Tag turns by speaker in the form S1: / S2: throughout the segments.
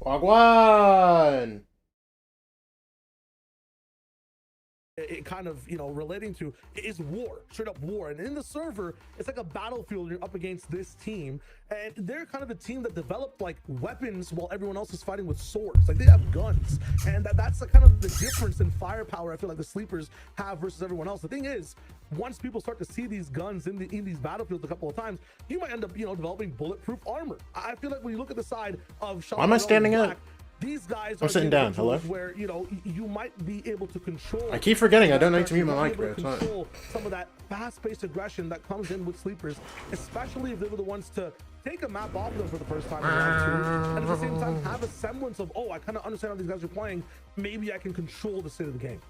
S1: Wagwan.
S2: It kind of, you know, relating to is war, straight up war. And in the server, it's like a battlefield. You're up against this team, and they're kind of the team that developed like weapons while everyone else is fighting with swords. Like they have guns, and that's the kind of the difference in firepower I feel like the sleepers have versus everyone else. The thing is, once people start to see these guns in these battlefields a couple of times, you might end up, you know, developing bulletproof armor. I feel like when you look at the side of
S1: Why am I standing up?
S2: These guys
S1: I'm sitting down. Hello.
S2: Where, you know, you might be able to control.
S1: I keep forgetting I don't need to mute my mic, bro.
S2: Control some of that fast-paced aggression that comes in with sleepers, especially if they were the ones to take a map off them for the first time in round 2, and at the same time have a semblance of, oh, I kind of understand how these guys are playing. Maybe I can control the state of the game.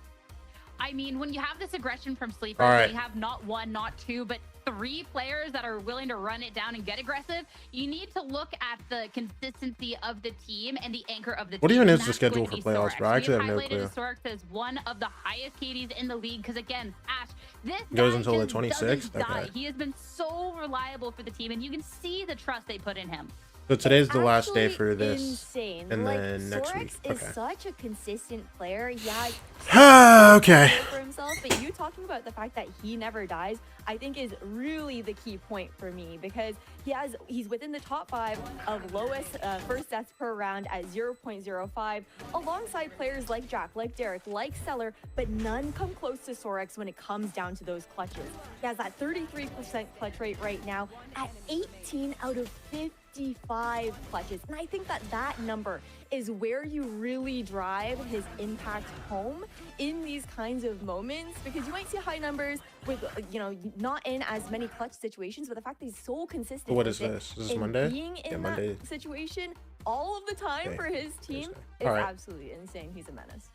S3: I mean, when you have this aggression from sleepers, you have not one, not two, but 3 players that are willing to run it down and get aggressive, you need to look at the consistency of the team and the anchor of the team.
S1: What even is the schedule for playoffs, bro? I actually have no clue.
S3: Sorix as one of the highest KDs in the league because, again, Ash, this
S1: goes until the 26th.
S3: Okay. He has been so reliable for the team, and you can see the trust they put in him.
S1: So today's the last day for this.
S4: Insane.
S1: And
S4: like,
S1: then next week.
S4: Sorix is such a consistent player.
S1: Yeah. Okay.
S4: For himself, but you talking about the fact that he never dies, I think is really the key point for me, because he's within the top 5 of lowest first deaths per round at 0.05, alongside players like Jack, like Derek, like Stellar, but none come close to Sorix when it comes down to those clutches. He has that 33% clutch rate right now at 18 out of 55 clutches, and I think that number is where you really drive his impact home in these kinds of moments, because you might see high numbers with, you know, not in as many clutch situations, but the fact that he's so consistent.
S1: What is this? Is this Monday?
S4: Being in that situation all of the time for his team is absolutely insane. He's a menace.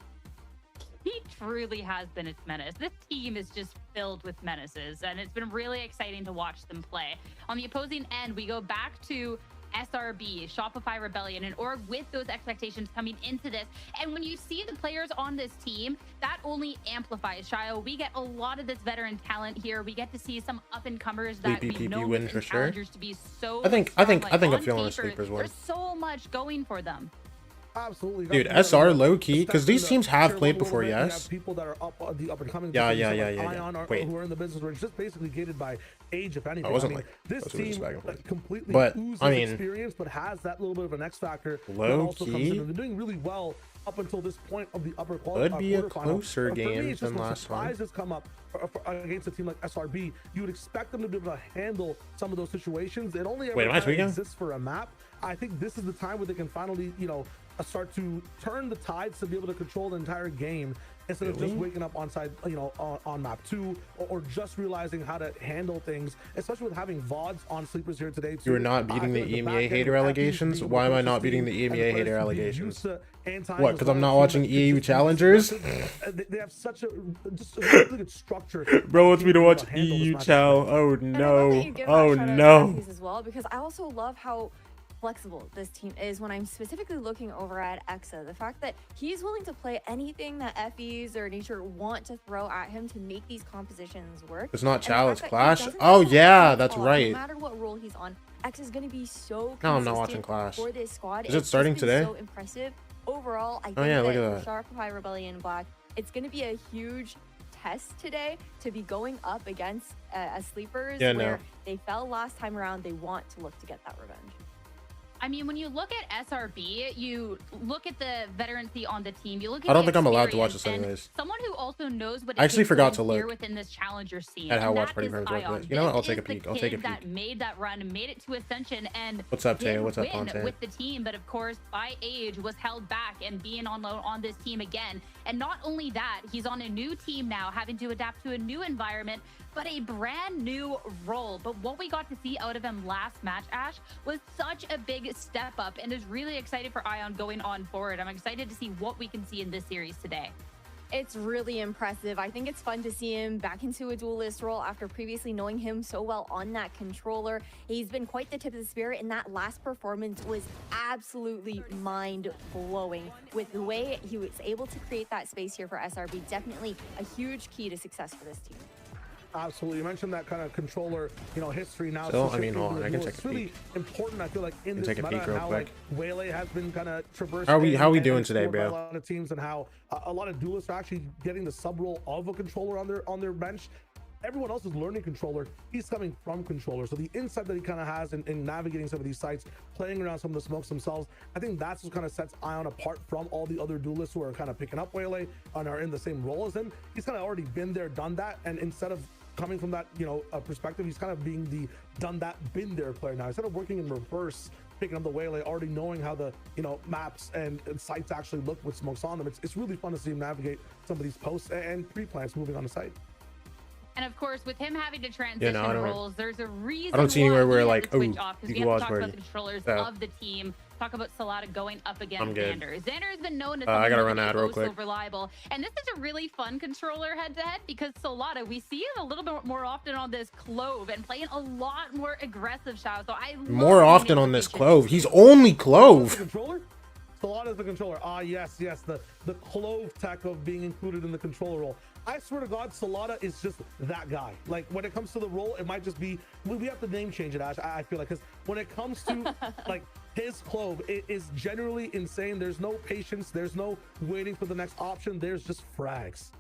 S3: He truly has been its menace. This team is just filled with menaces, and it's been really exciting to watch them play. On the opposing end, we go back to SRB, Shopify Rebellion, an org with those expectations coming into this. And when you see the players on this team, that only amplifies. Shio, we get a lot of this veteran talent here. We get to see some up-and-comers that we know
S1: win for sure.
S3: To be so
S1: I think I'm feeling the sleepers win.
S3: There's so much going for them.
S2: Absolutely,
S1: dude. SR low key, because these teams have played before. Yes.
S2: People that are up the up and coming.
S1: Yeah.
S2: Wait. Who are in the business where it's just basically gated by age, if anything.
S1: I wasn't
S2: like this team completely oozes experience, but has that little bit of an X factor.
S1: Low key.
S2: They're doing really well up until this point of the upper
S1: quality. Could be a closer game than last time.
S2: Surprises come up against a team like SRB. You would expect them to be able to handle some of those situations. It only ever exists for a map. I think this is the time where they can finally, you know, start to turn the tides to be able to control the entire game instead of just waking up on side, you know, on map 2, or just realizing how to handle things, especially with having VODs on sleepers here today too.
S1: You're not beating the EMEA hater allegations? Why am I not beating the EMEA hater allegations? What, because I'm not watching EU challengers?
S2: They have such a good structure.
S1: Bro wants me to watch EU chal. Oh no. Oh no.
S4: As well, because I also love how flexible this team is when I'm specifically looking over at Exa. The fact that he's willing to play anything that FEs or Nature want to throw at him to make these compositions work.
S1: It's not Chalice Clash. Oh yeah, that's right.
S4: No matter what role he's on, X is going to be so consistent.
S1: No, I'm not watching Clash.
S4: For this squad.
S1: Is it starting today?
S4: So impressive. Overall, I think
S1: look at that.
S4: Shopify Rebellion Black, it's going to be a huge test today to be going up against a sleepers where they fell last time around. They want to look to get that revenge.
S3: I mean, when you look at SRB, you look at the veterancy on the team. You look at
S1: I don't think I'm allowed to watch this anyways.
S3: Someone who also knows what
S1: I actually forgot to look
S3: within this challenger scene
S1: at how watch party members work. You know what? I'll take a peek. I'll take a peek.
S3: That made that run and made it to Ascension and
S1: what's up, Tay? What's up, Ponte?
S3: With the team, but of course, by age, was held back and being on loan on this team again. And not only that, he's on a new team now, having to adapt to a new environment, but a brand new role. But what we got to see out of him last match, Ash, was such a big step up, and is really excited for Ion going on forward. I'm excited to see what we can see in this series today.
S4: It's really impressive. I think it's fun to see him back into a duelist role after previously knowing him so well on that controller. He's been quite the tip of the spear, and that last performance was absolutely mind-blowing with the way he was able to create that space here for SRB. Definitely a huge key to success for this team.
S2: Absolutely. You mentioned that kind of controller, history now.
S1: So, I mean, hold on, I can take
S2: It's
S1: a
S2: really
S1: peek.
S2: important, I feel like, in this
S1: Take a
S2: meta,
S1: peek
S2: and
S1: real
S2: how
S1: quick.
S2: like Waylay has been kind of traversed.
S1: How we
S2: and
S1: doing today,
S2: explored by
S1: bro?
S2: a lot of teams, and how a lot of duelists are actually getting the sub role of a controller on their bench. Everyone else is learning controller. He's coming from controller. So the insight that he kind of has in navigating some of these sites, playing around some of the smokes themselves, I think that's what kind of sets Ion apart from all the other duelists who are kind of picking up Waylay and are in the same role as him. He's kind of already been there, done that. And instead of coming from that, perspective, he's kind of being the done that, been there player now. Instead of working in reverse, picking up the Waylay, already knowing how the maps and sites actually look with smokes on them. It's really fun to see him navigate some of these posts and pre-plans moving on the site.
S3: And of course, with him having to transition
S1: I don't know.
S3: roles, there's a reason.
S1: I don't see anywhere where like,
S3: oh,
S1: ooh,
S3: because
S1: you
S3: we
S1: can
S3: have
S1: watch
S3: to talk
S1: party.
S3: about the controllers
S1: Yeah.
S3: of the team. Talk about Salada going up against
S1: I'm good.
S3: Xander. Xander has been known as
S1: I gotta
S3: someone
S1: run
S3: who's
S1: ad real
S3: so
S1: quick.
S3: reliable, and this is a really fun controller head-to-head because Salada, we see him a little bit more often on this Clove and playing a lot more aggressive shots. So I love
S1: More
S3: the
S1: often on this
S3: implication.
S1: Clove. He's only
S2: The
S1: Clove.
S2: controller? Salada's the controller. Yes, the Clove tech of being included in the controller role. I swear to God, Salada is just that guy. Like, when it comes to the role, it might just be, we have to name change it, Ash. I feel like, because when it comes to like his Clove, it is generally insane. There's no patience. There's no waiting for the next option. There's just frags.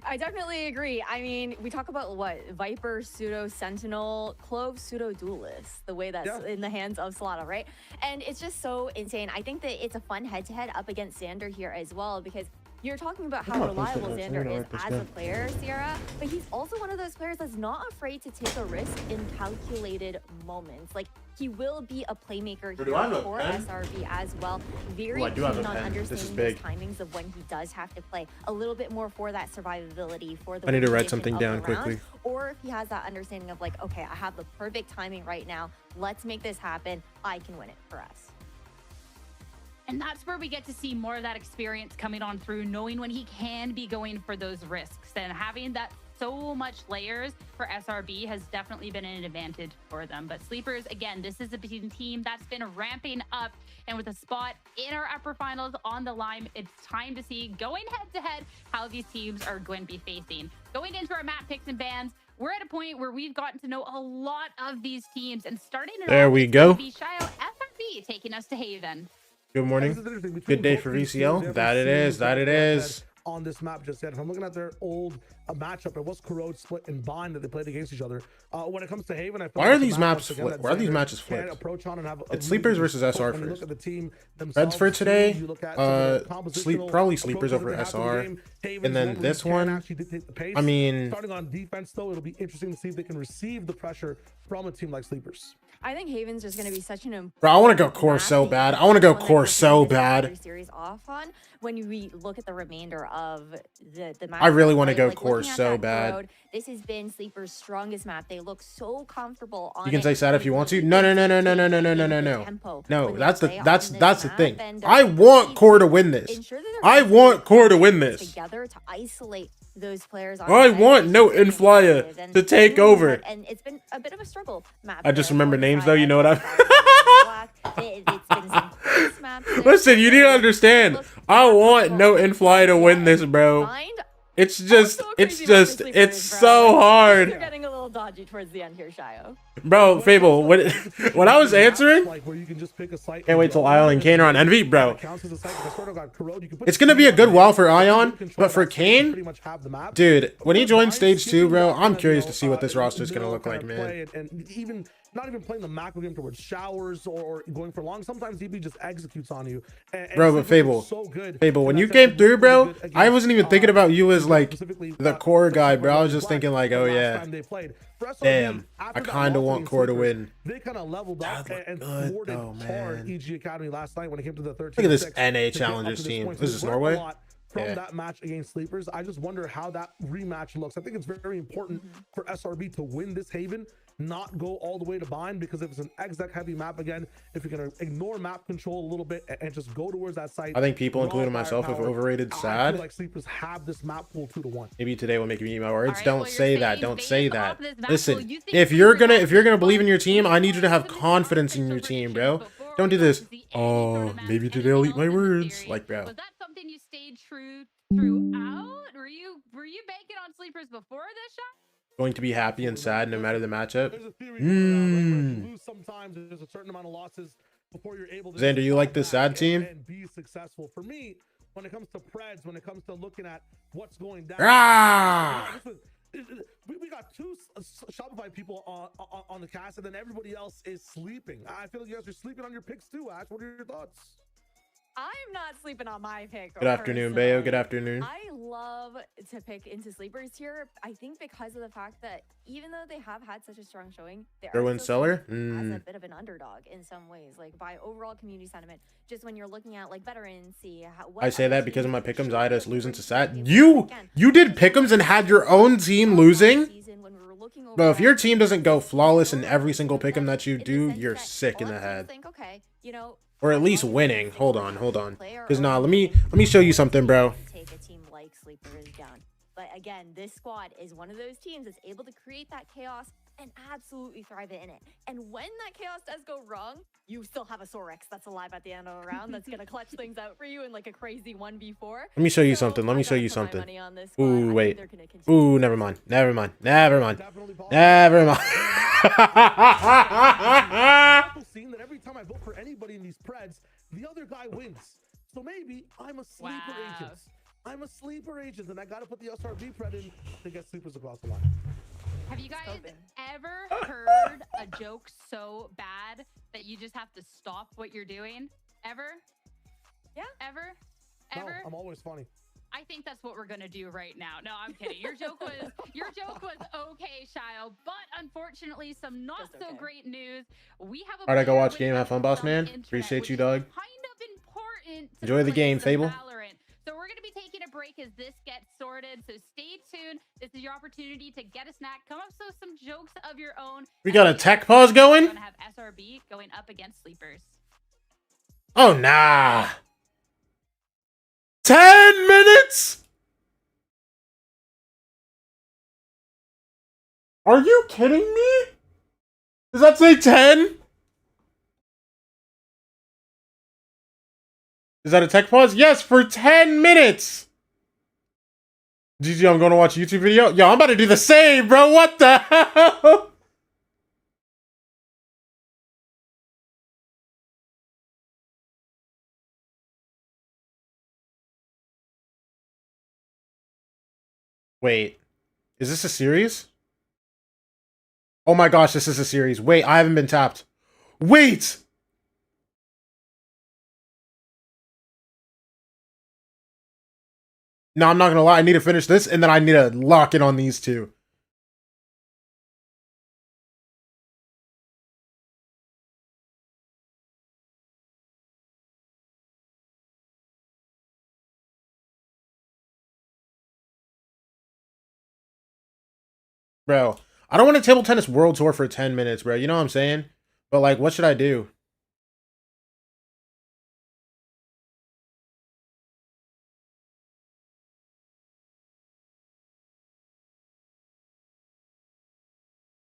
S4: I definitely agree. I mean, we talk about what Viper, pseudo Sentinel, Clove, pseudo duelist, the way that's in the hands of Salada, right? And it's just so insane. I think that it's a fun head-to-head up against Xander here as well, because you're talking about how reliable Xander is as a player, Sierra, but he's also one of those players that's not afraid to take a risk in calculated moments. Like, he will be a playmaker here for SRB as well. Very keen on understanding the timings of when he does have to play a little bit more for that survivability, for the
S1: I need to write
S4: duration
S1: something
S4: of
S1: down
S4: the round,
S1: quickly.
S4: or if he has that understanding of like, okay, I have the perfect timing right now. Let's make this happen. I can win it for us.
S3: And that's where we get to see more of that experience coming on through, knowing when he can be going for those risks, and having that so much layers for SRB has definitely been an advantage for them. But Sleepers, again, this is a team that's been ramping up, and with a spot in our upper finals on the line, it's time to see, going head to head, how these teams are going to be facing. Going into our map picks and bans, we're at a point where we've gotten to know a lot of these teams, and starting it
S1: There
S3: off,
S1: we
S3: it's
S1: go.
S3: gonna be Shio SRB taking us to Haven.
S1: Good morning. Good day for VCL. That it is. That it is.
S2: On this map just yet. If I'm looking at their old matchup, it was Corrode split and Bind that they played against each other. When it comes to Haven, I feel
S1: Why
S2: like
S1: are
S2: the
S1: these
S2: map
S1: maps
S2: once again
S1: flipped?
S2: that
S1: Why are these
S2: Xander
S1: matches
S2: can
S1: flipped?
S2: approach on and have a
S1: It's
S2: really
S1: Sleepers
S2: good
S1: versus
S2: approach.
S1: SR
S2: When you look
S1: first.
S2: at the team
S1: Reds
S2: themselves,
S1: for today.
S2: you look at some of the compositional
S1: Probably Sleepers
S2: approaches
S1: over
S2: that they have to the
S1: SR.
S2: game. Haven's
S1: And then
S2: one where
S1: this
S2: you can
S1: one,
S2: actually dictate the pace.
S1: I mean,
S2: Starting on defense, though, it'll be interesting to see if they can receive the pressure from a team like Sleepers.
S4: I think Haven's just going to be such an important
S1: bro, I want to go core so
S4: map
S1: bad.
S4: because
S1: I want to go
S4: it's one that
S1: core
S4: this
S1: so
S4: team has
S1: bad.
S4: every series off on. When we look at the remainder of the map,
S1: I really want to
S4: right?
S1: go
S4: Like,
S1: core
S4: looking at
S1: so
S4: that
S1: bad.
S4: road, this has been Sleeper's strongest map. They look so comfortable on
S1: You can
S4: it.
S1: say sad if
S4: They
S1: you want to.
S4: really
S1: No, no, no, no,
S4: dictate
S1: no, no, no, no, no,
S4: the
S1: no.
S4: tempo
S1: No,
S4: when they
S1: that's
S4: play on
S1: that's
S4: this
S1: the
S4: map,
S1: thing.
S4: and
S1: I
S4: they
S1: want core to
S4: really
S1: win this.
S4: ensure that they're
S1: I
S4: really
S1: want core to
S4: putting
S1: win
S4: things
S1: this.
S4: together to isolate those players on
S1: I
S4: the bench.
S1: want
S4: It's
S1: no
S4: really
S1: Inflyer
S4: impressive, and
S1: to take
S4: really
S1: over.
S4: hard, and it's been a bit of a struggle map.
S1: I just
S4: there
S1: remember
S4: on
S1: names
S4: side
S1: though. You know what
S4: of It's been some close maps there.
S1: Listen, you need to
S4: It
S1: understand.
S4: looks
S1: I want no
S4: comfortable.
S1: Infly to win this, bro.
S4: Mind?
S1: It's just,
S4: Also
S1: it's
S4: crazy about the
S1: just,
S4: Sleepers,
S1: it's
S4: bro.
S1: so
S4: Like,
S1: hard.
S4: They're getting a little dodgy towards the end here, Shio.
S1: Bro, Fable, when I was answering,
S2: Like where you can just pick a site
S1: can't wait till Ion and Kane are on Envy, bro.
S2: Counts as a site, because sort of got Corrode, you can put
S1: It's gonna be a good while for
S2: you
S1: Ion,
S2: can control
S1: but for
S2: that site, you pretty
S1: Kane,
S2: much have the map.
S1: dude, when he joins stage 2,
S2: Skipping
S1: bro,
S2: that
S1: I'm
S2: kind of,
S1: curious to see what this roster is gonna
S2: middle
S1: look like,
S2: kind of
S1: man.
S2: play, and even not even playing the macro game towards showers or going for long. Sometimes DB just executes on you. And
S1: Bro, but
S2: Sleepers
S1: Fable,
S2: is so good.
S1: Fable, when
S2: And
S1: you
S2: that's
S1: came
S2: actually
S1: through,
S2: really
S1: bro,
S2: good against,
S1: I wasn't even thinking about you as like
S2: specifically,
S1: the core guy, bro. I was
S2: Black
S1: just thinking like,
S2: the
S1: oh
S2: last
S1: yeah,
S2: time they played. For SRB,
S1: damn,
S2: after
S1: I
S2: that
S1: kind of
S2: loss
S1: want
S2: against
S1: core to
S2: Sleepers,
S1: win.
S2: They kind of leveled up
S1: That looked
S2: and
S1: good,
S2: thwarted
S1: though,
S2: hard
S1: man.
S2: EG Academy last night when it came to the 13.
S1: Look at this NA Challengers team. This is Norway?
S2: From
S1: Yeah.
S2: that match against Sleepers. I just wonder how that rematch looks. I think it's very important for SRB to win this Haven, not go all the way to Bind, because if it's an exec heavy map again, if you're going to ignore map control a little bit and just go towards that site.
S1: I think people,
S2: raw
S1: including myself, have
S2: firepower,
S1: overrated
S2: I
S1: sad.
S2: feel like Sleepers have this map pool 2-1.
S1: Maybe today will make me eat my words.
S3: Alright,
S1: Don't
S3: well, you're
S1: say that.
S3: saying
S1: Don't
S3: based
S1: say
S3: off
S1: that.
S3: this map,
S1: Listen,
S3: well, you think
S1: if you're
S3: Sleepers
S1: gonna
S3: have
S1: believe in your
S3: fun
S1: team, I need you to have
S3: in the
S1: confidence in
S3: official
S1: your team,
S3: predictions
S1: bro.
S3: before
S1: Don't
S3: we
S1: do
S3: got
S1: this.
S3: to see any
S1: Oh,
S3: sort of match,
S1: maybe today
S3: anything
S1: I'll eat my
S3: else in the
S1: words.
S3: series.
S1: Like, bro.
S3: Was that something you stayed true throughout? Were you banking on Sleepers before this shot?
S1: going to be happy and sad no matter the matchup.
S2: There's a theory going around, right, where if you lose sometimes, there's a certain amount of losses before you're able to
S1: Xander, you like the sad team?
S2: and be successful. For me, when it comes to Preds, when it comes to looking at what's going down, we got 2 Shopify people on the cast, and then everybody else is sleeping. I feel like you guys are sleeping on your picks too, Ash. What are your thoughts?
S4: I'm not sleeping on my pick.
S1: Good afternoon, Bayo. Good afternoon.
S4: I love to pick into sleepers here. I think because of the fact that even though they have had such a strong showing, they are still seen as a bit of an underdog in some ways, like by overall community sentiment. Just when you're looking at like veterans, see what
S1: I say that because of my pick'ems. I had us losing to Sat. You did pick'ems and had your own team losing? Bro, if your team doesn't go flawless in every single pick'em that you do, you're sick in the head.
S4: Okay, you know,
S1: or at least winning. Hold on. Because nah, let me show you something, bro.
S4: Take a team like Sleepers down. But again, this squad is one of those teams that's able to create that chaos and absolutely thrive in it. And when that chaos does go wrong, you still have a Sorex that's alive at the end of the round that's gonna clutch things out for you in like a crazy 1v4.
S1: Let me show you something. Ooh, wait. Ooh, never mind.
S2: Seen that every time I vote for anybody in these Preds, the other guy wins. So maybe I'm a sleeper agent. I'm a sleeper agent, and I gotta put the SRB Pred in to get sleepers across the line.
S3: Have you guys ever heard a joke so bad that you just have to stop what you're doing? Ever?
S4: Yeah.
S3: Ever?
S2: No, I'm always funny.
S3: I think that's what we're gonna do right now. No, I'm kidding. Your joke was okay, Shio, but unfortunately, some not so great news. We have a
S1: Alright, I go watch game. Have fun, boss man. Appreciate you, dog.
S3: Kind of important.
S1: Enjoy the game, Fable.
S3: Valorant. So we're gonna be taking a break as this gets sorted. So stay tuned. This is your opportunity to get a snack. Come up with some jokes of your own.
S1: We got a tech pause going.
S3: We're gonna have SRB going up against Sleepers.
S1: Oh nah. 10 minutes? Are you kidding me? Does that say 10? Is that a tech pause? Yes, for 10 minutes. GG, I'm going to watch a YouTube video. Yo, I'm about to do the same, bro. What the hell? Wait, is this a series? Oh my gosh, this is a series. Wait, I haven't been tapped. Wait! No, I'm not gonna lie. I need to finish this, and then I need to lock in on these two. Bro, I don't want a table tennis world tour for 10 minutes, bro. You know what I'm saying? But, like, what should I do?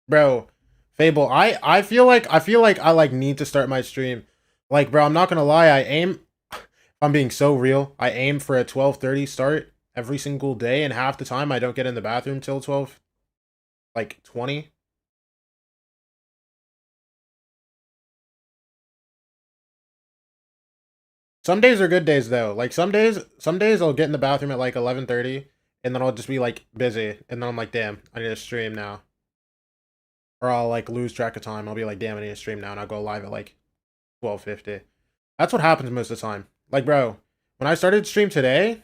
S1: Bro, Fable, I feel like I like need to start my stream. Like, bro, I'm not gonna lie, I'm being so real. I aim for a 12:30 start every single day, and half the time I don't get in the bathroom till 12, like 20. Some days are good days though. Like some days I'll get in the bathroom at like 11:30, and then I'll just be like busy, and then I'm like, damn, I need to stream now. Or I'll like lose track of time. I'll be like, damn, I need to stream now, and I'll go live at like 12:50. That's what happens most of the time. Like, bro, when I started stream today,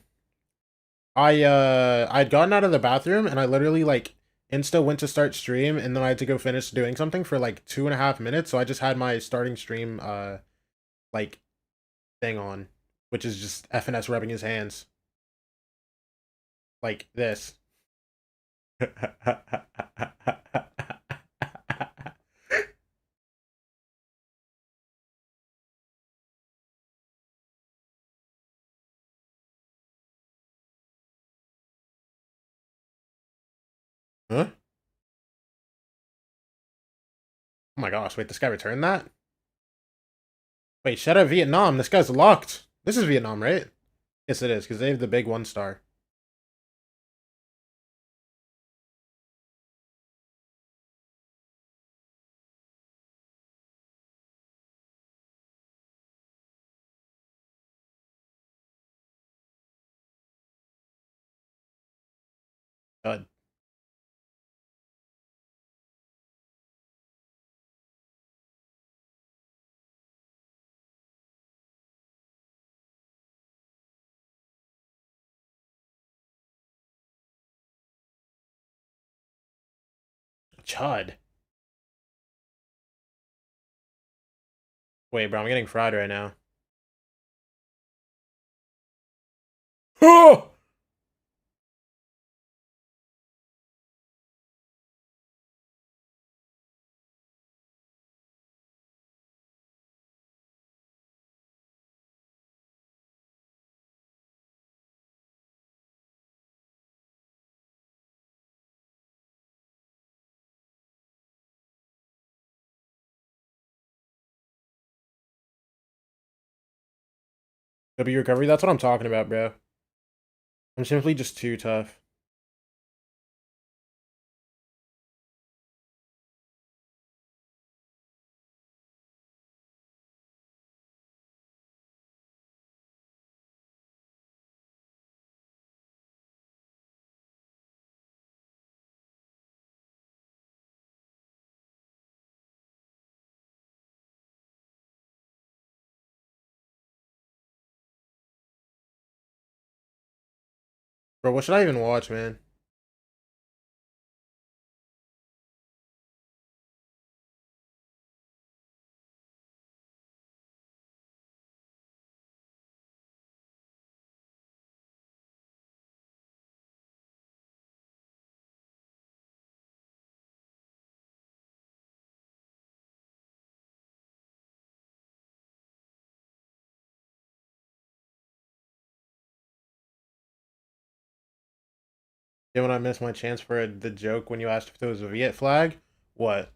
S1: I'd gotten out of the bathroom, and I literally like insta went to start stream, and then I had to go finish doing something for like 2.5 minutes. So I just had my starting stream like thing on, which is just FNS rubbing his hands like this. Huh? Oh my gosh, wait, this guy returned that? Wait, shout out Vietnam, this guy's locked. This is Vietnam, right? Yes, it is, because they have the big 1 star. God. Chud. Wait, bro, I'm getting fried right now. Oh! W recovery, that's what I'm talking about, bro. I'm simply just too tough. Bro, what should I even watch, man? Yeah, when I missed my chance for the joke when you asked if there was a Viet flag? What?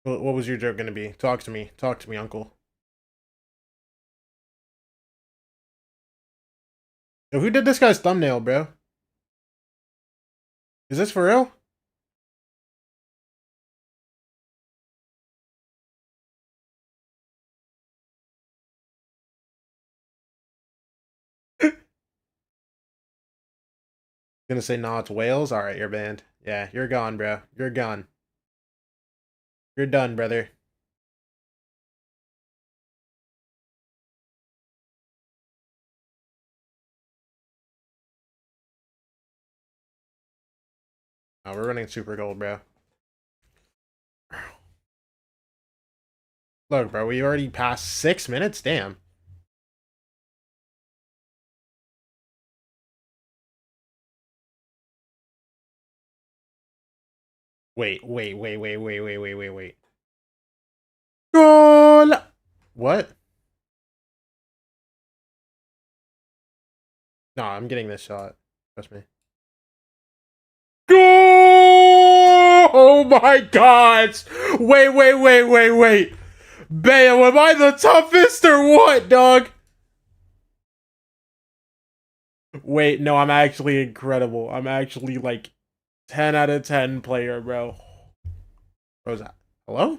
S1: What was your joke gonna be? Talk to me. Talk to me, uncle. Yo, who did this guy's thumbnail, bro? Is this for real? Gonna say, nah, it's Wales? Alright, you're banned. Yeah, you're gone, bro. You're gone. You're done, brother. Oh, we're running super gold, bro. Look, bro, we already passed 6 minutes? Damn. Wait. Goal! What? No, I'm getting this shot. Trust me. Goal! Oh my god! Wait. Bam, am I the toughest or what, dog? Wait, no, I'm actually incredible. I'm actually like 10 out of 10 player, bro. What was that? Hello?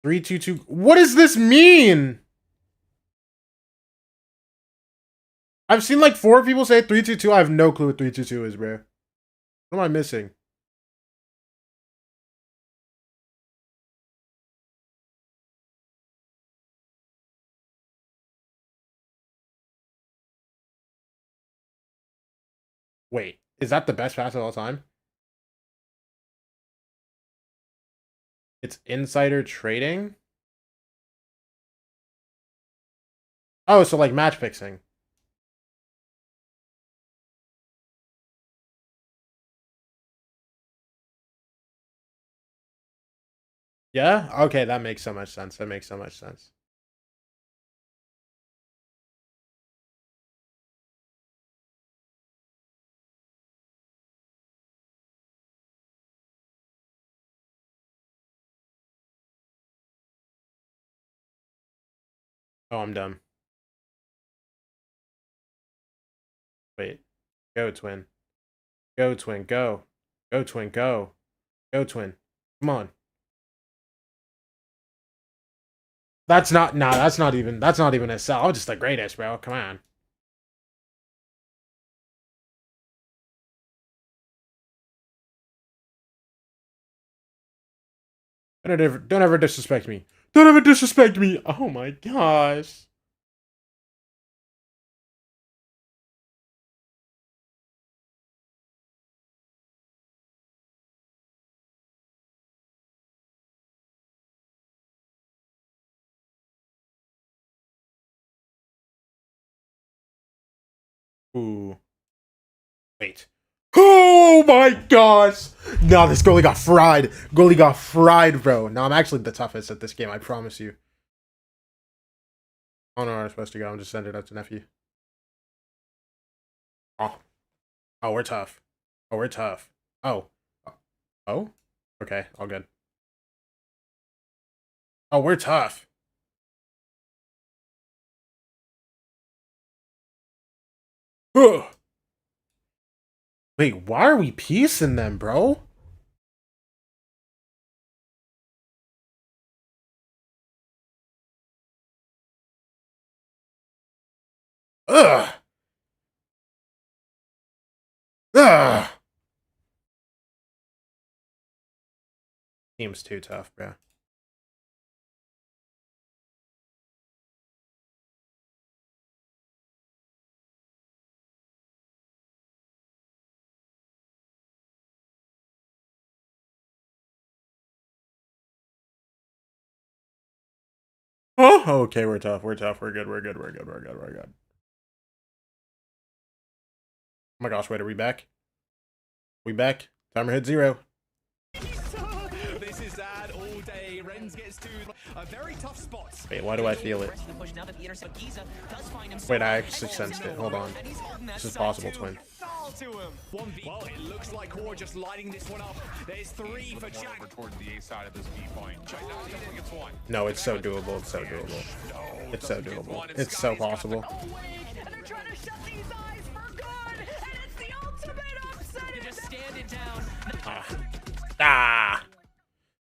S1: Three, two, two. What does this mean? I've seen like 4 people say 322. I have no clue what 322 is, bro. What am I missing? Wait, is that the best pass of all time? It's insider trading? Oh, so like match fixing. Yeah? Okay, that makes so much sense. That makes so much sense. Oh, I'm dumb. Wait. Go, twin. Go, twin. Go. Go, twin. Go. Go, twin. Come on. That's not even a sell. I'm just the greatest, bro. Come on. Don't ever disrespect me. Don't ever disrespect me. Oh my gosh. Ooh. Wait. Oh my gosh! No, this goalie got fried. Goalie got fried, bro. No, I'm actually the toughest at this game, I promise you. I don't know where I'm supposed to go. I'm just sending it up to nephew. Oh. Oh, we're tough. Oh, we're tough. Oh. Oh? Okay, all good. Oh, we're tough. Ugh. Wait, why are we piecing them, bro? Ugh. Ugh. Team's too tough, bro. Oh, okay, we're tough. We're tough. We're good. We're good. We're good. We're good. We're good. Oh my gosh, wait, are we back? We back? Timer hit 0.
S5: This is sad all day. Renz gets to a very tough spot.
S1: Wait, why do I feel it? Wait, I actually sensed it. Hold on. This is possible, twin.
S5: Well, it looks like Core just lighting this one up. There's 3 for Jack.
S6: Over toward the A side of this B point. Check out, he definitely gets 1.
S1: No, it's so doable. It's so doable. It's so doable. It's so possible.
S5: And they're trying to shut these eyes for good. And it's the ultimate upset. Just stand it down.
S1: Ah!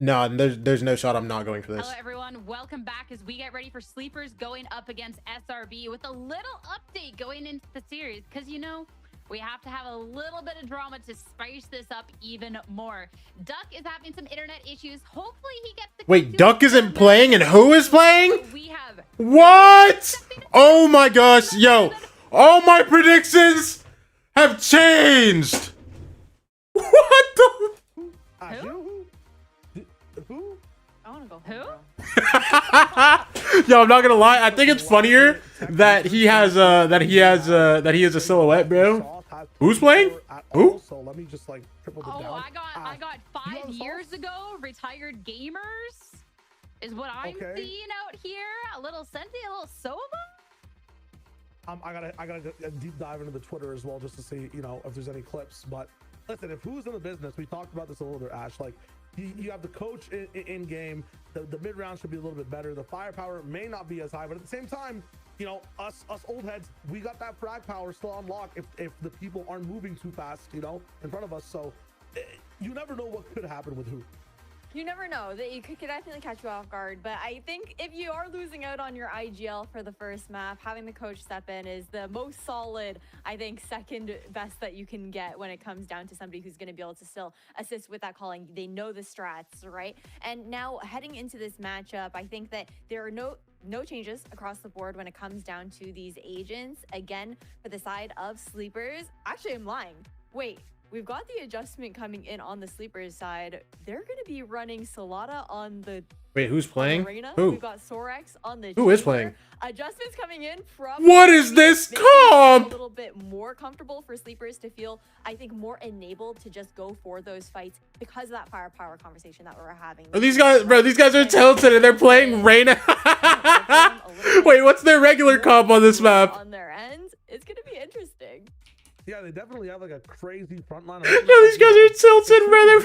S1: No, there's no shot I'm not going for this.
S3: Hello, everyone. Welcome back as we get ready for Sleepers going up against SRB with a little update going into the series. Because, you know, we have to have a little bit of drama to spice this up even more. Duck is having some internet issues. Hopefully he gets the...
S1: Wait, Duck isn't playing and who is playing?
S3: We have...
S1: What? Oh my gosh, yo. All my predictions have changed. What the...
S2: Who?
S4: I want to go
S3: Who?
S4: home,
S1: Yo, I'm not gonna lie. I think it's funnier that he has that he is a silhouette, bro. Who's playing? Who?
S2: So let me just like triple it
S3: Oh,
S2: down.
S3: I got
S2: you
S3: 5
S2: have
S3: years ago, retired gamers is what I'm
S2: Okay.
S3: seeing out here. A little Senti, a little Sova.
S2: I gotta deep dive into the Twitter as well just to see, you know, if there's any clips. But listen, if who's in the business, we talked about this a little bit, Ash. Like you have the coach in game. The mid round should be a little bit better. The firepower may not be as high, but at the same time, you know, us old heads, we got that frag power still unlocked if the people aren't moving too fast, you know, in front of us. So you never know what could happen with who.
S4: You never know. That you could definitely catch you off guard. But I think if you are losing out on your IGL for the first map, having the coach step in is the most solid, I think, second best that you can get when it comes down to somebody who's going to be able to still assist with that calling. They know the strats, right? And now heading into this matchup, I think that there are no changes across the board when it comes down to these agents. Again, for the side of Sleepers, actually, I'm lying. Wait. We've got the adjustment coming in on the Sleepers side. They're going to be running Solana on the
S1: Wait, who's playing?
S4: arena.
S1: Who?
S4: We've got Sorex on the
S1: Who is
S4: chamber.
S1: playing?
S4: Adjustments coming in from...
S1: What is this
S4: making it
S1: comp?
S4: a little bit more comfortable for Sleepers to feel, I think, more enabled to just go for those fights because of that firepower conversation that we're having.
S1: Are these guys, bro, these guys are tilted and they're playing Reyna. Wait, what's their regular comp on this map?
S4: On their end, it's going to be interesting.
S2: Yeah, they definitely have like a crazy front line.
S1: Yo, these guys are tilted, brother.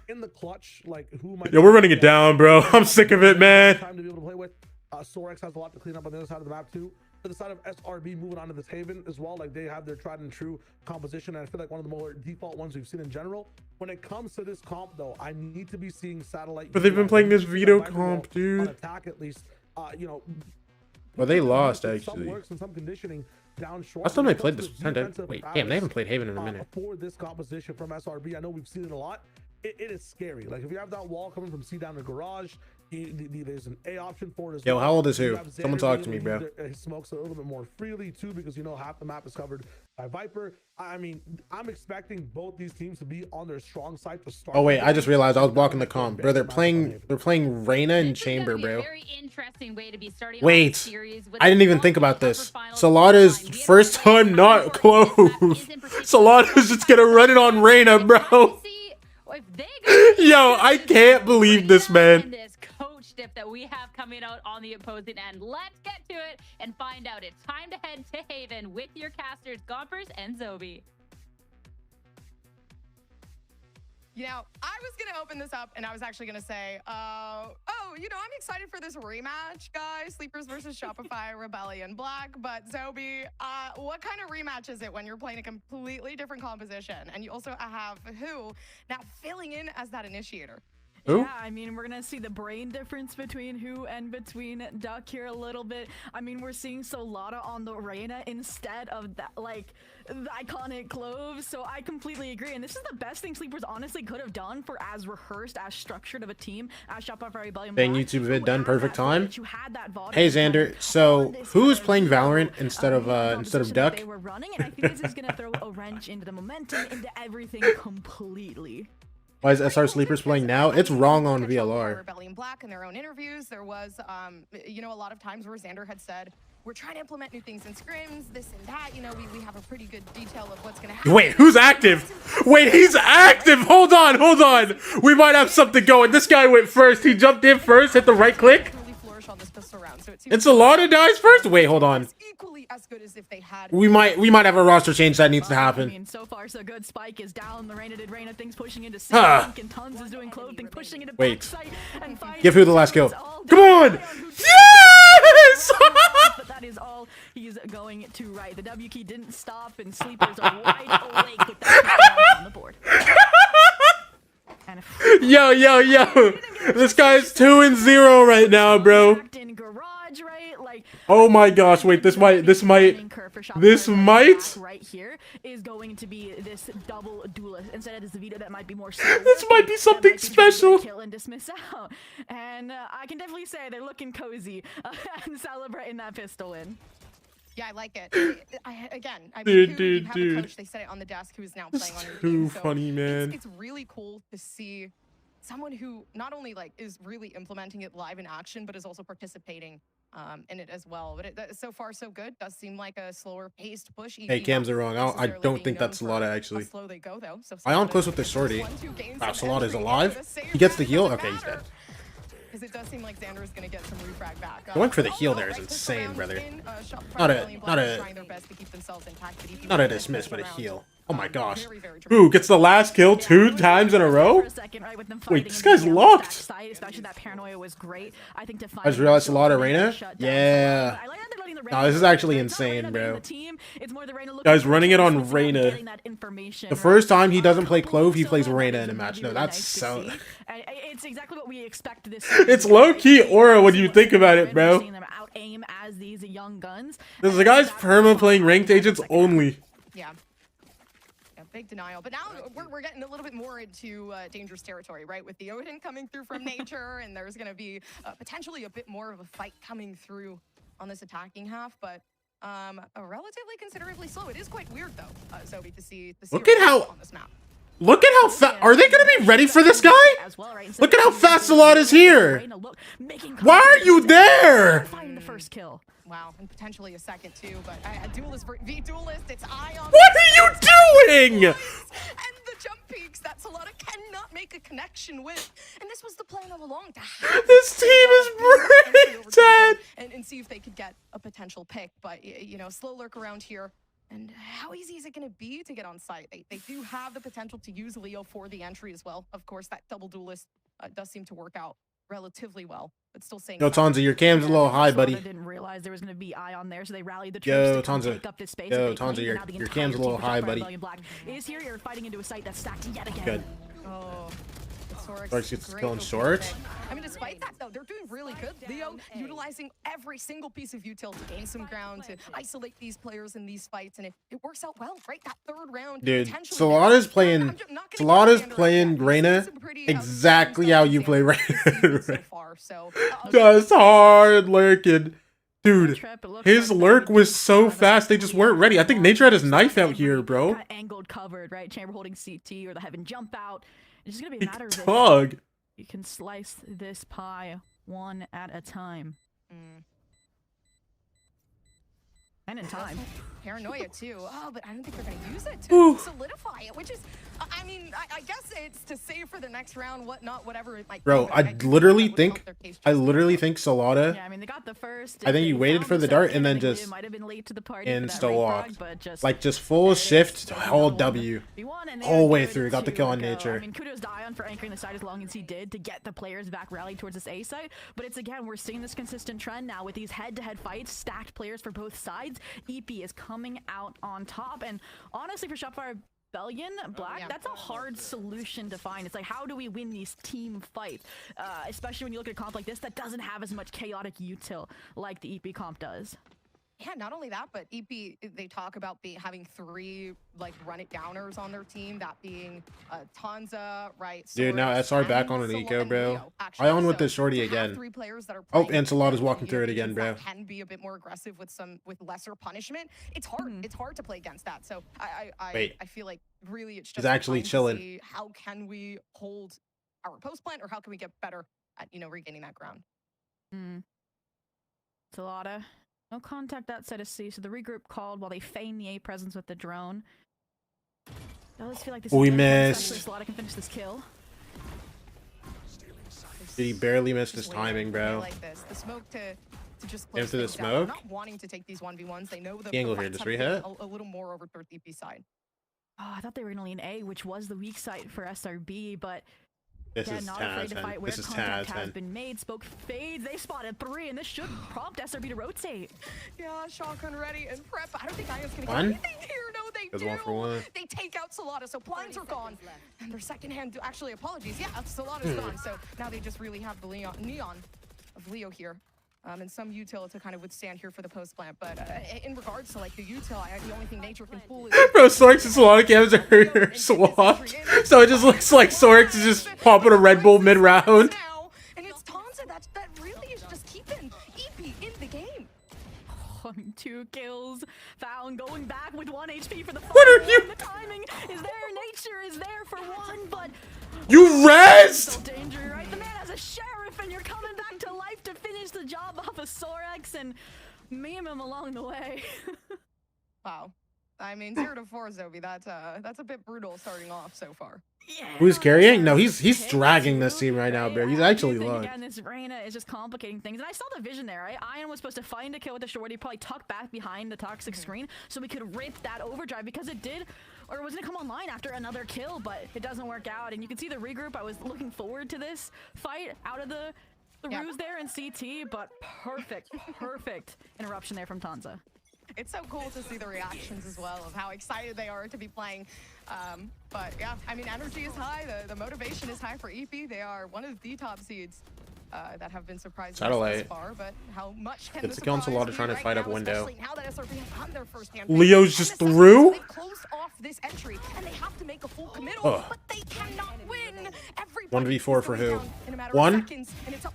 S2: In the clutch, like who might...
S1: Yo, we're running it down, bro. I'm sick of it, man.
S2: Time to be able to play with. Sorex has a lot to clean up on the other side of the map too. to the side of SRB moving on to this Haven as well. Like they have their tried and true composition, and I feel like one of the more default ones we've seen in general. When it comes to this comp, though, I need to be seeing Satellite.
S1: But they've been playing this Veto comp,
S2: on
S1: dude.
S2: attack at least. You know.
S1: Well, they lost
S2: some
S1: actually.
S2: works and some conditioning down short.
S1: Last time they played this, wait, damn, they haven't played Haven in a minute.
S2: For this composition from SRB, I know we've seen it a lot. It is scary. Like if you have that wall coming from C down to garage, there's an A option for it as
S1: Yo,
S2: well.
S1: how old is
S2: You
S1: who?
S2: have
S1: Someone
S2: Xander
S1: talk to
S2: being
S1: me,
S2: able
S1: bro.
S2: to, he smokes a little bit more freely too, because you know half the map is covered by Viper. I mean, I'm expecting both these teams to be on their strong side to start.
S1: Oh wait, I just realized I was blocking the comp, bro. They're playing Reyna and
S3: This is gonna
S1: Chamber,
S3: be a
S1: bro.
S3: very interesting way to be starting
S1: Wait,
S3: off the series with
S1: I didn't even
S3: the
S1: think about
S3: upper
S1: this.
S3: finals
S1: Salada's
S3: line. We
S1: first
S3: haven't
S1: time
S3: played
S1: not
S3: before. This map
S1: close.
S3: is in particular
S1: Salada's just gonna run it on Reyna, bro.
S3: If they go
S1: Yo, I can't believe this, man.
S3: and this coach dip that we have coming out on the opposing end. Let's get to it and find out. It's time to head to Haven with your casters, Gompers and Zobi.
S7: You know, I was going to open this up and I was actually going to say, oh, you know, I'm excited for this rematch, guys. Sleepers versus Shopify, Rebellion Black. But Zobi, what kind of rematch is it when you're playing a completely different composition? And you also have who now filling in as that initiator?
S1: Who?
S8: Yeah, I mean, we're going to see the brain difference between Who and between Duck here a little bit. I mean, we're seeing Solana on the Reyna instead of that, like, the iconic Cloves. So I completely agree. And this is the best thing Sleepers honestly could have done for as rehearsed, as structured of a team as Shopify Rebellion.
S1: Dang, YouTube vid done perfect time.
S8: You had that
S1: Hey Xander, so who is playing Valorant instead of Duck?
S8: They were running, and I think this is going to throw a wrench into the momentum, into everything completely.
S1: Why is SR Sleepers playing now? It's wrong on VLR.
S7: Rebellion Black in their own interviews, there was, you know, a lot of times where Xander had said, we're trying to implement new things in scrims, this and that. You know, we have a pretty good detail of what's going to happen.
S1: Wait, who's active? Wait, he's active! Hold on! We might have something going. This guy went first. He jumped in first, hit the right click.
S7: On this pistol round, so
S1: It's a lot of dies first? Wait, hold on.
S7: Equally as good as if they had.
S1: We might have a roster change that needs to
S8: I
S1: happen.
S8: mean, so far so good. Spike is down. The Reyna did Reyna things, pushing into
S1: Huh.
S8: Sink, and Tons is doing Clothing, pushing into
S1: Wait.
S8: backside, and
S1: Give who the last kill.
S8: It's all
S1: Come on!
S8: down on who's-
S1: Yes!
S8: But that is all he's going to write. The W key didn't stop, and Sleepers are wide awake with that on the board. And
S1: Yo. This guy's 2-0 right now, bro.
S8: in garage, right? Like,
S1: Oh my gosh, wait, this might
S8: right here is going to be this double duelist instead of this Veto that might be more
S1: This might be something special.
S8: Kill and dismiss out. And I can definitely say they're looking cozy and celebrating that pistol win.
S7: Yeah, I like it. I mean,
S1: Dude,
S7: you have
S1: dude.
S7: a coach, they said it on the desk, who is now playing on your
S1: Too
S7: team. So
S1: funny, man.
S7: It's really cool to see someone who not only like is really implementing it live in action, but is also participating in it as well. But so far so good. Does seem like a slower paced push.
S1: Hey, cams are wrong. I don't think that's Salada actually.
S7: Slow they go though. So
S1: I on close with the shorty. Wow, Salada's alive. He gets the heal. Okay, he's dead.
S7: Because it does seem like Xander is going to get some refrag back.
S1: Going for the heal there is insane, brother. Not a dismiss, but a heal. Oh my gosh. Ooh, gets the last kill 2 times in a row? Wait, this guy's locked.
S8: Especially that paranoia was great. I think to
S1: I just realized a lot of Reyna. Yeah. No, this is actually insane, bro. Guys, running it on Reyna. The first time he doesn't play Clove, he plays Reyna in a match. No, that's so...
S8: It's exactly what we expect this.
S1: It's low-key aura when you think about it, bro.
S8: Out aim as these young guns.
S1: There's a guy's perma playing ranked agents only.
S7: Yeah. Big denial. But now we're getting a little bit more into dangerous territory, right? With the Odin coming through from nature, and there's going to be potentially a bit more of a fight coming through on this attacking half, but relatively considerably slow. It is quite weird, though, Zobi, to see
S1: Look at how...
S7: on this map.
S1: Look at how fast... Are they going to be ready for this guy? Look at how fast Salada's here. Why are you there?
S8: The first kill.
S7: Wow, and potentially a second too, but a duelist for V-duelist, it's Ion.
S1: What are you doing?
S7: And the jump peaks that Solana cannot make a connection with. And this was the plan all along, to have
S1: This team is brain dead.
S7: and see if they could get a potential pick. But, you know, slow lurk around here. And how easy is it going to be to get on site? They do have the potential to use Leo for the entry as well. Of course, that double duelist does seem to work out relatively well, but still saying...
S1: Yo, Tonzi, your cam's a little high, buddy.
S8: Didn't realize realized there was going to be Eye on there, so they rallied the
S1: Yo,
S8: troops to
S1: Tonza.
S8: take up this space.
S1: Yo,
S8: that they
S1: Tonza,
S8: claimed,
S1: your
S8: and now the
S1: cam's a
S8: entire
S1: little
S8: team for
S1: high,
S8: Shopify
S1: buddy.
S8: Rebellion Black is here. You're fighting into a site that's stacked yet again.
S1: Good.
S7: Oh,
S1: Sorex gets killing short.
S7: I mean, despite that, though, they're doing really good. Leo utilizing every single piece of util to gain some ground, to isolate these players in these fights, and it works out well, right? That third round,
S1: Dude,
S7: potentially-
S1: Solana's playing.
S7: I'm not gonna
S1: Solana's
S7: get
S1: playing
S7: We've seen
S1: Reyna
S7: some pretty
S1: exactly how you play
S7: outstanding stuff this season so
S1: Reyna.
S7: far, so,
S1: Just hard lurking. Dude,
S8: Trip, it looks
S1: his
S8: like
S1: lurk
S8: they
S1: was
S8: just
S1: so
S8: got
S1: fast, they just weren't ready. I think Nature had his knife out here, bro.
S8: Kinda angled covered, right? Chamber holding CT or the heaven jump out. It's just gonna be a matter of if
S1: Tug.
S8: you can slice this pie one at a time. And in time.
S7: Paranoia too. Oh, but I don't think they're going to use it
S1: Ooh.
S7: to solidify it, which is, I mean, I guess it's to save for the next round, whatnot, whatever it might
S1: Bro,
S7: be.
S1: I
S7: do
S1: literally
S7: that would
S1: think
S7: help their case
S1: I
S7: just
S1: literally think Solana
S8: Yeah, I mean they got the first.
S1: I think
S8: They
S1: you waited
S8: found
S1: for the
S8: second,
S1: dart and then
S8: I think
S1: just
S8: Liam might have been late to the party for that
S1: insta
S8: ring
S1: walked.
S8: frag, but just
S1: Like just full
S8: there it is.
S1: shift,
S8: They
S1: whole
S8: won.
S1: W.
S8: We won, and they
S1: Whole
S8: are
S1: way
S8: good
S1: through, got the
S8: to
S1: kill on
S8: go.
S1: Nature.
S8: I mean, kudos to Ion for anchoring the side as long as he did to get the players back rallied towards this A site. But it's again, we're seeing this consistent trend now with these head-to-head fights, stacked players for both sides. EP is coming out on top, and honestly, for Shopify Rebellion Black, that's a hard solution to find. It's like, how do we win these team fights? Especially when you look at a comp like this that doesn't have as much chaotic util like the EP comp does.
S7: Yeah, not only that, but EP, they talk about having 3 like run it downers on their team, that being Tonza, right?
S1: Dude, now
S7: Sorex,
S1: SR back
S7: and
S1: on an
S7: Sol-
S1: eco,
S7: and
S1: bro.
S7: Leo, actually.
S1: I on with
S7: So
S1: this shorty
S7: to have
S1: again.
S7: 3 players that are
S1: Oh,
S7: playing
S1: and Solana's
S7: together
S1: walking through it
S7: units
S1: again, bro.
S7: that can be a bit more aggressive with lesser punishment. It's hard. It's hard to play against that. So
S1: Wait.
S7: I feel like really it's
S1: He's
S7: just
S1: actually
S7: trying to
S1: chilling.
S7: see how can we hold our post plant, or how can we get better at regaining that ground.
S8: It's a lot of no contact outside of C, so the regroup called while they feign the A presence with the drone. Does feel like this
S1: We
S8: is
S1: missed.
S8: Solana can finish this kill.
S1: Dude, he barely missed his
S7: Just waiting.
S1: timing,
S7: I
S1: bro.
S7: like this. The smoke to just
S1: Aim
S7: close
S1: for the
S7: things down. They're
S1: smoke?
S7: not wanting to take these 1v1s. They know the
S1: Angle here,
S7: fights
S1: just
S7: have been
S1: rehit.
S7: a little more over towards EP side.
S8: Oh, I thought they were gonna lean A, which was the weak site for SRB, but
S1: This
S8: again,
S1: is
S8: not afraid
S1: 10
S8: to
S1: 10.
S8: fight where
S1: This is 10
S8: contact
S1: 10.
S8: has been made. Smoke fades. They spotted 3, and this should prompt SRB to rotate.
S7: Yeah, shotgun ready and prep. I don't think Ion's gonna
S1: One?
S7: get anything here. No, they
S1: Goes
S7: do.
S1: 1 for 1.
S7: They take out Solana, so blinds are gone. And their second hand, actually, apologies. Yeah, Solana's gone. So now they just really have the neon of Leo here. And some util to kind of withstand here for the post plant. But in regards to like the util, the only thing Nature can pull is
S1: Bro, Sorex and Solana cams are swapped. So it just looks like Sorex is just popping a Red Bull mid-round.
S7: now, and it's Tonza that really is just keeping EP in the game.
S8: 2 kills found, going back with 1 HP for the
S1: What are
S8: final.
S1: you-
S8: The timing is there. Nature is there for 1, but
S1: You rest!
S8: so danger, right? The man has a sheriff, and you're coming back to life to finish the job off of Sorex and meme him along the way.
S7: Wow. I mean, 0 to 4, Zobi. That's a bit brutal starting off so far.
S8: Yeah,
S1: Who's carrying? No, he's
S8: pick
S1: dragging this
S8: two,
S1: team right now,
S8: right?
S1: bro. He's
S8: I
S1: actually
S8: do think,
S1: low.
S8: again, this Reyna is just complicating things. And I saw the vision there, right? Ion was supposed to find a kill with the shorty, probably tuck back behind the toxic screen so we could rip that overdrive because it did, or it was going to come online after another kill, but it doesn't work out. And you can see the regroup. I was looking forward to this fight out of the ruse there in CT, but perfect interruption there from Tonza.
S7: It's so cool to see the reactions as well of how excited they are to be playing. But yeah, I mean, energy is high. The motivation is high for EP. They are one of the top seeds that have been surprised thus
S1: Satellite.
S7: far. But how much can
S1: It's
S7: the
S1: against a lot of
S7: surprise
S1: trying to
S7: be
S1: fight
S7: right
S1: up
S7: now,
S1: window.
S7: especially now that SRB have gotten their first hand
S1: Leo's
S7: pick.
S1: just
S7: And the
S1: through?
S7: Suns, they've closed off this entry, and they have to make a full committal,
S1: Ugh.
S7: but they cannot win.
S1: 1v4 for who?
S7: 1?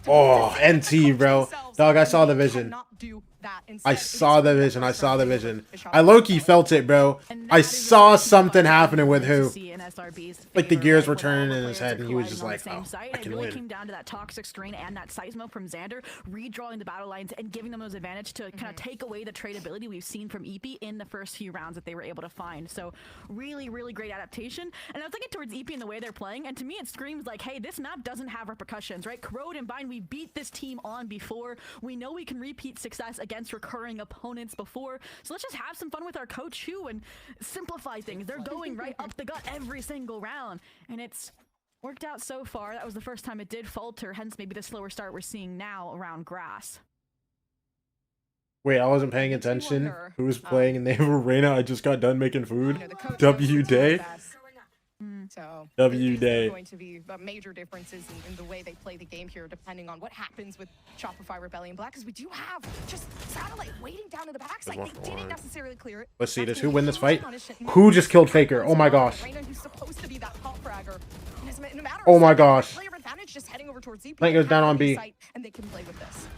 S1: Oh, NT, bro. Dog, I saw the vision. I saw the vision. I saw the vision. I low-key felt it, bro. I saw something happening with who. Like the gears were turning in his head, and he was just like, "Oh, I can
S8: It really
S1: win."
S8: came down to that toxic screen and that seismo from Xander, redrawing the battle lines and giving them those advantage to kind of take away the tradability we've seen from EP in the first few rounds that they were able to find. So really, really great adaptation. And I was looking towards EP and the way they're playing, and to me it screams like, hey, this map doesn't have repercussions, right? Corrode and Bind, we beat this team on before. We know we can repeat success against recurring opponents before. So let's just have some fun with our coach too and simplify things. They're going right up the gut every single round, and it's worked out so far. That was the first time it did falter, hence maybe the slower start we're seeing now around grass.
S1: Wait, I wasn't paying
S7: Makes me
S1: attention.
S7: wonder,
S1: Who was playing and they were Reina? I just got done making
S7: you
S1: food.
S7: know, the coach
S1: W
S7: knows what's
S1: day.
S7: best. So
S1: W
S7: these are
S1: day.
S7: going to be major differences in the way they play the game here, depending on what happens with Shopify Rebellion Black, because we do have just Satellite waiting down in the backside. They didn't necessarily clear it.
S1: Let's see,
S7: That's
S1: does
S7: gonna
S1: who
S7: be
S1: win this
S7: huge
S1: fight?
S7: punishment.
S1: Who just killed Faker? Oh my gosh.
S7: Reina, who's supposed to be that top fragger. And it's a matter of
S1: Oh my
S7: second,
S1: gosh.
S7: player advantage just heading over towards ZP.
S1: Flank goes down on B.
S7: And they can play with this.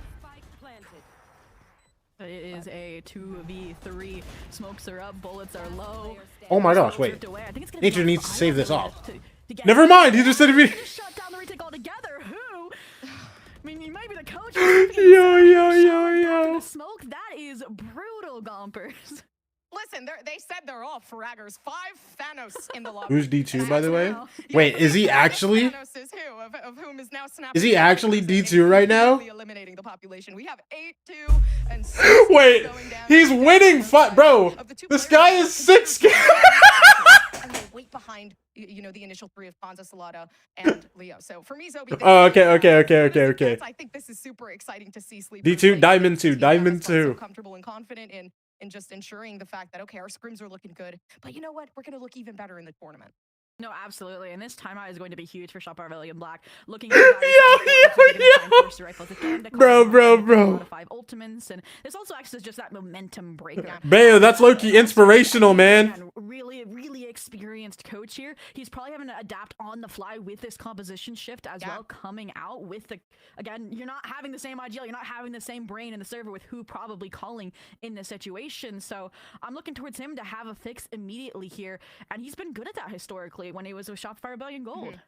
S8: It is a 2v3. Smokes are up, bullets are low.
S1: Oh my gosh, wait.
S8: Stripped away. I think it's gonna
S1: Nature
S8: be
S1: needs to
S8: five
S1: save this
S8: minutes
S1: off.
S8: to get
S1: Never mind, he just said
S8: They
S1: he
S8: shut down the retake altogether. Who? I mean, you might be the coach.
S1: Yo.
S8: Smoke. That is brutal, Gompers.
S7: Listen, they said they're all fraggers. 5 Thanos in the lobby.
S1: Who's D2, by the way?
S8: Now.
S1: Wait, is he actually?
S7: Thanos is who? Of whom is now snapping.
S1: Is he actually D2 right now?
S7: Eliminating the population. We have 8-2 and 6
S1: Wait,
S7: going down.
S1: he's winning fight, bro.
S7: Of the two
S1: This
S7: players
S1: guy
S7: that
S1: is
S7: are
S1: 6.
S7: and they wait behind, you know, the initial 3 of Ponza, Salada, and Leo. So for me, Zobi.
S1: Oh, okay.
S7: I think this is super exciting to see Sleep.
S1: D2, Diamond 2, Diamond 2.
S7: Comfortable and confident in just ensuring the fact that, okay, our scrims are looking good, but you know what? We're going to look even better in the tournament.
S8: No, absolutely. And this timeout is going to be huge for Shopify Rebellion Black. Looking
S1: Bro.
S8: at 5 ultimates, and this also acts as just that momentum breaker.
S1: Bayo, that's low-key inspirational, man.
S8: And really experienced coach here. He's probably having to adapt on the fly with this composition shift as well, coming out with the, again, you're not having the same IGL, you're not having the same brain in the server with who probably calling in this situation. So I'm looking towards him to have a fix immediately here, and he's been good at that historically when he was with Shopify Rebellion Gold.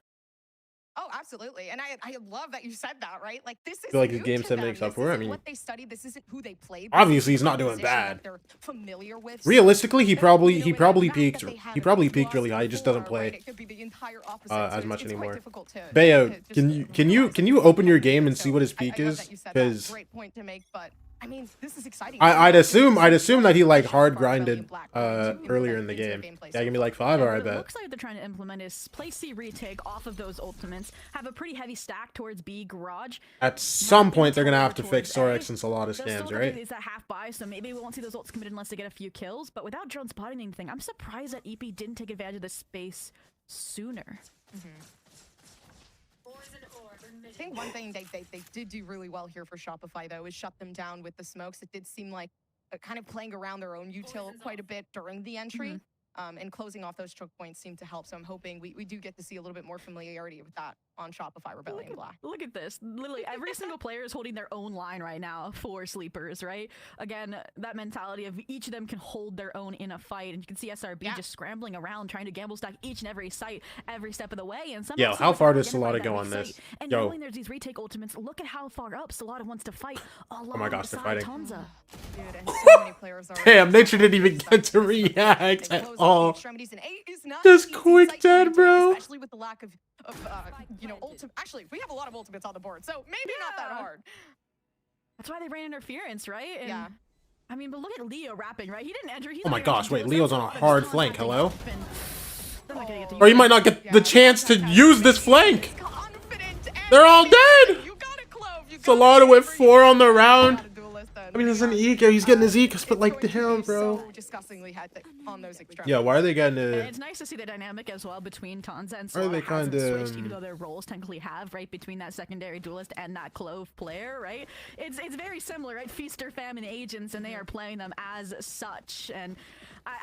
S7: Oh, absolutely. And I love that you said that, right? Like, this is
S1: feel like his
S7: new
S1: game
S7: to
S1: set
S7: them.
S1: makes up
S7: This
S1: for it. I
S7: isn't
S1: mean,
S7: what they studied. This isn't who they play.
S1: obviously he's not
S7: This is
S1: doing
S7: a position
S1: bad.
S7: that they're familiar with.
S1: Realistically, he
S7: And,
S1: probably
S7: you know, the fact
S1: peaked.
S7: that they had
S1: He probably
S7: lost
S1: peaked really high. He just doesn't
S7: before, right?
S1: play
S7: It could be the entire opposite.
S1: as
S7: So
S1: much
S7: it's quite
S1: anymore.
S7: difficult to
S1: Bayo,
S7: just
S1: can you open your game and
S7: So
S1: see what his
S7: I
S1: peak
S7: love
S1: is?
S7: that you said that.
S1: Because
S7: Great point to make, but I mean, this is exciting.
S1: I'd assume that he like hard
S7: Shopify Rebellion
S1: grinded
S7: Black.
S1: earlier in the game.
S7: Gameplay
S1: Yeah,
S7: so
S1: give me
S7: far.
S1: like 5 or I
S8: What it
S1: bet.
S8: looks like they're trying to implement is play C retake off of those ultimates, have a pretty heavy stack towards B garage.
S1: At some point they're gonna have to fix Sorex and Solada scams, right?
S8: It's a half buy, so maybe we won't see those ults committed unless they get a few kills. But without drone spotting anything, I'm surprised that EP didn't take advantage of this space sooner.
S7: I think one thing they did do really well here for Shopify, though, is shut them down with the smokes. It did seem like kind of playing around their own util quite a bit during the entry. And closing off those choke points seemed to help. So I'm hoping we do get to see a little bit more familiarity with that on Shopify Rebellion Black.
S8: Look at this. Literally, every single player is holding their own line right now for sleepers, right? Again, that mentality of each of them can hold their own in a fight. And you can see SRB just scrambling around, trying to gamble stack each and every site every step of the way. And
S1: Yo, how far does Solada go on this?
S8: And
S1: Yo.
S8: knowing there's these retake ultimates, look at how far up Solada wants to fight.
S1: Oh my gosh, they're
S8: alongside
S1: fighting.
S8: Tonza.
S7: Dude, and so many players are
S1: Damn, Nature didn't even get to react
S7: They
S1: at
S7: close off the
S1: all.
S7: extremities, and 8 is not
S1: Just
S7: an easy
S1: quick
S7: site to
S1: dead,
S7: retake,
S1: bro.
S7: Especially with the lack of you know, actually, we have a lot of ultimates on the board, so maybe not that hard.
S8: That's why they ran interference, right? And
S7: Yeah.
S8: I mean, but look at Leo rapping, right? He didn't enter. He's
S1: Oh
S8: not
S1: my
S8: gonna
S1: gosh,
S8: do
S1: wait,
S8: this.
S1: Leo's on a
S8: They're
S1: hard
S8: just
S1: flank,
S8: contacting
S1: hello?
S8: up, and they're not gonna get to
S1: Or you
S8: use
S1: might
S8: it.
S1: not get
S7: Yeah,
S1: the chance to
S7: that's
S1: use this flank.
S7: Confident and
S1: They're all dead.
S7: You got it, Clove. You got
S1: Solada
S7: it.
S1: with 4 on the round.
S7: Gotta do a list then.
S1: I mean, it's an
S7: Yeah.
S1: eco. He's getting his ecos, but
S7: It's
S1: like,
S7: going to
S1: damn,
S7: be
S1: bro.
S7: So disgustingly hectic on those extremities.
S1: Yeah, why are they getting
S8: And
S1: to...
S8: it's nice to see the dynamic as well between Tonza and
S1: Are they
S8: Solana hasn't
S1: kinda,
S8: switched, even though their roles technically have, right, between that secondary duelist and that Clove player, right? It's very similar, right? Feaster, famine, agents, and they are playing them as such. And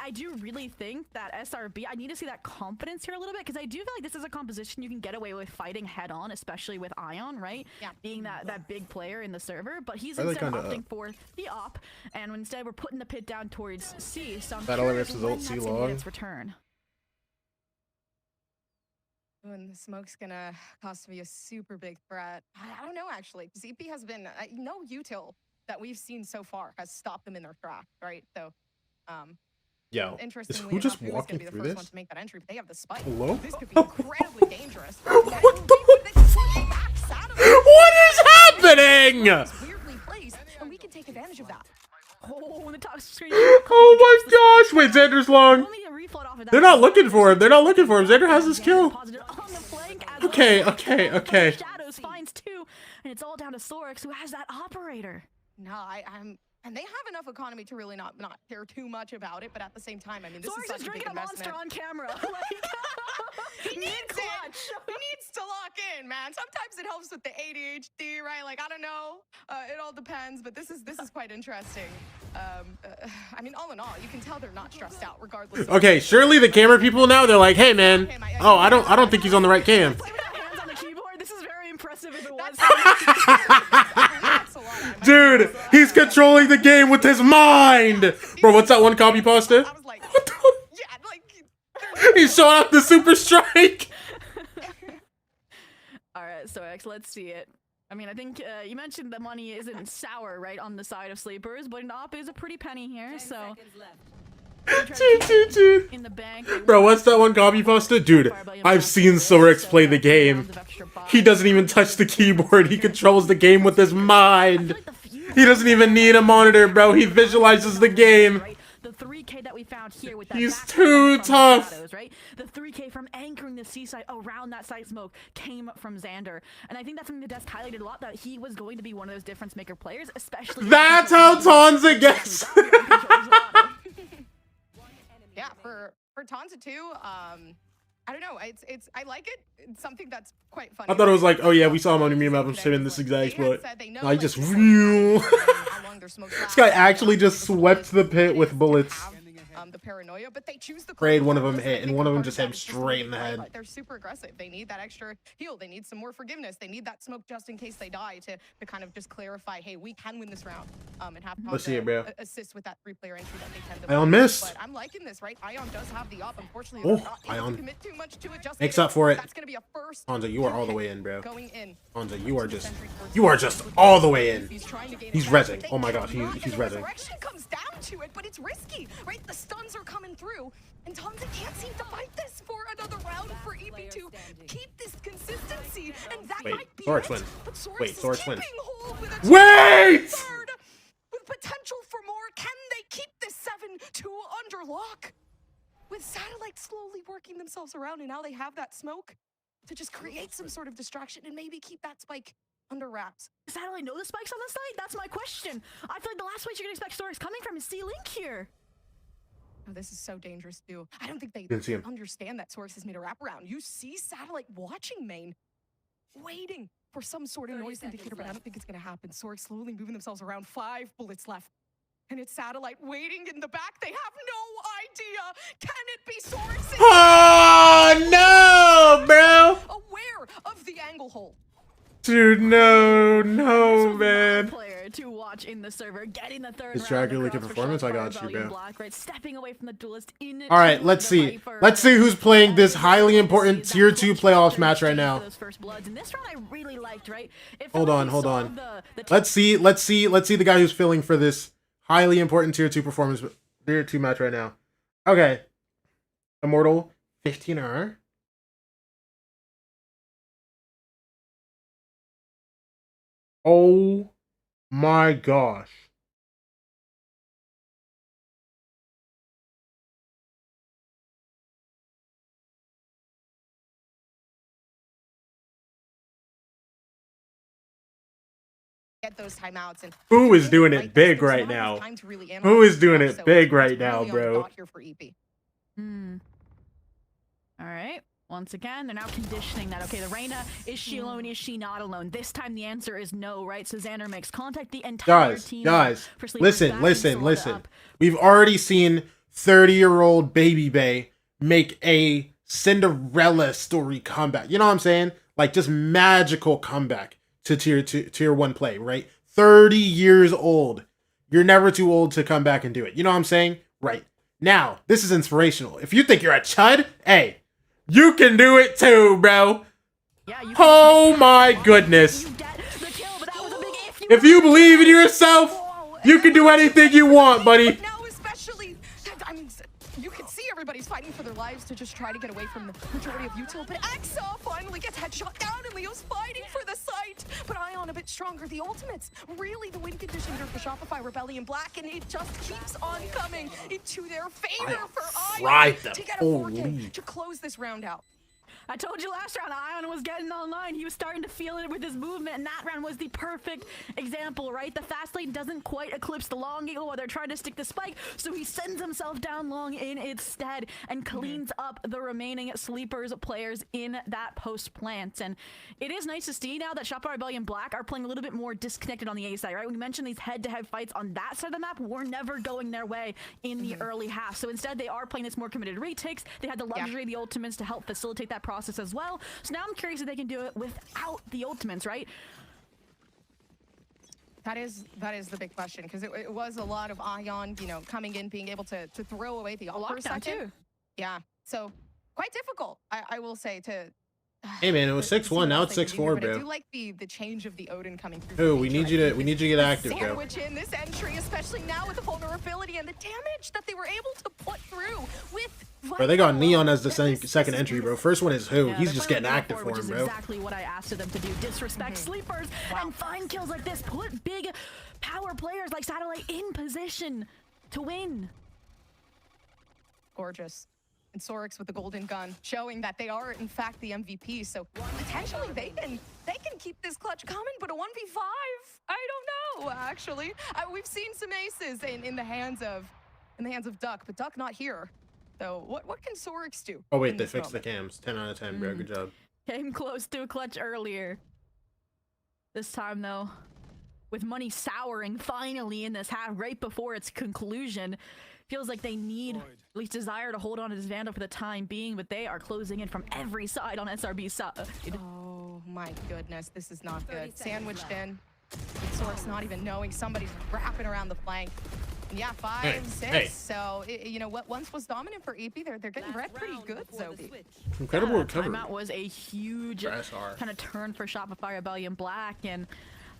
S8: I do really think that SRB, I need to see that confidence here a little bit, because I do feel like this is a composition you can get away with fighting head on, especially with Ion, right?
S7: Yeah.
S8: Being that big player in the server, but he's
S1: Are they
S8: instead
S1: kinda
S8: opting for the op, and instead we're putting the pit down towards C. So I'm
S1: Battle
S8: curious
S1: versus
S8: when
S1: ult C
S8: that's gonna
S1: long.
S8: get its return.
S7: And the smoke's gonna cost me a super big threat. I don't know, actually. ZP has been no util that we've seen so far has stopped them in their tracks, right? So,
S1: Yo, is
S7: interestingly
S1: who just
S7: enough, who is
S1: walking
S7: gonna be the
S1: through
S7: first one
S1: this?
S7: to make that entry? But they have the spike.
S1: Hello?
S7: This could be incredibly dangerous.
S1: What is happening?
S7: It's weirdly placed, and we can take advantage of that.
S8: Oh, the top screen.
S1: Oh my gosh! Wait, Xander's long. They're not looking for him. They're not looking for him. Xander has his kill. Okay.
S8: Shadows finds 2, and it's all down to Sorix, who has that operator.
S7: No, I'm And they have enough economy to really not care too much about it, but at the same time, I mean, this
S8: Zork's
S7: is such
S8: is
S7: a big
S8: drinking a
S7: investment.
S8: monster on camera.
S7: He needs it. He needs to lock in, man. Sometimes it helps with the ADHD, right? Like, I don't know. It all depends, but this is quite interesting. I mean, all in all, you can tell they're not stressed out, regardless.
S1: Okay, surely the camera people now, they're like, hey man, oh, I don't think he's on the right cam.
S8: Play without hands on the keyboard. This is very impressive if it was.
S1: Dude, he's controlling the game with his mind. Bro, what's that one copy posted?
S7: I was like,
S1: What the?
S7: yeah, like.
S1: He showed out the super strike.
S8: All right, so X, let's see it. I mean, I think you mentioned the money isn't sour, right, on the side of sleepers, but an op is a pretty penny here, so. In the bank.
S1: Bro, what's that one copy posted? Dude, I've seen Sorix play the game. He doesn't even touch the keyboard. He controls the game with his mind. He doesn't even need a monitor, bro. He visualizes the game.
S8: The 3K that we found here with that
S1: He's too tough.
S8: Shadows, right? The 3K from anchoring the seaside around that side smoke came from Xander. And I think that's something the desk highlighted a lot, that he was going to be one of those difference maker players, especially.
S1: That's how Tonza gets.
S7: Yeah, for Tonza too, I don't know. It's I like it. It's something that's quite funny.
S1: I thought it was like, oh yeah, we saw him on the meme of him in this exact spot. No, he just This guy actually just swept the pit with bullets.
S7: The paranoia, but they choose the
S1: Prayed one of them hit, and one of them just hit him straight in the head.
S7: They're super aggressive. They need that extra heal. They need some more forgiveness. They need that smoke just in case they die to kind of just clarify, hey, we can win this round. And have
S1: Let's see it, bro.
S7: Assist with that 3-player entry that they tend to.
S1: Ion missed.
S7: But I'm liking this, right? Ion does have the op. Unfortunately, they're not able to commit too much to it. Just
S1: makes up for it.
S7: That's gonna be a first.
S1: Honza, you are all the way in, bro.
S7: Going in.
S1: Honza, you are just all the way in. He's rezzing. Oh my gosh, he's rezzing.
S7: Resurrection comes down to it, but it's risky, right? The stuns are coming through, and Tonza can't seem to fight this for another round for EP to keep this consistency, and that might be
S1: Sorix wins.
S7: But Sorix
S1: Wait,
S7: is
S1: Sorix wins.
S7: keeping hold with a
S1: Wait!
S7: third, with potential for more. Can they keep this 7-2 under lock? With Satellite slowly working themselves around, and now they have that smoke to just create some sort of distraction and maybe keep that spike under wraps.
S8: Does Satellite know the spikes on the site? That's my question. I feel like the last place you're gonna expect Sorix coming from is C-Link here.
S7: Oh, this is so dangerous too. I don't think they understand that Sorix has made a wraparound. You see Satellite watching main, waiting for some sort of noise indicator, but I don't think it's gonna happen. Sorix slowly moving themselves around. 5 bullets left. And it's Satellite waiting in the back. They have no idea. Can it be Sorix?
S1: Oh no, bro.
S7: Aware of the angle hole.
S1: Dude, no, man.
S8: Player to watch in the server, getting the third
S1: Is Dragger
S8: round
S1: looking
S8: across
S1: performance?
S8: for
S1: I got
S8: Shopify
S1: you, bro.
S8: Black, right? Stepping away from the duelist in.
S1: All right, let's see. Let's see who's playing this highly important tier 2 playoffs match right now.
S8: Those first bloods. And this round I really liked, right?
S1: Hold on. Let's see the guy who's filling for this highly important tier 2 performance, tier 2 match right now. Okay. Immortal 15R. Oh my gosh.
S7: Get those timeouts, and
S1: Who is doing it big right now? Who is doing it big right now, bro?
S8: All right. Once again, they're now conditioning that. Okay, the Reyna, is she alone? Is she not alone? This time the answer is no, right? So Xander makes contact the entire team.
S1: Guys,
S8: for Sleepers
S1: listen. We've already seen 30-year-old Baby Bay make a Cinderella story comeback. You know what I'm saying? Like, just magical comeback to tier 1 play, right? 30 years old. You're never too old to come back and do it. You know what I'm saying? Right. Now, this is inspirational. If you think you're a chud, hey, you can do it too, bro.
S8: Yeah,
S1: oh my goodness. If you believe in yourself, you can do anything you want, buddy.
S7: Now especially, I mean, you can see everybody's fighting for their lives to just try to get away from the majority of Util, but Exa finally gets headshot down, and Leo's fighting for the site. But Ion a bit stronger. The ultimates, really the win condition here for Shopify Rebellion Black, and it just keeps on coming into their favor for Ion to get a 4K to close this round out.
S8: I told you last round, Ion was getting online. He was starting to feel it with his movement, and that round was the perfect example, right? The fast lane doesn't quite eclipse the long angle while they're trying to stick the spike, so he sends himself down long in its stead and cleans up the remaining Sleepers players in that post plant. And it is nice to see now that Shopify Rebellion Black are playing a little bit more disconnected on the A side, right? When you mentioned these head-to-head fights on that side of the map, were never going their way in the early half. So instead, they are playing this more committed retakes. They had the luxury of the ultimates to help facilitate that process as well. So now I'm curious if they can do it without the ultimates, right?
S7: That is the big question, because it was a lot of Ion, you know, coming in, being able to throw away the ult for a second.
S8: Too.
S7: Yeah, so quite difficult, I will say, to.
S1: Hey man, it was 6-1. Now it's 6-4, bro.
S7: I do like the change of the Odin coming through.
S1: Oh, we need you to get active, bro.
S7: Sandwich in this entry, especially now with the vulnerability and the damage that they were able to put through with.
S1: Bro, they got Neon as the second entry, bro. First one is who?
S8: Yeah,
S1: He's just getting active for
S8: which
S1: him,
S8: is
S1: bro.
S8: exactly what I asked of them to do. Disrespect Sleepers and find kills like this. Put big power players like Satellite in position to win.
S7: Gorgeous. And Sorix with the golden gun, showing that they are in fact the MVP. So potentially they can keep this clutch coming. But a 1v5, I don't know. Actually, we've seen some aces in the hands of Duck, but Duck not here. So what can Sorix do?
S1: Oh wait, they fixed the cams. 10 out of 10, bro. Good job.
S8: Came close to a clutch earlier. This time though, with money souring finally in this half right before its conclusion. Feels like they need, at least desire, to hold on to this Vandal for the time being, but they are closing in from every side on SRB's side.
S7: Oh my goodness, this is not good. Sandwiched in. Sorix not even knowing, somebody's wrapping around the flank. And yeah, 5, 6.
S1: Hey.
S7: So you know what once was dominant for EP, they're getting read pretty good, Zobi.
S1: Incredible recovery.
S8: Timeout was a huge kind of turn for Shopify Rebellion Black, and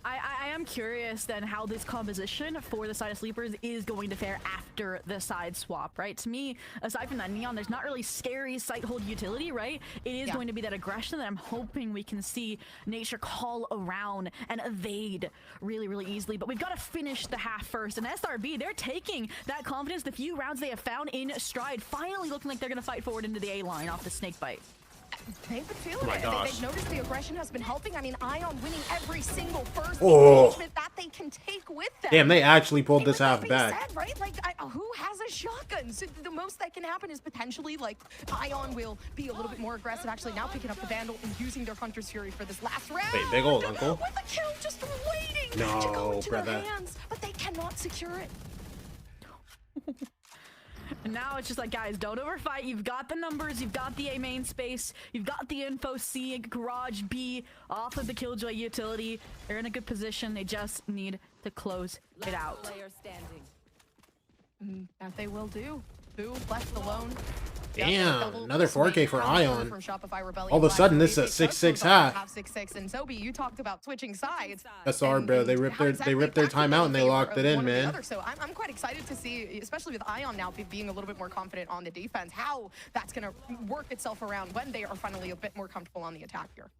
S8: I am curious then how this composition for the side of Sleepers is going to fare after the side swap, right? To me, aside from that Neon, there's not really scary sight hold utility, right? It is going to be that aggression that I'm hoping we can see Nature call around and evade really, really easily. But we've got to finish the half first. And SRB, they're taking that confidence, the few rounds they have found in stride, finally looking like they're going to fight forward into the A line off the snake bite.
S7: They've been feeling it. They've noticed the aggression has been helping. I mean, Ion winning every single first engagement that they can take with them.
S1: Damn, they actually pulled this half back.
S7: Said, right? Like, who has a shotgun? So the most that can happen is potentially, like, Ion will be a little bit more aggressive, actually now picking up the Vandal and using their Hunter's Fury for this last round.
S1: Wait, big old uncle?
S7: With a kill just waiting to go into their hands, but they cannot secure it.
S8: And now it's just like, guys, don't overfight. You've got the numbers, you've got the A main space, you've got the info C, garage B, off of the Killjoy utility. They're in a good position. They just need to close it out.
S7: That they will do. Boo left alone.
S1: Damn, another 4K for Ion.
S7: From Shopify Rebellion
S1: All of a sudden, this is a 6-6 half.
S7: 6-6. And Zobi, you talked about switching sides.
S1: SR, bro, they ripped their timeout and they locked it in, man.
S7: So I'm quite excited to see, especially with Ion now being a little bit more confident on the defense, how that's going to work itself around when they are finally a bit more comfortable on the attack here.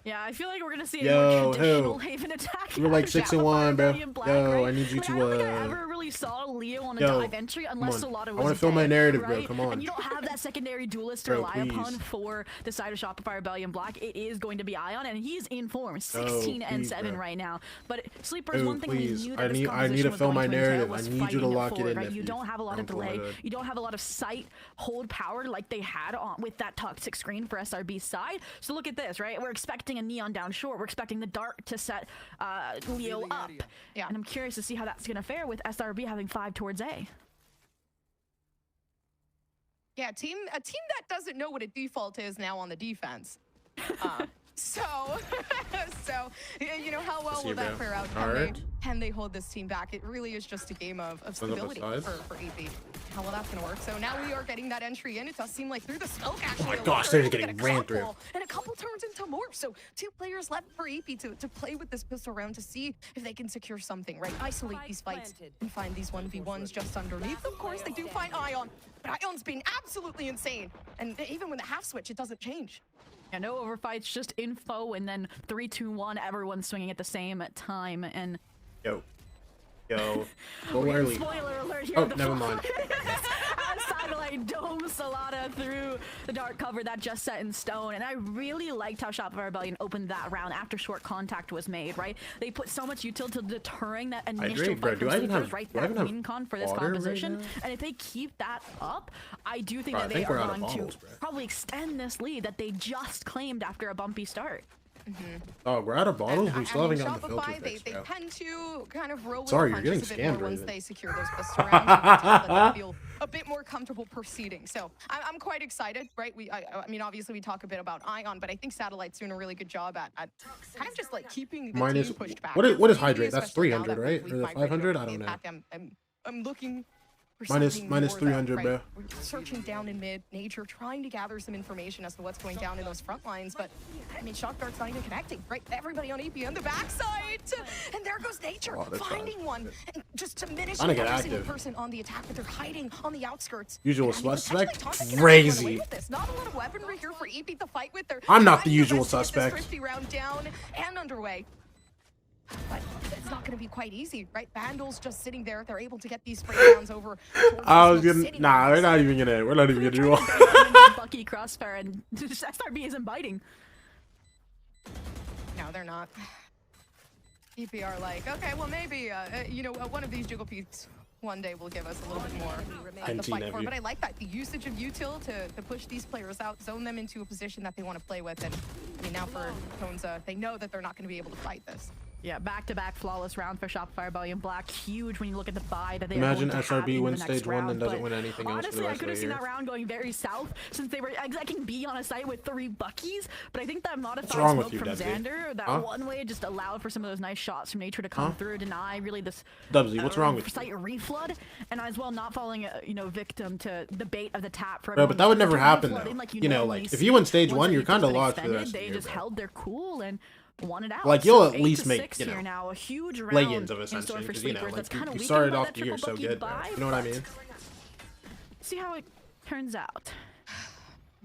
S8: Yeah, I feel like we're gonna see a more traditional Haven attack.
S1: We're like 6-1, bro.
S8: Yo,
S1: I need you to.
S8: I don't think I ever really saw Leo on a dive entry unless a lot of.
S1: I want to fill my narrative,
S8: right?
S1: bro. Come on.
S8: And you don't have that secondary duelist to rely upon for the side of Shopify Rebellion Black. It is going to be Ion, and he's in form, 16-7 right now. But Sleepers, one thing we knew that this
S1: I need to fill my narrative. I need you to lock it in.
S8: Right? You don't have a lot of delay. You don't have a lot of sight hold power like they had on with that toxic screen for SRB's side. So look at this, right? We're expecting a Neon down short. We're expecting the Dark to set Leo up. Yeah. And I'm curious to see how that's going to fare with SRB having 5 towards A.
S7: Yeah, a team that doesn't know what a default is now on the defense. So, you know, how well will that fare out? Can they hold this team back? It really is just a game of stability for EP. How well that's going to work. So now we are getting that entry in. It does seem like through the smoke, actually.
S1: Oh my gosh, they're just getting ran through.
S7: And a couple turns into morph. So 2 players left for EP to play with this pistol round to see if they can secure something, right? Isolate these fights and find these 1v1s just underneath. Of course, they do find Ion. But Ion's being absolutely insane. And even with the half switch, it doesn't change.
S8: Yeah, no overfights, just info, and then 3, 2, 1, everyone's swinging at the same time, and...
S1: Yo. Go early.
S8: Spoiler alert here.
S1: Oh, never mind.
S8: Satellite dome Salada through the dark cover that just set in stone. And I really liked how Shopify Rebellion opened that round after short contact was made, right? They put so much util to deterring that initial fight from Sleepers, right? That win con for this composition. And if they keep that up, I do think that they are going to probably extend this lead that they just claimed after a bumpy start.
S1: Oh, we're out of bottles. We still haven't gotten the filter
S7: Shopify,
S1: fixed,
S7: they
S1: bro.
S7: tend to kind of roll with
S1: Sorry,
S7: the
S1: you're getting
S7: punches a bit more
S1: scammed,
S7: once
S1: Raven.
S7: they secure those best rounds. They feel a bit more comfortable proceeding. So I'm quite excited, right? I mean, obviously we talk a bit about Ion, but I think Satellite's doing a really good job at kind of just like keeping the team pushed back.
S1: What is hydrate? That's
S7: Especially now
S1: 300,
S7: that
S1: right?
S7: we've
S1: Or the
S7: migrated
S1: 500?
S7: over
S1: I
S7: to
S1: don't know.
S7: Impact. I'm looking for
S1: Minus
S7: something more
S1: 300,
S7: that,
S1: bro.
S7: right? We're searching down in mid, Nature, trying to gather some information as to what's going down in those front lines, but I mean, Shock Dart's not even connecting, right? Everybody on EP on the backside, and there goes Nature, finding one, and just diminishing every single person on the attack, but they're hiding on the outskirts.
S1: Usual
S7: And I mean,
S1: suspect?
S7: potentially Tonic
S1: Crazy.
S7: with this. Not a lot of weaponry here for EP to fight with. They're
S1: I'm not the
S7: trying their
S1: usual
S7: best to get this
S1: suspect.
S7: Thrifty round down and underway. But it's not going to be quite easy, right? Vandals just sitting there. They're able to get these spray downs over.
S1: I was gonna. Nah, we're not even gonna do all.
S8: Bucky Crossfire and just SRB isn't biting.
S7: No, they're not. EP are like, okay, well maybe you know, one of these Jiggle Peaks one day will give us a little bit more to fight for. But I like that, the usage of util to push these players out, zone them into a position that they want to play with. And I mean, now for Tonza, they know that they're not going to be able to fight this.
S8: Yeah, back-to-back flawless round for Shopify Rebellion Black. Huge when you look at the buy that they
S1: Imagine
S8: are going to have
S1: SRB
S8: in
S1: wins
S8: the next
S1: stage 1
S8: round,
S1: and doesn't
S8: but
S1: win anything else for the
S8: honestly, I
S1: rest
S8: could
S1: of
S8: have
S1: the
S8: seen
S1: year.
S8: that round going very south since they were execing B on a site with 3 Buckies, but I think that modified
S1: wrong with
S8: smoke
S1: you,
S8: from
S1: Dubsy?
S8: Xander, that one way just allowed for some of those nice shots from Nature to come through, deny really this
S1: Dubsy, what's wrong with you?
S8: site reflood, and as well not falling you know, victim to the bait of the tap for
S1: Bro,
S8: everyone
S1: but that would
S8: to
S1: never
S8: reflood
S1: happen
S8: in
S1: though.
S8: like
S1: You know,
S8: normally
S1: like if
S8: see.
S1: you win stage
S8: Once
S1: 1, you're
S8: Ethos
S1: kind of
S8: been
S1: lost for the
S8: extended,
S1: rest of the
S8: they
S1: year,
S8: just
S1: bro.
S8: held their cool and won it out.
S1: Like,
S8: So
S1: you'll at
S8: 8
S1: least
S8: to
S1: make,
S8: 6
S1: you
S8: here
S1: know,
S8: now, a huge round
S1: play-ins of
S8: in store
S1: essentially,
S8: for
S1: because you know,
S8: Sleepers.
S1: like
S8: That's kind of
S1: you
S8: weakened
S1: started
S8: by
S1: off
S8: that
S1: the year
S8: triple
S1: so
S8: Bucky
S1: good, bro.
S8: buy,
S1: You know what I
S8: but
S1: mean?
S8: see how it turns out.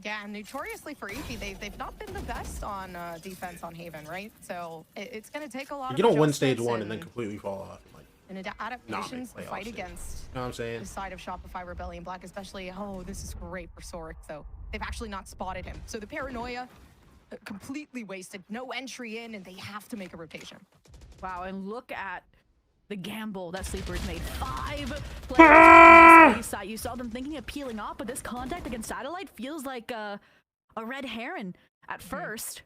S7: Yeah, notoriously for EP, they've not been the best on defense on Haven, right? So it's going to take a lot of
S1: You don't win stage
S7: adjustments
S1: 1 and then completely fall off. Like,
S7: and adaptations to
S1: playoffs
S7: fight
S1: stage.
S7: against
S1: you know what I'm saying?
S7: the side of Shopify Rebellion Black, especially, oh, this is great for Soric. So they've actually not spotted him. So the paranoia completely wasted. No entry in, and they have to make a rotation.
S8: Wow, and look at the gamble that Sleepers made. 5 players on this A side. You saw them thinking of peeling off, but this contact against Satellite feels like a red heron at first.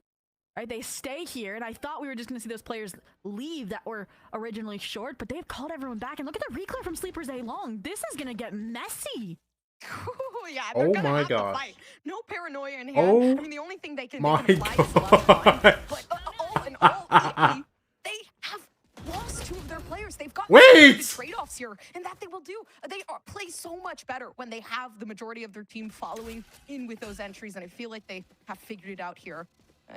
S8: Right, they stay here, and I thought we were just going to see those players leave that were originally short, but they've called everyone back. And look at the reclear from Sleepers A long. This is going to get messy.
S7: Yeah, they're gonna
S1: my
S7: have to
S1: gosh.
S7: fight. No paranoia in hand.
S1: Oh
S7: I mean, the only thing they can
S1: my
S7: apply is love line. But all in all, EP, they have lost 2 of their players. They've got
S1: Wait!
S7: the trade-offs here, and that they will do. They play so much better when they have the majority of their team following in with those entries, and I feel like they have figured it out here.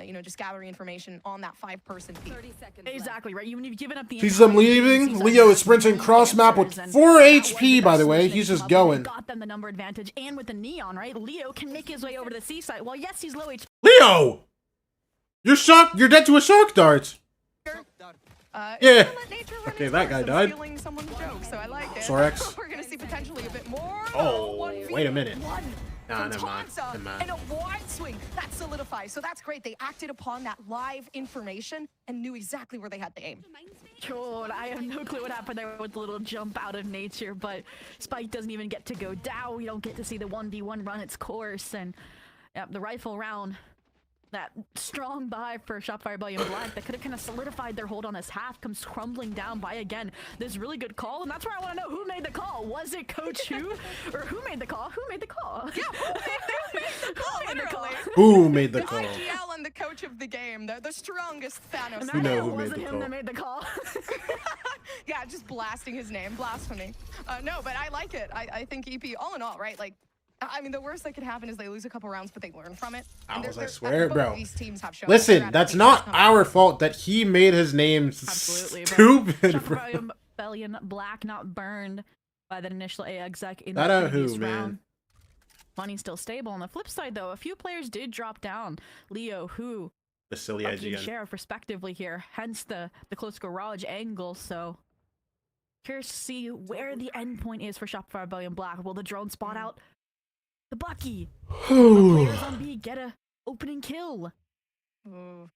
S7: You know, just gathering information on that 5-person team.
S4: 30 seconds
S8: Exactly, right? You've given up the...
S1: Sees them leaving. Leo is sprinting cross map with 4 HP, by the way. He's just going.
S8: Got them the number advantage, and with the neon, right? Leo can make his way over to the seaside. Well, yes, he's low HP.
S1: Leo! You're shocked. You're dead to a shock dart. Yeah. Okay, that guy died.
S7: Stealing someone's joke, so I like it.
S1: Sorex.
S7: We're gonna see potentially a bit more.
S1: Oh,
S7: 1v1.
S1: wait a minute.
S7: Nah,
S1: never mind. Never mind.
S7: And a wide swing. That solidifies. So that's great. They acted upon that live information and knew exactly where they had to aim.
S8: God, I have no clue what happened there with the little jump out of Nature, but Spike doesn't even get to go down. We don't get to see the 1v1 run its course, and yeah, the rifle round, that strong buy for Shopify Rebellion Black that could have kind of solidified their hold on this half comes crumbling down by again this really good call, and that's where I want to know who made the call. Was it Coach Who, or who made the call? Who made the call?
S7: Yeah, who made the call, literally.
S1: Who made the call?
S7: IGL and the coach of the game, the strongest Thanos.
S8: And
S1: You know
S8: it
S1: who made
S8: wasn't
S1: the
S8: him
S1: call.
S8: that made the call.
S7: Yeah, just blasting his name, blasphemy. No, but I like it. I think EP, all in all, right? Like, I mean, the worst that could happen is they lose a couple rounds, but they learn from it. And
S1: I swear,
S7: both
S1: bro.
S7: of these teams have shown
S1: Listen,
S7: their
S1: that's
S7: adaptation
S1: not
S7: is coming.
S1: our fault that he made his name
S8: Absolutely, but
S1: stupid, bro.
S8: Shopify Rebellion Black not burned by that initial A exec in
S1: Shout
S8: the
S1: out
S8: previous
S1: who, man?
S8: round. Money's still stable. On the flip side, though, a few players did drop down. Leo, Who,
S1: The silly
S8: Bucky, and
S1: IGN.
S8: Sheriff, respectively here. Hence the close garage angle. So curious to see where the end point is for Shopify Rebellion Black. Will the drone spot out the Bucky. Players on B get a opening kill.
S7: Ooh.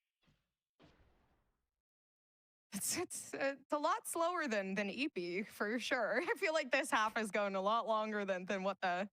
S7: It's a lot slower than EP for sure. I feel like this half is going a lot longer than what the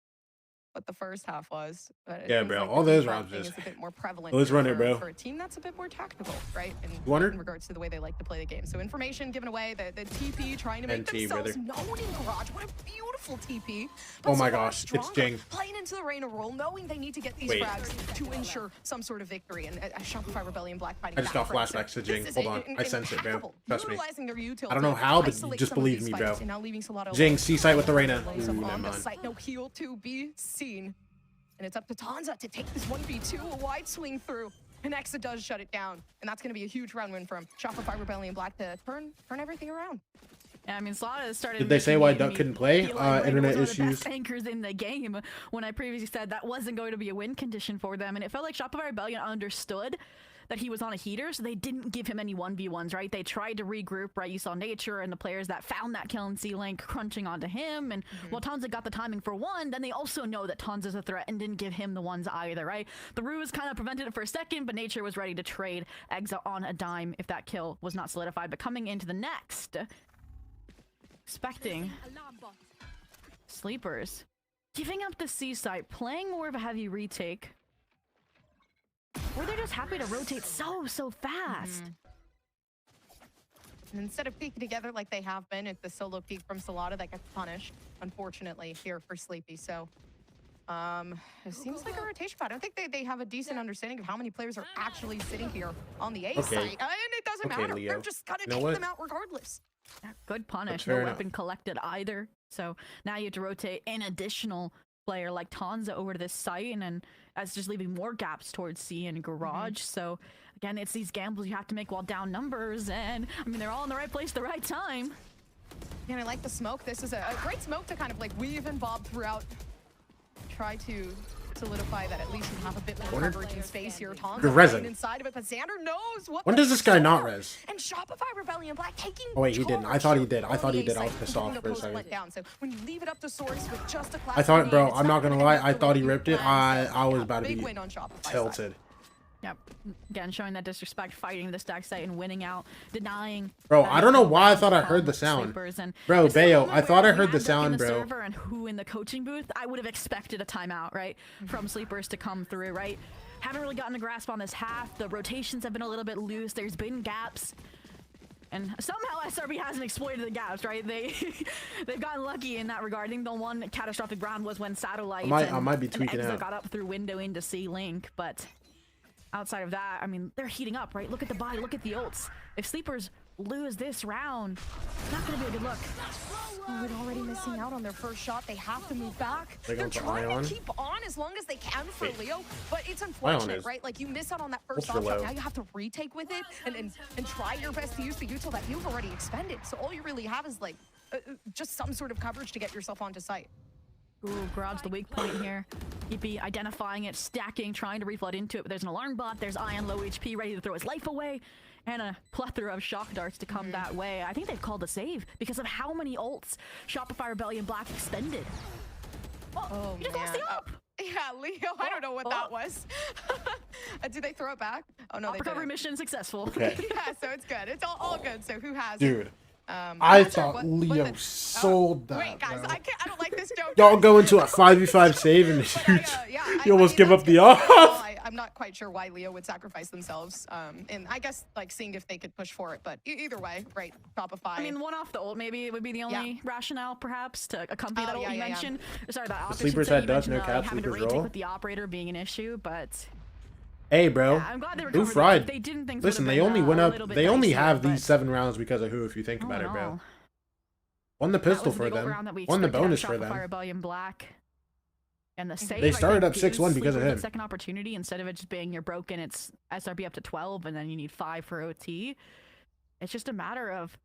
S7: first half was. But it
S1: Yeah,
S7: seems
S1: bro.
S7: like
S1: All
S7: the
S1: those
S7: default
S1: rounds
S7: thing
S1: just-
S7: is a bit more prevalent.
S1: Let's run it,
S7: for-
S1: bro.
S7: For a team that's a bit more tactical, right?
S1: Wonder?
S7: In regards to the way they like to play the game. So information given away, the TP trying to make
S1: NT,
S7: themselves
S1: brother.
S7: known in Garage. What a beautiful TP. But
S1: Oh my
S7: so much
S1: gosh, it's
S7: stronger,
S1: Jing.
S7: Playing into the Reyna role, knowing they need to get these
S1: Wait.
S7: frags to ensure some sort of victory. And Shopify Rebellion Black fighting
S1: I just
S7: back,
S1: got
S7: right? So
S1: flashbacks to Jing.
S7: this is
S1: Hold on. I sense it, bro.
S7: impeccable.
S1: Trust me.
S7: Utilizing their util
S1: I don't know
S7: to
S1: how, but
S7: isolate
S1: just
S7: some of
S1: believe
S7: these
S1: me,
S7: fights,
S1: bro.
S7: and now leaving Salado
S1: Jing,
S7: alone.
S1: C-site with the Reyna.
S7: Lows
S1: Ooh,
S7: on
S1: never
S7: the
S1: mind.
S7: site, no heal to be seen. And it's up to Tanza to take this 1v2, a wide swing through. And Exa does shut it down. And that's going to be a huge round win from Shopify Rebellion Black to turn everything around.
S8: Yeah, I mean, Slaughter started.
S1: Did they say why Duck couldn't play?
S8: Feel like Reyna
S1: Internet
S8: was one of the
S1: issues.
S8: best anchors in the game. When I previously said that wasn't going to be a win condition for them, and it felt like Shopify Rebellion understood that he was on a heater, so they didn't give him any 1v1s, right? They tried to regroup, right? You saw Nature and the players that found that kill in C-Link crunching onto him, and while Tanza got the timing for one, then they also know that Tanza's a threat and didn't give him the ones either, right? The ruse kind of prevented it for a second, but Nature was ready to trade Exa on a dime if that kill was not solidified. But coming into the next, expecting Sleepers giving up the C site, playing more of a heavy retake, or they're just happy to rotate so fast.
S7: And instead of peeking together like they have been at the solo peek from Salada, that gets punished, unfortunately, here for Sleepy. So, it seems like a rotation pattern. I think they have a decent understanding of how many players are actually sitting here on the A
S1: Okay.
S7: site. And it doesn't
S1: Okay,
S7: matter.
S1: Leo.
S7: They're just gonna
S1: You know
S7: take
S1: what?
S7: them out regardless.
S8: Yeah, good punish.
S1: fair
S8: No
S1: enough.
S8: weapon collected either. So now you have to rotate an additional player like Tanza over to this site, and then that's just leaving more gaps towards C and Garage. So again, it's these gambles you have to make while down numbers, and I mean they're all in the right place at the right time.
S7: And I like the smoke. This is a great smoke to kind of like weave and bob throughout. Try to solidify that at least you have a bit more
S1: Corner?
S7: coverage and space here. Tanza
S1: You're resin.
S7: inside of it, but Xander knows what
S1: When
S7: the
S1: does this guy not
S7: score.
S1: res?
S7: And Shopify Rebellion Black taking
S1: Oh, wait, he didn't. I
S7: charge
S1: thought he
S7: here
S1: did. I
S7: on
S1: thought he
S7: the
S1: did. I
S7: A
S1: was
S7: site,
S1: pissed
S7: getting
S1: off
S7: the
S1: for a
S7: post
S1: second.
S7: let down. So when you leave it up to Source with just a class
S1: I thought,
S7: grenade,
S1: bro,
S7: it's
S1: I'm not gonna
S7: gonna
S1: lie.
S7: end
S1: I
S7: up
S1: thought he
S7: the
S1: ripped it.
S7: plan. So,
S1: I was
S7: yeah,
S1: about to
S7: big
S1: be
S7: win on Shopify side.
S1: tilted.
S8: Yep. Again, showing that disrespect, fighting the stack site and winning out, denying.
S1: Bro,
S8: that
S1: I don't know
S8: it's
S1: why I thought I
S8: from
S1: heard the sound.
S8: Sleepers. And
S1: Bro,
S8: it's the
S1: Veto,
S8: moment
S1: I thought
S8: where
S1: I heard
S8: we
S1: the
S8: had Duck in
S1: sound,
S8: the
S1: bro.
S8: server and who in the coaching booth, I would have expected a timeout, right? From Sleepers to come through, right? Haven't really gotten a grasp on this half. The rotations have been a little bit loose. There's been gaps. And somehow SRB hasn't exploited the gaps, right? They've gotten lucky in that regard. I think the one catastrophic round was when Satellite
S1: I might be
S8: and
S1: tweaking
S8: Exa
S1: out.
S8: got up through window into C-Link, but outside of that, I mean, they're heating up, right? Look at the buy, look at the ults. If Sleepers lose this round, it's not gonna be a good look.
S7: Oh, they're already missing out on their first shot. They have to move back.
S1: They
S7: They're
S1: go for
S7: trying
S1: Ion?
S7: to keep on as long as they can for
S1: Wait.
S7: Leo, but it's
S1: Ion
S7: unfortunate,
S1: is
S7: right? Like, you miss out on that first
S1: ultra
S7: off shot.
S1: low.
S7: Now you have to retake with it and try your best to use the util that you've already expended. So all you really have is, like, just some sort of coverage to get yourself onto site.
S8: Ooh, Garage the weak point here. EP identifying it, stacking, trying to reflood into it, but there's an alarm bot. There's Ion low HP, ready to throw his life away, and a plethora of shock darts to come that way. I think they've called a save because of how many ults Shopify Rebellion Black extended.
S7: Oh,
S8: you just lost the up!
S7: Yeah, Leo, I don't know what that was. Did they throw it back? Oh, no,
S8: Op
S7: they
S8: recovery
S7: didn't.
S8: mission successful.
S1: Okay.
S7: Yeah, so it's good. It's all good. So who has it?
S1: Dude,
S7: I'm
S1: I
S7: not sure
S1: thought
S7: what
S1: Leo
S7: the-
S1: sold that,
S7: Wait, guys,
S1: bro.
S7: I don't like this joke.
S1: Y'all go into a 5v5 save and you almost give up the off.
S7: I'm not quite sure why Leo would sacrifice themselves. And I guess like seeing if they could push for it, but either way, right? Shopify.
S8: I mean, one off the ult maybe it would be the only rationale, perhaps, to accompany that ult
S7: yeah,
S8: you
S7: yeah, yeah.
S8: mentioned. Sorry, that op. I should
S1: Sleepers
S8: say,
S1: had
S8: you
S1: dust,
S8: mentioned,
S1: no cap,
S8: having to
S1: Sleepers
S8: retake
S1: roll.
S8: with the operator being an issue, but
S1: Hey, bro.
S8: yeah, I'm glad they
S1: Who
S8: recovered.
S1: fried?
S8: They didn't think.
S1: Listen, they only went up. They only have these 7 rounds because of who, if you think about it, bro. Won the pistol for them. Won the bonus for them.
S8: Rebellion Black. And the save,
S1: They
S8: I
S1: started
S8: think,
S1: up
S8: gives
S1: 6-1 because of
S8: Sleepers a
S1: him.
S8: Second opportunity, instead of it just being you're broken, it's SRB up to 12, and then you need 5 for OT. It's just a matter of,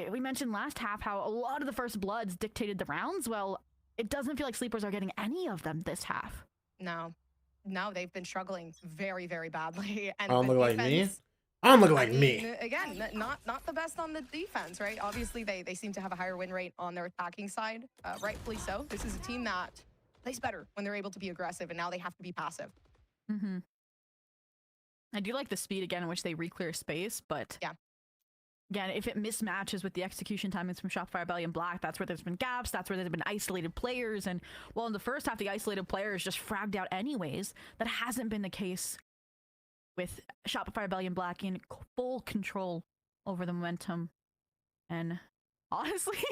S8: we mentioned last half how a lot of the first bloods dictated the rounds. Well, it doesn't feel like Sleepers are getting any of them this half.
S7: No, they've been struggling very, very badly. And
S1: I don't
S7: the
S1: look like me.
S7: defense-
S1: I don't look like
S7: I mean,
S1: me.
S7: Again, not the best on the defense, right? Obviously, they seem to have a higher win rate on their attacking side, rightfully so. This is a team that plays better when they're able to be aggressive, and now they have to be passive.
S8: Mm-hmm. I do like the speed again in which they re-clear space, but
S7: yeah.
S8: Again, if it mismatches with the execution timings from Shopify, Rebellion, Black, that's where there's been gaps, that's where there's been isolated players, and well, in the first half, the isolated players just fragged out anyways. That hasn't been the case with Shopify, Rebellion, Black in full control over the momentum. And honestly,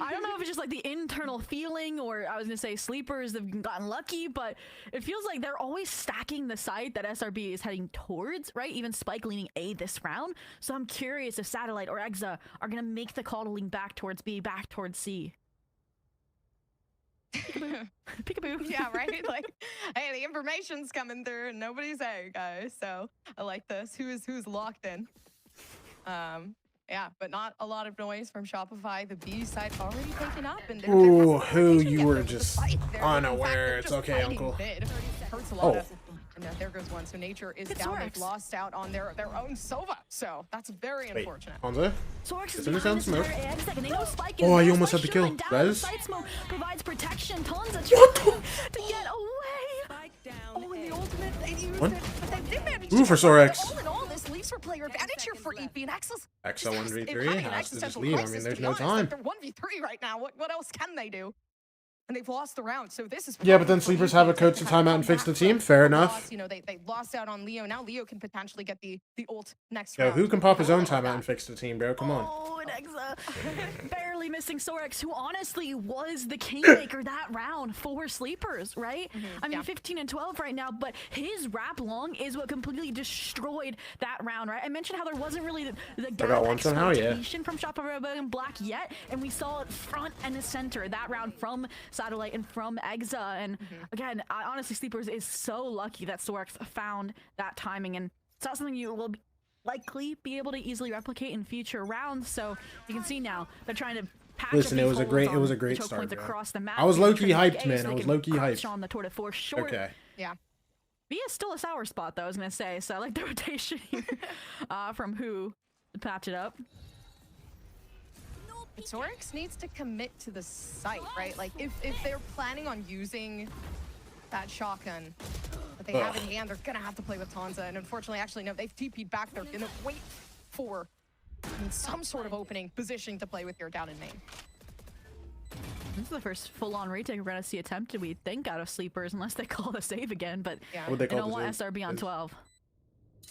S8: I don't know if it's just like the internal feeling, or I was gonna say sleepers have gotten lucky, but it feels like they're always stacking the side that SRB is heading towards, right? Even Spike leaning A this round. So I'm curious if Satellite or Exa are gonna make the call to lean back towards B, back towards C. Peekaboo. Peekaboo.
S7: Yeah, right? Like, hey, the information's coming through and nobody's A, guys. So I like this. Who's locked in? Yeah, but not a lot of noise from Shopify. The B side already taken up, and
S1: ooh, who you were just unaware. It's okay, Uncle.
S7: Hurts a lot. And there goes one. So Nature is down. They've lost out on their own Sova. So that's very unfortunate.
S1: Hanzo?
S8: Sorex is
S1: in the sound smoke.
S8: Oh,
S1: I almost had the kill. Res?
S8: Side smoke provides protection. Tons of
S1: what
S8: to get away.
S7: Oh, and the ultimate, they used
S1: what?
S7: it, but they did manage
S1: ooh, for Sorex.
S7: All in all, this leaves for player advantage here for EP, and Exa's
S1: Exa 1v3 has to just leave. I mean, there's no time.
S7: They're 1v3 right now. What else can they do? And they've lost the round, so this is...
S1: Yeah, but then Sleepers have a coach to time out and fix the team. Fair enough.
S7: You know, they lost out on Leo. Now Leo can potentially get the ult next
S1: Yo,
S7: round.
S1: who can pop his own timeout and fix the team, bro? Come on.
S8: Oh, and Exa barely missing Sorex, who honestly was the kingmaker that round for Sleepers, right? I mean, 15 and 12 right now, but his wrap long is what completely destroyed that round, right? I mentioned how there wasn't really the gap exploitation from Shopify Rebellion Black yet, and we saw it front and center that round from Satellite and from Exa. And again, honestly, Sleepers is so lucky that Sorex found that timing, and it's not something you will likely be able to easily replicate in future rounds. So you can see now they're trying to patch
S1: listen,
S8: up
S1: it was a great start.
S8: across the map.
S1: I was low-key hyped, man. I was low-key hyped.
S8: On the tour de force short.
S1: Okay.
S7: Yeah.
S8: B is still a sour spot, though, I was gonna say. So I like the rotation here from who to patch it up.
S7: Sorex needs to commit to the site, right? Like, if they're planning on using that shotgun that they have in hand, they're gonna have to play with Tanza. And unfortunately, actually, no, they've TP'd back. They're gonna wait for some sort of opening position to play with here down in main.
S8: This is the first full-on retake we're gonna see attempted, we think, out of Sleepers, unless they call the save again. But
S7: yeah,
S1: they
S8: don't want SRB on 12.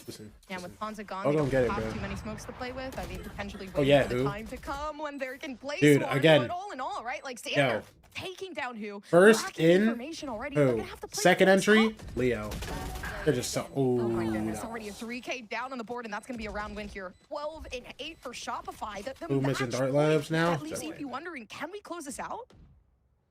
S1: Listen.
S7: Yeah, with Tanza gone,
S1: I'll
S7: they
S1: go
S7: don't
S1: get it,
S7: have
S1: bro.
S7: too many smokes to play with. I mean, potentially
S1: Oh, yeah,
S7: for the
S1: who?
S7: time to come when they can play
S1: Dude,
S7: smart.
S1: again.
S7: But all in all, right? Like,
S1: Yo.
S7: Xander taking down who?
S1: First in
S7: information already. They're
S1: who?
S7: gonna have to play
S1: Second
S7: with this
S1: entry,
S7: up.
S1: Leo. They're just so.
S7: Oh my goodness,
S1: No.
S7: already a 3K down on the board, and that's going to be a round win here. 12 and 8 for Shopify. The
S1: Who missing
S7: match
S1: Dart
S7: point
S1: Labs now?
S7: that leaves you wondering, can we close this out?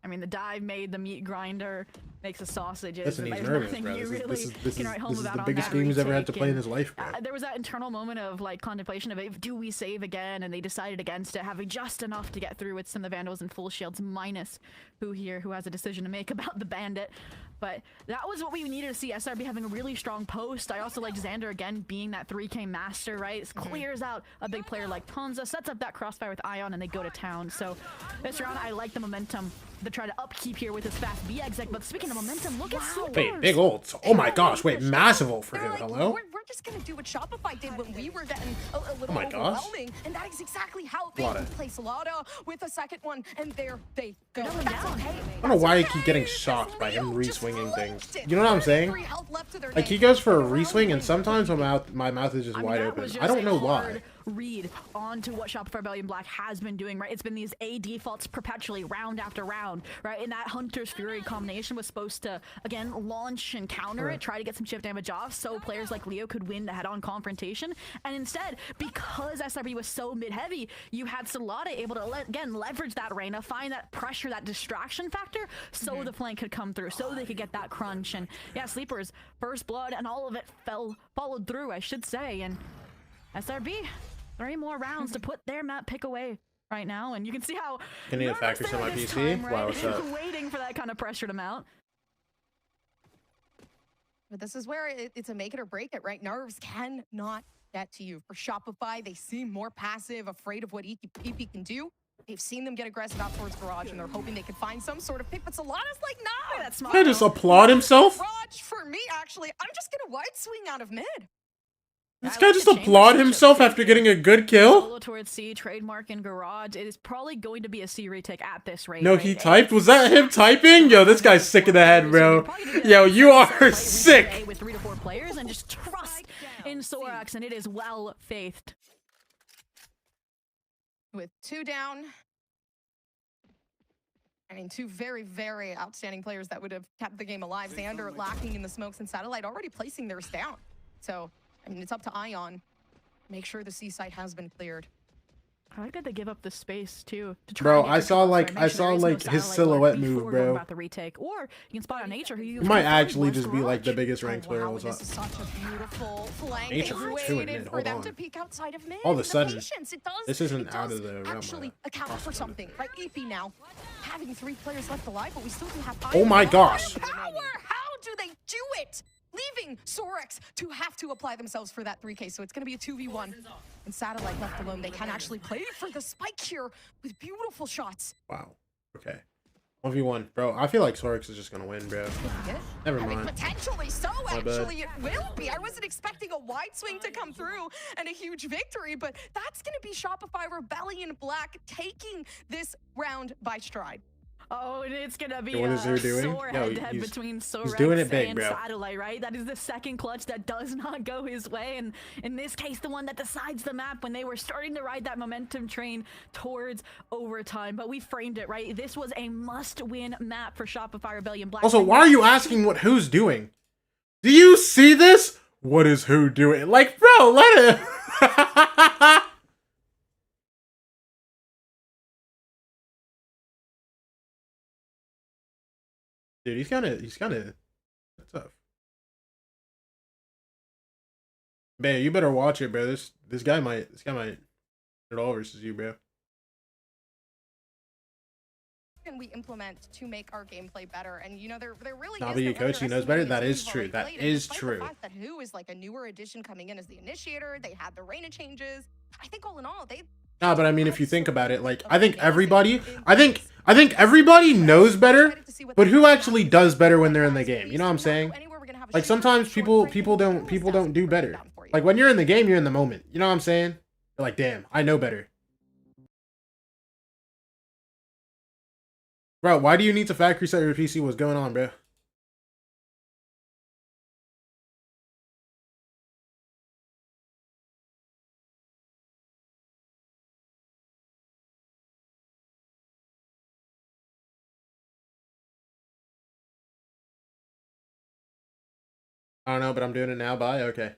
S8: I mean, the dive made the meat grinder, makes the sausages.
S1: Listen, he's
S8: There's
S1: nervous,
S8: nothing
S1: bro.
S8: you
S1: This
S8: really
S1: is
S8: can write home about
S1: the
S8: on
S1: biggest
S8: that
S1: game he's ever had to
S8: retake.
S1: play in his life, bro.
S8: There was that internal moment of like contemplation of, do we save again? And they decided against it, having just enough to get through with some of the Vandals and full shields, minus who has a decision to make about the Bandit. But that was what we needed to see. SRB having a really strong post. I also like Xander again being that 3K master, right? It clears out a big player like Tanza, sets up that crossfire with Ion, and they go to town. So this round, I like the momentum to try to upkeep here with his fast B exec. But speaking of momentum, look at Sleepers.
S1: Wait, big ult. Oh my gosh, wait, massive ult for him.
S7: Like,
S1: Hello?
S7: we're just going to do what Shopify did when we were getting a little
S1: my gosh.
S7: overwhelming. And that is exactly how they
S1: Lada.
S7: play Salada with a second one. And there they go.
S8: They're
S7: That's
S8: down.
S7: okay.
S1: I don't know why I keep getting shocked by him re-swinging things. You know what I'm saying?
S7: 33 health left to their
S1: Like, he
S7: name.
S1: goes for a re-swing, and sometimes my mouth is just
S8: I mean,
S1: wide
S8: that
S1: open.
S8: was just
S1: I don't
S8: a
S1: know why.
S8: hard read onto what Shopify Rebellion Black has been doing, right? It's been these A defaults perpetually, round after round, right? And that Hunter's Fury combination was supposed to, again, launch and counter it, try to get some chip damage off, so players like Leo could win the head-on confrontation. And instead, because SRB was so mid-heavy, you had Salada able to, again, leverage that Reyna, find that pressure, that distraction factor, so the flank could come through, so they could get that crunch. And yeah, Sleepers, first blood, and all of it followed through, I should say. And SRB, 3 more rounds to put their map pick away right now, and you can see how
S1: Can need a
S8: nervous
S1: factor
S8: they
S1: to
S8: were
S1: my
S8: this
S1: PC?
S8: time, right?
S1: Wow, what's up?
S8: Waiting for that kind of pressure to mount.
S7: But this is where it's a make it or break it, right? Nerves cannot get to you. For Shopify, they seem more passive, afraid of what EP can do. They've seen them get aggressive out towards Garage, and they're hoping they could find some sort of pick, but Solana's like, nah, that's
S1: Can I just applaud himself?
S7: Garage for me, actually. I'm just gonna wide swing out of mid.
S1: This guy just applaud himself after getting a good kill?
S8: Solo towards C, trademark in Garage. It is probably going to be a C retake at this rate.
S1: No,
S8: right?
S1: he typed? Was that him typing? Yo, this guy's sick in the head, bro. Yo, you are sick.
S8: With 3 to 4 players and just trust in Sorax, and it is well faithed.
S7: With 2 down. I mean, 2 very, very outstanding players that would have kept the game alive. Xander lacking in the smokes and Satellite already placing theirs down. So, I mean, it's up to Ion. Make sure the C site has been cleared.
S8: I like that they give up the space too. To try
S1: Bro,
S8: and get
S1: I
S8: the
S1: saw
S8: kills,
S1: like
S8: right?
S1: I
S8: Make sure
S1: saw
S8: there is no
S1: like his
S8: satellite
S1: silhouette
S8: left
S1: move,
S8: before going
S1: bro.
S8: about the retake. Or you can spot on Nature, who you
S1: He might
S8: can
S1: actually
S8: find
S1: just be like the
S8: Garage.
S1: biggest ranked player
S7: Wow,
S1: all
S7: this is
S1: time.
S7: such a beautiful flank.
S1: Nature
S7: They
S1: for 2 in
S7: waited
S1: mid,
S7: for
S1: hold
S7: them
S1: on.
S7: to peek outside of mid.
S1: All of a
S7: The
S1: sudden,
S7: patience, it does,
S1: this isn't
S7: it
S1: out
S7: does
S1: of the realm of
S7: actually account for something, right? EP now having 3 players left alive, but we still do have
S1: Oh my gosh.
S7: Power! How do they do it? Leaving Sorax to have to apply themselves for that 3K, so it's going to be a 2v1. And Satellite left alone, they can actually play for the spike here with beautiful shots.
S1: Wow. Okay. 1v1. Bro, I feel like Sorax is just gonna win, bro. Never
S7: I mean,
S1: mind.
S7: potentially so,
S1: My bad.
S7: actually, it will be. I wasn't expecting a wide swing to come through and a huge victory, but that's going to be Shopify Rebellion Black taking this round by stride.
S8: Oh, and it's gonna be
S1: What is he doing?
S8: sore
S1: Yo,
S8: head-to-head
S1: he's
S8: between Sorax
S1: doing it big,
S8: and
S1: bro.
S8: Satellite, right? That is the second clutch that does not go his way, and in this case, the one that decides the map when they were starting to ride that momentum train towards overtime. But we framed it, right? This was a must-win map for Shopify Rebellion Black.
S1: Also, why are you asking what who's doing? Do you see this? What is who doing? Like, bro, let it. Dude, he's kind of tough. Man, you better watch it, bro. This guy might put it all versus you, bro.
S7: Can we implement to make our gameplay better? And you know, there really
S1: Nah,
S7: is
S1: but
S7: no
S1: your coach, he knows better.
S7: underestimating
S1: That
S7: the
S1: is
S7: team
S1: true.
S7: we've
S1: That
S7: already played. And
S1: is
S7: despite
S1: true.
S7: The fact that Who is like a newer addition coming in as the initiator, they had the Reina changes. I think all in all, they.
S1: Nah, but I mean, if you think about it, like, I think everybody knows better, but who actually does better when they're in the game? You know what I'm saying? Like, sometimes people don't do better. Like, when you're in the game, you're in the moment. You know what I'm saying? You're like, damn, I know better. Bro, why do you need to factory reset your PC? What's going on, bro? I don't know, but I'm doing it now. Bye. Okay.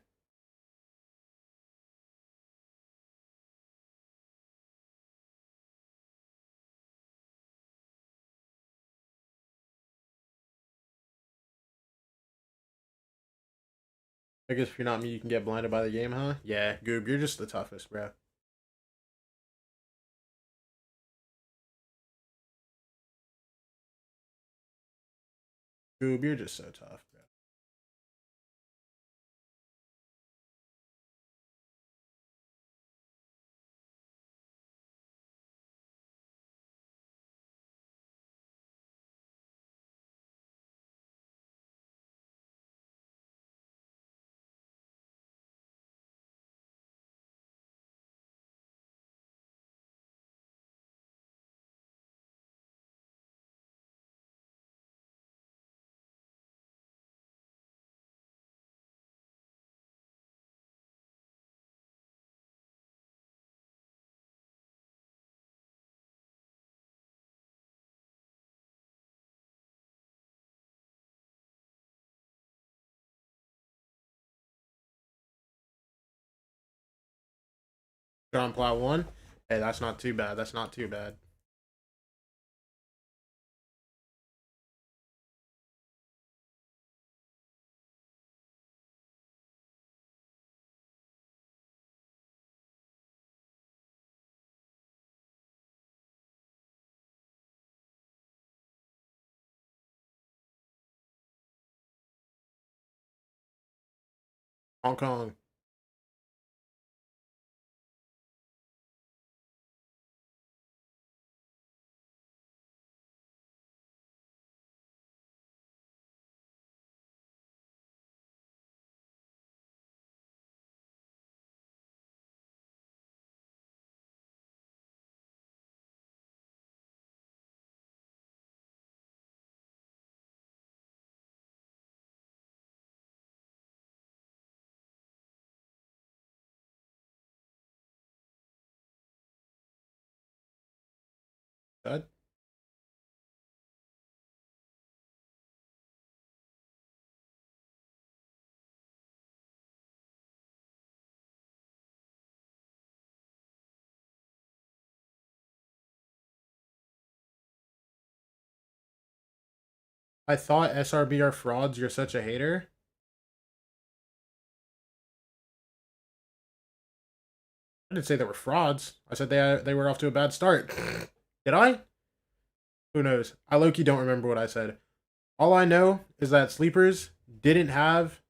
S1: I guess if you're not me, you can get blinded by the game, huh? Yeah, Goob, you're just the toughest, bro. Goob, you're just so tough, bro. On plot 1. Hey, that's not too bad. That's not too bad. Hong Kong. I thought SRB are frauds. You're such a hater. I didn't say they were frauds. I said they were off to a bad start. Did I? Who knows? I low-key don't remember what I said. All I know is that Sleepers didn't have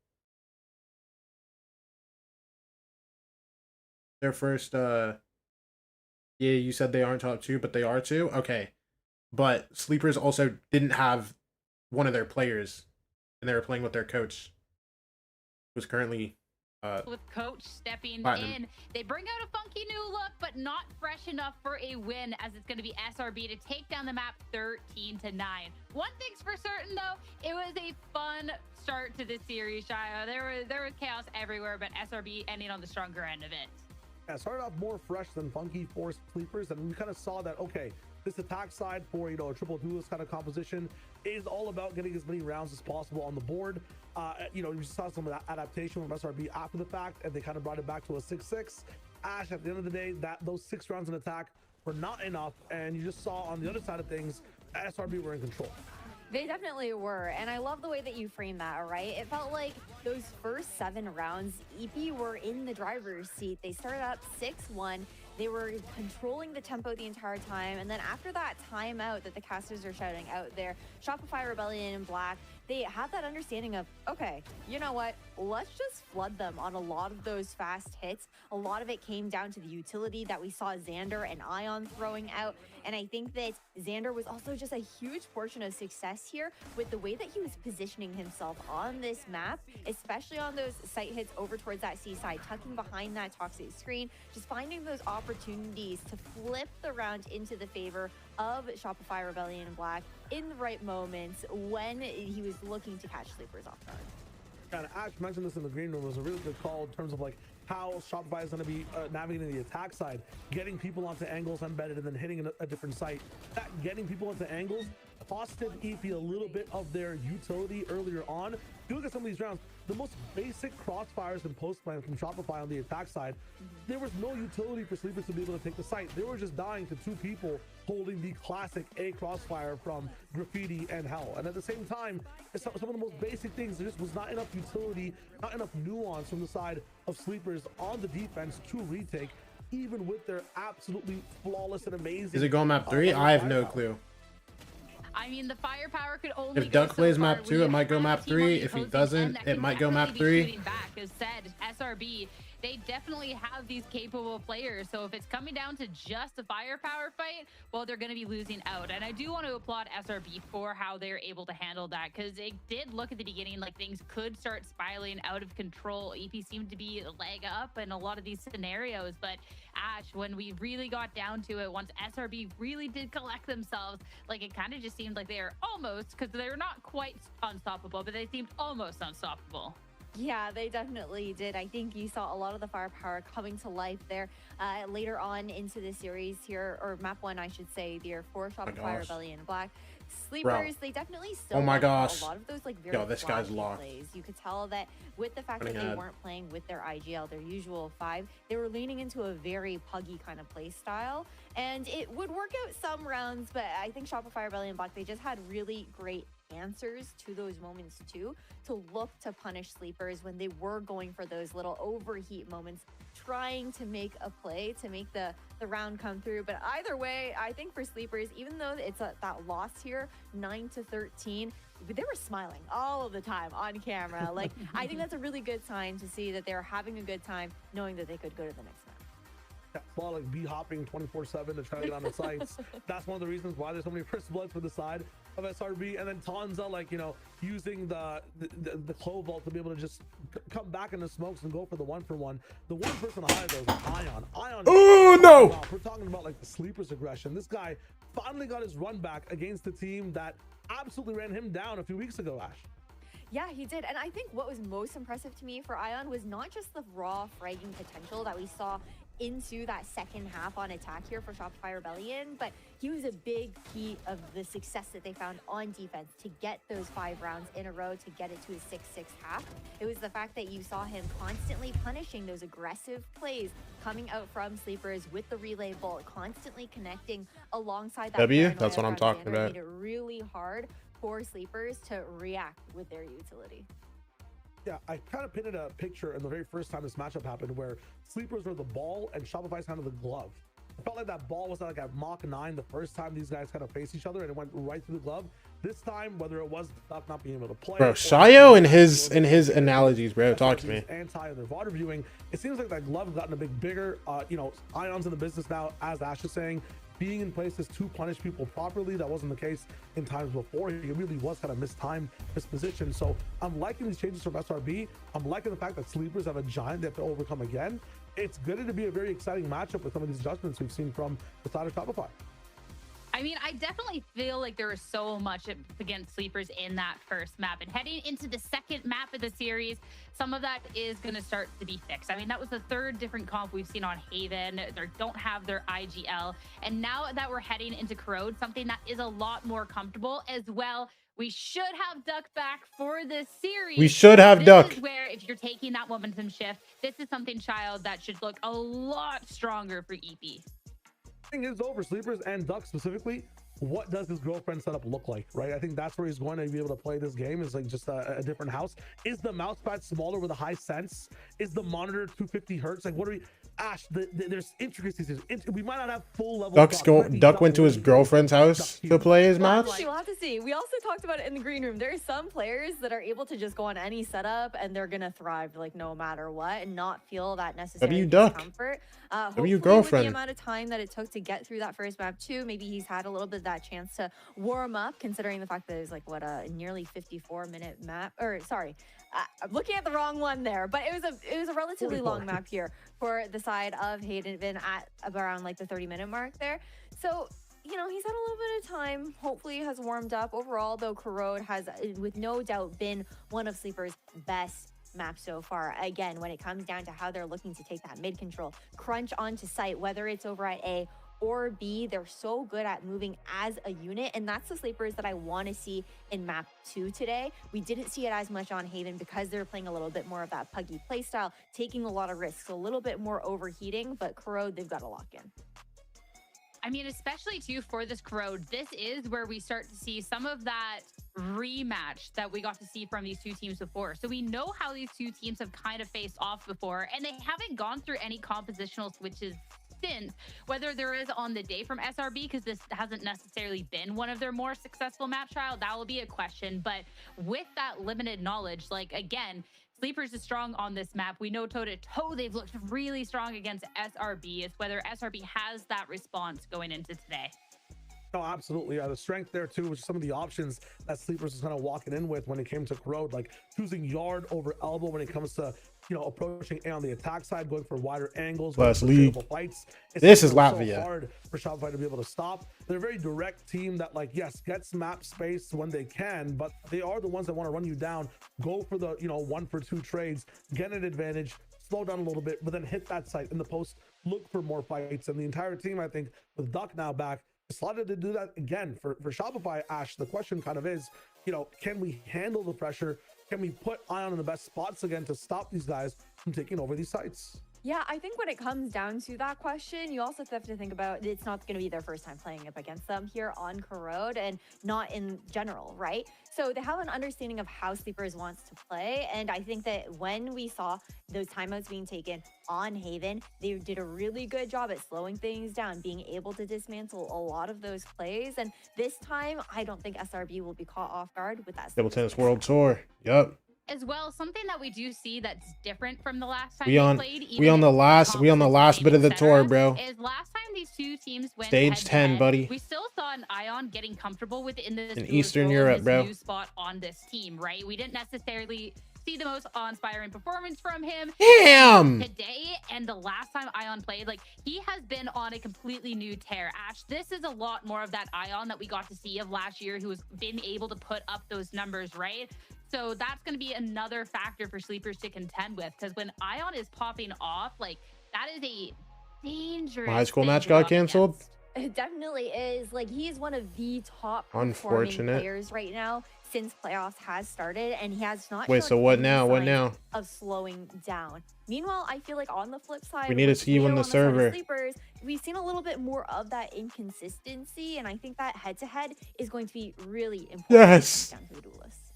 S1: their first, yeah, you said they aren't top 2, but they are 2? Okay. But Sleepers also didn't have one of their players, and they were playing with their coach, who's currently
S3: with coach stepping
S1: Platinum.
S3: in. They bring out a funky new look, but not fresh enough for a win, as it's going to be SRB to take down the map 13-9. One thing's for certain, though, it was a fun start to this series, Shia. There was chaos everywhere, but SRB ending on the stronger end of it.
S2: Yeah, started off more fresh than funky for Sleepers, and we kind of saw that, okay, this attack side for, you know, a triple duelist kind of composition is all about getting as many rounds as possible on the board. You know, you saw some of that adaptation from SRB after the fact, and they kind of brought it back to a 6-6. Ash, at the end of the day, those 6 rounds in attack were not enough, and you just saw on the other side of things, SRB were in control.
S4: They definitely were, and I love the way that you frame that, right? It felt like those first 7 rounds, EP were in the driver's seat. They started up 6-1. They were controlling the tempo the entire time, and then after that timeout that the casters are shouting out there, Shopify, Rebellion, and Black, they had that understanding of, okay, you know what? Let's just flood them on a lot of those fast hits. A lot of it came down to the utility that we saw Xander and Ion throwing out, and I think that Xander was also just a huge portion of success here with the way that he was positioning himself on this map, especially on those sight hits over towards that seaside, tucking behind that toxic screen, just finding those opportunities to flip the round into the favor of Shopify, Rebellion, and Black in the right moments when he was looking to catch Sleepers off guard.
S2: And Ash mentioned this in the green room. It was a really good call in terms of like how Shopify is going to be navigating the attack side, getting people onto angles embedded and then hitting a different site. That getting people onto angles costed EP a little bit of their utility earlier on. If you look at some of these rounds, the most basic crossfires and post plans from Shopify on the attack side, there was no utility for Sleepers to be able to take the site. They were just dying to 2 people holding the classic A crossfire from Graffiti and Hell. And at the same time, some of the most basic things, there just was not enough utility, not enough nuance from the side of Sleepers on the defense to retake, even with their absolutely flawless and amazing.
S1: Is it going map 3? I have no clue.
S3: I mean, the firepower could only
S1: If Duck
S3: go
S1: plays
S3: so
S1: map
S3: far.
S1: 2, it might go map 3. If he doesn't, it might go map 3.
S3: Back, as said, SRB, they definitely have these capable players. So if it's coming down to just a firepower fight, well, they're going to be losing out. And I do want to applaud SRB for how they're able to handle that, because it did look at the beginning like things could start spiraling out of control. EP seemed to be a leg up in a lot of these scenarios, but Ash, when we really got down to it, once SRB really did collect themselves, like it kind of just seemed like they were almost, because they're not quite unstoppable, but they seemed almost unstoppable.
S4: Yeah, they definitely did. I think you saw a lot of the firepower coming to life there later on into the series here, or map 1, I should say, there for Shopify, Rebellion, Black. Sleepers, they definitely still
S1: a lot
S4: of those like very
S1: this guy's locked.
S4: plays. You could tell that with the fact that they weren't playing with their IGL, their usual 5, they were leaning into a very puggy kind of play style, and it would work out some rounds, but I think Shopify, Rebellion, Black, they just had really great answers to those moments too, to look to punish Sleepers when they were going for those little overheat moments, trying to make a play to make the round come through. But either way, I think for Sleepers, even though it's that loss here, 9-13, they were smiling all of the time on camera. Like, I think that's a really good sign to see that they're having a good time, knowing that they could go to the next round.
S2: A lot like hopping 24/7 to try to get on the sites. That's one of the reasons why there's so many first bloods for the side of SRB. And then Tanza, like, you know, using the clove vault to be able to just come back in the smokes and go for the 1-for-1. The one person to hide those, Ion.
S1: Oh no!
S2: We're talking about like the Sleepers aggression. This guy finally got his run back against the team that absolutely ran him down a few weeks ago, Ash.
S4: Yeah, he did. And I think what was most impressive to me for Ion was not just the raw fragging potential that we saw into that second half on attack here for Shopify Rebellion, but he was a big key of the success that they found on defense to get those 5 rounds in a row, to get it to a 6-6 half. It was the fact that you saw him constantly punishing those aggressive plays coming out from Sleepers with the relay bolt, constantly connecting alongside that.
S1: That's what I'm talking about.
S4: Made it really hard for Sleepers to react with their utility.
S2: Yeah, I kind of painted a picture in the very first time this matchup happened where Sleepers were the ball and Shopify's kind of the glove. I felt like that ball was like at Mach 9 the first time these guys kind of faced each other, and it went right through the glove. This time, whether it was Duck not being able to play,
S1: Bro, Shayo and his analogies, bro. Talk to me.
S2: Anti their VOD reviewing, it seems like that glove has gotten a bit bigger. You know, Ion's in the business now, as Ash is saying, being in places to punish people properly. That wasn't the case in times before. He really was kind of mistimed his position. So I'm liking these changes from SRB. I'm liking the fact that Sleepers have a giant they have to overcome again. It's going to be a very exciting matchup with some of these adjustments we've seen from the side of Shopify.
S3: I mean, I definitely feel like there was so much against Sleepers in that first map. And heading into the second map of the series, some of that is going to start to be fixed. I mean, that was the third different comp we've seen on Haven. They don't have their IGL. And now that we're heading into Corrode, something that is a lot more comfortable as well. We should have Duck back for this series.
S1: We should have Duck.
S3: This is where, if you're taking that momentum shift, this is something, Child, that should look a lot stronger for EP.
S2: Thing is, though, for Sleepers and Duck specifically, what does his girlfriend setup look like, right? I think that's where he's going to be able to play this game, is like just a different house. Is the mouse pad smaller with a high sense? Is the monitor 250 hertz? Like, what are we? Ash, there's intricacies. We might not have full level.
S1: Duck went to his girlfriend's house to play his match.
S4: We'll have to see. We also talked about it in the green room. There are some players that are able to just go on any setup and they're gonna thrive like no matter what and not feel that necessary discomfort.
S1: W girlfriend.
S4: With the amount of time that it took to get through that first map too, maybe he's had a little bit of that chance to warm up, considering the fact that it was like what a nearly 54-minute map. Or sorry, I'm looking at the wrong one there, but it was a relatively long map here for the side of Hayden at around like the 30-minute mark there. So, you know, he's had a little bit of time, hopefully has warmed up. Overall, though, Corrode has, with no doubt, been one of Sleeper's best maps so far. Again, when it comes down to how they're looking to take that mid control, crunch onto site, whether it's over at A or B, they're so good at moving as a unit, and that's the Sleepers that I want to see in map 2 today. We didn't see it as much on Haven because they're playing a little bit more of that puggy playstyle, taking a lot of risks, a little bit more overheating, but Corrode, they've got to lock in.
S3: I mean, especially too for this Corrode, this is where we start to see some of that rematch that we got to see from these two teams before. So we know how these two teams have kind of faced off before, and they haven't gone through any compositional switches since, whether there is on the day from SRB, because this hasn't necessarily been one of their more successful map trial. That will be a question. But with that limited knowledge, like, again, Sleepers is strong on this map. We know toe-to-toe they've looked really strong against SRB. It's whether SRB has that response going into today.
S2: No, absolutely. The strength there too was some of the options that Sleepers was kind of walking in with when it came to Corrode, like choosing yard over elbow when it comes to, you know, approaching A on the attack side, going for wider angles,
S1: plus league
S2: fights.
S1: This is Latvia.
S2: So hard for Shopify to be able to stop. They're a very direct team that, like, yes, gets map space when they can, but they are the ones that want to run you down, go for the, you know, 1-for-2 trades, get an advantage, slow down a little bit, but then hit that site in the post, look for more fights. And the entire team, I think, with Duck now back, decided to do that again for Shopify. Ash, the question kind of is, you know, can we handle the pressure? Can we put Ion in the best spots again to stop these guys from taking over these sites?
S4: Yeah, I think when it comes down to that question, you also have to think about it's not going to be their first time playing up against them here on Corrode, and not in general, right? So they have an understanding of how Sleepers wants to play, and I think that when we saw those timeouts being taken on Haven, they did a really good job at slowing things down, being able to dismantle a lot of those plays. And this time, I don't think SRB will be caught off guard with that.
S1: Table Tennis World Tour. Yep.
S3: As well, something that we do see that's different from the last time
S1: we
S3: played.
S1: We on the last bit of the tour, bro.
S3: Is last time these two teams went
S1: stage 10, buddy.
S3: We still saw an Ion getting comfortable within this
S1: in Eastern Europe, bro.
S3: New spot on this team, right? We didn't necessarily see the most awe-inspiring performance from him today, and the last time Ion played, like, he has been on a completely new tear. Ash, this is a lot more of that Ion that we got to see of last year, who has been able to put up those numbers, right? So that's going to be another factor for Sleepers to contend with, because when Ion is popping off, like, that is a dangerous
S1: high school match got canceled.
S4: It definitely is. Like, he is one of the top performing
S1: Unfortunate.
S4: players right now since playoffs has started, and he has not
S1: Wait,
S4: shown
S1: so what
S4: any
S1: now? What
S4: signs
S1: now?
S4: of slowing down. Meanwhile, I feel like on the flip side,
S1: We need to
S4: with
S1: see you
S4: Veto
S1: in the
S4: on side of
S1: server.
S4: Sleepers, we've seen a little bit more of that inconsistency, and I think that head-to-head is going to be really important.
S1: Yes.
S4: Down to the duelists.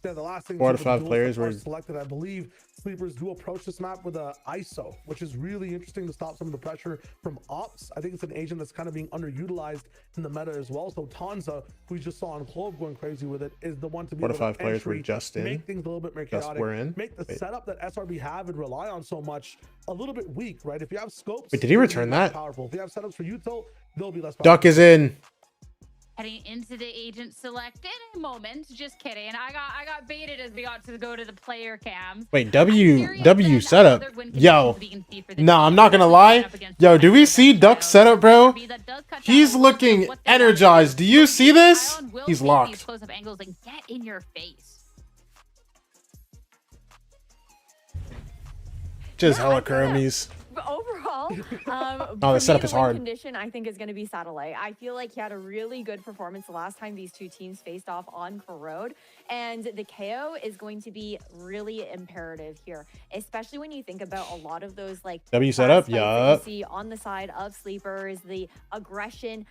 S2: Yeah, the last thing
S1: 4 out of
S2: the
S1: 5
S2: duels
S1: players
S2: that are
S1: were
S2: selected. I believe Sleepers do approach this map with a ISO, which is really interesting to stop some of the pressure from Ops. I think it's an agent that's kind of being underutilized in the meta as well. So Tanza, who we just saw on Clove going crazy with it, is the one to be
S1: 4 out of
S2: able
S1: 5
S2: to
S1: players were
S2: entry,
S1: just in.
S2: make things a little bit more
S1: Just
S2: chaotic,
S1: were in.
S2: make the
S1: Wait.
S2: setup that SRB have and rely on so much a little bit weak, right? If you have scopes,
S1: Wait, did he
S2: they'll be
S1: return
S2: less
S1: that?
S2: Powerful. If you have setups for Util, they'll be less powerful.
S1: Duck is in.
S3: Heading into the agent select in a moment. Just kidding. I got baited as we got to go to the player cam.
S1: Wait, W setup. Yo. No, I'm not gonna lie. Yo, do we see Duck's setup, bro? He's looking energized. Do you see this? He's locked.
S3: Close-up angles and get in your face.
S1: Just hella Kermies.
S4: But overall,
S1: Oh, the setup is hard.
S4: Condition, I think, is going to be Satellite. I feel like he had a really good performance the last time these two teams faced off on Corrode, and the KO is going to be really imperative here, especially when you think about a lot of those like
S1: W setup,
S4: yeah. See on the side of Sleepers, the aggression,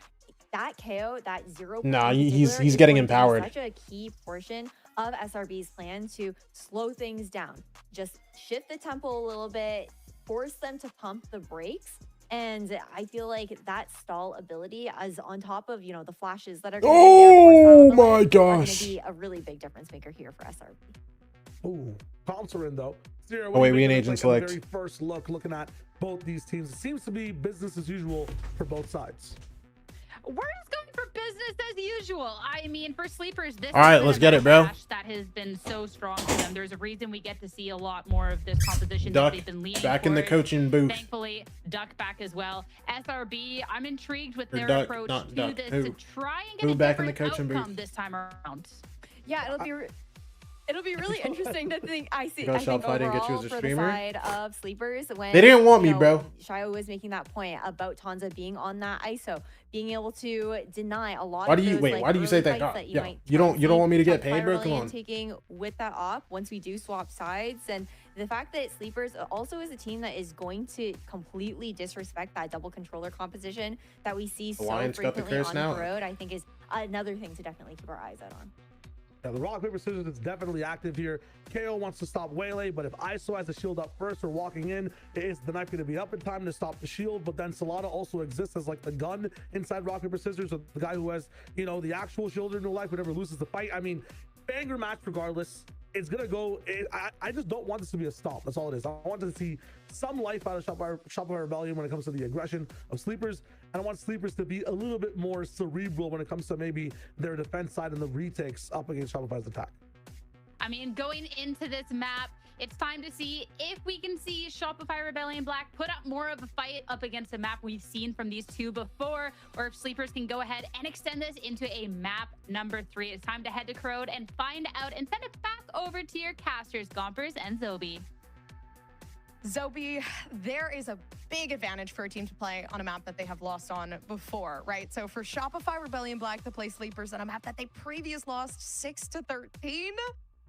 S4: that KO, that 0.
S1: Nah, he's getting empowered.
S4: Such a key portion of SRB's plan to slow things down, just shift the tempo a little bit, force them to pump the brakes. And I feel like that stall ability is on top of, the flashes that are going to
S1: my gosh,
S4: be a really big difference maker here for SRB.
S2: Ooh, comps are in though. Zero,
S1: Oh wait, we an
S2: an
S1: agent select.
S2: Very first look, looking at both these teams, it seems to be business as usual for both sides.
S3: We're just going for business as usual. I mean, for Sleepers, this
S1: all right, let's get it, bro.
S3: That has been so strong for them. There's a reason we get to see a lot more of this composition
S1: Duck,
S3: that they've been leading
S1: back in the coaching booth.
S3: Thankfully, Duck back as well. SRB, I'm intrigued with
S1: Or
S3: their
S1: Duck,
S3: approach
S1: not
S3: to
S1: Duck.
S3: this
S1: Who?
S3: to try and get a
S1: Back in the
S3: different
S1: coaching
S3: outcome
S1: booth?
S3: this time around.
S4: Yeah, it'll be really interesting to think. I think
S1: Shopify didn't get you
S4: overall
S1: as a
S4: for
S1: streamer?
S4: the side of Sleepers, when
S1: They didn't want me, bro.
S4: Shio was making that point about Tanza being on that ISO, being able to deny a lot.
S1: Why
S4: of
S1: do you
S4: those,
S1: wait?
S4: like,
S1: Why do you say
S4: early
S1: that?
S4: fights
S1: Yeah,
S4: might
S1: you don't want me to get paid, bro?
S4: spiraling
S1: Come
S4: and
S1: on.
S4: taking with that off once we do swap sides, and the fact that Sleepers also is a team that is going to completely disrespect that double controller composition that we see so
S1: Alliance got the
S4: frequently
S1: curse
S4: on
S1: now.
S4: the road, I think is another thing to definitely keep our eyes out on.
S2: Yeah, the rock, paper, scissors is definitely active here. KO wants to stop Waylay, but if ISO has the shield up first or walking in, is the knife going to be up in time to stop the shield? But then Solana also exists as like the gun inside rock, paper, scissors. So the guy who has, the actual shield in real life, whoever loses the fight. I mean, banger match regardless. It's going to go. I just don't want this to be a stop. That's all it is. I want to see some life out of Shopify Rebellion when it comes to the aggression of Sleepers. And I want Sleepers to be a little bit more cerebral when it comes to maybe their defense side and the retakes up against Shopify's attack.
S3: I mean, going into this map, it's time to see if we can see Shopify Rebellion Black put up more of a fight up against a map we've seen from these two before, or if Sleepers can go ahead and extend this into a map number 3. It's time to head to Corrode and find out and send it back over to your casters, Gompers and Zobi.
S7: Zobi, there is a big advantage for a team to play on a map that they have lost on before, right? So for Shopify Rebellion Black to play Sleepers on a map that they previously lost 6-13,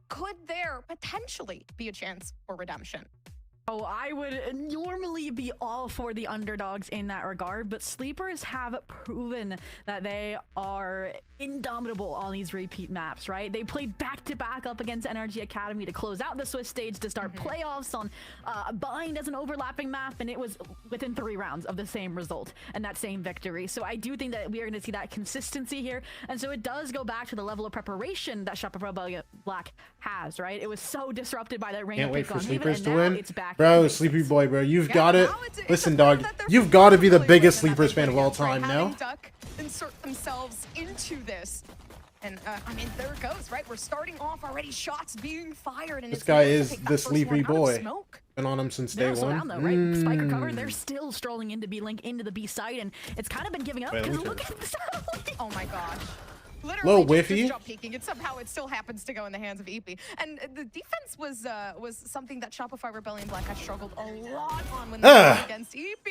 S7: could there potentially be a chance for redemption?
S8: Oh, I would normally be all for the underdogs in that regard, but Sleepers have proven that they are indomitable on these repeat maps, right? They played back-to-back up against Energy Academy to close out the Swiss stage to start playoffs on Bind as an overlapping map, and it was within 3 rounds of the same result and that same victory. So I do think that we are going to see that consistency here, and so it does go back to the level of preparation that Shopify Rebellion Black has, right? It was so disrupted by that rain.
S1: Can't wait
S8: pick
S1: for
S8: on
S1: Sleepers
S8: Haven,
S1: to
S8: and now
S1: win.
S8: it's back
S1: Bro,
S8: to
S1: Sleepy
S8: basics.
S1: boy, bro. You've
S7: Yeah,
S1: got it.
S7: now it's
S1: Listen,
S7: a
S1: dog.
S7: sign that they're
S1: You've got to be the
S7: really
S1: biggest
S7: winning that
S1: Sleepers fan of all
S7: big video, right?
S1: time
S7: Having
S1: now.
S7: Duck insert themselves into this. And I mean, there it goes, right? We're starting off already, shots being fired. And
S1: This
S7: it's
S1: guy
S7: nice to
S1: is
S7: take that
S1: the
S7: first
S1: sleepy
S7: one out of
S1: boy.
S7: smoke.
S1: Been on him since
S8: They're
S1: day
S8: also
S1: one.
S8: down though, right? Spike recovered. They're still strolling into B link into the B site, and it's kind of been giving up
S1: Wait,
S8: because
S1: let me
S8: look at this.
S7: Oh my gosh. literally
S1: Little
S7: just
S1: whiffy.
S7: jump peeking. It still happens to go in the hands of EP. And the defense was something that Shopify Rebellion Black had struggled a lot on when they were against EP,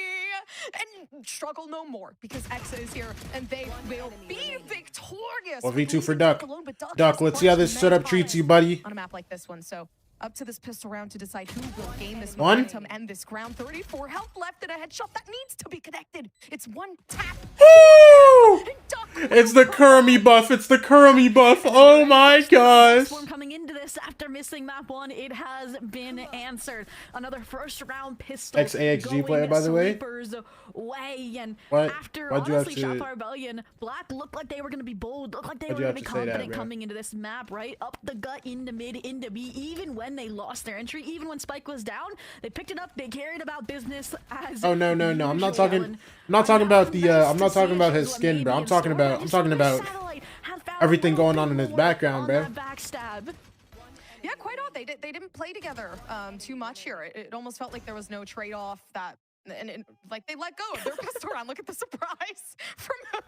S7: and struggle no more because Exa is here and they will be victorious.
S1: Or V2 for Duck.
S7: Alone, but
S1: Duck,
S7: has
S1: let's see how this
S7: punched
S1: setup
S7: many
S1: treats you,
S7: times
S1: buddy.
S7: on a map like this one. So up to this pistol round to decide who will gain this
S1: One.
S7: momentum and this ground. 34 health left and a headshot that needs to be connected. It's one tap.
S1: Woo!
S7: And Duck
S1: It's the Kurumi buff. It's the Kurumi buff. Oh my gosh.
S8: Storm coming into this after missing map 1, it has been answered. Another first round pistol.
S1: Ex-AXG player, by the way.
S8: Sleepers way. And
S1: What?
S8: after
S1: Why'd you have
S8: honestly
S1: to-
S8: Shopify Rebellion, Black looked like they were gonna be bold, looked like they
S1: Why'd
S8: were
S1: you
S8: gonna
S1: have
S8: be
S1: to say that,
S8: confident
S1: bro?
S8: coming into this map, right? Up the gut, into mid, into B, even when they lost their entry, even when Spike was down, they picked it up, they carried about business as
S1: Oh no. I'm not
S8: usual.
S1: talking.
S8: And
S1: I'm not talking about the.
S8: nice
S1: I'm not
S8: to
S1: talking
S8: see
S1: about
S8: it
S1: his
S8: is what
S1: skin, bro.
S8: maybe
S1: I'm
S8: in
S1: talking
S8: store,
S1: about.
S8: but
S1: I'm talking
S8: Mr.
S1: about
S8: Satellite had found
S1: everything
S8: a
S1: going
S8: little
S1: on in
S8: bit
S1: his background,
S8: on
S1: bro.
S8: that backstab.
S7: Yeah, quite odd. They didn't play together too much here. It almost felt like there was no trade-off that, and like they let go of their pistol round. Look at the surprise from who.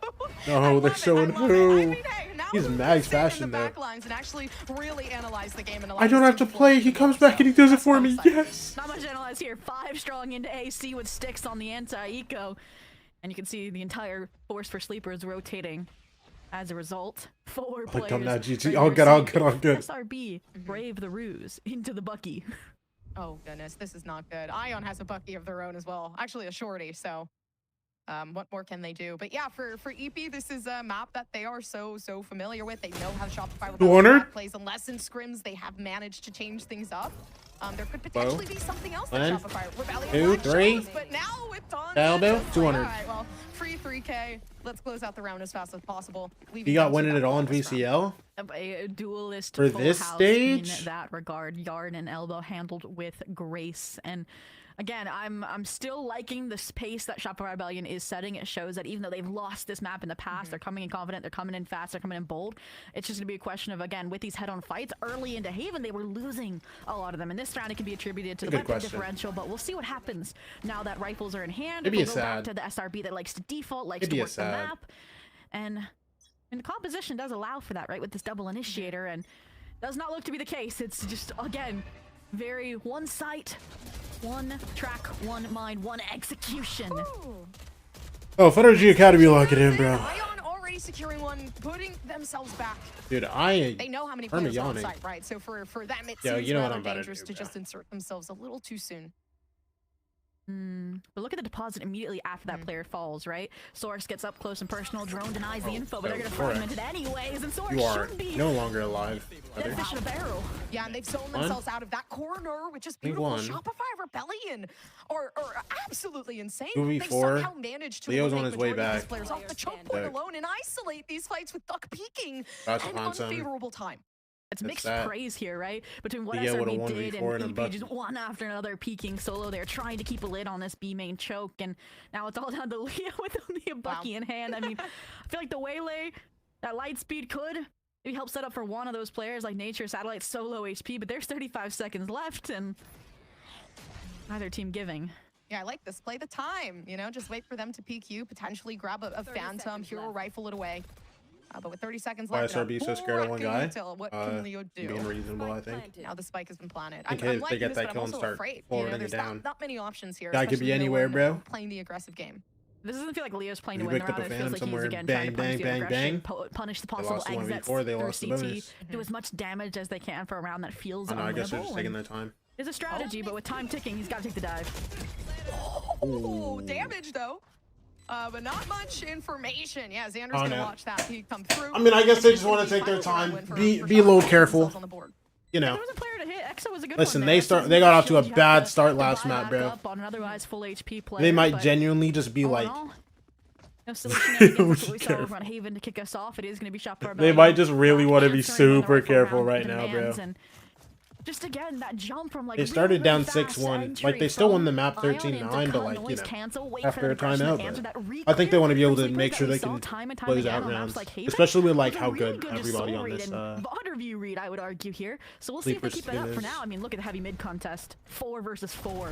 S1: Oh,
S7: I
S1: they're
S7: love it,
S1: showing
S7: I love
S1: who.
S7: it. I mean, hey, now
S1: He's
S7: who can
S1: Mag's
S7: stand in
S1: fashion,
S7: the
S1: though.
S7: back lines and actually really analyze the game. And
S1: I don't have to play. He comes back and he does it for me. Yes.
S8: Not much analyze here. 5 strong into AC with sticks on the anti-eco. And you can see the entire force for sleepers rotating. As a result, 4 players.
S1: come now, GG.
S8: are
S1: All good, all good, all
S8: receiving
S1: good.
S8: SRB, brave the ruse into the Bucky.
S7: Oh goodness, this is not good. Ion has a Bucky of their own as well. Actually, a shorty. So, what more can they do? But yeah, for EP, this is a map that they are so familiar with. They know how Shopify Rebellion
S1: 200?
S7: Black plays, unless in scrims they have managed to change things up. There could potentially be something else that
S1: 1,
S7: Shopify Rebellion
S1: 2,
S7: Black
S1: 3.
S7: shows, but now with Dawn,
S1: Elbow,
S7: it's
S1: 200.
S7: All right, well, free 3K. Let's close out the round as fast as possible.
S1: He got winning it all in VCL.
S8: A duelist
S1: For
S8: full
S1: this
S8: house
S1: stage?
S8: in that regard. Yard and Elbow handled with grace. And again, I'm still liking the pace that Shopify Rebellion is setting. It shows that even though they've lost this map in the past, they're coming in confident, they're coming in fast, they're coming in bold. It's just gonna be a question of, again, with these head-on fights early into Haven, they were losing a lot of them. And this round, it can be attributed to the
S1: Good
S8: weapon
S1: question.
S8: differential, but we'll see what happens now that rifles are in hand.
S1: Maybe
S8: We'll
S1: it's
S8: go back
S1: sad.
S8: to the SRB that likes to default, likes
S1: Maybe
S8: to work
S1: it's
S8: the
S1: sad.
S8: map. And the composition does allow for that, right, with this double initiator, and does not look to be the case. It's just, again, very one sight, one track, one mind, one execution.
S1: Oh, FederG Academy, lock it in, bro.
S7: Ion already securing one, putting themselves back.
S1: Dude,
S7: They know how many
S1: I'm
S7: players are on
S1: yawning.
S7: site, right? So for them, it
S1: Yo,
S7: seems
S1: you know what
S7: rather
S1: I'm about to
S7: dangerous
S1: do,
S7: to
S1: bro.
S7: just insert themselves a little too soon.
S8: But look at the deposit immediately after that player falls, right? Source gets up close and personal. Drone denies the info, but they're going to
S1: Source.
S8: fragment it anyways. And Source
S1: You are
S8: should be
S1: no longer alive.
S8: dead
S1: brother.
S8: fish in a barrel.
S7: Yeah, and they've sewn
S1: One.
S7: themselves out of that corner, which is
S1: Think
S7: beautiful.
S1: one.
S7: Shopify Rebellion are absolutely insane.
S1: 2v4.
S7: They've somehow managed to
S1: Leo's on
S7: eliminate
S1: his way
S7: majority of these
S1: back.
S7: players off the choke point
S1: Look.
S7: alone and isolate these fights with Duck peeking
S1: About to
S7: at
S1: find
S7: an
S1: some.
S7: unfavorable time.
S8: It's
S1: That's
S8: mixed
S1: that.
S8: praise here, right? Between what
S1: Yeah, with a
S8: SRB did
S1: 1v4 and a
S8: and EP
S1: Bucky.
S8: just one after another peeking solo. They're trying to keep a lid on this B main choke, and now it's all down to Leo with only a Bucky in hand. I mean, I feel like the Waylay, that light speed could maybe help set up for one of those players like Nature Satellite solo HP, but there's 35 seconds left, and neither team giving.
S7: Yeah, I like this. Play the time, you know, just wait for them to peek you, potentially grab a Phantom, hero rifle it away. But with 30 seconds
S1: Why
S7: left,
S1: SRB so scared of one guy?
S7: what can Leo do?
S1: Being reasonable, I think.
S7: Now the spike has been planted.
S1: In case
S7: I'm
S1: they
S7: liking
S1: get
S7: this,
S1: that
S7: but
S1: kill
S7: I'm
S1: and
S7: also
S1: start
S7: afraid.
S1: forwarding it
S7: There's
S1: down.
S7: not many options here.
S1: Guy could
S7: especially
S1: be
S7: no
S1: anywhere,
S7: one
S1: bro.
S7: Playing the aggressive game.
S8: This doesn't feel like Leo's playing
S1: He
S8: to win
S1: picked up
S8: around.
S1: a
S8: It feels
S1: Phantom
S8: like he's
S1: somewhere,
S8: again
S1: bang,
S8: trying to punish
S1: bang,
S8: the
S1: bang,
S8: aggression,
S1: bang.
S8: punish the
S1: They
S8: possible
S1: lost the
S8: exits
S1: 1v4, they
S8: through
S1: lost the
S8: CT,
S1: bonus.
S8: do as much damage as they can for a round that feels
S1: I know, I guess they're
S8: unwinnable.
S1: just taking
S8: and
S1: their time.
S8: It's a strategy, but with time ticking, he's got to take the dive.
S7: Oh, damage though. But not much information. Yeah, Xander's
S1: Oh,
S7: gonna
S1: no.
S7: watch that. He come through.
S1: I mean, I guess they just want to take their time. Be a little careful.
S7: On the board.
S1: You
S8: There
S1: know.
S8: was a player to hit. Exa was a good
S1: Listen,
S8: one
S1: they
S8: there.
S1: got off to a
S8: You have
S1: bad
S8: to
S1: start last
S8: buy
S1: map,
S8: back
S1: bro.
S8: up on an otherwise full HP player,
S1: They might
S8: but
S1: genuinely just be
S8: all in
S1: like,
S8: all, no silly shenanigans. That's what we saw
S1: Careful.
S8: over on Haven to kick us off. It is going to be shot for
S1: they might just really
S8: Black
S1: want to be
S8: answering when the
S1: super
S8: rifle
S1: careful
S8: round
S1: right now, bro.
S8: demands, and just again, that jump from like
S1: They
S8: really,
S1: started down
S8: really fast
S1: 6-1.
S8: entry
S1: Like, they still won the
S8: from
S1: map
S8: Ion
S1: 13-9
S8: into
S1: to,
S8: cut,
S1: like, you
S8: noise
S1: know,
S8: cancel, wait
S1: after
S8: for
S1: a
S8: that aggression
S1: timeout,
S8: to answer
S1: but
S8: that
S1: I think they want to be able to
S8: Sleepers
S1: make
S8: that
S1: sure
S8: we
S1: they
S8: saw
S1: can
S8: time and time
S1: close
S8: again
S1: out
S8: on maps
S1: rounds.
S8: like Haven.
S1: Especially with, like,
S8: With a
S1: how
S8: really
S1: good
S8: just
S1: everybody
S8: soul
S1: on
S8: read
S1: this,
S8: and Vodder view read, I would argue here. So we'll see if they
S1: Sleepers
S8: keep it up for
S1: spinners.
S8: now. I mean, look at the heavy mid contest. 4 versus 4.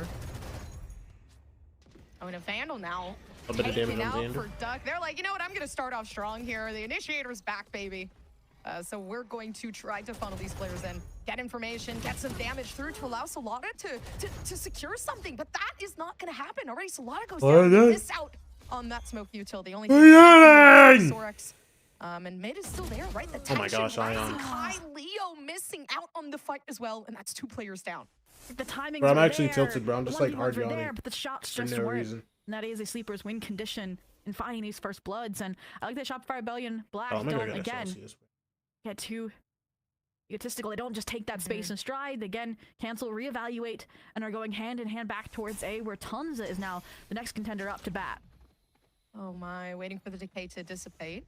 S7: Oh, and a Vandal now
S1: A bit of damage
S7: taken
S1: on
S7: out
S1: Xander.
S7: for Duck. They're like, you know what? I'm going to start off strong here. The initiator's back, baby. So we're going to try to funnel these players in, get information, get some damage through to allow Solana to secure something. But that is not going to happen. Already Solana goes down. They miss out on that smoke utility. The only thing is Sorex. And mid is still there, right? The
S1: Oh my
S7: tension
S1: gosh, Ion.
S7: rising high. Leo missing out on the fight as well, and that's 2 players down.
S8: The timing.
S1: Bro, I'm actually tilted, bro. I'm just like hard yawning
S8: there, but the shots
S1: for
S8: just
S1: no
S8: weren't.
S1: reason.
S8: And that is a sleeper's win condition in finding these first bloods. And I like that Shopify Rebellion Black
S1: Oh, I'm gonna
S8: don't
S1: go get
S8: again
S1: Celsius.
S8: get too egotistical. They don't just take that space in stride. They again cancel, reevaluate, and are going hand in hand back towards A, where Tunza is now the next contender up to bat.
S7: Oh my, waiting for the decay to dissipate.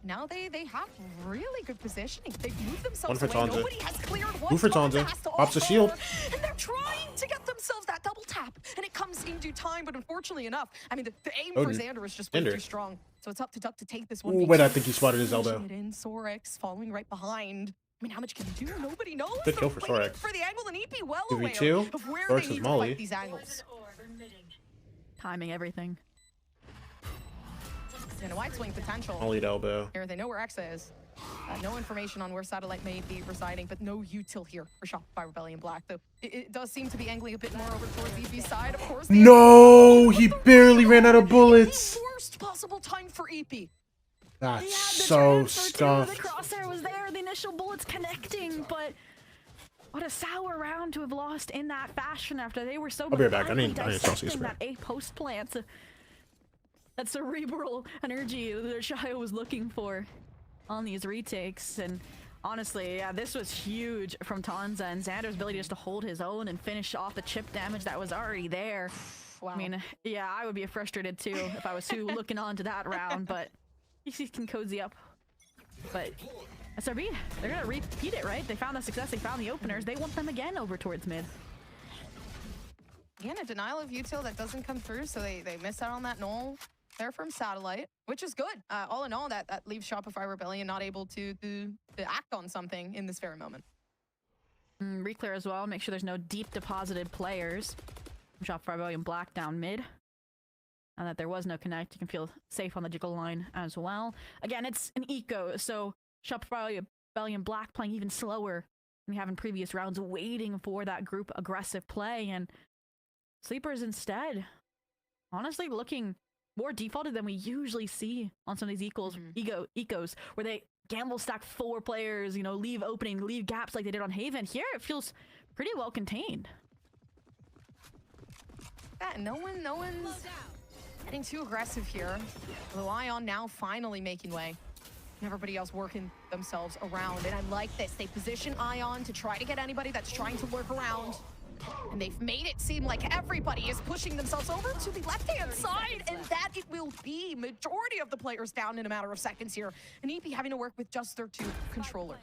S7: Now they have really good positioning. They've moved themselves
S1: One for
S7: away.
S1: Tanza.
S7: Nobody has cleared what
S1: Two for
S7: Tanza
S1: Tanza.
S7: has to
S1: Pops the
S7: offer.
S1: shield.
S7: And they're trying to get themselves that double tap. And it comes in due time, but unfortunately enough, I mean, the aim
S1: Oh,
S7: for
S1: dude.
S7: Xander is just way
S1: Xander.
S7: too strong. So it's up to Duck to take this one.
S1: Ooh, wait, I think he spotted his elbow.
S7: It in Sorex following right behind. I mean, how much can he do? Nobody knows.
S1: Good kill
S7: They're
S1: for
S7: waiting
S1: Sorex.
S7: For the angle, and EP well
S1: 2v2.
S7: aware of where
S1: Sorex
S7: they
S1: is
S7: need to
S1: Molly.
S7: fight these angles.
S8: Timing everything.
S7: And a wide swing potential.
S1: Mollied elbow.
S7: Here, they know where Exa is. No information on where Satellite may be residing, but no util here for Shopify Rebellion Black. Though it does seem to be angling a bit more over towards EP's side, of course.
S1: No, he barely ran out of bullets.
S7: The worst possible time for EP.
S1: That's so
S8: The
S1: stuffed.
S8: crosshair was there, the initial bullets connecting, but what a sour round to have lost in that fashion after they were so
S1: I'll be right back. I need
S8: methodically
S1: Celsius
S8: dissecting
S1: spray.
S8: that A post plant. That cerebral energy that Shio was looking for on these retakes. And honestly, yeah, this was huge from Tanza and Xander's ability just to hold his own and finish off the chip damage that was already there.
S7: Wow.
S8: I mean, yeah, I would be frustrated too if I was too looking on to that round, but he can cozy up. But SRB, they're gonna repeat it, right? They found the success, they found the openers, they want them again over towards mid.
S7: Again, a denial of util that doesn't come through, so they miss out on that null there from Satellite, which is good. All in all, that leaves Shopify Rebellion not able to act on something in this very moment.
S8: Reclear as well, make sure there's no deep deposited players. Shopify Rebellion Black down mid. And that there was no connect, you can feel safe on the jiggle line as well. Again, it's an eco, so Shopify Rebellion Black playing even slower than we have in previous rounds, waiting for that group aggressive play, and Sleepers instead, honestly looking more defaulted than we usually see on some of these ecos, where they gamble stack 4 players, you know, leave opening, leave gaps like they did on Haven. Here, it feels pretty well contained.
S7: Yeah, no one's getting too aggressive here. Although Ion now finally making way. And everybody else working themselves around. And I like this. They position Ion to try to get anybody that's trying to lurk around. And they've made it seem like everybody is pushing themselves over to the left-hand side, and that it will be. Majority of the players down in a matter of seconds here. And EP having to work with just their 2 controllers.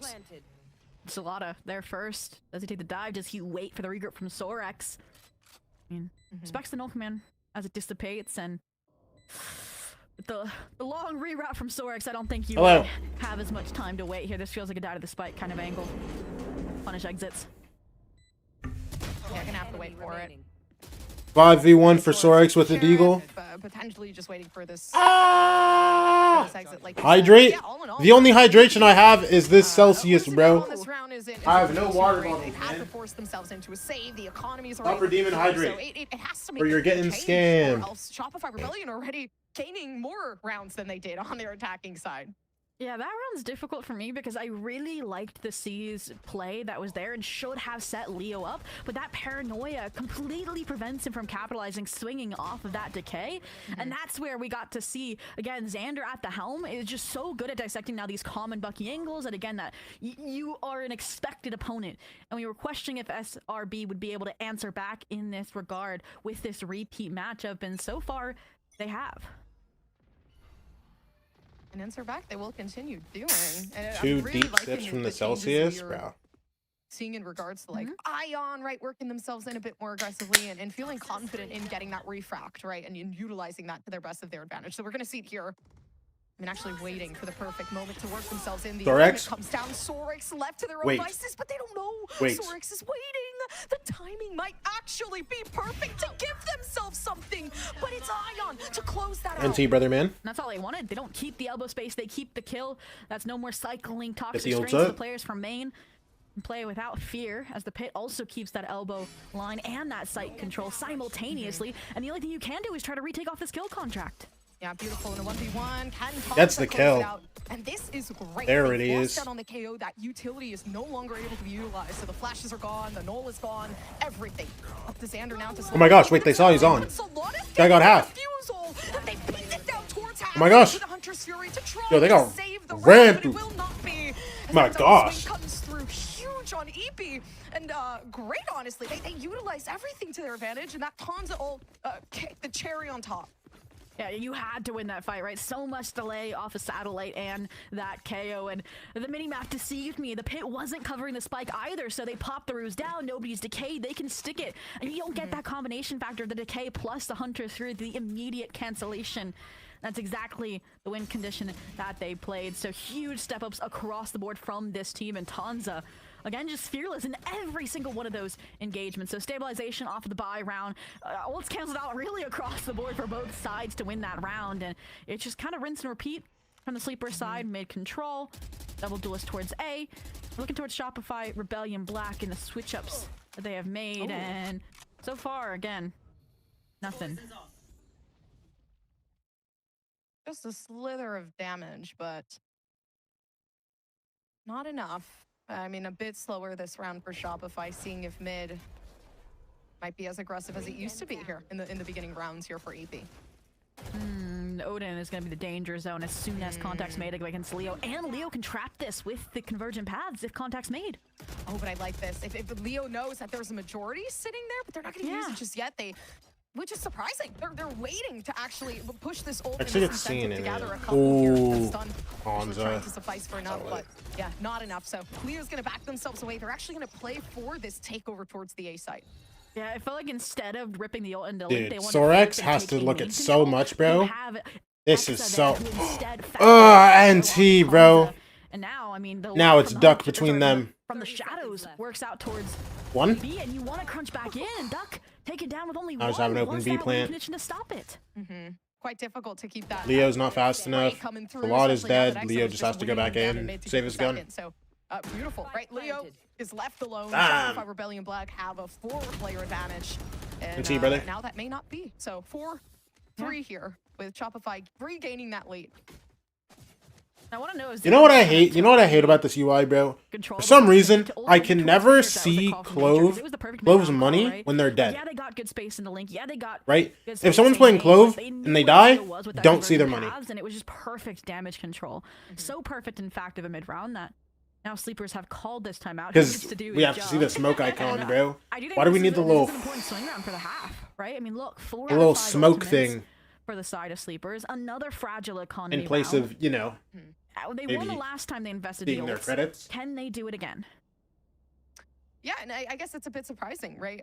S8: Solana there first. Does he take the dive? Does he wait for the regroup from Sorex? I mean, respects the null command as it dissipates, and the long reroute from Sorex, I don't think you really have as much time to wait here. This feels like a die to the spike kind of angle. Punish exits.
S7: Yeah, gonna have to wait for it.
S1: 5v1 for Sorex with the Deagle.
S7: Potentially just waiting for this. Exit, like
S1: Hydrate?
S7: yeah, all in all,
S1: The only hydration I have is this Celsius, bro.
S7: This round is
S1: I have no water
S7: great.
S1: bottles,
S7: They've had
S1: man.
S7: to force themselves into a save. The economies are
S1: Upper Demon
S7: so
S1: hydrate.
S7: it has to make
S1: Or you're
S7: a
S1: getting
S7: change,
S1: scammed.
S7: or else Shopify Rebellion already gaining more rounds than they did on their attacking side.
S8: Yeah, that round's difficult for me because I really liked the C's play that was there and should have set Leo up, but that paranoia completely prevents him from capitalizing, swinging off of that decay, and that's where we got to see, again, Xander at the helm is just so good at dissecting now these common Bucky angles, and again, that you are an expected opponent, and we were questioning if SRB would be able to answer back in this regard with this repeat matchup, and so far, they have.
S7: And answer back, they will continue doing. And
S1: 2
S7: I'm really
S1: deep
S7: liking
S1: steps from the
S7: changes
S1: Celsius,
S7: you're
S1: bro.
S7: Seeing in regards to like Ion, right, working themselves in a bit more aggressively and feeling confident in getting that refract, right, and in utilizing that to their best of their advantage. So we're going to see it here. I mean, actually waiting for the perfect moment to work themselves in. The
S1: Sorex?
S7: ultimate comes down. Sorex left to their own
S1: Wait.
S7: devices, but they don't know.
S1: Wait.
S7: Sorex is waiting. The timing might actually be perfect to give themselves something, but it's Ion to close that out.
S1: NT, brother, man.
S8: And that's all they wanted. They don't keep the elbow space. They keep the kill. That's no more cycling toxic
S1: the ult
S8: strings to the
S1: up.
S8: players from main. And play without fear, as the pit also keeps that elbow line and that sight control simultaneously. And the only thing you can do is try to retake off this kill contract.
S7: Yeah, beautiful in a 1v1.
S1: That's the kill.
S7: And this is great.
S1: There
S7: They
S1: it
S7: forced
S1: is.
S7: that on the KO. That utility is no longer able to be utilized. So the flashes are gone, the null is gone, everything. Up to Xander now to
S1: Oh my gosh, wait, they saw he's on. Guy got half.
S7: And they pinned it down towards half
S1: Oh my gosh.
S7: with the Hunter's Fury to try
S1: Yo, they
S7: to
S1: got
S7: save the
S1: ran
S7: round, but
S1: through.
S7: it will not be. As
S1: My
S7: Xander's
S1: gosh.
S7: swing comes through huge on EP. And great, honestly. They utilize everything to their advantage, and that Tanza ult, the cherry on top.
S8: Yeah, you had to win that fight, right? So much delay off of Satellite and that KO, and the minimap deceived me. The pit wasn't covering the spike either, so they popped the ruse down. Nobody's decayed. They can stick it, and you don't get that combination factor of the decay plus the Hunter through the immediate cancellation. That's exactly the win condition that they played. So huge step ups across the board from this team, and Tanza again, just fearless in every single one of those engagements. So stabilization off of the bye round. Ults canceled out really across the board for both sides to win that round. And it's just kind of rinse and repeat from the sleeper side. Mid control. Double duelist towards A. Looking towards Shopify, Rebellion Black, and the switch ups that they have made. And so far, again, nothing.
S7: Just a slither of damage, but not enough. I mean, a bit slower this round for Shopify, seeing if mid might be as aggressive as it used to be here in the beginning rounds here for EP.
S8: Odin is going to be the danger zone as soon as contact's made against Leo. And Leo can trap this with the convergent paths if contact's made.
S7: Oh, but I like this. If Leo knows that there's a majority sitting there, but they're not going to use it just yet, which is surprising. They're waiting to actually push this ult
S1: Actually,
S7: and
S1: it's
S7: this incentive
S1: seen in
S7: together.
S1: it.
S7: A couple here
S1: Ooh,
S7: that's done.
S1: Hansa.
S7: Trying to suffice for enough, but yeah, not enough. So Leo's going to back themselves away. They're actually going to play for this takeover towards the A site.
S8: Yeah, I felt like instead of ripping the ult into
S1: Dude,
S8: link, they wanted
S1: Sorex
S8: to
S1: has to
S8: take
S1: look
S8: link
S1: at so
S8: control.
S1: much,
S8: You
S1: bro.
S8: have
S1: This is
S8: Exa
S1: so.
S8: there who instead found
S1: NT, bro.
S8: And now, I mean, the
S1: Now
S8: link
S1: it's
S8: from the
S1: duck
S8: Hunter-
S1: between them.
S8: From the shadows works out towards
S1: One?
S8: B, and you want to crunch back in and duck, take it down with only
S1: I just
S8: one.
S1: have an open
S8: Once
S1: B
S8: that win
S1: plant.
S8: condition to stop it.
S7: Quite difficult to keep that.
S1: Leo's not fast
S7: spray
S1: enough.
S7: coming through,
S1: The lot is
S7: especially now
S1: dead.
S7: that
S1: Leo
S7: Exo's
S1: just has to go
S7: weighing
S1: back
S7: down
S1: in,
S7: mid to
S1: save
S7: keep
S1: his
S7: it
S1: gun.
S7: second. So beautiful, right? Leo is left alone.
S1: Bam.
S7: Shopify Rebellion Black have a 4-player advantage. And
S1: NT, brother.
S7: now that may not be. So 4-3 here with Shopify regaining that lead.
S8: I want to know is
S1: You know what I hate? You know what I hate about this UI, bro?
S8: control
S1: For some
S8: the
S1: reason,
S8: to
S1: I
S8: ultimate
S1: can
S8: towards
S1: never
S8: the character. That was a
S1: see
S8: call from Nature, 'cause it was the perfect
S1: Clove's
S8: mid-round call,
S1: money
S8: right?
S1: when they're dead.
S8: Yeah, they got good space in the link. Yeah, they got
S1: Right?
S8: good
S1: If
S8: space
S1: someone's
S8: in
S1: playing
S8: main,
S1: Clove
S8: but
S1: and
S8: knew
S1: they
S8: where
S1: die,
S8: Leo was with that
S1: don't see their
S8: convergent
S1: money.
S8: paths, and it was just perfect damage control. So perfect, in fact, of a mid round that now sleepers have called this timeout.
S1: Because we have to see the smoke icon, bro. Why do we need the little,
S8: This is an important swing round for the half, right? I mean, look, 4
S1: the
S8: out
S1: little
S8: of 5
S1: smoke
S8: ultimates
S1: thing
S8: for the side of sleepers. Another fragile economy
S1: in place
S8: round.
S1: of, you know,
S8: They
S1: maybe
S8: won the last time they invested the
S1: seeing their
S8: ults.
S1: credits?
S8: Can they do it again?
S7: Yeah, and I guess it's a bit surprising, right?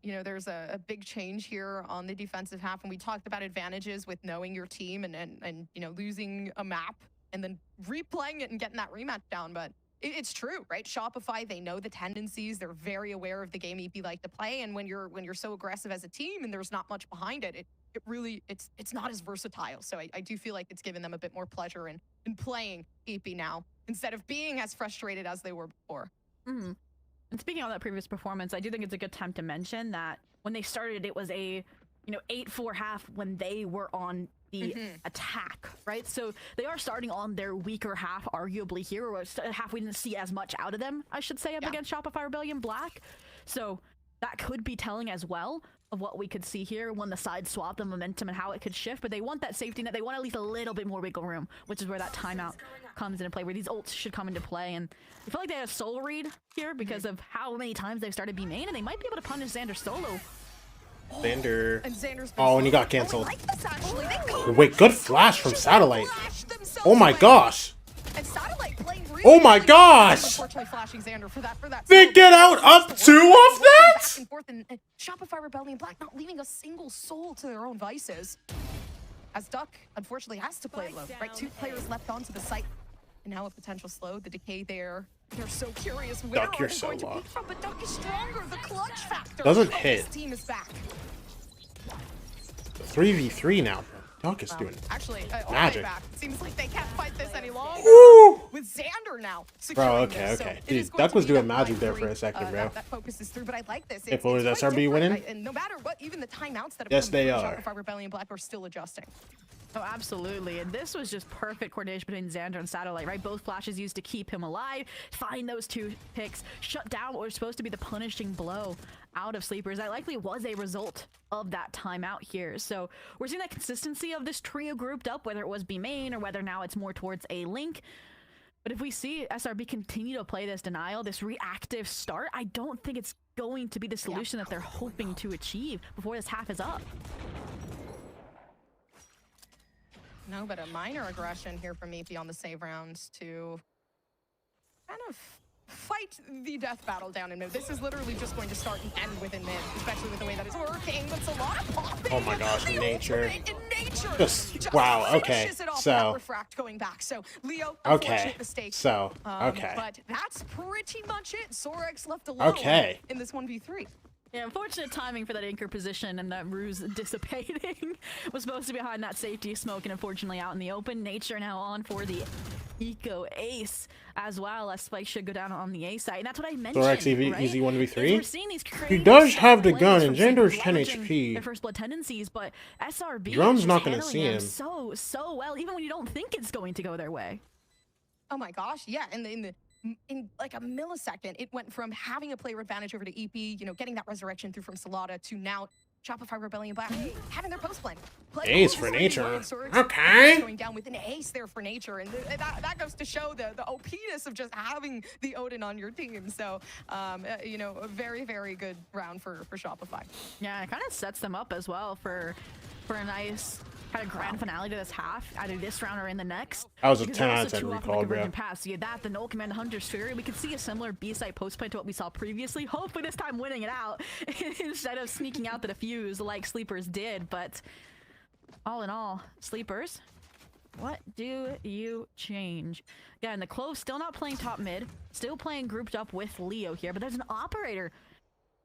S7: You know, there's a big change here on the defensive half, and we talked about advantages with knowing your team and you know, losing a map and then replaying it and getting that rematch down. But it's true, right? Shopify, they know the tendencies. They're very aware of the game EP like to play, and when you're so aggressive as a team and there's not much behind it, it really it's not as versatile. So I do feel like it's given them a bit more pleasure in playing EP now instead of being as frustrated as they were before.
S8: Mm-hmm. And speaking of that previous performance, I do think it's a good time to mention that when they started, it was a 8-4 half when they were on the attack, right? So they are starting on their weaker half, arguably here, or a half we didn't see as much out of them, I should say, up against Shopify Rebellion Black. So that could be telling as well of what we could see here when the sides swap the momentum and how it could shift. But they want that safety net. They want at least a little bit more wiggle room, which is where that timeout comes into play, where these ults should come into play. And I feel like they have soul read here because of how many times they've started B main, and they might be able to punish Xander solo.
S1: Xander.
S7: And Xander's
S1: Oh, and he got
S7: I
S1: canceled.
S7: like this, actually. They
S1: Wait, good flash from Satellite.
S7: flashed themselves
S1: Oh my
S7: away.
S1: gosh.
S7: And Satellite playing really
S1: Oh my
S7: good.
S1: gosh.
S7: Unfortunately, flashing Xander for that.
S1: They get out up 2 off that?
S7: Back and forth, and Shopify Rebellion Black not leaving a single soul to their own vices. as Duck unfortunately has to play low, right? 2 players left onto the site. And now a potential slow, the decay there. They're so curious where
S1: Duck, you're
S7: are they
S1: so
S7: going to
S1: low.
S7: peek from, but Duck is stronger. The clutch factor.
S1: Doesn't
S7: of
S1: hit.
S7: This team is back.
S1: 3v3 now, bro. Duck is doing
S7: Actually, all
S1: magic.
S7: right back. Seems like they can't fight this any longer.
S1: Woo!
S7: With Xander now.
S1: Bro,
S7: securing
S1: okay,
S7: this. So
S1: okay.
S7: it is
S1: Dude,
S7: going
S1: Duck
S7: to
S1: was
S7: be
S1: doing
S7: a
S1: magic there
S7: 5-3,
S1: for a second, bro.
S7: That focuses through, but I like this.
S1: If it was
S7: it's quite
S1: SRB
S7: different,
S1: winning?
S7: right? And no matter what, even the timeouts that have
S1: Yes,
S7: come
S1: they
S7: through,
S1: are.
S7: Shopify Rebellion Black are still adjusting.
S8: Oh, absolutely. And this was just perfect coordination between Xander and Satellite, right? Both flashes used to keep him alive, find those 2 picks, shut down what was supposed to be the punishing blow out of Sleepers. That likely was a result of that timeout here. So we're seeing that consistency of this trio grouped up, whether it was B main or whether now it's more towards a Link. But if we see SRB continue to play this denial, this reactive start, I don't think it's going to be the solution that they're hoping to achieve before this half is up.
S7: No, but a minor aggression here from EP on the save rounds to kind of fight the death battle down in mid. This is literally just going to start and end within mid, especially with the way that it's working. That's a lot of popping.
S1: Oh my gosh,
S7: The
S1: nature.
S7: ultimate in nature.
S1: Just wow, okay.
S7: Finishes it off with
S1: So
S7: that refract going back. So Leo,
S1: okay.
S7: unfortunate mistake.
S1: So okay.
S7: But that's pretty much it. Sorex left alone
S1: Okay.
S7: in this 1v3.
S8: Yeah, unfortunate timing for that anchor position and that ruse dissipating. Was supposed to be behind that safety smoke and unfortunately out in the open. Nature now on for the eco ace as well as Spike should go down on the A side. And that's what I mentioned.
S1: Sorex
S8: right?
S1: easy
S8: Is
S1: 1v3.
S8: we're seeing these
S1: He does
S8: crazy
S1: have the
S8: plays
S1: gun
S8: from
S1: and Xander's
S8: Sleepers
S1: 10
S8: leveraging
S1: HP.
S8: their first blood tendencies, but SRB
S1: Drone's
S8: is
S1: not gonna
S8: handling
S1: see
S8: them
S1: him.
S8: so well, even when you don't think it's going to go their way.
S7: Oh my gosh, yeah, in like a millisecond, it went from having a player advantage over to EP, you know, getting that resurrection through from Salada to now Shopify Rebellion Black having their post plan.
S1: Ace for nature. Okay.
S7: Going down with an ace there for nature, and that goes to show the OP-ness of just having the Odin on your team. So, you know, a very, very good round for Shopify.
S8: Yeah, it kind of sets them up as well for a nice kind of grand finale to this half, either this round or in the next.
S1: That was a
S8: Because
S1: 10
S8: they're
S1: out of
S8: also
S1: 10
S8: two off of the
S1: recall, bro.
S8: conversion pass. So you had that, the Null Command Hunter's Fury. We could see a similar B-side post play to what we saw previously. Hopefully this time winning it out instead of sneaking out the defuse like Sleepers did. But all in all, Sleepers, what do you change? Again, the Clove still not playing top mid, still playing grouped up with Leo here, but there's an operator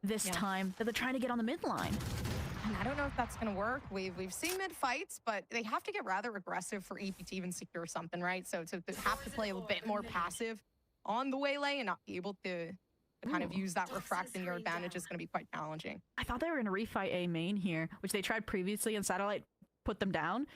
S8: this time that they're trying to get on the mid line.
S7: And I don't know if that's going to work. We've seen mid fights, but they have to get rather aggressive for EP to even secure something, right? So to have to play a bit more passive on the waylay and not be able to kind of use that refract in your advantage is going to be quite challenging.
S8: I thought they were going to refight A main here, which they tried previously and Satellite put them down.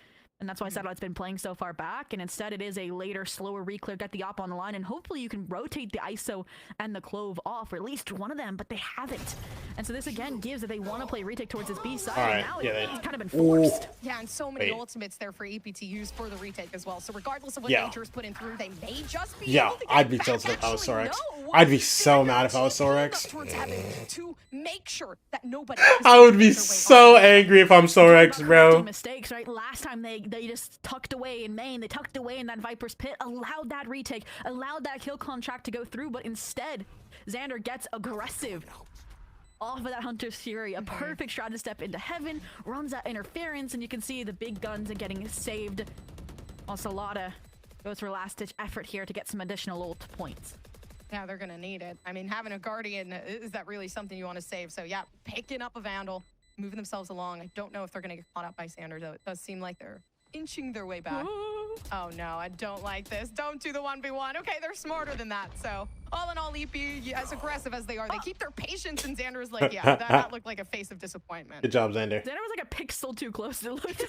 S8: And that's why Satellite's been playing so far back. And instead it is a later, slower reclear, get the op on the line. And hopefully you can rotate the ISO and the Clove off, or at least one of them, but they haven't. And so this again gives that they want to play retake towards this B side.
S1: All right,
S8: And now
S1: yeah,
S8: it's kind of been forced.
S7: Yeah, and so many
S1: Wait.
S7: ultimates there for EP to use for the retake as well. So regardless of what
S1: Yeah.
S7: Nature's put in through, they may just be
S1: Yeah,
S7: able to get
S1: I'd be
S7: back.
S1: tilted if I was
S7: Actually,
S1: Sorex.
S7: no.
S1: I'd be so mad if I was
S7: They're
S1: Sorex.
S7: towards heaven to make sure that nobody
S1: I would be so angry if I'm Sorex,
S8: Correcting
S1: bro.
S8: mistakes, right? Last time they just tucked away in main, they tucked away in that Viper's pit, allowed that retake, allowed that kill contract to go through, but instead, Xander gets aggressive off of that Hunter's Fury. A perfect shot to step into heaven, runs that interference, and you can see the big guns are getting saved. Also, Lotta goes for a last-ditch effort here to get some additional ult points.
S7: Yeah, they're gonna need it. I mean, having a Guardian, is that really something you want to save? So yeah, picking up a Vandal, moving themselves along. I don't know if they're gonna get caught up by Xander, though. It does seem like they're inching their way back. Oh no, I don't like this. Don't do the 1v1. Okay, they're smarter than that. So all in all, EP, as aggressive as they are, they keep their patience, and Xander is like, yeah, that looked like a face of disappointment.
S1: Good job, Xander.
S8: Xander was like a pixel too close to look away.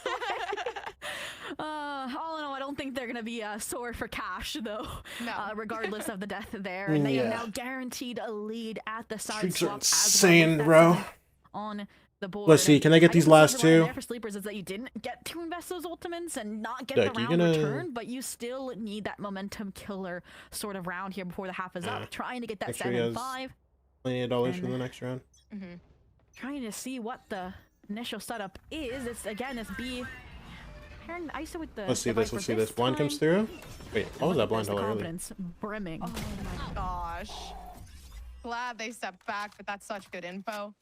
S8: All in all, I don't think they're gonna be sore for cash though.
S7: No.
S8: Regardless of the death there, and they
S1: Yeah.
S8: are now guaranteed a lead at the side
S1: Streaks are
S8: swap
S1: insane,
S8: as well.
S1: bro.
S8: That's on the board.
S1: Let's see, can I get these
S8: guess the
S1: last
S8: silver lining
S1: two?
S8: there for Sleepers is that you didn't get to invest those ultimates and not get
S1: Look,
S8: the
S1: you're
S8: round
S1: gonna-
S8: return, but you still need that momentum killer sort of round here before the half is up. Trying to get that
S1: Make sure he has
S8: 7-5.
S1: Plenty of dollars for
S8: And-
S1: the next round.
S8: Trying to see what the initial setup is. It's again this B pairing the ISO with the
S1: Let's see
S8: the
S1: this.
S8: Viper
S1: Let's see this. Blind
S8: time.
S1: comes through. Wait, what was that blind
S8: There's the
S1: hole earlier?
S8: confidence brimming.
S7: Gosh. Glad they stepped back, but that's such good info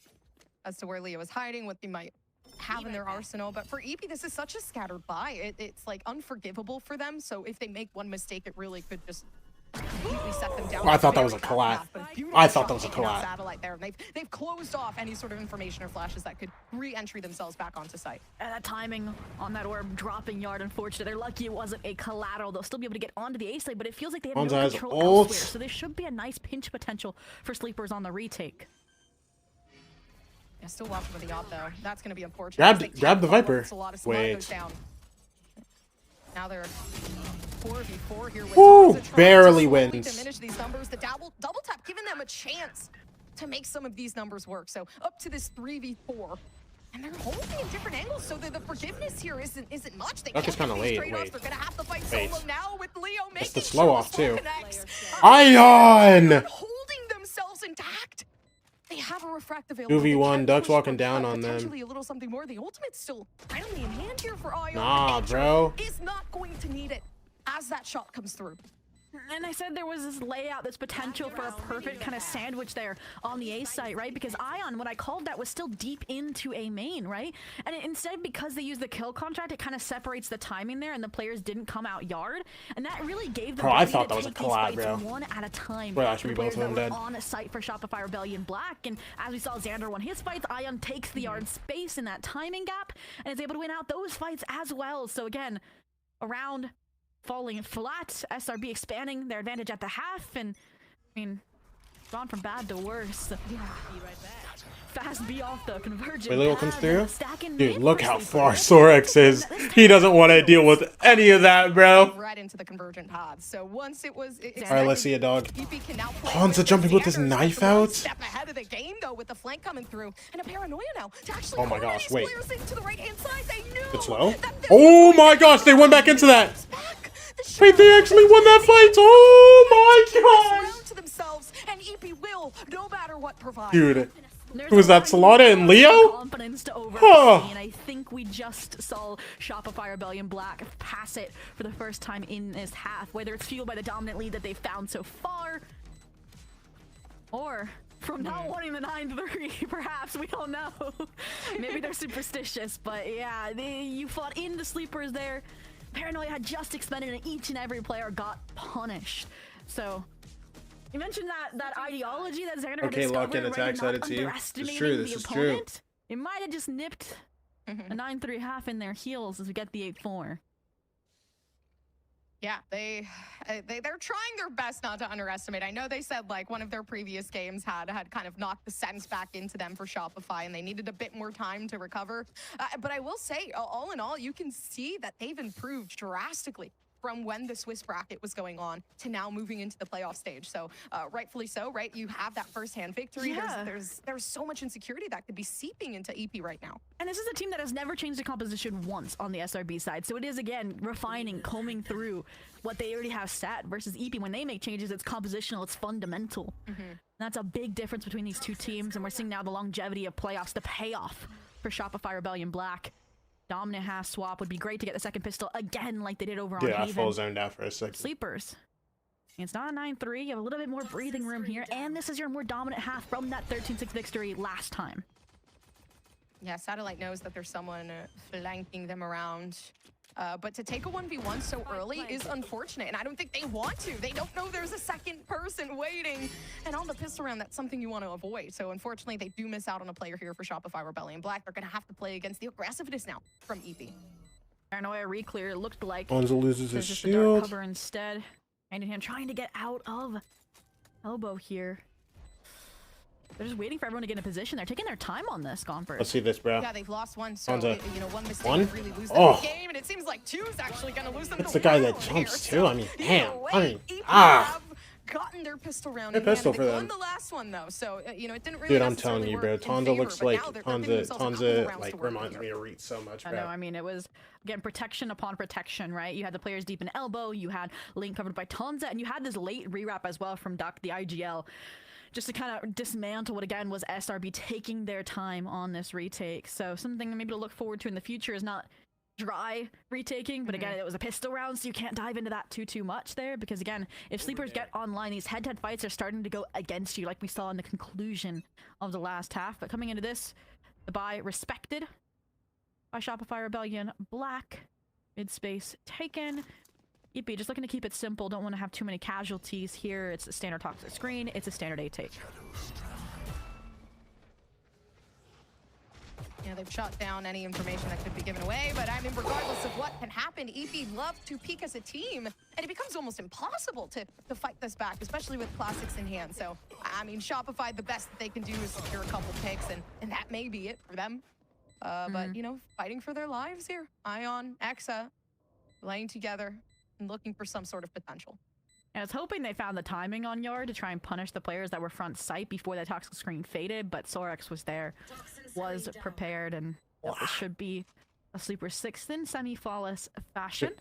S7: as to where Leo was hiding, what they might have in their arsenal. But for EP, this is such a scattered buy. It's like unforgivable for them. So if they make one mistake, it really could just completely set them down.
S1: I thought that was a collat. I thought that was a collat.
S7: Satellite there. They've closed off any sort of information or flashes that could re-entry themselves back onto site.
S8: And that timing on that orb dropping yard, unfortunate. They're lucky it wasn't a collateral. They'll still be able to get onto the A side, but it feels like they have no
S1: Hanzo has
S8: control
S1: ult.
S8: elsewhere. So there should be a nice pinch potential for Sleepers on the retake.
S7: Yeah, still watching for the op though. That's going to be unfortunate.
S1: Grab the Viper.
S7: Wait. Now they're 4v4 here with
S1: Woo,
S7: Hanzo trying
S1: barely
S7: to slowly
S1: wins.
S7: diminish these numbers. The double tap giving them a chance to make some of these numbers work. So up to this 3v4. And they're holding in different angles, so the forgiveness here isn't much. They
S1: Duck is
S7: can't
S1: kinda
S7: get these
S1: late.
S7: trade-offs.
S1: Wait.
S7: They're gonna have to fight
S1: Wait.
S7: solo now with Leo making
S1: That's the slow
S7: sure
S1: off,
S7: the slow
S1: too.
S7: connects.
S1: Ion!
S7: Holding themselves intact. They have a refractive
S1: 2v1, Duck's walking down on them.
S7: Potentially a little something more. The ultimate's still firmly in hand here for Ion.
S1: Nah,
S7: Nature
S1: bro.
S7: is not going to need it as that shot comes through.
S8: And I said there was this layout, this potential for a perfect kind of sandwich there on the A site, right? Because Ion, when I called that, was still deep into a main, right? And instead, because they used the kill contract, it kind of separates the timing there, and the players didn't come out yard. And that really gave them
S1: I thought that was a collab, bro.
S8: one at a time.
S1: Bro, I should be
S8: The
S1: both
S8: players
S1: of them
S8: that
S1: dead.
S8: were on a site for Shopify Rebellion Black, and as we saw Xander won his fights, Ion takes the yard space in that timing gap, and is able to win out those fights as well. So again, around falling flat, SRB expanding their advantage at the half, and I mean, gone from bad to worse. Yeah. Fast B off the convergent.
S1: Wait, Leo comes through?
S8: Stacking
S1: Dude,
S8: mid
S1: look
S8: for
S1: how
S8: Sleepers.
S1: far Sorex is. He doesn't want to deal with any of that, bro.
S7: Right into the convergent paths. So once it was
S1: Alright, let's see a dog.
S7: EP can now play
S1: Hanzo
S7: with
S1: jumping with his
S7: Xander's
S1: knife
S7: one
S1: out?
S7: Step ahead of the game though, with the flank coming through, and a paranoia now to actually
S1: Oh my
S7: corner
S1: gosh,
S7: these
S1: wait.
S7: players into the right-hand side. They knew
S1: It's low?
S7: that this
S1: Oh
S7: was
S1: my
S7: going to
S1: gosh, they went back into that.
S7: back. The
S1: Wait, they actually won that fight. Oh my gosh.
S7: round to themselves, and EP will, no matter what, provide.
S1: Dude,
S8: There's
S1: who was that,
S8: a lot of
S1: Solana and Leo?
S8: confidence to overcome,
S1: Huh.
S8: and I think we just saw Shopify Rebellion Black pass it for the first time in this half, whether it's fueled by the dominant lead that they've found so far, or from not wanting the 9-3, perhaps, we don't know. Maybe they're superstitious, but yeah, you fought into Sleepers there. Paranoia had just expended, and each and every player got punished. So you mentioned that ideology that Xander
S1: Okay,
S8: discovered,
S1: lock in
S8: right?
S1: attack
S8: You're not
S1: sided team. It's
S8: underestimating
S1: true,
S8: the
S1: this is true.
S8: opponent. It might have just nipped a 9-3 half in their heels as we get the 8-4.
S7: Yeah, they're trying their best not to underestimate. I know they said like one of their previous games had kind of knocked the sense back into them for Shopify, and they needed a bit more time to recover. But I will say, all in all, you can see that they've improved drastically from when the Swiss bracket was going on to now moving into the playoff stage. So rightfully so, right? You have that firsthand victory.
S8: Yeah.
S7: There's so much insecurity that could be seeping into EP right now.
S8: And this is a team that has never changed the composition once on the SRB side. So it is, again, refining, combing through what they already have set versus EP. When they make changes, it's compositional, it's fundamental. And that's a big difference between these two teams. And we're seeing now the longevity of playoffs, the payoff for Shopify Rebellion Black. Dominant half swap would be great to get the second pistol again like they did over
S1: Dude,
S8: on
S1: I
S8: Haven.
S1: full zoned out for a second.
S8: Sleepers. It's not a 9-3. You have a little bit more breathing room here. And this is your more dominant half from that 13-6 victory last time.
S7: Yeah, Satellite knows that there's someone flanking them around. But to take a 1v1 so early is unfortunate, and I don't think they want to. They don't know there's a second person waiting. And on the pistol round, that's something you want to avoid. So unfortunately, they do miss out on a player here for Shopify Rebellion Black. They're going to have to play against the aggressiveness now from EP.
S8: Paranoia reclear, it looked like
S1: Hanzo loses
S8: there's
S1: his
S8: just a dark
S1: shield.
S8: cover instead. Hand in hand, trying to get out of elbow here. They're just waiting for everyone to get in position. They're taking their time on this, Gonford.
S1: Let's see this, bro.
S7: Yeah, they've lost one, so
S1: Hanzo.
S7: you know, one mistake
S1: One?
S7: could really lose
S1: Oh.
S7: them the game, and it seems like two is actually going to lose them
S1: It's
S7: the
S1: the guy that
S7: round
S1: jumps
S7: here.
S1: too.
S7: So
S1: I mean,
S7: either
S1: damn.
S7: way,
S1: I mean,
S7: EP
S1: ah.
S7: have gotten their pistol round.
S1: Good
S7: in hand.
S1: pistol
S7: They
S1: for
S7: won
S1: them.
S7: the last one though, so you know it didn't really.
S1: Dude, I'm
S7: necessarily
S1: telling you,
S7: work
S1: bro.
S7: in
S1: Tonza
S7: favor,
S1: looks
S7: but
S1: like
S7: now they're giving themselves a couple of rounds
S1: like
S7: to work
S1: reminds
S7: here.
S1: me of Reach so much,
S8: I know,
S1: bro.
S8: I mean, it was, again, protection upon protection, right? You had the players deep in elbow, you had Link covered by Tonza, and you had this late rewrap as well from Duck, the IGL, just to kind of dismantle what, again, was SRB taking their time on this retake. So something maybe to look forward to in the future is not dry retaking, but again, it was a pistol round, so you can't dive into that too much there, because again, if Sleepers get online, these head-to-head fights are starting to go against you, like we saw in the conclusion of the last half. But coming into this, the buy respected. by Shopify Rebellion Black. Mid space taken. EP just looking to keep it simple. Don't want to have too many casualties here. It's a standard toxic screen. It's a standard A take.
S7: Yeah, they've shut down any information that could be given away, but I mean, regardless of what can happen, EP love to peak as a team, and it becomes almost impossible to fight this back, especially with classics in hand. So, I mean, Shopify, the best that they can do is secure a couple picks, and that may be it for them. But, you know, fighting for their lives here. Ion, Exa, laying together and looking for some sort of potential.
S8: I was hoping they found the timing on Yard to try and punish the players that were front sight before that toxic screen faded, but Sorex was there, was prepared, and this should be a Sleeper 6th in semi-flawless fashion.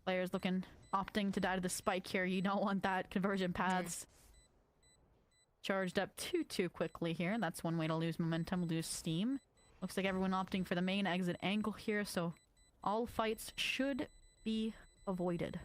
S8: Players opting to die to the spike here. You don't want that. Conversion paths charged up too quickly here. That's one way to lose momentum, lose steam. Looks like everyone opting for the main exit angle here, so all fights should be avoided.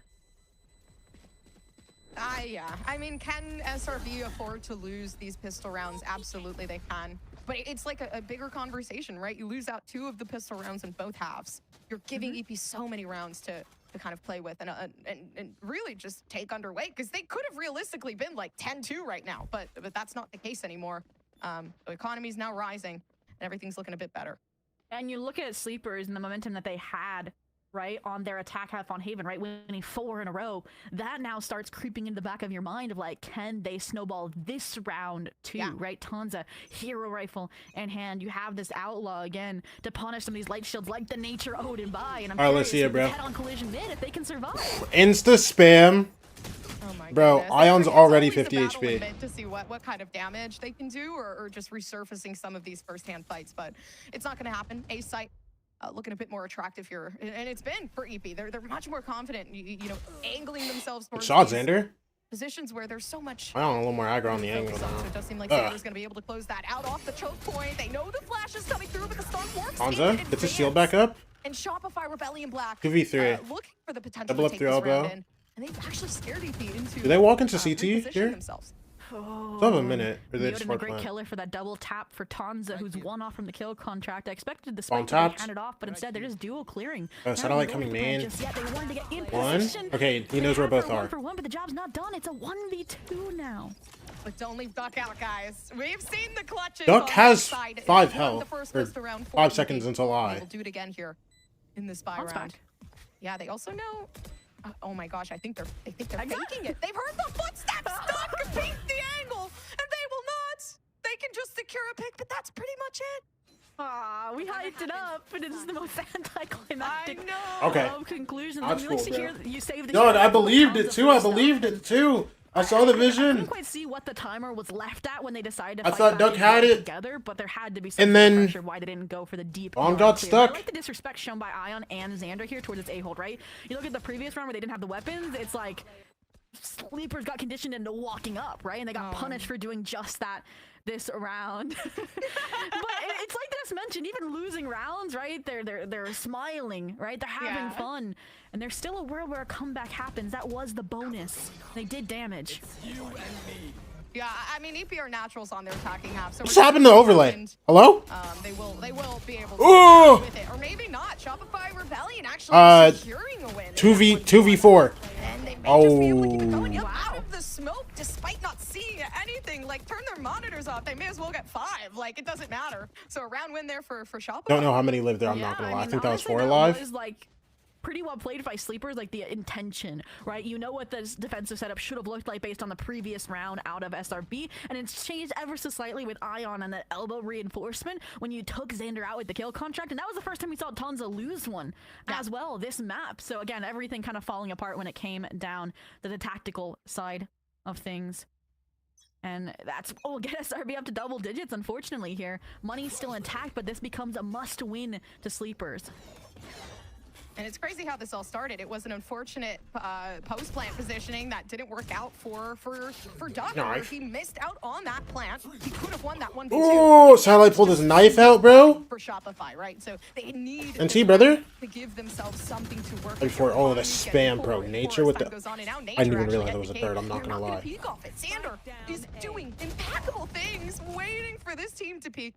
S7: Yeah. I mean, can SRB afford to lose these pistol rounds? Absolutely they can. But it's like a bigger conversation, right? You lose out 2 of the pistol rounds in both halves. You're giving EP so many rounds to kind of play with and really just take underway, because they could have realistically been like 10-2 right now, but that's not the case anymore. The economy's now rising and everything's looking a bit better.
S8: And you look at Sleepers and the momentum that they had, right, on their attack half on Haven, right, winning 4 in a row. That now starts creeping into the back of your mind of like, can they snowball this round too, right? Tanza, hero rifle in hand. You have this outlaw again to punish some of these light shields like the Nature Odin by. And I'm
S1: Alright, let's see it, bro.
S8: Head-on collision mid if they can survive.
S1: Insta spam.
S7: Oh my
S1: Bro,
S7: goodness.
S1: Ion's
S7: It's
S1: already
S7: always a
S1: 50
S7: battle
S1: HP.
S7: in mid to see what kind of damage they can do, or just resurfacing some of these first-hand fights, but it's not going to happen. A site looking a bit more attractive here, and it's been for EP. They're much more confident, you know, angling themselves towards
S1: Shot
S7: these
S1: Xander.
S7: positions where there's so much.
S1: I don't know, a little more aggro on the angle
S7: So
S1: now.
S7: it does seem like Xander's going to be able to close that out off the choke point. They know the flash is coming through, but the stun works.
S1: Tanza gets his shield back up.
S7: And Shopify Rebellion Black
S1: 2v3.
S7: looking for the potential
S1: Double
S7: to
S1: up
S7: take
S1: through
S7: this
S1: elbow.
S7: round in, and they've actually scared EP into.
S1: Do they walk into CT
S7: repositioning
S1: here?
S7: themselves.
S1: Still have a minute. Or they just
S8: Yoda, a great
S1: plant.
S8: killer for that double tap for Tanza, who's one off from the kill contract. I expected the spike
S1: Bomb
S8: to be
S1: tapped.
S8: handed off, but instead they're just dual clearing.
S1: Satellite
S8: Not
S1: coming
S8: really
S1: main.
S8: just yet. They wanted to get in
S1: One.
S8: position.
S1: Okay, he knows
S8: They
S1: where
S8: have
S1: both
S8: for
S1: are.
S8: one for one, but the job's not done. It's a 1v2 now.
S7: But don't leave Duck out, guys. We've seen the clutches.
S1: Duck
S7: on
S1: has
S7: this side.
S1: 5
S7: They won
S1: health,
S7: the first
S1: or
S7: pistol round
S1: 5
S7: for
S1: seconds
S7: EP.
S1: until I.
S7: We'll do it again here in the spy
S8: Bounce
S7: round.
S8: back.
S7: Yeah, they also know. Oh my gosh, I think they're faking it. They've heard the footsteps. Duck beat the angle, and they will not. They can just secure a pick, but that's pretty much it.
S8: Ah, we hyped it up, but it's the most anticlimactic
S7: I know.
S1: Okay.
S8: conclusion.
S1: That's
S8: Then we
S1: cool,
S8: to
S1: bro.
S8: hear you save the
S1: God,
S8: shot
S1: I
S8: for
S1: believed
S8: Tanza
S1: it too. I
S8: first up.
S1: believed it too. I saw the
S8: I
S1: vision.
S8: couldn't quite see what the timer was left at when they decided to
S1: I
S8: fight
S1: thought
S8: back
S1: Duck
S8: and
S1: had
S8: go
S1: it.
S8: together, but there had to be some
S1: And
S8: sort of
S1: then
S8: pressure why they didn't go for the deep.
S1: Bomb
S8: yard
S1: got
S8: clear.
S1: stuck.
S8: I like the disrespect shown by Ion and Xander here towards its A-hold, right? You look at the previous round where they didn't have the weapons, it's like Sleepers got conditioned into walking up, right? And they got punished for doing just that this round. But it's like Des mentioned, even losing rounds, right? They're smiling, right? They're having fun. And there's still a world where a comeback happens. That was the bonus. They did damage.
S7: Yeah, I mean, EP are naturals on their attacking half. So
S1: What's happened to overlay? Hello?
S7: They will be able to
S1: Ooh!
S7: with it, or maybe not. Shopify Rebellion actually securing a win.
S1: 2v4.
S7: And they may just be able to keep it going. Yep,
S8: Wow.
S7: out of the smoke, despite not seeing anything. Like, turn their monitors off. They may as well get 5. Like, it doesn't matter. So a round win there for Shopify.
S1: Don't know how many live there. I'm
S8: Yeah,
S1: not gonna lie. I
S8: mean,
S1: think that was
S8: honestly,
S1: 4 alive.
S8: was like pretty well played by Sleepers, like the intention, right? You know what this defensive setup should have looked like based on the previous round out of SRB, and it's changed ever so slightly with Ion and the elbow reinforcement when you took Xander out with the kill contract, and that was the first time we saw Tanza lose one as well this map. So again, everything kind of falling apart when it came down to the tactical side of things. And that's what will get SRB up to double digits, unfortunately, here. Money's still intact, but this becomes a must-win to Sleepers.
S7: And it's crazy how this all started. It was an unfortunate post-plant positioning that didn't work out for Duck.
S1: Nice.
S7: He missed out on that plant. He could have won that 1v2.
S1: Ooh, Satellite pulled his knife out, bro.
S7: For Shopify, right? So they need
S1: NT, brother?
S7: to give themselves something to work
S1: Before,
S7: with.
S1: oh, the
S7: Get
S1: spam, bro.
S7: forward
S1: Nature
S7: before
S1: with
S7: time
S1: the-
S7: goes on, and now
S1: I didn't
S7: Nature
S1: even
S7: actually
S1: realize
S7: gets
S1: it was a
S7: the
S1: third,
S7: game.
S1: I'm not
S7: You're
S1: gonna
S7: gonna
S1: lie.
S7: peek off it. Xander is doing impeccable things, waiting for this team to peak.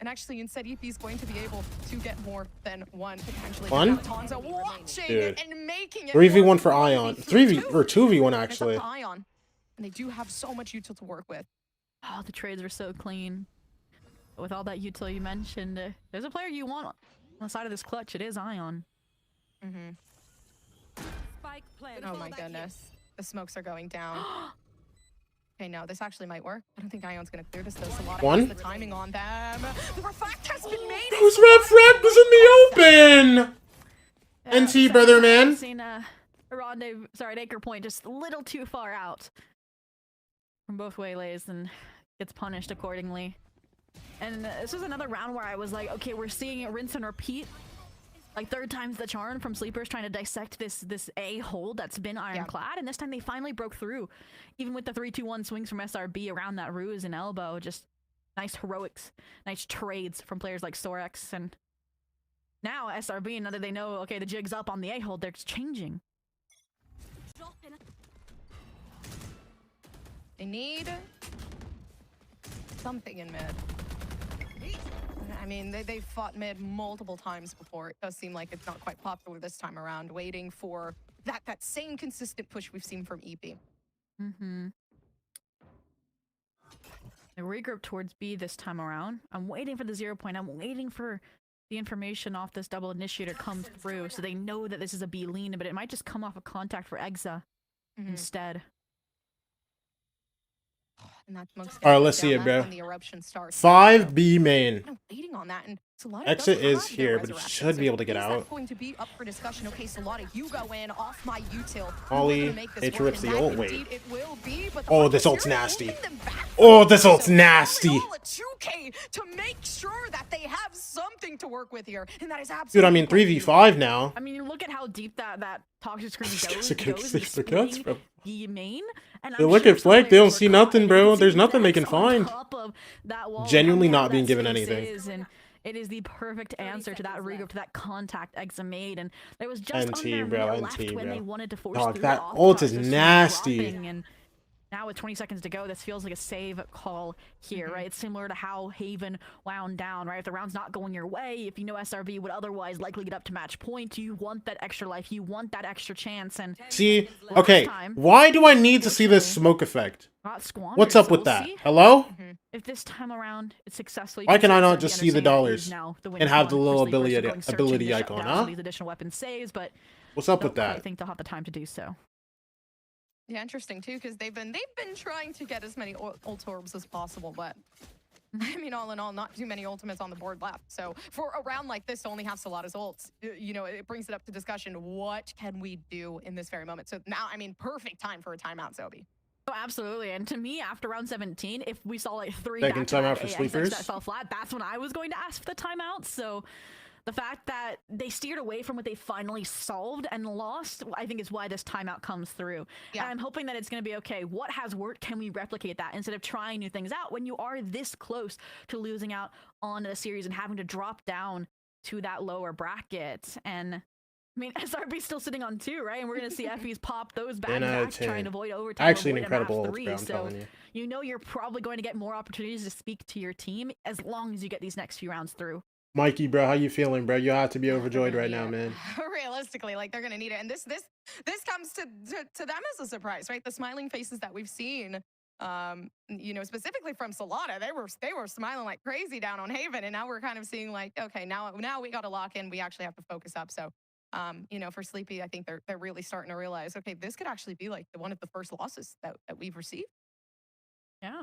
S7: And actually, instead, EP is going to be able to get more than one potentially.
S1: One?
S7: Tonza watching
S1: Dude.
S7: and making it
S1: 3v1 for Ion. 3v or 2v1
S7: It's up
S1: actually.
S7: to Ion, and they do have so much util to work with.
S8: Oh, the trades are so clean. With all that util you mentioned, there's a player you want on the side of this clutch. It is Ion.
S7: Oh my goodness. The smokes are going down. Okay, no, this actually might work. I don't think Ion's gonna clear this though. So a lot
S1: One?
S7: of the timing on them. The reflect has been made.
S1: Who's Red Frag was in the open? NT, brother, man.
S8: I've seen Anchor Point just a little too far out from both waylays and gets punished accordingly. And this was another round where I was like, okay, we're seeing it rinse and repeat. Like third time's the charm from Sleepers trying to dissect this A hold that's been ironclad, and this time they finally broke through. Even with the 3-2-1 swings from SRB around that ruse and elbow, just nice heroics, nice trades from players like Sorex. And now SRB, now that they know, okay, the jig's up on the A hold, they're changing.
S7: They need something in mid. I mean, they've fought mid multiple times before. It does seem like it's not quite popular this time around, waiting for that same consistent push we've seen from EP.
S8: They regroup towards B this time around. I'm waiting for the 0 point. I'm waiting for the information off this double initiator come through so they know that this is a B lean, but it might just come off a contact for Exa instead.
S7: And that smoke's
S1: All right, let's see it,
S7: down.
S1: bro.
S7: That's when the eruption starts.
S1: 5B main.
S7: I'm waiting on that, and Salada
S1: Exit
S7: doesn't
S1: is
S7: have their
S1: here, but he
S7: resurrection,
S1: should
S7: so
S1: be able to get
S7: is that
S1: out.
S7: going to be up for discussion? Okay, Salada, you go in off my util.
S1: Ollie,
S7: Make this
S1: Nature
S7: work,
S1: rips
S7: and
S1: the
S7: that
S1: ult. Wait.
S7: indeed it will be, but the
S1: Oh, this
S7: Buckets
S1: ult's
S7: here
S1: nasty.
S7: holding them back.
S1: Oh, this ult's
S7: So
S1: nasty.
S7: all at 2K to make sure that they have something to work with here, and that is absolutely.
S1: Dude, I mean 3v5 now.
S8: I mean, you look at how deep that toxic screen
S1: Just
S8: goes.
S1: gonna
S8: goes
S1: six the cuts, bro.
S8: the main. And
S1: They
S8: I'm
S1: look
S8: sure
S1: at Flake,
S8: some
S1: they don't
S8: players
S1: see
S8: were
S1: nothing,
S8: caught,
S1: bro.
S8: and
S1: There's
S8: see
S1: nothing they
S8: Vex
S1: can
S8: on
S1: find.
S8: top of that wall,
S1: Genuinely
S8: how
S1: not
S8: narrow
S1: being
S8: that
S1: given
S8: space
S1: anything.
S8: is, and it is the perfect answer to that regroup, to that contact Exa made, and there was just
S1: NT,
S8: under a
S1: bro,
S8: minute
S1: NT,
S8: left when
S1: bro.
S8: they wanted to force
S1: Dog,
S8: through
S1: that
S8: off
S1: ult
S8: touch,
S1: is
S8: just
S1: nasty.
S8: dropping, and now with 20 seconds to go, this feels like a save call here, right? It's similar to how Haven wound down, right? If the round's not going your way, if you know SRV would otherwise likely get up to match point, you want that extra life, you want that extra chance, and
S1: See, okay, why do I need to see this smoke effect?
S8: not squandered.
S1: What's up
S8: So
S1: with
S8: we'll
S1: that?
S8: see
S1: Hello?
S8: if this time around it's successful.
S1: Why can I not
S8: SRV
S1: just see the
S8: understand that he's
S1: dollars
S8: now the
S1: and
S8: winning
S1: have the
S8: one
S1: little
S8: for Sleepers,
S1: ability-
S8: going searching
S1: ability
S8: to shut
S1: icon,
S8: down
S1: huh?
S8: some of these additional weapon saves, but
S1: What's up
S8: don't
S1: with
S8: quite
S1: that?
S8: think they'll have the time to do so.
S7: Yeah, interesting too, because they've been trying to get as many ult orbs as possible, but I mean, all in all, not too many ultimates on the board left. So for a round like this to only have Salada's ults, you know, it brings it up to discussion. What can we do in this very moment? So now, I mean, perfect time for a timeout, Zobi.
S8: Oh, absolutely. And to me, after round 17, if we saw like 3
S1: Taking
S8: back-to-back
S1: timeout for
S8: AXs
S1: Sleepers?
S8: that fell flat, that's when I was going to ask for the timeout. So the fact that they steered away from what they finally solved and lost, I think is why this timeout comes through.
S7: Yeah.
S8: And I'm hoping that it's going to be okay. What has worked? Can we replicate that instead of trying new things out when you are this close to losing out on a series and having to drop down to that lower bracket? And I mean, SRB's still sitting on 2, right? And we're going to see FEs pop those back
S1: 10 out of
S8: back,
S1: 10.
S8: trying to avoid overtime.
S1: Actually, an
S8: avoid a
S1: incredible
S8: half
S1: ult,
S8: three.
S1: bro, I'm
S8: So
S1: telling you.
S8: you know you're probably going to get more opportunities to speak to your team as long as you get these next few rounds through.
S1: Mikey, bro, how you feeling, bro? You have to be overjoyed right now, man.
S7: Realistically, like they're gonna need it, and this comes to them as a surprise, right? The smiling faces that we've seen, you know, specifically from Salada, they were smiling like crazy down on Haven, and now we're kind of seeing like, okay, now we got to lock in. We actually have to focus up. So, you know, for Sleepy, I think they're really starting to realize, okay, this could actually be like one of the first losses that we've received.
S8: Yeah,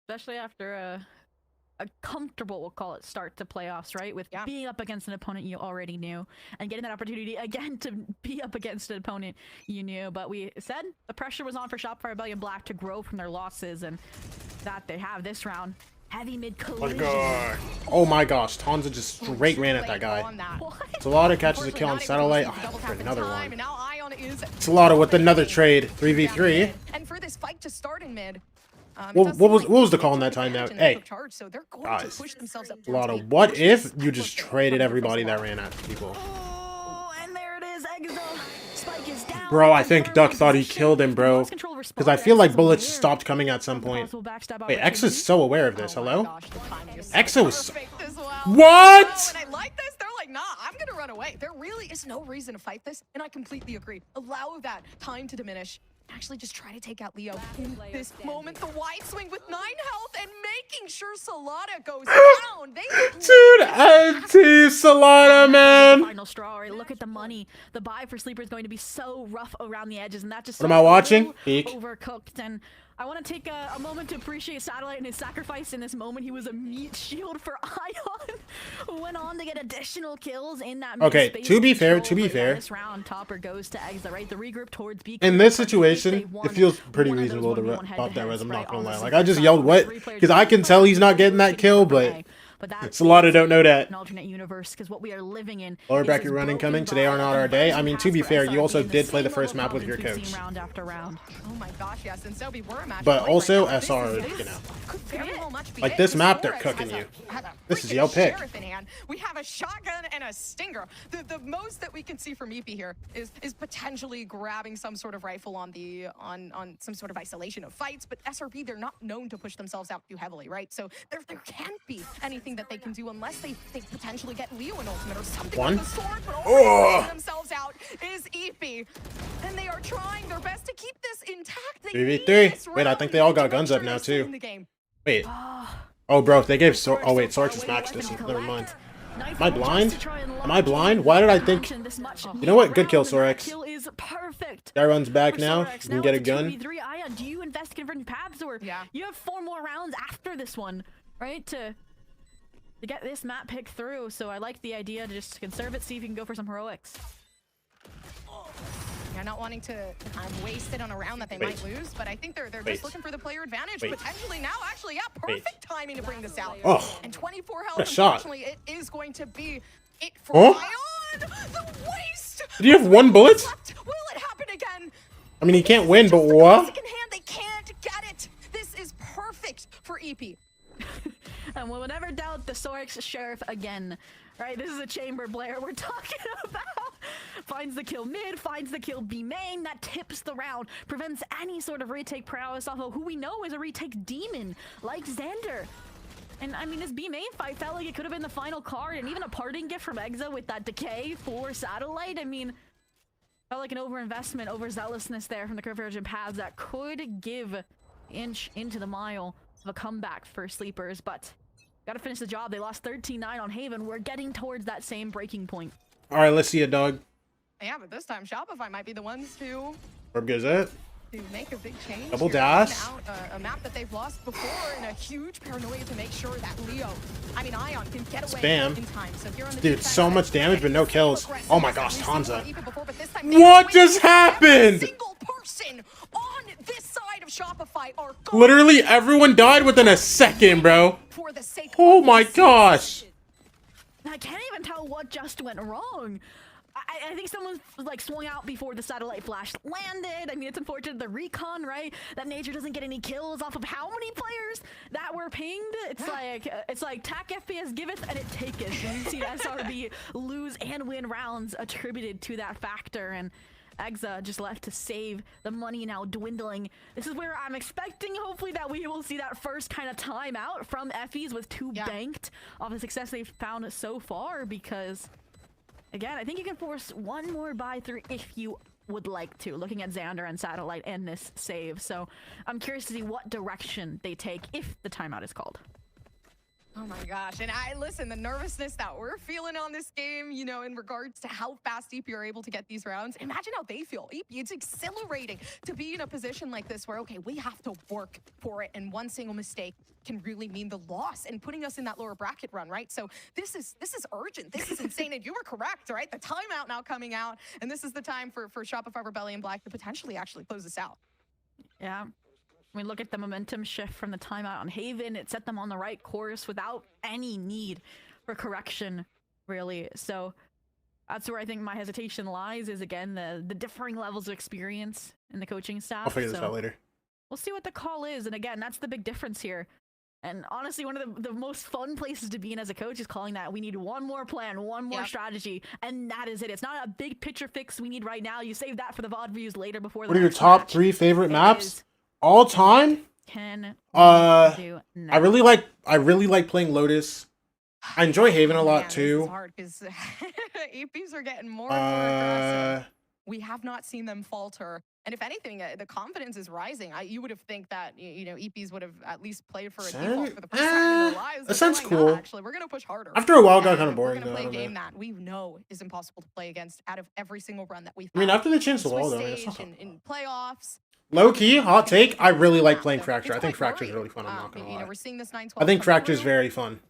S8: especially after a comfortable, we'll call it, start to playoffs, right? With being up against an opponent you already knew and getting that opportunity again to be up against an opponent you knew. But we said the pressure was on for Shopify Rebellion Black to grow from their losses, and that they have this round. Heavy mid collision.
S1: Oh my gosh, Tonza just straight ran at that guy. Salada catches a kill on Satellite. Oh, for another one. Salada with another trade, 3v3.
S7: And for this fight to start in mid,
S1: What was the call in that timeout? Hey, guys, Salada, what if you just traded everybody that ran at people?
S8: Oh, and there it is, Exo. Spike is down.
S1: Bro, I think Duck thought he killed him, bro. Because I feel like bullets stopped coming at some point. Wait, X is so aware of this. Hello? X was... What?
S7: And I like this. They're like, nah, I'm gonna run away. There really is no reason to fight this, and I completely agree. Allow that time to diminish. Actually, just try to take out Leo in this moment. The wide swing with 9 health and making sure Salada goes down.
S1: Dude, anti Salada, man.
S8: Final straw. Right? Look at the money. The buy for Sleeper is going to be so rough around the edges, and that just
S1: what am I watching?
S8: Overcooked. And I want to take a moment to appreciate Satellite and his sacrifice in this moment. He was a meat shield for Ion, who went on to get additional kills in that.
S1: Okay, to be fair,
S8: this round topper goes to Exa, right? The regroup towards B.
S1: In this situation, it feels pretty reasonable to pop that res. I'm not gonna lie. Like, I just yelled what because I can tell he's not getting that kill, but it's a lot of don't know that.
S8: An alternate universe, because what we are living in.
S1: Lower bracket running coming. Today are not our day. I mean, to be fair, you also did play the first map with your coach.
S7: Round after round. Oh my gosh, yes. And so we were a match.
S1: But also SR, you know. Like this map, they're cooking you. This is your pick.
S7: We have a shotgun and a stinger. The most that we can see from EP here is potentially grabbing some sort of rifle on some sort of isolation of fights. But SRB, they're not known to push themselves out too heavily, right? So there can't be anything that they can do unless they potentially get Leo an ultimate or something with the sword. But all themselves out is EP, and they are trying their best to keep this intact.
S1: 3v3. Wait, I think they all got guns up now too. Wait. Oh, bro, they gave oh wait, Sorks is max distance. Never mind. Am I blind? Am I blind? Why did I think? You know what? Good kill, Sorex. Guy runs back now. You can get a gun.
S8: Do you invest converting paths, or you have 4 more rounds after this one, right? To get this map pick through. So I like the idea to just conserve it, see if you can go for some heroics.
S7: Yeah, not wanting to kind of waste it on a round that they might lose, but I think they're just looking for the player advantage. Potentially now, actually, perfect timing to bring this out.
S1: Oh,
S7: and 24 health,
S1: unfortunately,
S7: it is going to be it for Ion. The waste!
S1: Did you have 1 bullet?
S7: Will it happen again?
S1: I mean, he can't win, but what?
S7: They can't get it. This is perfect for EP.
S8: And we'll never doubt the Sorex Sheriff again. Right, this is a chamber Blair we're talking about. Finds the kill mid, finds the kill B main, that tips the round, prevents any sort of retake prowess off of who we know is a retake demon, like Xander. And I mean, this B main fight felt like it could have been the final card, and even a parting gift from Exa with that decay for Satellite. I mean, felt like an overinvestment, overzealousness there from the Convergent Paths that could give inch into the mile of a comeback for Sleepers, but gotta finish the job. They lost 13-9 on Haven. We're getting towards that same breaking point.
S1: All right, let's see it, dog.
S7: Yeah, but this time Shopify might be the ones to
S1: goes it.
S7: Make a big change.
S1: Double dash.
S7: A map that they've lost before, and a huge paranoia to make sure that Ion can get away in time. So if you're on the
S1: dude, so much damage but no kills. Oh my gosh, Hansa. What just happened?
S7: Single person on this side of Shopify are
S1: literally everyone died within a second, bro. Oh my gosh.
S8: I can't even tell what just went wrong. I think someone like swung out before the satellite flash landed. I mean, it's unfortunate the recon, right? That Nature doesn't get any kills off of how many players that were pinged. It's like tac FPS giveth and it taketh. And you see SRB lose and win rounds attributed to that factor, and Exa just left to save the money now dwindling. This is where I'm expecting, hopefully, that we will see that first kind of timeout from Effies with 2 banked off the success they've found so far, because again, I think you can force 1 more buy through if you would like to, looking at Xander and Satellite and this save. So I'm curious to see what direction they take if the timeout is called.
S7: Oh my gosh. And listen, the nervousness that we're feeling on this game, you know, in regards to how fast EP are able to get these rounds, imagine how they feel. EP, it's exhilarating to be in a position like this where, okay, we have to work for it, and 1 single mistake can really mean the loss and putting us in that lower bracket run, right? So this is urgent. This is insane. And you were correct, right? The timeout now coming out, and this is the time for Shopify Rebellion Black to potentially actually close this out.
S8: Yeah. I mean, look at the momentum shift from the timeout on Haven. It set them on the right course without any need for correction, really. So that's where I think my hesitation lies, is, again, the differing levels of experience in the coaching staff.
S1: I'll figure this out later.
S8: We'll see what the call is. And again, that's the big difference here. And honestly, one of the most fun places to be in as a coach is calling that we need one more plan, one more strategy, and that is it. It's not a big picture fix we need right now. You save that for the VOD views later before the
S1: What are your
S8: next
S1: top
S8: match.
S1: 3 favorite
S8: It
S1: maps
S8: is
S1: all time?
S8: Can do
S1: I really like playing Lotus. I enjoy Haven a lot
S7: This
S1: too.
S7: is hard because EPs are getting more and more aggressive. We have not seen them falter. And if anything, the confidence is rising. You would have think that, you know, EPs would have at least played for a default for the first time in their lives.
S1: That sounds
S7: Like,
S1: cool.
S7: "No, actually, we're going to push harder."
S1: After a while, it got
S7: And
S1: kind of boring
S7: We're going
S1: though.
S7: to
S1: I
S7: play a
S1: don't know.
S7: game that we know is impossible to play against out of every single run that we've
S1: I mean,
S7: had.
S1: after they changed the
S7: Swiss
S1: wall though, I mean,
S7: stage
S1: it's not
S7: in playoffs.
S1: low key, hot take. I really like playing
S7: So
S1: Fracture. I
S7: it's
S1: think
S7: quite
S1: Fracture's
S7: worrying.
S1: really fun. I'm not gonna
S7: You know,
S1: lie.
S7: we're seeing this 9-12
S1: I think
S7: come
S1: Fracture's
S7: through.
S1: very fun.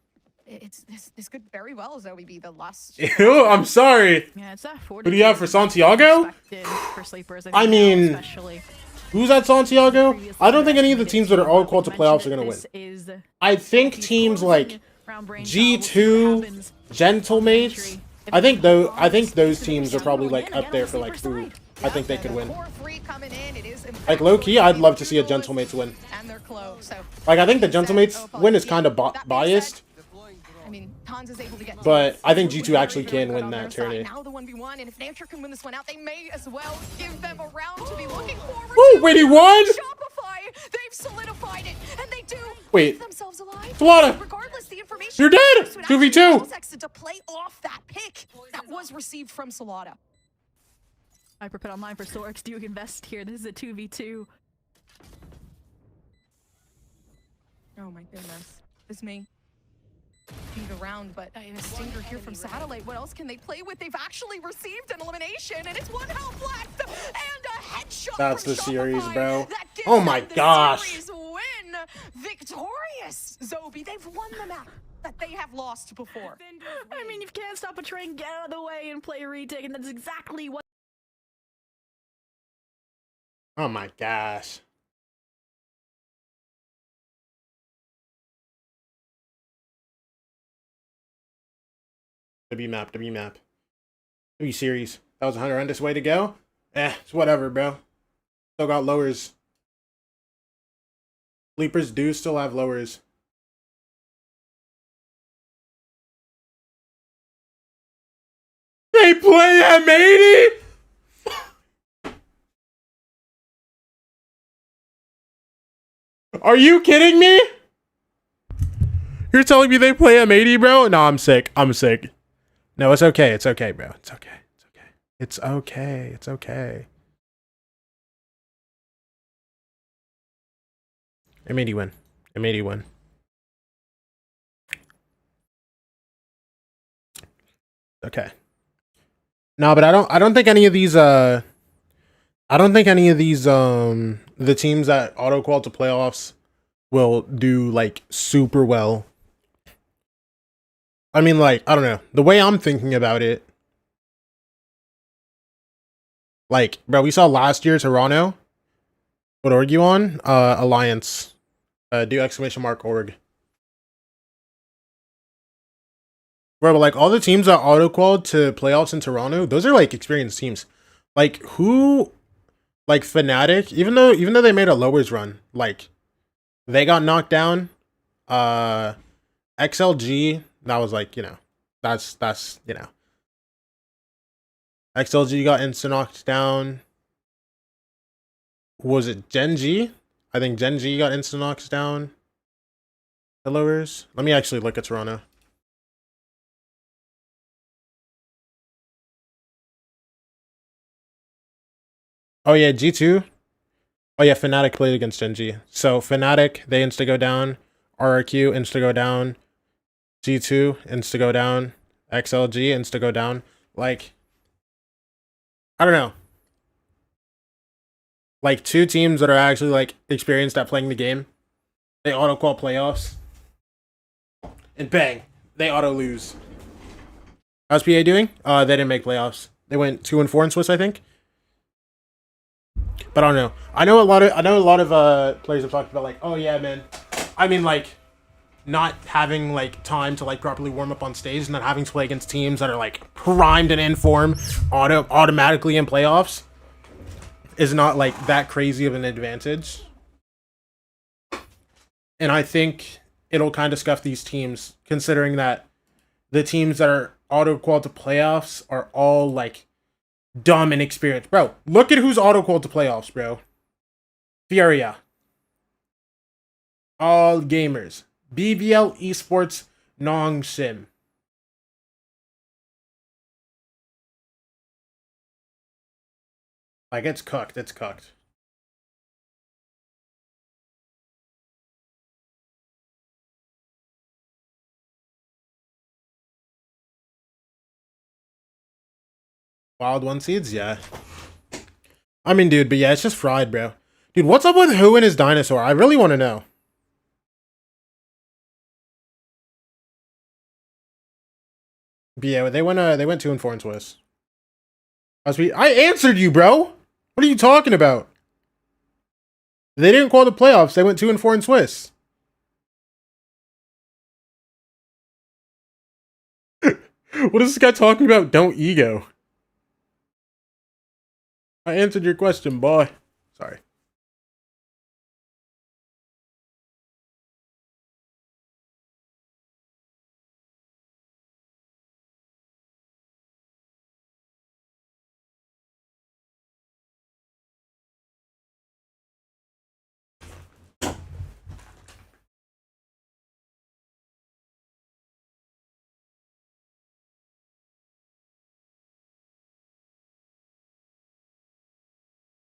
S7: This could very well Zoe be the last.
S1: Ew, I'm sorry.
S8: Yeah, it's that 40.
S1: Who do you have for Santiago?
S8: For sleepers,
S1: I mean,
S8: especially.
S1: Who's at Santiago? I don't think any of the teams that are all called to playoffs are gonna win. I think teams like G2, Gentlemate. I think those teams are probably like up there for like who I think they could win. Like low key, I'd love to see a Gentlemates win.
S7: And they're close, so
S1: Like I think the Gentlemates win is kind of biased,
S7: I mean, Tons is able to get.
S1: but I think G2 actually can win that tourney.
S7: Now the 1v1, and if Nature can win this one out, they may as well give them a round to be looking forward
S1: Woo,
S7: to.
S1: wait, he won?
S7: Shopify, they've solidified it, and they do
S1: Wait.
S7: keep themselves alive.
S1: Solana,
S7: Regardless, the information
S1: you're dead!
S7: to
S1: 2v2!
S7: to play off that pick that was received from Solana.
S8: I put online for Sorix. Do you invest here? This is a 2v2.
S7: Oh my goodness. It's me. Beat around, but I have a stinger here from Satellite. What else can they play with? They've actually received an elimination, and it's 1 health left, and a headshot.
S1: That's
S7: from
S1: the series,
S7: Shopify
S1: bro.
S7: that gives
S1: Oh my
S7: them the
S1: gosh.
S7: series win. Victorious, Zobi. They've won the map that they have lost before.
S8: I mean, you can't stop a train, get out of the way and play a retake, and that's exactly what.
S1: Oh my gosh. W map. W series. That was a horrendous way to go. It's whatever, bro. Still got lowers. Sleepers do still have lowers. They play M80? Are you kidding me? You're telling me they play M80, bro? No, I'm sick. No, it's okay. It's okay, bro. It's okay. It's okay. It's okay. M80 win. Okay. No, but I don't think any of these the teams that auto qual to playoffs will do like super well. I mean, like, I don't know. The way I'm thinking about it, like, bro, we saw last year Toronto. What org you on? Alliance. Do !org. Bro, but like all the teams that auto qualified to playoffs in Toronto, those are like experienced teams. Like who, like Fnatic, even though they made a lowers run, like they got knocked down. XLG, that was like, you know, that's you know. XLG got insta knocked down. Was it Gen G? I think Gen G got insta knocked down. The lowers. Let me actually look at Toronto. Oh yeah, G2. Oh yeah, Fnatic played against Gen G. So Fnatic, they insta go down. RRQ insta go down. G2 insta go down. XLG insta go down. Like, I don't know. Like two teams that are actually like experienced at playing the game. They auto qual playoffs. And bang, they auto lose. How's PA doing? They didn't make playoffs. They went 2-4 in Swiss, I think. But I don't know. I know a lot of players have talked about like, oh yeah, man. I mean, like, not having like time to like properly warm up on stage, and not having to play against teams that are like primed and in form automatically in playoffs is not like that crazy of an advantage. And I think it'll kind of scuff these teams, considering that the teams that are auto-qualified to playoffs are all, like, dumb and inexperienced. Bro, look at who's auto-qualified to playoffs, bro. Furia. All gamers. BBL Esports Nong Sim. Like, it's cooked. It's cooked. Wild one seeds? Yeah. I mean, dude, but yeah, it's just fried, bro. Dude, what's up with who and his dinosaur? I really want to know. But yeah, they went 2-4 in Swiss. I answered you, bro. What are you talking about? They didn't call the playoffs. They went 2-4 in Swiss. What is this guy talking about? Don't ego. I answered your question, boy. Sorry.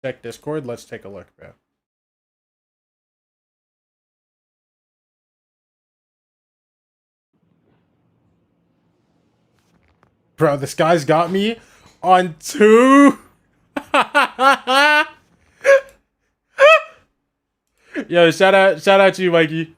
S1: Check Discord. Let's take a look, bro. Bro, this guy's got me on 2. Yo, shout out to you, Mikey.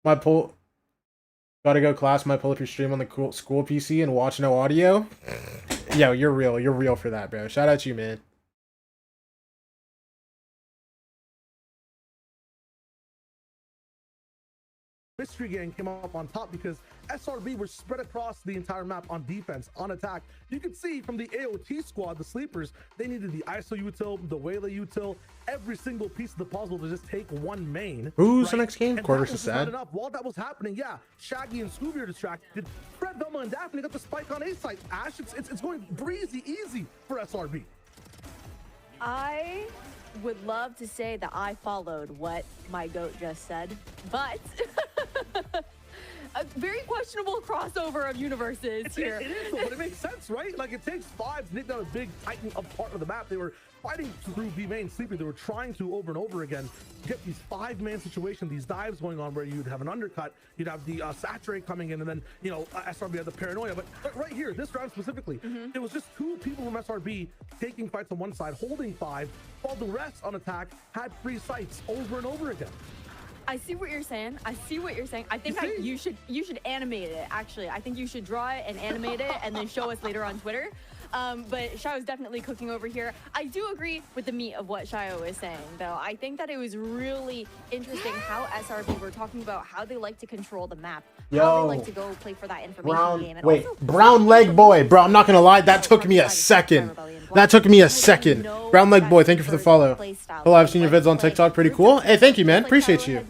S1: My pull. Gotta go class. My pull up your stream on the school PC and watch no audio. Yo, you're real. You're real for that, bro. Shout out to you, man.
S2: Mystery Gang came up on top because SRB were spread across the entire map on defense, on attack. You can see from the AOT squad, the sleepers, they needed the ISO util, the Wayla util, every single piece of the puzzle to just take one main.
S1: Who's the next game? Quarters is sad.
S2: While that was happening, yeah, Shaggy and Scooby are distracted. Fred, Velma, and Daphne got the spike on A site. Ash, it's going breezy, easy for SRB.
S4: I would love to say that I followed what my goat just said, but a very questionable crossover of universes here.
S2: It is, but it makes sense, right? Like, it takes 5 to take down a big titan up part of the map. They were fighting through B main sleeping. They were trying to over and over again get these 5-man situations, these dives going on where you'd have an undercut, you'd have the saturate coming in, and then, you know, SRB had the paranoia. But right here, this round specifically, it was just 2 people from SRB taking fights on one side, holding 5, while the rest on attack had 3 sites over and over again.
S4: I see what you're saying. I think you should animate it, actually. I think you should draw it and animate it and then show us later on Twitter. But Shayo's definitely cooking over here. I do agree with the meat of what Shayo is saying, though. I think that it was really interesting how SRB were talking about how they like to control the map, how they like to go play for that information game. And
S1: wait, brown leg boy, bro. I'm not gonna lie, that took me a second. Brown leg boy, thank you for the follow. Hello, I've seen your vids on TikTok, pretty cool. Hey, thank you, man. Appreciate you.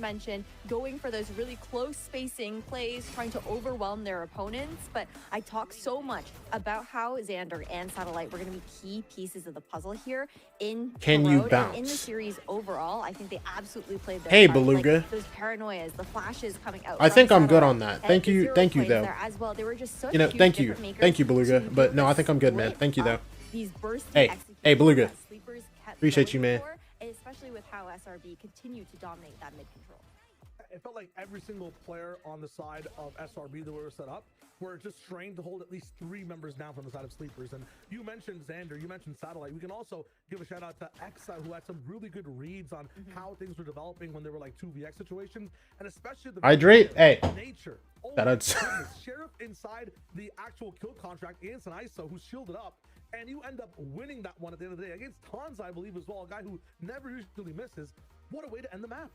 S4: Going for those really close spacing plays, trying to overwhelm their opponents. But I talk so much about how Xander and Satellite were going to be key pieces of the puzzle here in
S1: Can you bounce?
S4: In the series overall. I think they absolutely played their
S1: Hey,
S4: part.
S1: Beluga.
S4: Like, those paranoias, the flashes coming out.
S1: I think I'm good on that. Thank you though.
S4: As well. They were just such
S1: Thank you, Beluga. But no, I think I'm good, man. Thank you though.
S4: These
S1: Hey, Beluga. Appreciate you, man.
S4: Especially with how SRB continued to dominate that mid control.
S2: It felt like every single player on the side of SRB that were set up were just trained to hold at least 3 members down from the side of Sleepers. And you mentioned Xander, you mentioned Satellite. We can also give a shout out to Exa, who had some really good reads on how things were developing when they were like 2v situations, and especially the
S1: Hydrate. Hey.
S2: Nature. Oh
S1: Shout
S2: my
S1: outs.
S2: goodness. Sheriff inside the actual kill contract against an ISO who's shielded up, and you end up winning that one at the end of the day against Tons, I believe, as well, a guy who never usually misses. What a way to end the map.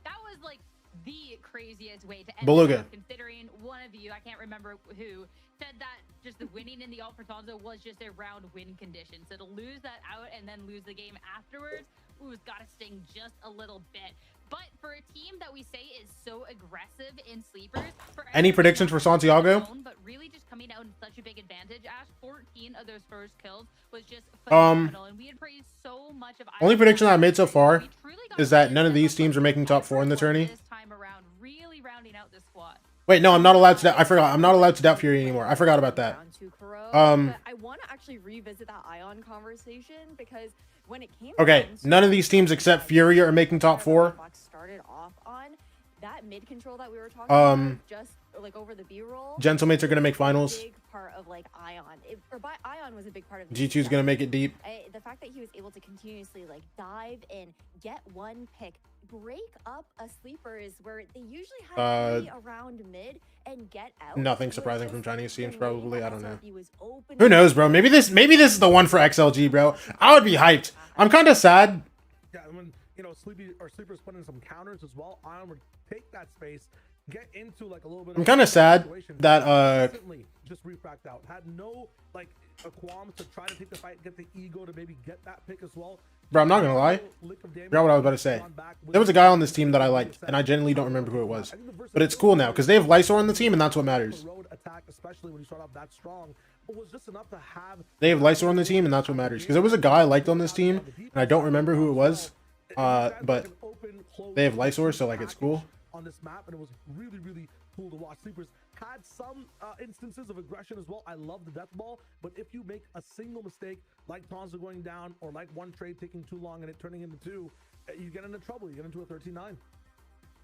S3: That was like the craziest way to end
S1: Beluga.
S3: the map, considering one of you, I can't remember who, said that just the winning in the Alt for Tonzo was just a round win condition. So to lose that out and then lose the game afterwards, ooh, it's got to sting just a little bit. But for a team that we say is so aggressive in sleepers,
S1: Any predictions for Santiago?
S3: But really just coming out in such a big advantage. Ash, 14 of those first kills was just phenomenal, and we had praised so much of.
S1: Only prediction I made so far is that none of these teams are making top 4 in the tourney.
S3: This time around, really rounding out the squad.
S1: Wait, no, I'm not allowed to. I forgot. I'm not allowed to doubt Fury anymore. I forgot about that.
S4: But I want to actually revisit that Ion conversation, because when it came
S1: Okay, none of these teams except Fury are making top 4.
S4: Started off on that mid control that we were talking about, just like over the B-roll.
S1: Gentlemates are gonna make finals.
S4: Big part of like Ion, Ion was a big part of.
S1: G2's gonna make it deep.
S4: The fact that he was able to continuously like dive in, get one pick, break up a sleepers where they usually have to be around mid and get out.
S1: Nothing surprising from Chinese teams, probably. I don't know.
S4: Open.
S1: Who knows, bro? Maybe this is the one for XLG, bro. I would be hyped. I'm kind of sad.
S2: Yeah, when Sleepers put in some counters as well, Ion would take that space, get into like a little bit.
S1: I'm kind of sad that
S2: just refract out, had no like a qualms to try to take the fight, get the ego to maybe get that pick as well.
S1: Bro, I'm not gonna lie. Forgot what I was about to say. There was a guy on this team that I liked, and I genuinely don't remember who it was. But it's cool now because they have Lysor on the team, and that's what matters. They have Lysor on the team, and that's what matters. Because there was a guy I liked on this team, and I don't remember who it was. But they have Lysor, so like it's cool.
S2: On this map, and it was really, really cool to watch. Sleepers had some instances of aggression as well. I love the death ball, but if you make a single mistake, like Tonzo going down, or like one trade taking too long and it turning into 2, you get into trouble. You get into a 13-9.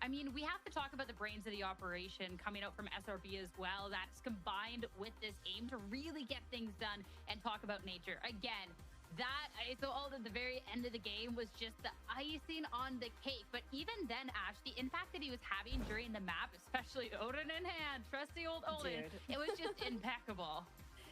S3: I mean, we have to talk about the brains of the operation coming out from SRB as well. That's combined with this aim to really get things done and talk about nature. Again, that ISO ult at the very end of the game was just the icing on the cake. But even then, Ash, the impact that he was having during the map, especially Odin in hand, trusty old Odin, it was just impeccable.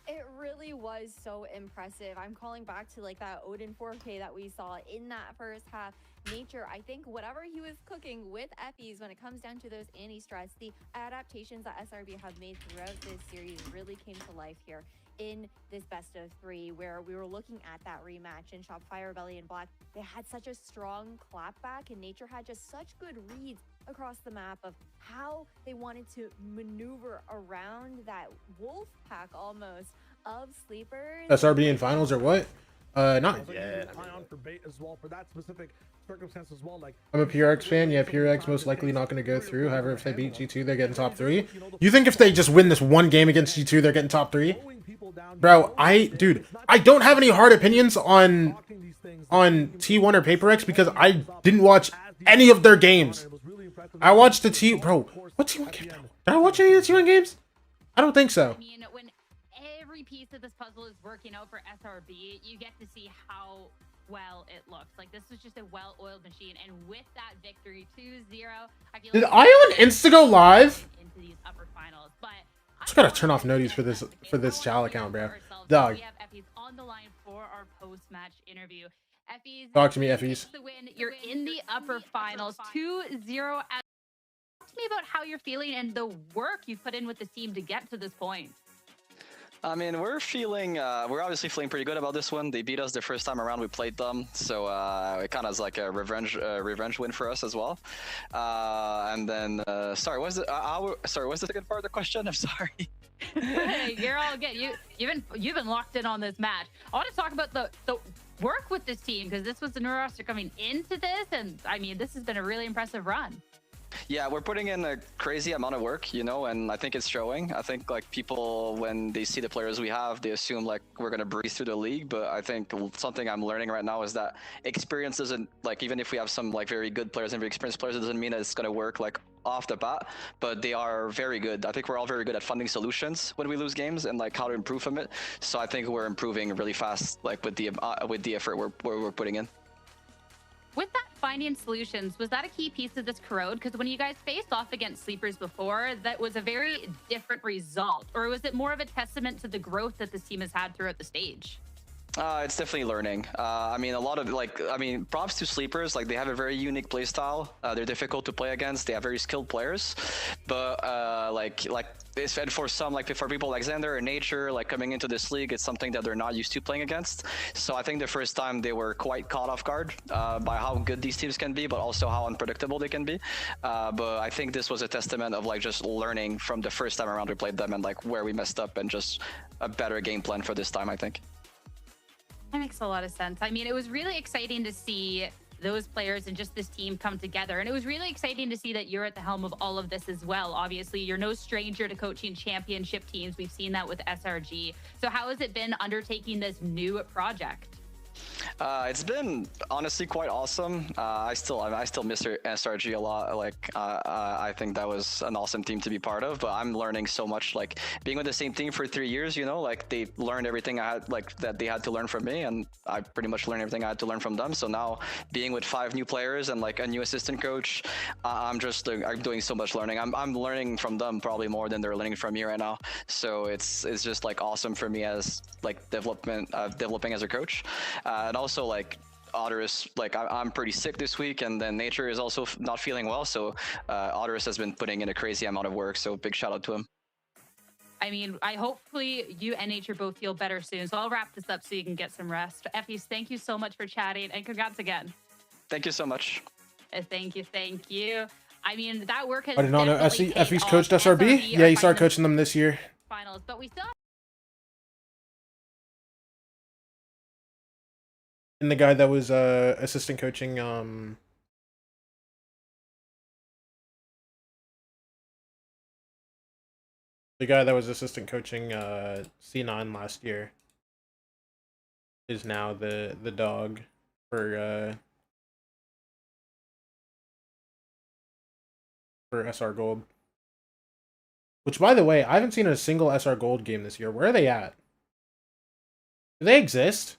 S4: It really was so impressive. I'm calling back to like that Odin 4K that we saw in that first half. Nature, I think whatever he was cooking with Eppies when it comes down to those anti-stress, the adaptations that SRB have made throughout this series really came to life here in this best of 3, where we were looking at that rematch in Shopify Rebellion Black. They had such a strong clapback, and Nature had just such good reads across the map of how they wanted to maneuver around that wolf pack almost of sleepers.
S1: SRB in finals or what? Not yet.
S2: Ion for bait as well for that specific circumstance as well. Like,
S1: I'm a PRX fan. Yeah, PRX most likely not going to go through. However, if they beat G2, they're getting top 3. You think if they just win this one game against G2, they're getting top 3? Bro, I don't have any hard opinions on T1 or PaperX because I didn't watch any of their games. I watched the Bro, what T1 game? Did I watch any of the T1 games? I don't think so.
S3: I mean, when every piece of this puzzle is working out for SRB, you get to see how well it looks. Like, this was just a well-oiled machine, and with that victory 2-0, I feel
S1: Did
S3: like
S1: Ion Insta-go live?
S3: into these upper finals. But
S1: I just gotta turn off noties for this Chal account, bro. Dog.
S3: We have Effie's on the line for our post-match interview. Effie's,
S1: Talk to me, Effie's.
S3: the win. You're in the upper finals, 2-0. Talk to me about how you're feeling and the work you've put in with the team to get to this point.
S9: I mean, we're obviously feeling pretty good about this one. They beat us the first time around we played them, so it kind of is like a revenge win for us as well. And then, sorry, what's the second part of the question? I'm sorry.
S3: Hey, you're all good. You've been locked in on this match. I want to talk about the work with this team, because this was the new roster coming into this, and I mean, this has been a really impressive run.
S9: Yeah, we're putting in a crazy amount of work, you know, and I think it's showing. I think like people, when they see the players we have, they assume like we're gonna breeze through the league. But I think something I'm learning right now is that experience doesn't, like, even if we have some like very good players and very experienced players, it doesn't mean that it's gonna work like off the bat, but they are very good. I think we're all very good at finding solutions when we lose games and like how to improve from it. So I think we're improving really fast, like with the effort we're putting in.
S3: With that finding solutions, was that a key piece of this corrode? Because when you guys faced off against Sleepers before, that was a very different result. Or was it more of a testament to the growth that this team has had throughout the stage?
S9: It's definitely learning. I mean, a lot of props to Sleepers. Like, they have a very unique play style. They're difficult to play against. They have very skilled players, but and for some, like for people like Xander and Nature, like coming into this league, it's something that they're not used to playing against. So I think the first time they were quite caught off guard by how good these teams can be, but also how unpredictable they can be. But I think this was a testament of like just learning from the first time around we played them and like where we messed up and just a better game plan for this time, I think.
S3: That makes a lot of sense. I mean, it was really exciting to see those players and just this team come together. And it was really exciting to see that you're at the helm of all of this as well. Obviously, you're no stranger to coaching championship teams. We've seen that with SRG. So how has it been undertaking this new project?
S9: It's been honestly quite awesome. I still miss SRG a lot. Like I think that was an awesome team to be part of. But I'm learning so much. Like being with the same team for 3 years, you know, like they learned everything I had, like that they had to learn from me, and I pretty much learned everything I had to learn from them. So now being with 5 new players and like a new assistant coach, I'm doing so much learning. I'm learning from them probably more than they're learning from me right now. So it's just like awesome for me as like developing as a coach. And also like Otterus, like I'm pretty sick this week, and then Nature is also not feeling well, so Otterus has been putting in a crazy amount of work, so big shout out to him.
S3: I mean, hopefully you and Nature both feel better soon, so I'll wrap this up so you can get some rest. Effies, thank you so much for chatting, and congrats again.
S9: Thank you so much.
S3: Thank you. I mean, that work has
S1: I did not know Effie's coached SRB? Yeah, he started coaching them this year.
S3: Finals, but we still have
S1: And the guy that was assistant coaching C9 last year is now the dog for SR Gold. Which, by the way, I haven't seen a single SR Gold game this year. Where are they at? Do they exist?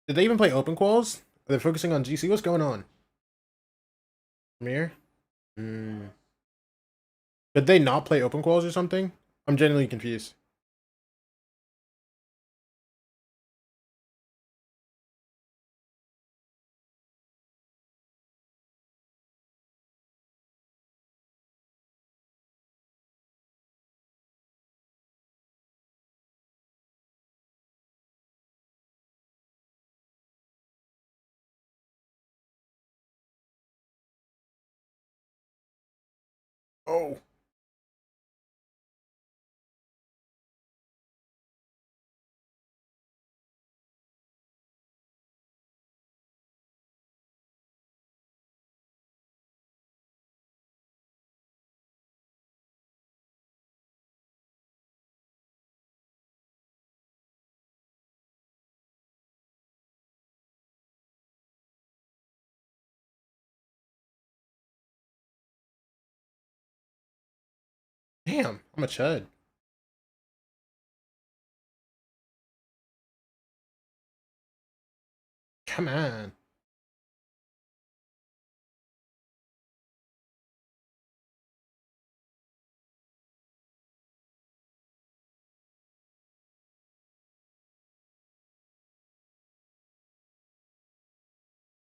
S1: Did they even play open quals? Are they focusing on GC? What's going on? Premier? Did they not play open quals or something? I'm genuinely confused. Oh. Damn, I'm a chud. Come on.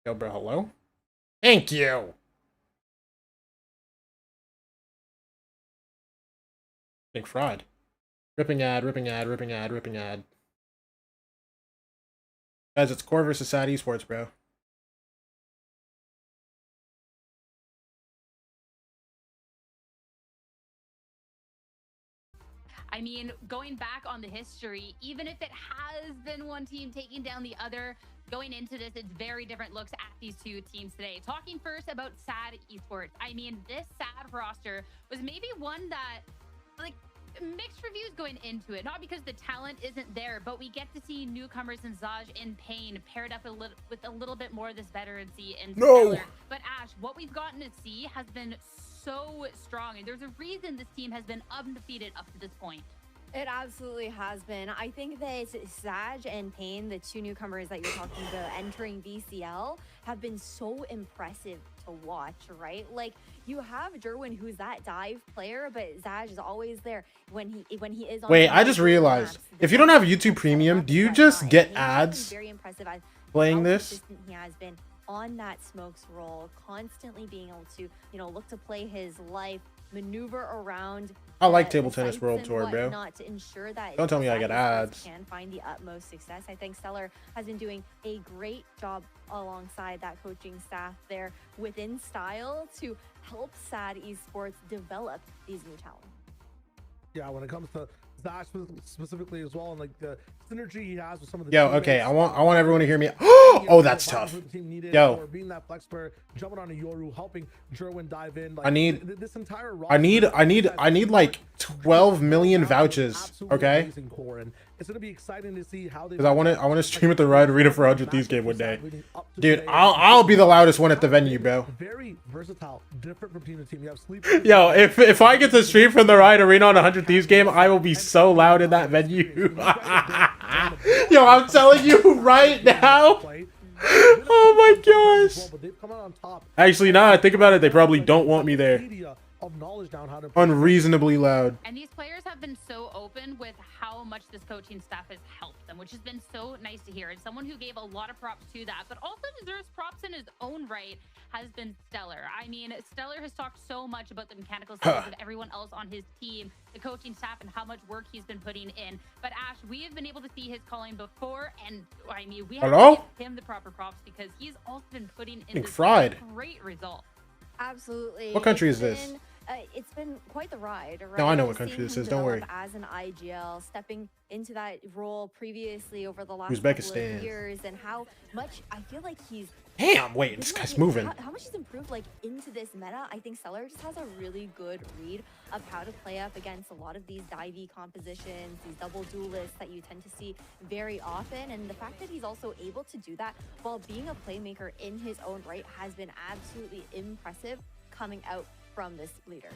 S1: Yo, bro, hello? Thank you! Big fraud. Ripping ad. Guys, it's core versus sad esports, bro.
S3: I mean, going back on the history, even if it has been one team taking down the other, going into this, it's very different looks at these two teams today. Talking first about sad esports. I mean, this sad roster was maybe one that, like, mixed reviews going into it, not because the talent isn't there, but we get to see newcomers in Zaj in pain paired up with a little bit more of this veterancy and Stellar. But Ash, what we've gotten to see has been so strong, and there's a reason this team has been undefeated up to this point.
S4: It absolutely has been. I think that Saj and Payne, the two newcomers that you're talking about entering VCL, have been so impressive to watch, right? Like, you have Jerwin, who's that dive player, but Saj is always there when he is on.
S1: Wait, I just realized, if you don't have YouTube Premium, do you just get ads
S4: very impressive at
S1: playing
S4: how
S1: this?
S4: consistent he has been on that smokes roll, constantly being able to, look to play his life, maneuver around.
S1: I like Table Tennis World Tour, bro.
S4: Not to ensure that
S1: don't tell me I get ads.
S4: Can find the utmost success. I think Stellar has been doing a great job alongside that coaching staff there within Style to help SAD Esports develop these new talents.
S2: Yeah, when it comes to Zash specifically as well, and like the synergy he has with some of the
S1: okay, I want everyone to hear me. Oh, that's tough. Yo,
S2: being that flex player, jumping on a Yoru, helping Jerwin dive in. Like,
S1: I need
S2: this entire
S1: I need like 12 million vouchers. Okay.
S2: It's gonna be exciting to see how they.
S1: Because I want to stream at the Riot Arena for 100 Thieves game one day, dude. I'll be the loudest one at the venue, bro.
S2: Very versatile, different from team to team. You have Sleeper.
S1: Yo, if I get to stream from the Riot Arena on 100 Thieves game, I will be so loud in that venue. Yo, I'm telling you right now. Oh my gosh. Actually, now I think about it, they probably don't want me there. Unreasonably loud.
S3: And these players have been so open with how much this coaching staff has helped them, which has been so nice to hear. And someone who gave a lot of props to that, but also deserves props in his own right, has been Stellar. I mean, Stellar has talked so much about the mechanical skills of everyone else on his team, the coaching staff, and how much work he's been putting in. But Ash, we have been able to see his calling before, and I mean, we have to give him the proper props because he's also been putting in this great result.
S4: Absolutely.
S1: What country is this?
S4: It's been quite the ride, right?
S1: No, I know what country this is. Don't worry.
S4: As an IGL, stepping into that role previously over the last couple of years, and how much I feel like he's.
S1: Damn! Wait, this guy's moving.
S4: How much he's improved, like, into this meta. I think Stellar just has a really good read of how to play up against a lot of these divey compositions, these double duelists that you tend to see very often, and the fact that he's also able to do that while being a playmaker in his own right has been absolutely impressive coming out from this leader.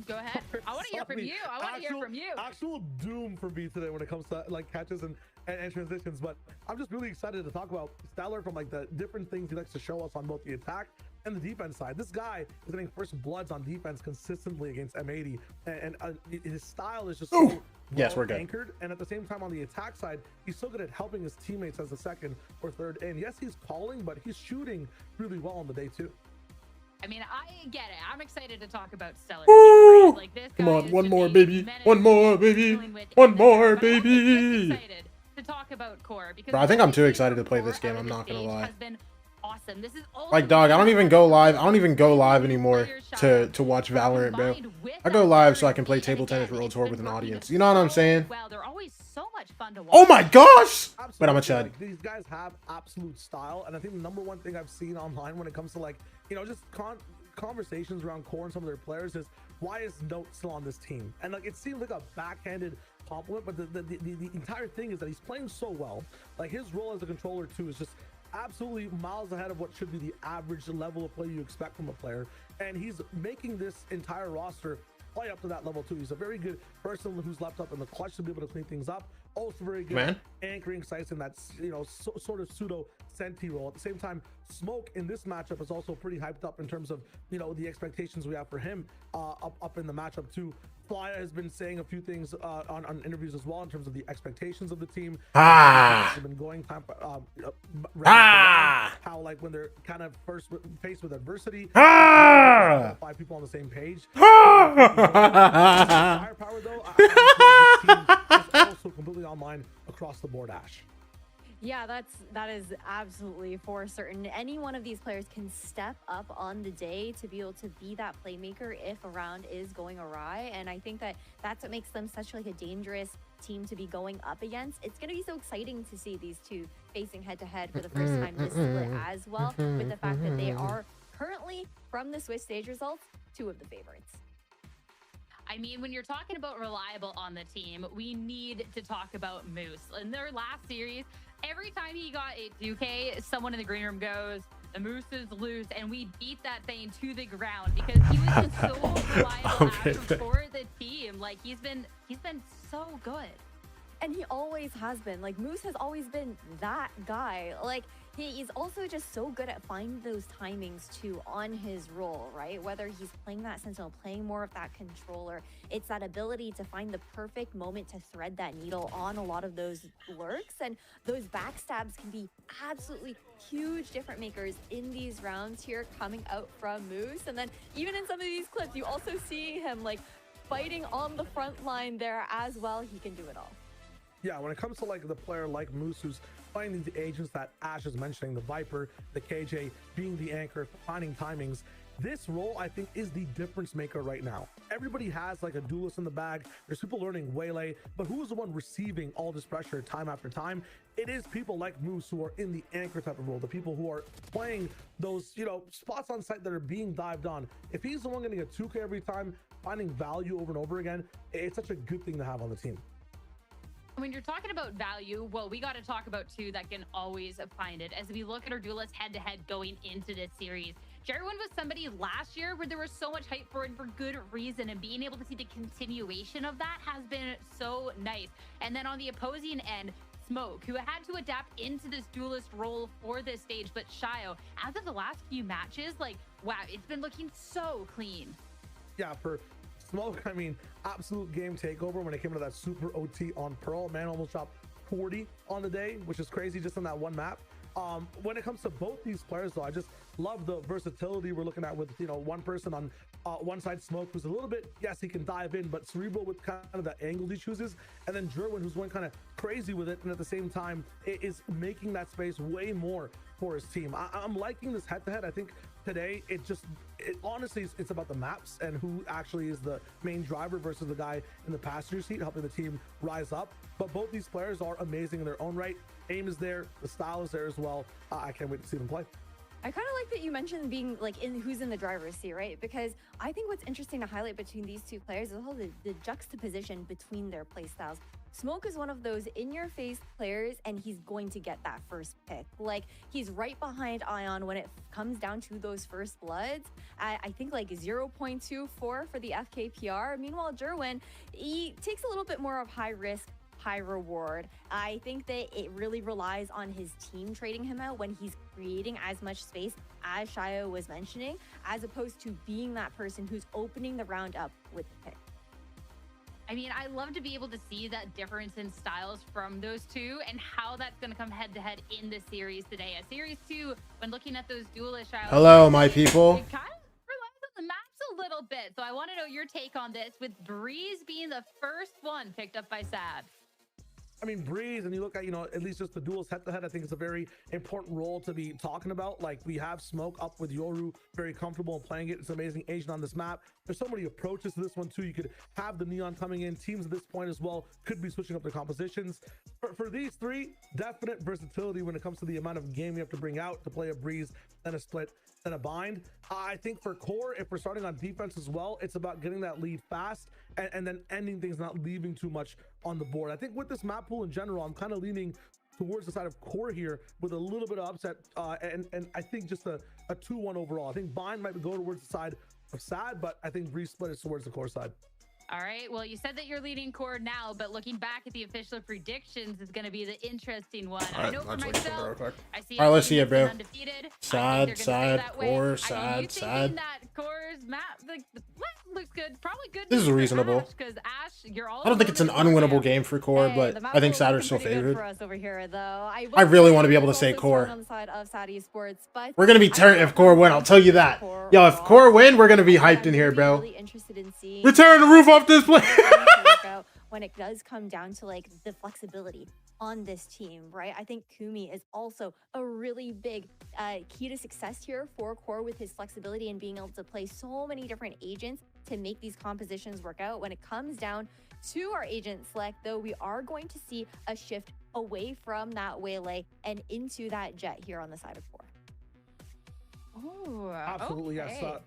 S3: Go ahead. I want to hear from you. I want to hear from you.
S2: Actual doom for me today when it comes to like catches and transitions, but I'm just really excited to talk about Stellar from like the different things he likes to show us on both the attack and the defense side. This guy is getting first bloods on defense consistently against M80, and his style is just so
S1: we're good.
S2: Anchored. And at the same time, on the attack side, he's so good at helping his teammates as a second or third. And yes, he's calling, but he's shooting really well on the day too.
S3: I mean, I get it. I'm excited to talk about Stellar.
S1: Woo!
S3: Like, this
S1: Come on, one more, baby. One more, baby. One more, baby.
S3: Excited to talk about Core because
S1: bro, I think I'm too excited to play this game. I'm not gonna lie.
S3: Has been awesome. This is
S1: like, dog, I don't even go live. I don't even go live anymore to watch Valorant, bro. I go live so I can play Table Tennis World Tour with an audience. You know what I'm saying?
S3: Well, they're always so much fun to watch.
S1: Oh my gosh! But I'm a chad.
S2: These guys have absolute style, and I think the number one thing I've seen online when it comes to like, just conversations around Core and some of their players is, why is Note still on this team? And like, it seems like a backhanded compliment, but the entire thing is that he's playing so well. Like, his role as a controller too is just absolutely miles ahead of what should be the average level of play you expect from a player, and he's making this entire roster play up to that level too. He's a very good person who's left up in the clutch to be able to clean things up. Also very good anchoring sites in that sort of pseudo Senti role. At the same time, Smoke in this matchup is also pretty hyped up in terms of the expectations we have for him up in the matchup too. Flya has been saying a few things on interviews as well in terms of the expectations of the team. They've been going how like when they're kind of first faced with adversity, 5 people on the same page. Firepower though, I this team is also completely online across the board. Ash.
S4: Yeah, that is absolutely for certain. Any one of these players can step up on the day to be able to be that playmaker if a round is going awry, and I think that's what makes them such like a dangerous team to be going up against. It's going to be so exciting to see these two facing head to head for the first time this split as well, with the fact that they are currently, from the Swiss stage results, 2 of the favorites.
S3: I mean, when you're talking about reliable on the team, we need to talk about Moose. In their last series, every time he got a 2K, someone in the green room goes, "The Moose is loose," and we beat that thing to the ground because he was just so reliable for the team. Like he's been so good.
S4: And he always has been. Like, Moose has always been that guy. Like, he's also just so good at finding those timings, too, on his role, right? Whether he's playing that Sentinel, playing more of that controller, it's that ability to find the perfect moment to thread that needle on a lot of those lurks. And those backstabs can be absolutely huge difference makers in these rounds here coming out from Moose. And then even in some of these clips, you also see him, like, fighting on the front line there as well. He can do it all.
S2: Yeah, when it comes to like the player like Moose who's finding the agents that Ash is mentioning, the Viper, the KJ, being the anchor, finding timings, this role I think is the difference maker right now. Everybody has like a duelist in the bag. There's people learning Waylay, but who is the one receiving all this pressure time after time? It is people like Moose who are in the anchor type of role, the people who are playing those, you know, spots on site that are being dived on. If he's the one getting a 2K every time, finding value over and over again, it's such a good thing to have on the team.
S3: When you're talking about value, well, we got to talk about two that can always find it. As we look at our duelists head-to-head going into this series, Jerwin was somebody last year where there was so much hype for it for good reason, and being able to see the continuation of that has been so nice. And then on the opposing end, Smoke, who had to adapt into this duelist role for this stage, but Shio, as of the last few matches, like, wow, it's been looking so clean.
S2: Yeah, for Smoke, I mean, absolute game takeover when it came to that super OT on Pearl. Man almost dropped 40 on the day, which is crazy just on that one map. When it comes to both these players, though, I just love the versatility we're looking at with, you know, one person on one side, Smoke, who's a little bit, yes, he can dive in, but cerebral with kind of the angles he chooses, and then Jerwin, who's going kind of crazy with it, and at the same time, it is making that space way more for his team. I'm liking this head-to-head. I think today honestly it's about the maps and who actually is the main driver versus the guy in the passenger seat helping the team rise up. But both these players are amazing in their own right. Aim is there, the style is there as well. I can't wait to see them play.
S4: I kind of like that you mentioned being like who's in the driver's seat, right? Because I think what's interesting to highlight between these two players is the juxtaposition between their play styles. Smoke is one of those in-your-face players, and he's going to get that first pick. Like, he's right behind Ion when it comes down to those first bloods. I think like 0.24 for the FKPR. Meanwhile, Jerwin, he takes a little bit more of high risk, high reward. I think that it really relies on his team trading him out when he's creating as much space as Shio was mentioning, as opposed to being that person who's opening the round up with the pick.
S3: I mean, I love to be able to see that difference in styles from those two and how that's going to come head-to-head in the series today. A series 2, when looking at those duelist styles.
S1: Hello, my people.
S3: It kind of relies on the maps a little bit. So I want to know your take on this, with Breeze being the first one picked up by Sad.
S2: I mean, Breeze, and you look at, you know, at least just the duels head-to-head, I think it's a very important role to be talking about. Like, we have Smoke up with Yoru, very comfortable in playing it. It's an amazing agent on this map. There's so many approaches to this one, too. You could have the Neon coming in. Teams at this point as well could be switching up their compositions. For these three, definite versatility when it comes to the amount of game you have to bring out to play a Breeze, then a Split, then a Bind. I think for Core, if we're starting on defense as well, it's about getting that lead fast and then ending things, not leaving too much on the board. I think with this map pool in general, I'm kind of leaning towards the side of Core here with a little bit of upset, and I think just a 2-1 overall. I think Bind might go towards the side of Sad, but I think Breeze Split is towards the Core side.
S3: All right. Well, you said that you're leading Core now, but looking back at the official predictions is going to be the interesting one. I know for myself, I see.
S1: All right, let's see it, bro.
S3: Undefeated.
S1: Sad, Core,
S3: Are
S1: sad,
S3: you
S1: sad.
S3: thinking that Core's map looks good? Probably good.
S1: This is reasonable.
S3: Because Ash, you're all.
S1: I don't think it's an unwinnable game for Core, but I think Sad are still favored.
S4: For us over here, though.
S1: I really want to be able to say Core.
S4: On the side of Sad Esports, but
S1: We're gonna be turned if Core win. I'll tell you that. Yo, if Core win, we're gonna be hyped in here, bro.
S4: Really interested in seeing
S1: Return the roof off this place.
S4: when it does come down to like the flexibility on this team, right? I think Kumi is also a really big key to success here for Core, with his flexibility and being able to play so many different agents to make these compositions work out. When it comes down to our agent select, though, we are going to see a shift away from that Waylay and into that Jet here on the side of Core.
S3: Oh,
S2: absolutely,
S3: okay.
S2: yes.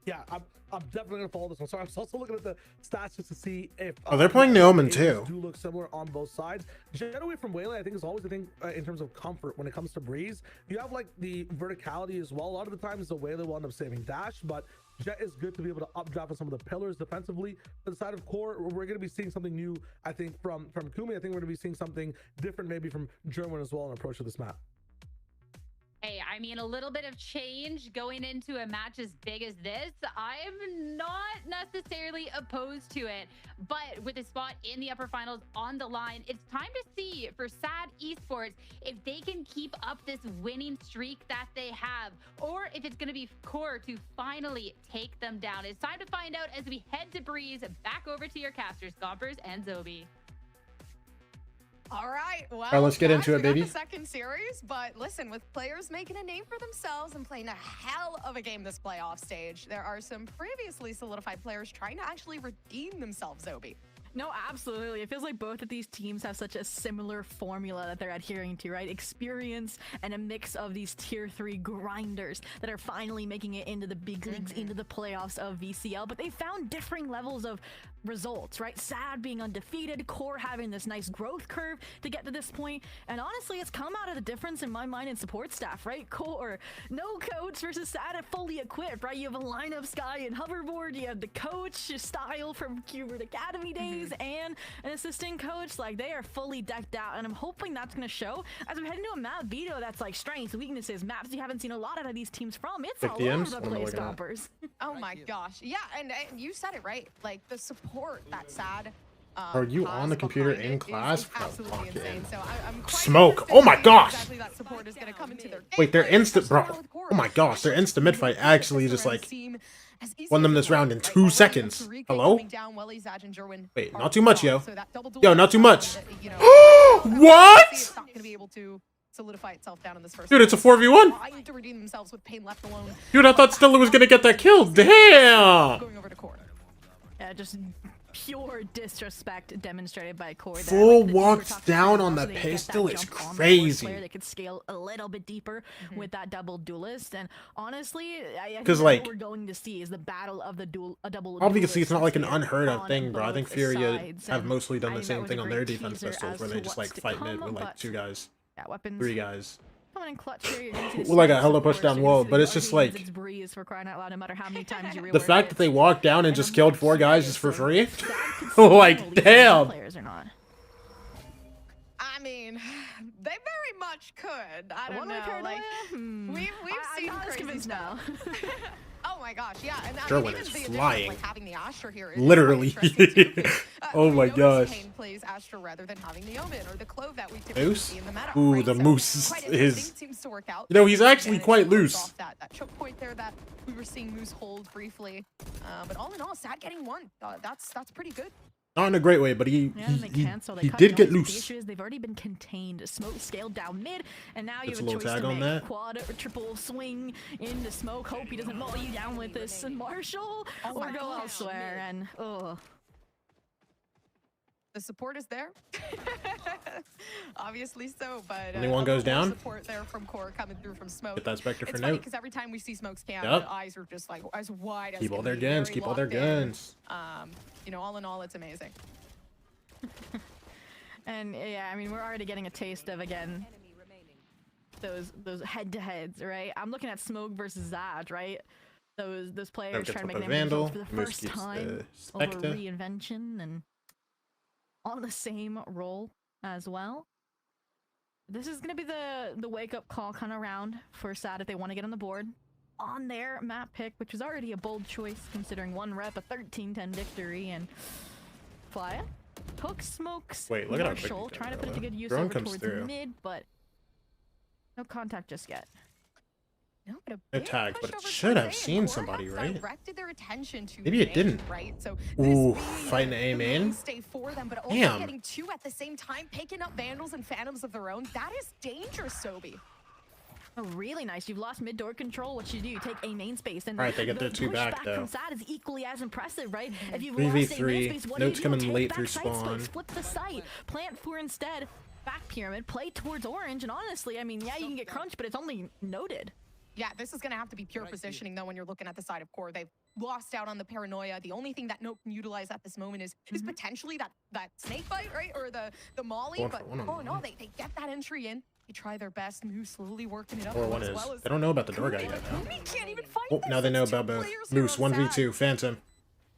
S2: Yeah, I'm definitely gonna follow this one. So I was also looking at the stats just to see if
S1: Oh, they're playing Neoman
S2: ages
S1: too.
S2: do look similar on both sides. Jet away from Waylon, I think, is always the thing in terms of comfort when it comes to Breeze. You have like the verticality as well. A lot of the times the Waylon will end up saving dash, but Jet is good to be able to updraft on some of the pillars defensively. For the side of core, we're going to be seeing something new, I think, from Kumi. I think we're going to be seeing something different maybe from German as well in approach to this map.
S3: Hey, I mean, a little bit of change going into a match as big as this, I'm not necessarily opposed to it. But with a spot in the upper finals on the line, it's time to see for SAD Esports if they can keep up this winning streak that they have, or if it's going to be core to finally take them down. It's time to find out as we head to Breeze. Back over to your casters, Gompers and Zobi.
S7: All right, well,
S1: right, let's get
S7: guys,
S1: into it,
S7: we got
S1: baby.
S7: the second series, but listen, with players making a name for themselves and playing a hell of a game this playoff stage, there are some previously solidified players trying to actually redeem themselves, Zobi.
S8: No, absolutely. It feels like both of these teams have such a similar formula that they're adhering to, right? Experience and a mix of these tier 3 grinders that are finally making it into the big leagues, into the playoffs of VCL, but they found differing levels of results, right? SAD being undefeated, Core having this nice growth curve to get to this point, and honestly, it's come out of the difference in my mind in support staff, right? Core, no coach versus SAD fully equipped, right? You have a lineup Sky and hoverboard, you have the coach style from Cubert Academy days, and an assistant coach. Like, they are fully decked out, and I'm hoping that's going to show as we head into a map Veto that's like strengths, weaknesses, maps you haven't seen a lot out of these teams from. It's all over the place, Stompers.
S7: Oh my gosh. Yeah, and you said it right. Like, the support that SAD
S1: Are you on the computer in class?
S7: is absolutely insane. So I'm quite
S1: Smoke.
S7: interested
S1: Oh my
S7: to see
S1: gosh.
S7: exactly that support is going to come into their
S1: Wait, they're
S7: gameplay,
S1: instant,
S7: especially
S1: bro.
S7: with Core.
S1: Oh my gosh, their instant mid fight actually just like
S7: Seem as easy
S1: won them
S7: as
S1: this
S7: it
S1: round in
S7: was,
S1: 2
S7: right?
S1: seconds.
S7: Already Tariq
S1: Hello?
S7: coming down, Welly, Zaj, and Jerwin
S1: Wait,
S7: are
S1: not too much,
S7: gone.
S1: yo.
S7: So that double
S1: Yo,
S7: duel
S1: not too
S7: is
S1: much.
S7: something that, you know,
S1: What?
S7: It's not going to be able to solidify itself down in this first
S1: Dude, it's a
S7: round.
S1: 4v1.
S7: Trying to redeem themselves with Pain left alone.
S1: Dude, I thought Stella was gonna get that kill. Damn!
S7: Going over to Core.
S8: Yeah, just pure disrespect demonstrated by Core.
S1: Full
S8: Like,
S1: walks
S8: talked
S1: down
S8: about
S1: on the
S8: so they get that
S1: pistol is
S8: jump on the
S1: crazy.
S8: player. They could scale a little bit deeper with that double duelist, and honestly, I think
S1: 'Cause,
S8: that's
S1: like,
S8: what we're going to see is the battle of the double.
S1: Obviously, it's not like an
S8: duelist
S1: unheard of
S8: on
S1: thing, bro. I
S8: both
S1: think Furia
S8: sides,
S1: have
S8: and
S1: mostly done
S8: I
S1: the
S8: think that
S1: same
S8: was
S1: thing
S8: a
S1: on their
S8: great
S1: defense
S8: teaser
S1: pistols,
S8: as
S1: where
S8: to
S1: they just
S8: what's
S1: like
S8: to
S1: fight mid
S8: come,
S1: with like
S8: but
S1: 2 guys,
S8: yeah, weapons
S1: 3 guys.
S8: coming in clutch here. You're gonna see the
S1: With, like, a
S8: smoke
S1: hella
S8: support,
S1: push down
S8: so
S1: wall,
S8: you're
S1: but
S8: gonna
S1: it's
S8: see
S1: just
S8: the
S1: like-
S8: it's Breeze for crying out loud. No matter how many times you
S1: The
S8: rework
S1: fact
S8: it.
S1: that they walked down and
S8: And
S1: just
S8: I'm
S1: killed
S8: not
S1: 4 guys just for
S8: curious,
S1: free,
S8: so that could still
S1: like
S8: lead to
S1: damn.
S8: players or not.
S7: I mean, they very much could. I don't
S8: One-way
S7: know.
S8: paranoia?
S7: Like, we've seen
S8: I'm not as
S7: crazy
S8: convinced
S7: stuff.
S8: now.
S7: Oh my gosh, yeah. And I
S1: Jerwin
S7: mean, even
S1: is
S7: the addition of,
S1: flying.
S7: like, having the Astra here is
S1: Literally.
S7: quite interesting too, 'cause,
S1: Oh
S7: we
S1: my
S7: noticed
S1: gosh.
S7: Kane plays Astra rather than having the Omen or the Clove that we typically
S1: Moose?
S7: see in the meta.
S1: Ooh,
S7: right?
S1: the
S7: So,
S1: Moose
S7: quite
S1: is-
S7: interesting. Seems to work out.
S1: You know, he's actually
S7: Managed
S1: quite
S7: to close
S1: loose.
S7: off that choke point there that we were seeing Moose hold briefly. But all in all, SAD getting one. That's pretty good.
S1: Not in a great way, but
S8: Yeah, and they cancel. They
S1: he
S8: cut
S1: did get
S8: jumps, but The
S1: loose.
S8: issue is they've already been contained. Smoke scaled down mid, and now you
S1: Gets
S8: have
S1: a
S8: a
S1: little
S8: choice
S1: tag
S8: to
S1: on
S8: make.
S1: that.
S8: Quad or triple swing into smoke. Hope he doesn't maul you down with this Marshall, or
S7: my
S8: go
S7: gosh.
S8: elsewhere. And
S7: The support is there. Obviously so, but
S1: Anyone goes
S7: a little more
S1: down?
S7: support there from Core coming through from Smoke.
S1: Get that Spectre
S7: It's
S1: for
S7: funny
S1: note.
S7: because every time we see Smoke's cam,
S1: Yup.
S7: the eyes are just like as wide as
S1: Keep all
S7: can
S1: their
S7: be,
S1: guns.
S7: very
S1: Keep all their
S7: locked in.
S1: guns.
S7: You know, all in all, it's amazing.
S8: and yeah, I mean, we're already getting a taste of again those head-to-heads, right? I'm looking at Smoke versus Zaj, right? Those players
S1: gets
S8: trying to
S1: up
S8: make
S1: a
S8: an
S1: Vandal.
S8: for the
S1: Moose
S8: first
S1: keeps the
S8: time over
S1: Spectre.
S8: reinvention and on the same role as well. This is gonna be the wake-up call kind of round for SAD if they want to get on the board on their map pick, which was already a bold choice considering 1 rep, a 13-10 victory, and Flya Hook smokes
S1: Wait, look at how quick
S8: Marshall,
S1: he got
S8: trying to
S1: that
S8: put it to
S1: one.
S8: good use
S1: Drone
S8: over
S1: comes
S8: towards
S1: through.
S8: mid, but no contact just yet.
S7: No, but a
S1: No
S7: big
S1: tag,
S7: push
S1: but it
S7: over
S1: should
S7: towards
S1: have
S7: A, and
S1: seen
S7: Core
S1: somebody,
S7: has
S1: right?
S7: Directed their attention to
S1: Maybe it
S7: main,
S1: didn't.
S7: Right? So
S1: Ooh,
S7: this being
S1: fighting
S7: the
S1: A main?
S7: mainstay for them, but also
S1: Damn.
S7: getting 2 at the same time, picking up Vandals and Phantoms of their own. That is dangerous, Sobi.
S8: Oh, really nice. You've lost mid door control. What you do? You take a main space, and
S1: Alright, they get
S8: the
S1: their 2 back,
S8: pushback
S1: though.
S8: from SAD is equally as impressive, right? If you've
S1: 3v3,
S8: lost a main space, what
S1: Note's
S8: do?
S1: coming
S8: Take
S1: late
S8: back
S1: through
S8: site
S1: spawn.
S8: space, flip the site, plant 4 instead, back pyramid, play towards orange, and honestly, I mean, yeah, you can get crunched, but it's only noted.
S7: Yeah, this is going to have to be pure positioning, though, when you're looking at the side of core. They've lost out on the paranoia. The only thing that Note can utilize at this moment is potentially that snake bite, right? Or the molly.
S1: One
S7: But
S1: for one on
S7: oh,
S1: one.
S7: no, they get that entry in. They try their best. Moose slowly working it up.
S1: Or one
S7: as
S1: is.
S7: well as
S1: They don't know about the door guy yet, though.
S7: Kumi can't even fight
S1: Oh,
S7: this.
S1: now they know
S7: It's two
S1: about both.
S7: players here
S1: Moose,
S7: on
S1: 1v2,
S7: Sad
S1: Phantom.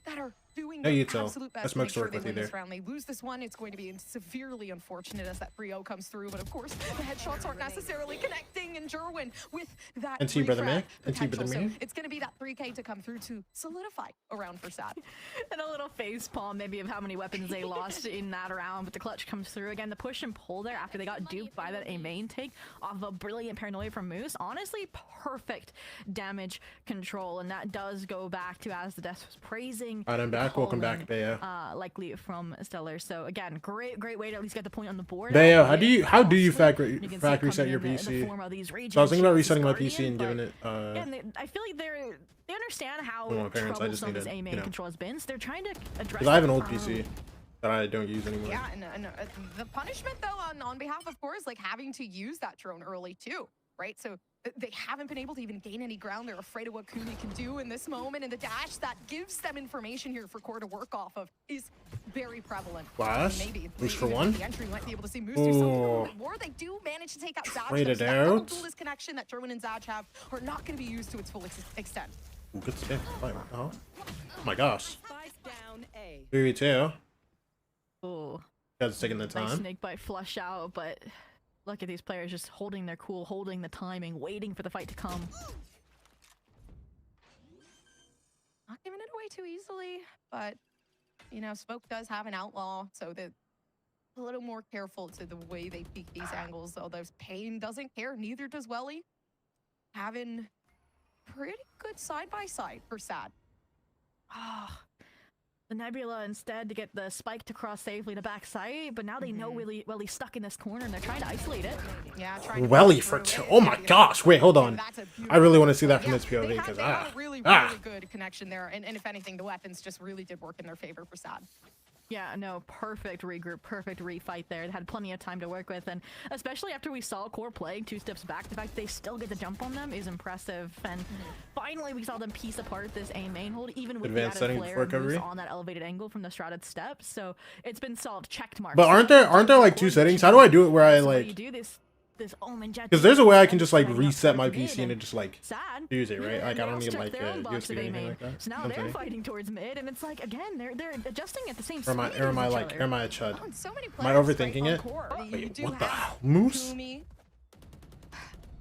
S7: that are doing
S1: No
S7: their
S1: util.
S7: absolute
S1: That
S7: best to
S1: smoke's
S7: make sure
S1: work
S7: they
S1: with you
S7: win this
S1: there.
S7: round. They lose this one, it's going to be severely unfortunate as that 3-0 comes through. But of course, the headshots aren't necessarily connecting, and Jerwin with that
S1: NT brother
S7: refrag
S1: man. NT brother
S7: potential.
S1: man.
S7: So it's going to be that 3K to come through to solidify a round for Sad.
S8: And a little face palm maybe of how many weapons they lost in that round, but the clutch comes through again. The push and pull there after they got duped by that A main take off of a brilliant paranoia from Moose. Honestly, perfect damage control, and that does go back to, as the death was praising.
S1: Alright, I'm back. Welcome back, Bayo.
S8: Likely from Stellar. So again, great way to at least get the point on the board.
S1: Bayo, how do you factory
S8: You can see it
S1: reset your
S8: coming in the
S1: PC?
S8: form of these raging
S1: So I was thinking about
S8: shields,
S1: resetting my
S8: Guardian,
S1: PC and
S8: but
S1: giving it
S8: again, I feel like they understand how
S1: Well, my parents, I just
S8: troublesome this
S1: needed,
S8: A main
S1: you know.
S8: control has been. So they're trying to address.
S1: because I have an
S8: it
S1: old
S8: early.
S1: PC that I don't use anymore.
S7: Yeah, and the punishment, though, on behalf of course, like having to use that drone early, too, right? So they haven't been able to even gain any ground. They're afraid of what Kumi can do in this moment, and the dash that gives them information here for core to work off of is very prevalent.
S1: Flash?
S7: Maybe
S1: Moose for
S7: even
S1: one?
S7: The entry might be able to see Moose do something a little
S1: Ooh.
S7: bit more. They do manage to take out Zaj.
S1: Wait
S7: though,
S1: it
S7: so that double
S1: out.
S7: duelist connection that Jerwin and Zaj have are not going to be used to its full extent.
S1: Ooh, good spin. Oh my gosh.
S5: Spike down A.
S1: 3v2.
S8: Ooh,
S1: Guys taking the
S8: nice
S1: time.
S8: snake bite flush out, but look at these players just holding their cool, holding the timing, waiting for the fight to come.
S7: Not giving it away too easily, but you know, Smoke does have an outlaw, so they're a little more careful to the way they peek these angles. Although Pain doesn't care, neither does Welly. Having pretty good side by side for Sad.
S8: Ah, the Nebula instead to get the spike to cross safely to backside, but now they know Welly's stuck in this corner and they're trying to isolate it.
S7: Yeah, trying to
S1: Welly
S7: push
S1: for
S7: through.
S1: two. Oh my gosh. Wait, hold on.
S7: That's a
S1: I really want to see
S7: beautiful-
S1: that from
S7: yeah,
S1: this POV
S7: they had-
S1: because
S7: they had a really good connection there, and if anything, the weapons just really did work in their favor for Sad.
S8: Yeah, no, perfect regroup, perfect refight there. They had plenty of time to work with, and especially after we saw Core playing 2 steps back, the fact they still get the jump on them is impressive. And finally, we saw them piece apart this A main hold, even with
S1: Advanced
S8: the added
S1: setting
S8: flare
S1: for
S8: and moves
S1: recovery.
S8: on that elevated angle from the shrouded steps. So it's been solved. Checked mark.
S1: But aren't there like 2 settings? How do I do it where I
S8: So what do you
S1: like?
S8: do this Omen jet?
S1: Because there's a way I can just like
S8: Playing up
S1: reset my
S8: towards mid
S1: PC and it just like
S8: Sad.
S1: use it, right? Like I
S8: They
S1: don't
S8: also
S1: need
S8: checked
S1: like
S8: their own
S1: a
S8: box
S1: USB
S8: of
S1: or anything
S8: A-main.
S1: like that.
S8: So now
S1: You know what
S8: they're
S1: I'm saying?
S8: fighting towards mid, and it's like again they're adjusting at the same
S1: Or
S8: speed.
S1: am I
S8: as
S1: or am I
S8: each
S1: like
S8: other.
S1: or am I a chud?
S7: On so many
S1: Am I
S7: players,
S1: overthinking
S7: right, on
S1: it?
S7: core, you
S1: Wait,
S7: do
S1: what the
S7: have
S1: hell? Moose?
S7: Kumi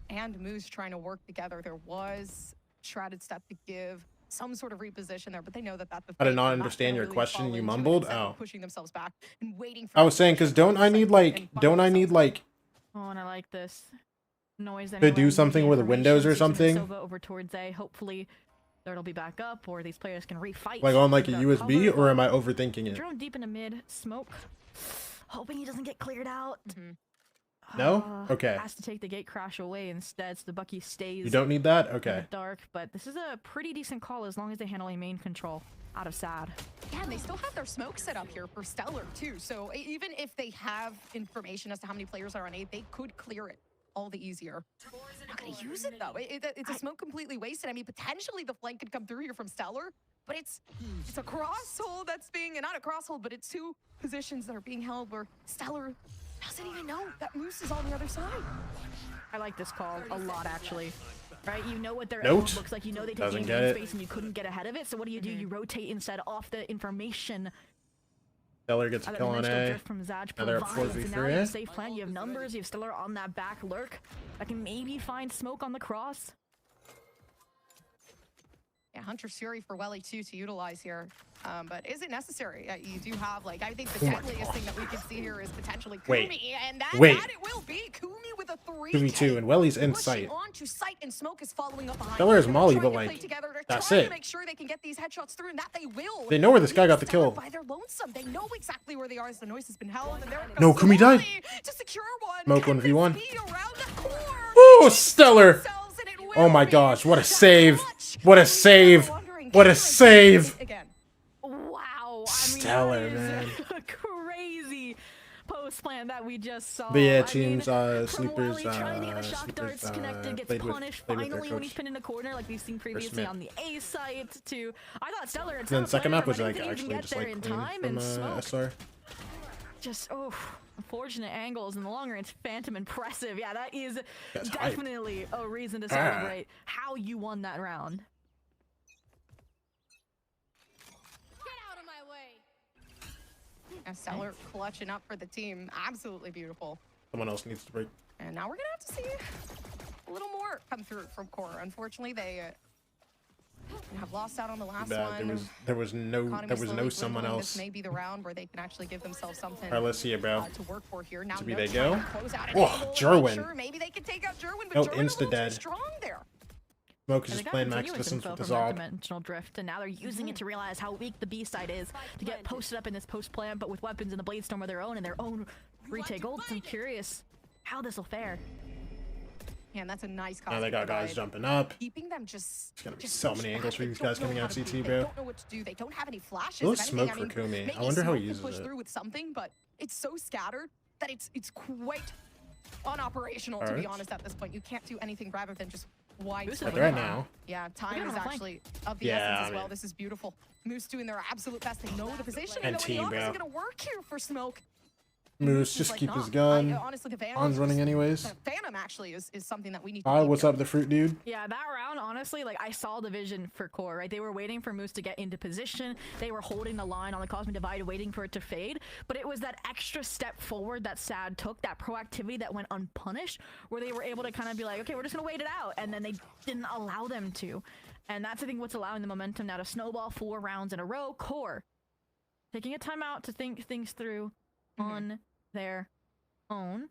S7: and Moose trying to work together. There was shrouded step to give some sort of reposition there, but they know that that's the
S1: I did
S7: thing.
S1: not
S7: They're
S1: understand
S7: gonna
S1: your
S7: really
S1: question.
S7: fall
S1: You
S7: into it,
S1: mumbled?
S7: instead of
S1: Oh.
S7: pushing themselves back and waiting for
S1: I was
S7: the
S1: saying because
S7: position
S1: don't I need
S7: and
S1: like
S7: find
S1: don't I need
S7: themselves.
S1: like
S8: Oh, and I like this noise.
S1: To do something with Windows or something?
S8: Over towards A. Hopefully, it'll be back up, or these players can refight.
S1: like on like a
S8: the
S1: USB
S8: cover,
S1: or am
S8: but
S1: I overthinking it?
S8: Drone deep into mid, smoke. Hoping he doesn't get cleared out.
S1: No? Okay.
S8: Has to take the gate crash away instead, so the Bucky stays.
S1: You don't need that?
S8: in the
S1: Okay.
S8: dark, but this is a pretty decent call as long as they handle a main control out of Sad.
S7: Yeah, and they still have their smoke set up here for Stellar too. So even if they have information as to how many players are on A, they could clear it all the easier. Not gonna use it though. It's a smoke completely wasted. I mean, potentially the flank could come through here from Stellar, but it's a cross hold that's being, not a cross hold, but it's 2 positions that are being held where Stellar doesn't even know that Moose is on the other side.
S8: I like this call a lot, actually. Right, you know what their
S1: Note.
S8: element looks like. You know they take
S1: Doesn't
S8: the
S1: get
S8: main
S1: it.
S8: space and you couldn't get ahead of it. So what do? You rotate instead off the information.
S1: Stellar gets a
S8: Other
S1: kill on
S8: nice
S1: A.
S8: drift from Zaj
S1: Now they're at
S8: provides, and now you
S1: 4v3.
S8: have a safe plan. You have numbers. You have Stellar on that back lurk. That can maybe find smoke on the cross.
S7: Yeah, Hunter's Fury for Welly too to utilize here. But is it necessary? You do have, like, I think the deadliest thing that we can see here is potentially Kumi.
S1: Wait.
S7: And that it will be. Kumi with a 3.
S1: 2v2 and Welly's in
S7: Pushing
S1: sight.
S7: on to sight, and Smoke is following up behind.
S1: Stellar is
S7: They're
S1: Molly,
S7: trying
S1: but,
S7: to play
S1: like,
S7: together. They're
S1: that's
S7: trying
S1: it.
S7: to make sure they can get these headshots through, and that they will.
S1: They know where this guy got the
S7: Stellar
S1: kill.
S7: by their lonesome. They know exactly where they are as the noise has been held. And there
S1: No,
S7: comes
S1: Kumi died.
S7: Welly to secure one.
S1: Smoke
S7: Can
S1: 1v1.
S7: this be around the core?
S1: Ooh, Stellar!
S7: Themselves, and it will
S1: Oh my
S7: be.
S1: gosh, what a
S7: That
S1: save.
S7: clutch.
S1: What a
S7: And
S1: save.
S7: wondering,
S1: What a
S7: can they
S1: save.
S7: again?
S8: Wow, I mean,
S1: Stellar,
S8: that is
S1: man.
S8: a crazy post plan that we just saw.
S1: But yeah,
S8: I
S1: teams,
S8: mean, from
S1: sleepers,
S8: Wally trying to get the shock
S1: sleepers,
S8: darts connected, gets
S1: played with
S8: punished
S1: their
S8: finally when he's
S1: coach.
S8: pinned in a corner, like we've seen previously
S1: Smith.
S8: on the A site. To I thought Stellar had
S1: Then
S8: top
S1: second
S8: laner,
S1: map was
S8: but
S1: like
S8: didn't even
S1: actually
S8: get
S1: just
S8: there
S1: like
S8: in
S1: clean
S8: time
S1: from
S8: and Smoke.
S1: SR.
S8: Just unfortunate angles in the long range. Phantom impressive. Yeah, that is
S1: That's hype.
S8: definitely a reason to celebrate how you won that round.
S7: A Stellar clutching up for the team. Absolutely beautiful.
S1: Someone else needs to break.
S7: And now we're gonna have to see a little more come through from Core. Unfortunately, they have lost out on the last one.
S1: There was no someone else.
S7: This may be the round where they can actually give themselves something.
S1: Alright, let's see it, bro.
S7: To work for here. Now
S1: Maybe
S7: no
S1: they go.
S7: time to close out an
S1: Oh,
S7: angle.
S1: Jerwin.
S7: Sure, maybe they could take out Jerwin, but
S1: Nope,
S7: Jerwin a
S1: insta
S7: little
S1: dead.
S7: too strong there.
S1: Smoke is
S8: And
S1: just
S8: they got
S1: playing max
S8: continuous
S1: distance
S8: info
S1: with the
S8: from that
S1: Zob.
S8: dimensional drift, and now they're using it to realize how weak the B side is to get posted up in this post plan, but with weapons in the Blade Storm of their own and their own retake ults. I'm curious how this will fare.
S7: And that's a nice
S1: Now they got guys jumping up.
S7: Keeping them just.
S1: There's gonna be so many angles for
S7: They
S1: these
S7: don't
S1: guys
S7: know
S1: coming
S7: how
S1: out
S7: to
S1: CT,
S7: move.
S1: bro.
S7: They don't know what to do. They don't have any flashes.
S1: Little
S7: If anything,
S1: smoke
S7: I
S1: for
S7: mean,
S1: Kumi.
S7: maybe
S1: I wonder how he
S7: Smoke
S1: uses
S7: can push
S1: it.
S7: through with something, but it's so scattered that it's quite unoperational, to be
S1: Alright.
S7: honest. At this point, you can't do anything rather than just wide.
S8: Moose is
S1: But
S8: looking
S1: right
S8: fine.
S1: now,
S7: Yeah, time
S8: Look
S7: is
S8: at him
S7: actually of the
S1: Yeah,
S7: essence
S1: I
S7: as well.
S1: mean-
S7: This is beautiful. Moose doing their absolute best. They know the position
S1: And
S7: know
S1: team,
S7: when the
S1: bro.
S7: is gonna work here for Smoke.
S1: Moose
S7: is
S1: just
S7: like,
S1: keep his
S7: nah.
S1: gun.
S7: Honestly, the Phantom
S1: On's running anyways.
S7: Phantom actually is something that we need to
S1: Hi,
S7: keep
S1: what's
S7: here.
S1: up, the fruit dude?
S8: Yeah, that round, honestly, like I saw the vision for Core, right? They were waiting for Moose to get into position. They were holding the line on the Cosmic Divide, waiting for it to fade. But it was that extra step forward that Sad took, that proactivity that went unpunished, where they were able to kind of be like, okay, we're just gonna wait it out, and then they didn't allow them to. And that's, I think, what's allowing the momentum now to snowball 4 rounds in a row. Core taking a timeout to think things through on their own.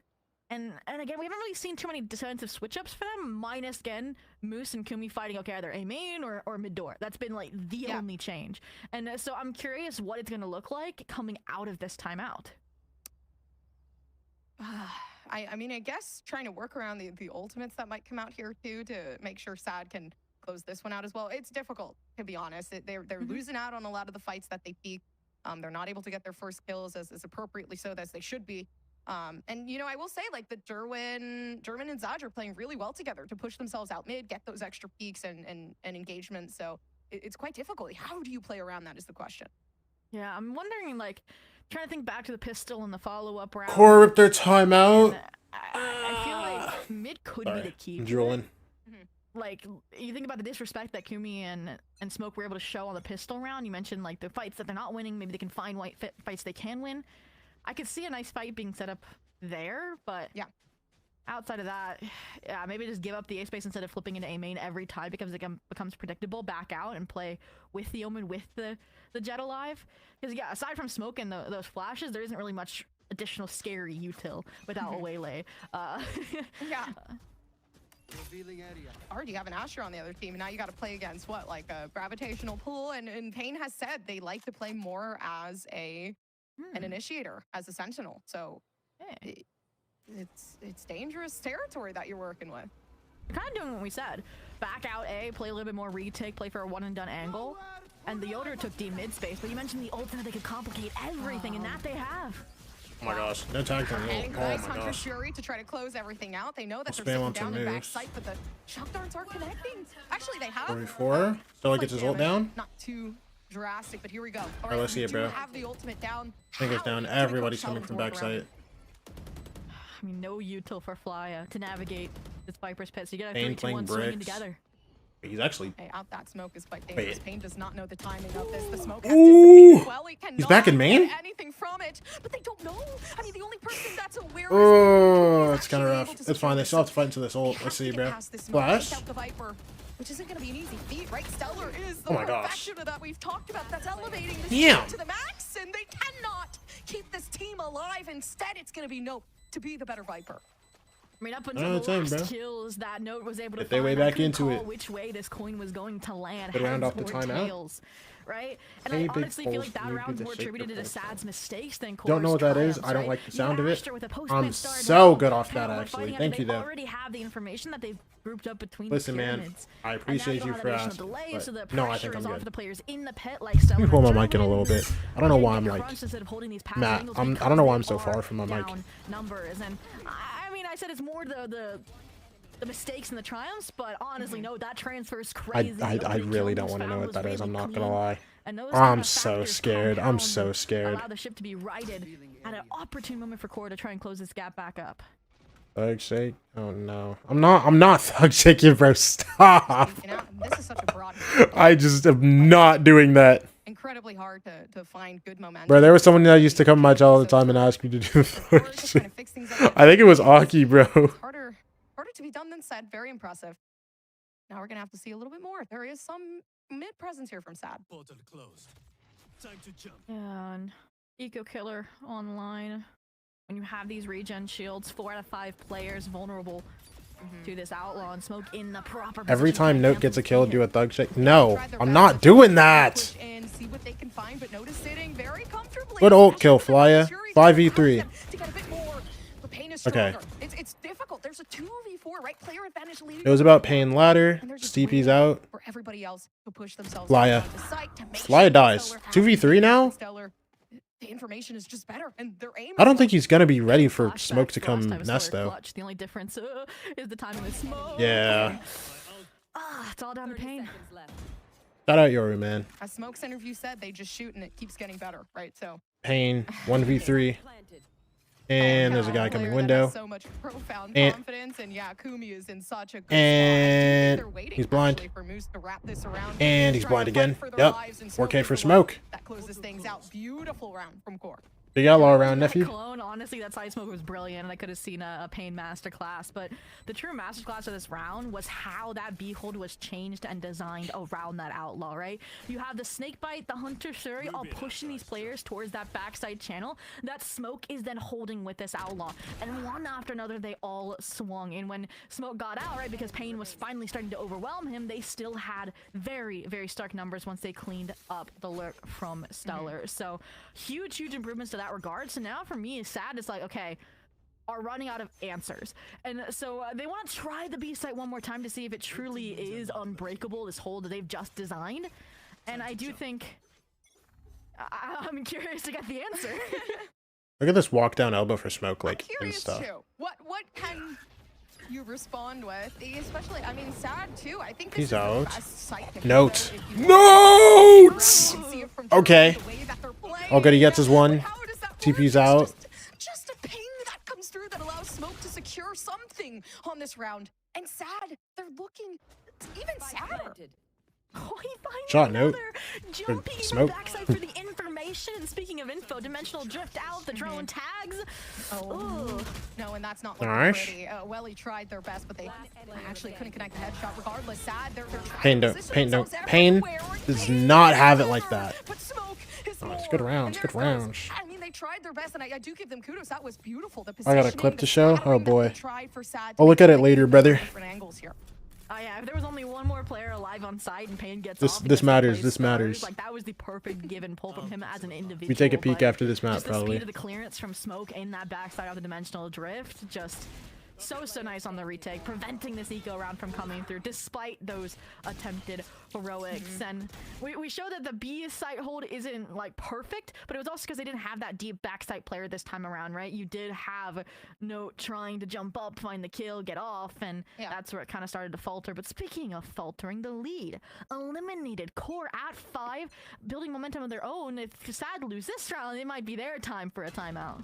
S8: And again, we haven't really seen too many defensive switch-ups for them, minus, again, Moose and Kumi fighting, okay, either A main or mid door. That's been, like, the only change. And so I'm curious what it's going to look like coming out of this timeout.
S7: I mean, I guess trying to work around the ultimates that might come out here, too, to make sure Sad can close this one out as well. It's difficult, to be honest. They're losing out on a lot of the fights that they peak. They're not able to get their first kills as appropriately so as they should be. And, you know, I will say, like, the German and Zaj are playing really well together to push themselves out mid, get those extra peaks and engagement. So it's quite difficult. How do you play around that is the question.
S8: Yeah, I'm wondering, like, trying to think back to the pistol and the follow-up round.
S1: Core ripped their timeout.
S8: I feel like mid could be the key.
S1: I'm drooling.
S8: Like, you think about the disrespect that Kumi and Smoke were able to show on the pistol round. You mentioned, like, the fights that they're not winning. Maybe they can find fights they can win. I could see a nice fight being set up there, but
S7: yeah,
S8: outside of that, yeah, maybe just give up the A space instead of flipping into A main every time because it becomes predictable. Back out and play with the Omen, with the Jet alive. Because, yeah, aside from Smoke and those flashes, there isn't really much additional scary util without a waylay.
S7: Yeah. Already you have an Asher on the other team, and now you got to play against what, like a gravitational pull. And Payne has said they like to play more as an initiator, as a sentinel. So it's dangerous territory that you're working with.
S8: You're kind of doing what we said. Back out A, play a little bit more retake, play for a one and done angle. And the Yoder took D mid space, but you mentioned the ultimate, they could complicate everything, and that they have.
S1: Oh my gosh, no tag time.
S7: And
S1: Oh
S7: nice
S1: my
S7: Hunter
S1: gosh.
S7: Fury to try to close everything out. They know that
S1: I'll
S7: they're
S1: spam
S7: sitting
S1: on some
S7: down in
S1: moves.
S7: backside, but the shock darts aren't connecting. Actually, they have.
S1: 44. Stella gets his ult down.
S7: Not too drastic, but here we go.
S1: All right, let's see it, bro.
S7: Have the ultimate down.
S1: I think it's down. Everybody's coming from backside.
S8: I mean, no util for Fly to navigate this Viper's Pit, so you gotta
S1: Payne
S8: 3, 2, 1
S1: playing
S8: swinging
S1: bricks.
S8: together.
S1: He's actually.
S7: Hey, out that smoke is quite dangerous.
S1: Wait.
S7: Payne does not know the timing of this. The smoke has
S1: Ooh.
S7: dissipated well. He cannot
S1: He's back in main?
S7: get anything from it, but they don't know. I mean, the only person that's aware
S1: Oh,
S7: is
S1: it's kind of rough. It's fine. They still have to fight into this ult. Let's see, bro. Flash.
S7: Out the Viper, which isn't going to be an easy feat, right? Stellar is the
S1: Oh my gosh.
S7: perfection that we've talked about. That's elevating this
S1: Damn.
S7: team to the max, and they cannot keep this team alive. Instead, it's going to be Nope to be the better Viper.
S8: I mean, up
S1: Oh,
S8: until
S1: it's
S8: the
S1: in,
S8: last
S1: bro.
S8: kills that Note was able to
S1: Get their way
S8: find, I
S1: back
S8: couldn't
S1: into
S8: call
S1: it.
S8: which way this coin was going to land.
S1: Good round
S8: heads
S1: off the
S8: or
S1: timeout.
S8: tails, right? And
S1: Hey,
S8: I
S1: big
S8: honestly feel
S1: balls,
S8: like that
S1: you do
S8: round's
S1: the
S8: more
S1: shaker
S8: attributed to
S1: balls.
S8: Sad's mistakes than
S1: Don't know what that is.
S8: triumphs,
S1: I don't
S8: right?
S1: like the
S8: You
S1: sound
S8: had
S1: of it.
S8: Asher with a
S1: I'm
S8: post-plant start
S1: so
S8: now,
S1: good off
S8: kind
S1: that,
S8: of
S1: actually.
S8: fighting out,
S1: Thank
S8: but
S1: you,
S8: they
S1: though.
S8: already have the information that they've grouped up between
S1: Listen,
S8: the
S1: man,
S8: pyramids.
S1: I
S8: And now
S1: appreciate
S8: don't
S1: you
S8: have
S1: for
S8: that additional
S1: asking.
S8: delay, so the
S1: But no, I
S8: pressure
S1: think
S8: is
S1: I'm
S8: on
S1: good.
S8: for the players in the pit, like Stellar.
S1: Let me pull my
S8: and
S1: mic in a little
S8: German,
S1: bit. I don't know
S8: who
S1: why
S8: get
S1: I'm like
S8: crunched instead of holding these passive
S1: Matt.
S8: angles
S1: I don't
S8: because
S1: know why
S8: they
S1: I'm so
S8: are
S1: far from my mic.
S8: down numbers. And I mean, I said it's more the mistakes and the triumphs, but honestly, no, that transfer's crazy.
S1: I really don't want to know what that is. I'm not gonna lie.
S8: And those
S1: I'm
S8: kind of
S1: so
S8: factors
S1: scared. I'm so
S8: compound
S1: scared.
S8: Allow the ship to be righted at an opportune moment for Core to try and close this gap back up.
S1: Thug shake? Oh no. I'm not thug shaking, bro. Stop.
S7: You know, this is such a broad.
S1: I just am not doing that.
S7: Incredibly hard to find good momentum.
S1: Bro, there was someone that used to come to my channel all the time and ask me to do the thug shake. I think it was Aki, bro.
S7: Harder to be done than said. Very impressive. Now we're gonna have to see a little bit more. There is some mid presence here from Sad.
S5: Portal closed. Time to jump.
S8: Yeah, and Eco Killer online. When you have these regen shields, 4 out of 5 players vulnerable to this outlaw and smoke in the proper position.
S1: Every time
S8: to
S1: Note
S8: cancel
S1: gets a
S8: the
S1: kill,
S8: hit.
S1: do a thug shake. No, I'm not doing that.
S7: And see what they can find, but Notice sitting very comfortably.
S1: Good ult kill, Flya. 5v3.
S7: To get a bit more. The pain is
S1: Okay.
S7: stronger. It's difficult. There's a 2v4, right? Player advantage leading.
S1: It was about paying ladder.
S7: And they're just
S1: Steepy's
S7: waiting
S1: out.
S7: for everybody else to push themselves
S1: Flya.
S7: onto site to make
S1: Flya
S7: sure
S1: dies.
S7: Stellar has
S1: 2v3 now?
S7: Stellar. The information is just better, and their aim.
S1: I don't think he's gonna be ready for
S8: Flashback
S1: smoke to
S8: for last
S1: come
S8: time
S1: nest
S8: Stellar
S1: though.
S8: clutch. The only difference is the timing of smoke.
S1: Yeah.
S8: It's all down to pain.
S1: Shout out Yoru, man.
S7: As Smoke's interview said, they just shoot and it keeps getting better, right? So.
S1: Pain. 1v3. And there's a guy coming window.
S7: So much profound
S1: And-
S7: confidence, and yeah, Kumi is in such a good
S1: And
S7: spot. They're waiting,
S1: he's blind.
S7: actually, for Moose to wrap this around.
S1: And
S7: They're
S1: he's
S7: trying
S1: blind
S7: to
S1: again.
S7: fight for their
S1: Yep.
S7: lives, and
S1: 4K
S7: is
S1: for
S7: the one
S1: smoke.
S7: That closes things out. Beautiful round from Core.
S1: Big outlaw around,
S8: That
S1: nephew.
S8: clone, honestly, that side smoke was brilliant, and I could have seen a Pain masterclass. But the true masterclass of this round was how that behold was changed and designed around that outlaw, right? You have the snakebite, the hunter Shuri, all pushing these players towards that backside channel. That smoke is then holding with this outlaw, and one after another, they all swung. And when smoke got out, right, because Pain was finally starting to overwhelm him, they still had very, very stark numbers once they cleaned up the lurk from Stellar. So huge improvements to that regard. So now for me, it's sad. It's like, okay, are running out of answers, and so they want to try the B site one more time to see if it truly is unbreakable, this hole that they've just designed. And I do think I'm curious to get the answer.
S1: Look at this walk down elbow for smoke, like,
S7: I'm
S1: and
S7: curious
S1: stuff.
S7: too. What can you respond with? Especially, I mean, Sad too. I think this
S1: He's
S7: is the
S1: out.
S7: best site to
S1: Note.
S7: go if you want.
S1: Notes!
S7: You can see it from
S1: Okay.
S7: the way that they're playing.
S1: All good, he gets his one.
S7: How does that work?
S1: TP's
S7: It's
S1: out.
S7: Just a ping that comes through that allows Smoke to secure something on this round. And Sad, they're looking even sadder.
S8: Oh, he finds
S1: Shot Note.
S8: another jumping in the
S1: smoke.
S8: backside for the information. And speaking of info, dimensional drift out, the drone tags.
S7: Oh, no, and that's not looking
S1: Nice.
S7: pretty. Welly tried their best, but they actually couldn't connect the headshot. Regardless, Sad, they're trying
S1: Pain
S7: to
S1: don't.
S7: position
S1: Pain don't.
S7: themselves
S1: Pain
S7: everywhere.
S1: does
S7: Pain
S1: not have it
S7: everywhere.
S1: like that.
S7: But Smoke is
S1: Oh, it's
S7: more.
S1: good rounds,
S7: And
S1: good
S7: there's those-
S1: rounds.
S7: I mean, they tried their best, and I do give them kudos. That was beautiful. The
S1: I got a
S7: positioning,
S1: clip
S7: the
S1: to show?
S7: scattering
S1: Oh,
S7: that
S1: boy.
S7: they tried for Sad
S1: I'll
S7: to
S1: look
S7: make
S1: at it
S7: sure they
S1: later,
S7: could
S1: brother.
S7: find different angles here.
S8: Oh yeah, if there was only one more player alive on site and Pain gets
S1: This-
S8: off,
S1: this
S8: because he
S1: matters,
S8: plays
S1: this
S8: Spurs,
S1: matters.
S8: Like that was the perfect give and pull from him as an individual.
S1: We take a peek
S8: but
S1: after this map,
S8: just the
S1: probably.
S8: speed of the clearance from Smoke in that backside of the dimensional drift, just so nice on the retake, preventing this eco round from coming through, despite those attempted heroics. And we show that the B site hold isn't like perfect, but it was also because they didn't have that deep backside player this time around, right? You did have Note trying to jump up, find the kill, get off, and that's where it kind of started to falter. But speaking of faltering, the lead eliminated. Core at 5, building momentum of their own. If Sad lose this round, it might be their time for a timeout.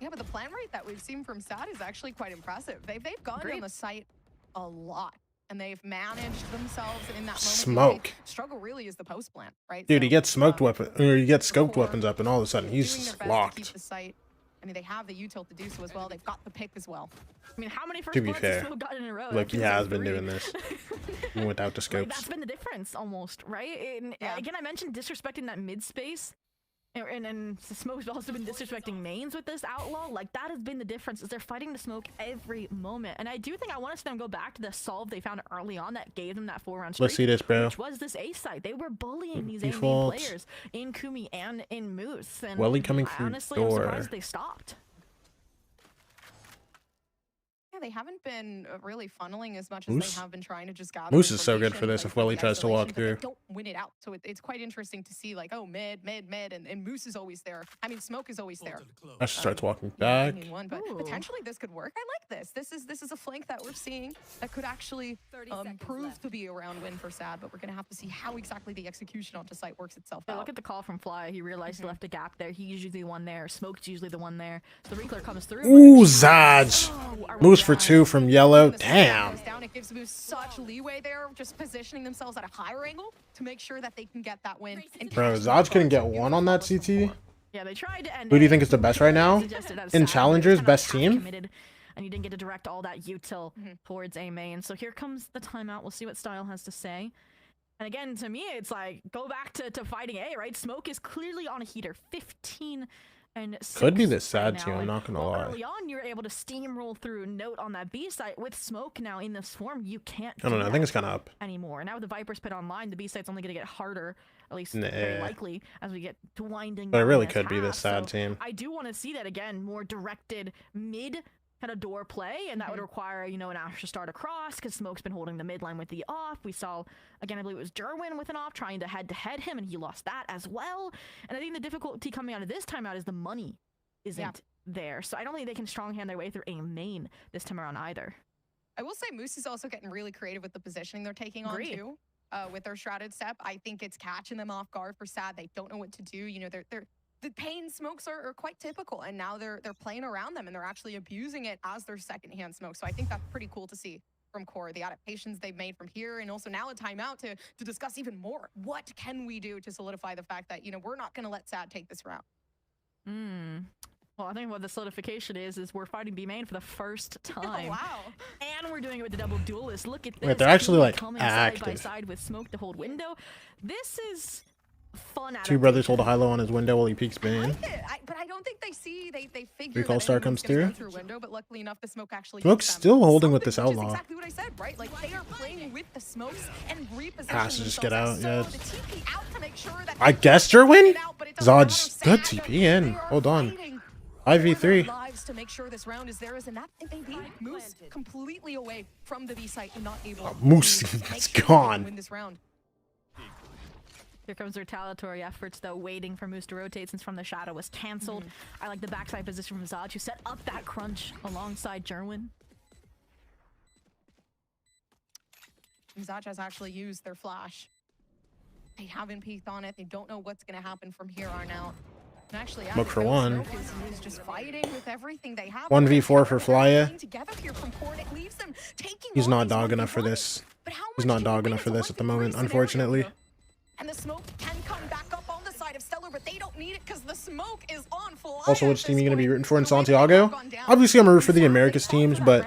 S7: Yeah, but the plan rate that we've seen from Sad is actually quite impressive. They've gone on the site a lot, and they've managed themselves in that moment.
S1: Smoke.
S7: The only struggle really is the post plant, right?
S1: Dude,
S7: So,
S1: he gets smoked weapon, or he gets scoped
S7: Core
S1: weapons up, and all of a sudden
S7: doing
S1: he's
S7: their best to keep
S1: locked.
S7: the site. I mean, they have the util to do so as well. They've got the pick as well.
S8: I mean, how many first
S1: To be
S8: bloods has
S1: fair,
S8: Smoke gotten in a row?
S1: like he
S8: That feels
S1: has
S8: like
S1: been
S8: 3.
S1: doing this even without the
S8: Like,
S1: scopes.
S8: that's been the difference almost, right? And again, I mentioned disrespecting that mid space. And Smoke's also been disrespecting mains with this outlaw. Like, that has been the difference, is they're fighting the smoke every moment. And I do think I want to see them go back to the solve they found early on that gave them that 4-round streak.
S1: Let's see this, bro.
S8: Which was this A side. They were bullying these A main
S1: Default.
S8: players in Kumi and in Moose. And
S1: Welly coming through
S8: honestly,
S1: door.
S8: I'm surprised they stopped.
S7: Yeah, they haven't been really funneling as much
S1: Moose?
S7: as they have been trying to just gather.
S1: Moose is so good for
S7: information,
S1: this
S7: like,
S1: if Welly
S7: the
S1: tries to walk
S7: isolation, but they
S1: through.
S7: Don't win it out. So it's quite interesting to see, like, oh, mid, and Moose is always there. I mean, Smoke is always there.
S1: Ash starts walking
S7: Yeah,
S1: back.
S7: but
S8: Ooh.
S7: potentially this could work. I like this. This is a flank that we're seeing that could actually prove to be a round win for Sad, but we're gonna have to see how exactly the execution onto site works itself
S8: Yeah,
S7: out.
S8: look at the call from Fly. He realized he left a gap there. He's usually the one there. Smoke's usually the one there. So the Recler comes through.
S1: Ooh, Zaj.
S8: Oh,
S1: Moose for 2 from yellow. Damn.
S7: It gives Moose such leeway there, just positioning themselves at a higher angle to make sure that they can get that win. And
S1: Bro, Zaj couldn't get 1 on that CT.
S8: Yeah, they tried to end
S1: Who do you
S8: it.
S1: think is the best right now?
S8: Suggested as
S1: In
S8: Sad,
S1: Challengers,
S8: but
S1: best
S8: kind of
S1: team?
S8: half-committed, and you didn't get to direct all that util towards A main. So here comes the timeout. We'll see what Style has to say. And again, to me, it's like, go back to fighting A, right? Smoke is clearly on a heater. 15 and 6
S1: Could be this
S8: right
S1: Sad
S8: now.
S1: team, I'm
S8: And
S1: not gonna
S8: while
S1: lie.
S8: early on, you're able to steamroll through Note on that B site. With Smoke now in this form, you can't
S1: I don't know. I
S8: do
S1: think
S8: that
S1: it's kind of up.
S8: anymore. And now with the Viper's Pit online, the B site's only going to get harder, at least very
S1: Nah.
S8: likely, as we get to winding
S1: But it
S8: down
S1: really
S8: this
S1: could be
S8: half.
S1: this Sad
S8: So
S1: team.
S8: I do want to see that again, more directed mid kind of door play, and that would require, you know, an Asher start across, because Smoke's been holding the mid line with the off. We saw, again, I believe it was Jerwin with an off, trying to head him, and he lost that as well. And I think the difficulty coming out of this timeout is the money isn't there. So I don't think they can strong hand their way through A main this time around either.
S7: I will say Moose is also getting really creative with the positioning they're taking on
S8: Agreed.
S7: too. With their shrouded step, I think it's catching them off guard for Sad. They don't know what to do. You know, the pain smokes are quite typical, and now they're playing around them and they're actually abusing it as their secondhand smoke. So I think that's pretty cool to see from Core, the adaptations they've made from here, and also now a timeout to discuss even more. What can we do to solidify the fact that, you know, we're not going to let Sad take this round?
S8: Well, I think what the solidification is we're fighting B main for the first time.
S7: Oh, wow.
S8: And we're doing it with the double duelist. Look at this.
S1: Wait, they're actually, like,
S8: coming side by
S1: active.
S8: side with Smoke to hold window. This is fun.
S1: Two brothers hold a high-low on his window while he peeks
S7: I
S1: in.
S7: like it. But I don't think they see, they figure
S1: Recall
S7: that
S1: star
S7: anyone's
S1: comes
S7: gonna go
S1: through.
S7: window, but luckily enough, the smoke actually
S1: Smoke's
S7: hits them.
S1: still holding with this
S7: Something, which
S1: outlaw.
S7: is exactly what I said, right? Like, they are playing with the smokes and repositioning
S1: Has to just get out,
S7: themselves
S1: yeah.
S7: as so the TP out to make sure that
S1: I
S7: they
S1: guess
S7: don't
S1: Jerwin?
S7: get out, but it doesn't
S1: Zod's
S7: matter.
S1: good
S7: Sad,
S1: TP in.
S7: they are
S1: Hold on.
S7: fighting
S1: 5v3.
S7: for their lives to make sure this round is theirs, and that may be Moose completely away from the B site and not able
S1: Moose
S7: to
S1: is
S7: make sure they can
S1: gone.
S7: win this round.
S8: Here comes retaliatory efforts, though, waiting for Moose to rotate since From the Shadow was cancelled. I like the backside position from Zaj, who set up that crunch alongside Jerwin.
S7: Zaj has actually used their flash. They haven't peeked on it. They don't know what's going to happen from here on out. And actually,
S1: Look for one.
S7: Is just fighting with everything they have.
S1: 1v4 for Flya.
S7: Together here from Port, it leaves them taking
S1: He's
S7: on
S1: not
S7: these
S1: dog enough for
S7: 1v1s.
S1: this.
S7: But how
S1: He's
S7: much
S1: not
S7: can
S1: dog
S7: you
S1: enough
S7: win?
S1: for
S7: It's
S1: this
S7: a
S1: at the
S7: 1v3
S1: moment,
S7: scenario
S1: unfortunately.
S7: here. And the smoke can come back up on the side of Stellar, but they don't need it because the smoke is on Flya.
S1: Also,
S7: at
S1: which team
S7: this
S1: are you going to be
S7: point.
S1: rooting for in
S7: The way they've
S1: Santiago?
S7: gone down.
S1: Obviously, I'm going to root for the Americas teams, but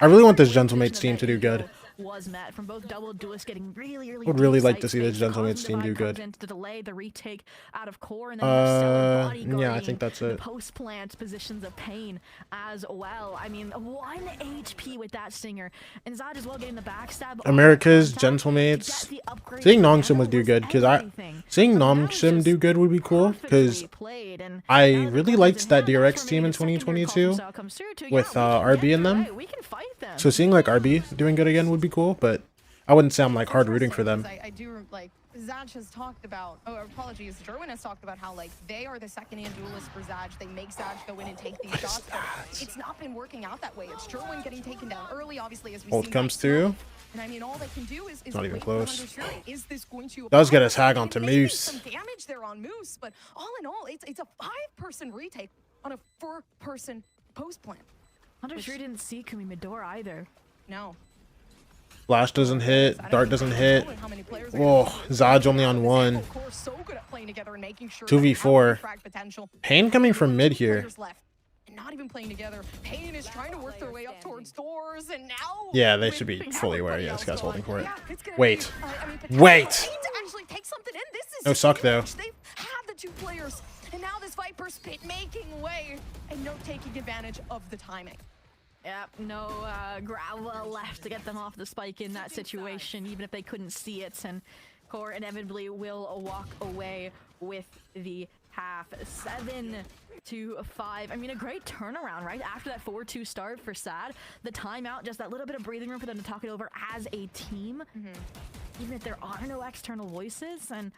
S1: I really want this Gentlemates team to do good.
S8: Was met from both double duelists getting really
S1: Would really
S8: deep
S1: like
S8: site
S1: to see this
S8: space.
S1: Gentlemates
S8: Cosmic
S1: team do
S8: Divide
S1: good.
S8: comes in to delay the retake out of Core, and then you have Stellar bodyguarding
S1: yeah, I think that's
S8: the
S1: it.
S8: post plant positions of pain as well. I mean, 1 HP with that stinger, and Zod as well getting the backstab.
S1: America's
S8: on contact to
S1: Gentlemates.
S8: get the upgrade
S1: Seeing
S8: together
S1: Nongsim would do
S8: was
S1: good, because
S8: everything.
S1: seeing
S8: But now it's
S1: Nongsim
S8: just
S1: do good would be cool, because
S8: perfectly played, and
S1: I
S8: now that
S1: really
S8: the
S1: liked that
S8: Clemson
S1: DRX
S8: have
S1: team in
S8: that secondary call
S1: 2022
S8: from Zod comes through to,
S1: with
S8: yeah, we can
S1: RB in
S8: get
S1: them.
S8: right, we can fight them.
S1: So seeing like RB doing good again would be cool, but I wouldn't say I'm like hard rooting for them.
S7: I do like Zaj has talked about. Oh, apologies. Jerwin has talked about how like they are the second-hand duelist for Zaj. They make Zaj go in and take these shots, but it's not been working out that way. It's Jerwin getting taken down early, obviously, as we
S1: Ult comes through.
S7: And I mean, all they can do is
S1: Not even
S7: wait for
S1: close.
S7: Hunter's Fury. Is this going to
S1: Does get
S7: apply?
S1: a tag
S7: They
S1: onto
S7: may make
S1: Moose.
S7: Some damage there on Moose, but all in all, it's a 5-person retake on a 4-person post plant.
S8: Hunter sure didn't see Kumi Midor either.
S7: No.
S1: Flash doesn't hit, Dart doesn't hit. Whoa, Zaj only on 1. 2v4. Pain coming from mid here.
S7: Not even playing together. Pain is trying to work their way up towards doors, and now
S1: Yeah, they should be fully aware. Yeah, this guy's holding for it.
S7: Yeah, it's gonna
S1: Wait.
S7: be,
S1: Wait.
S7: Pain to actually take something in. This is
S1: No suck, though.
S7: huge. They've had the 2 players away and no taking advantage of the timing.
S8: Yep, no gravel left to get them off the spike in that situation, even if they couldn't see it. And Core inevitably will walk away with the half. 7-5. I mean, a great turnaround, right? After that 4-2 start for SAD, the timeout, just that little bit of breathing room for them to talk it over as a team. Even if there are no external voices. And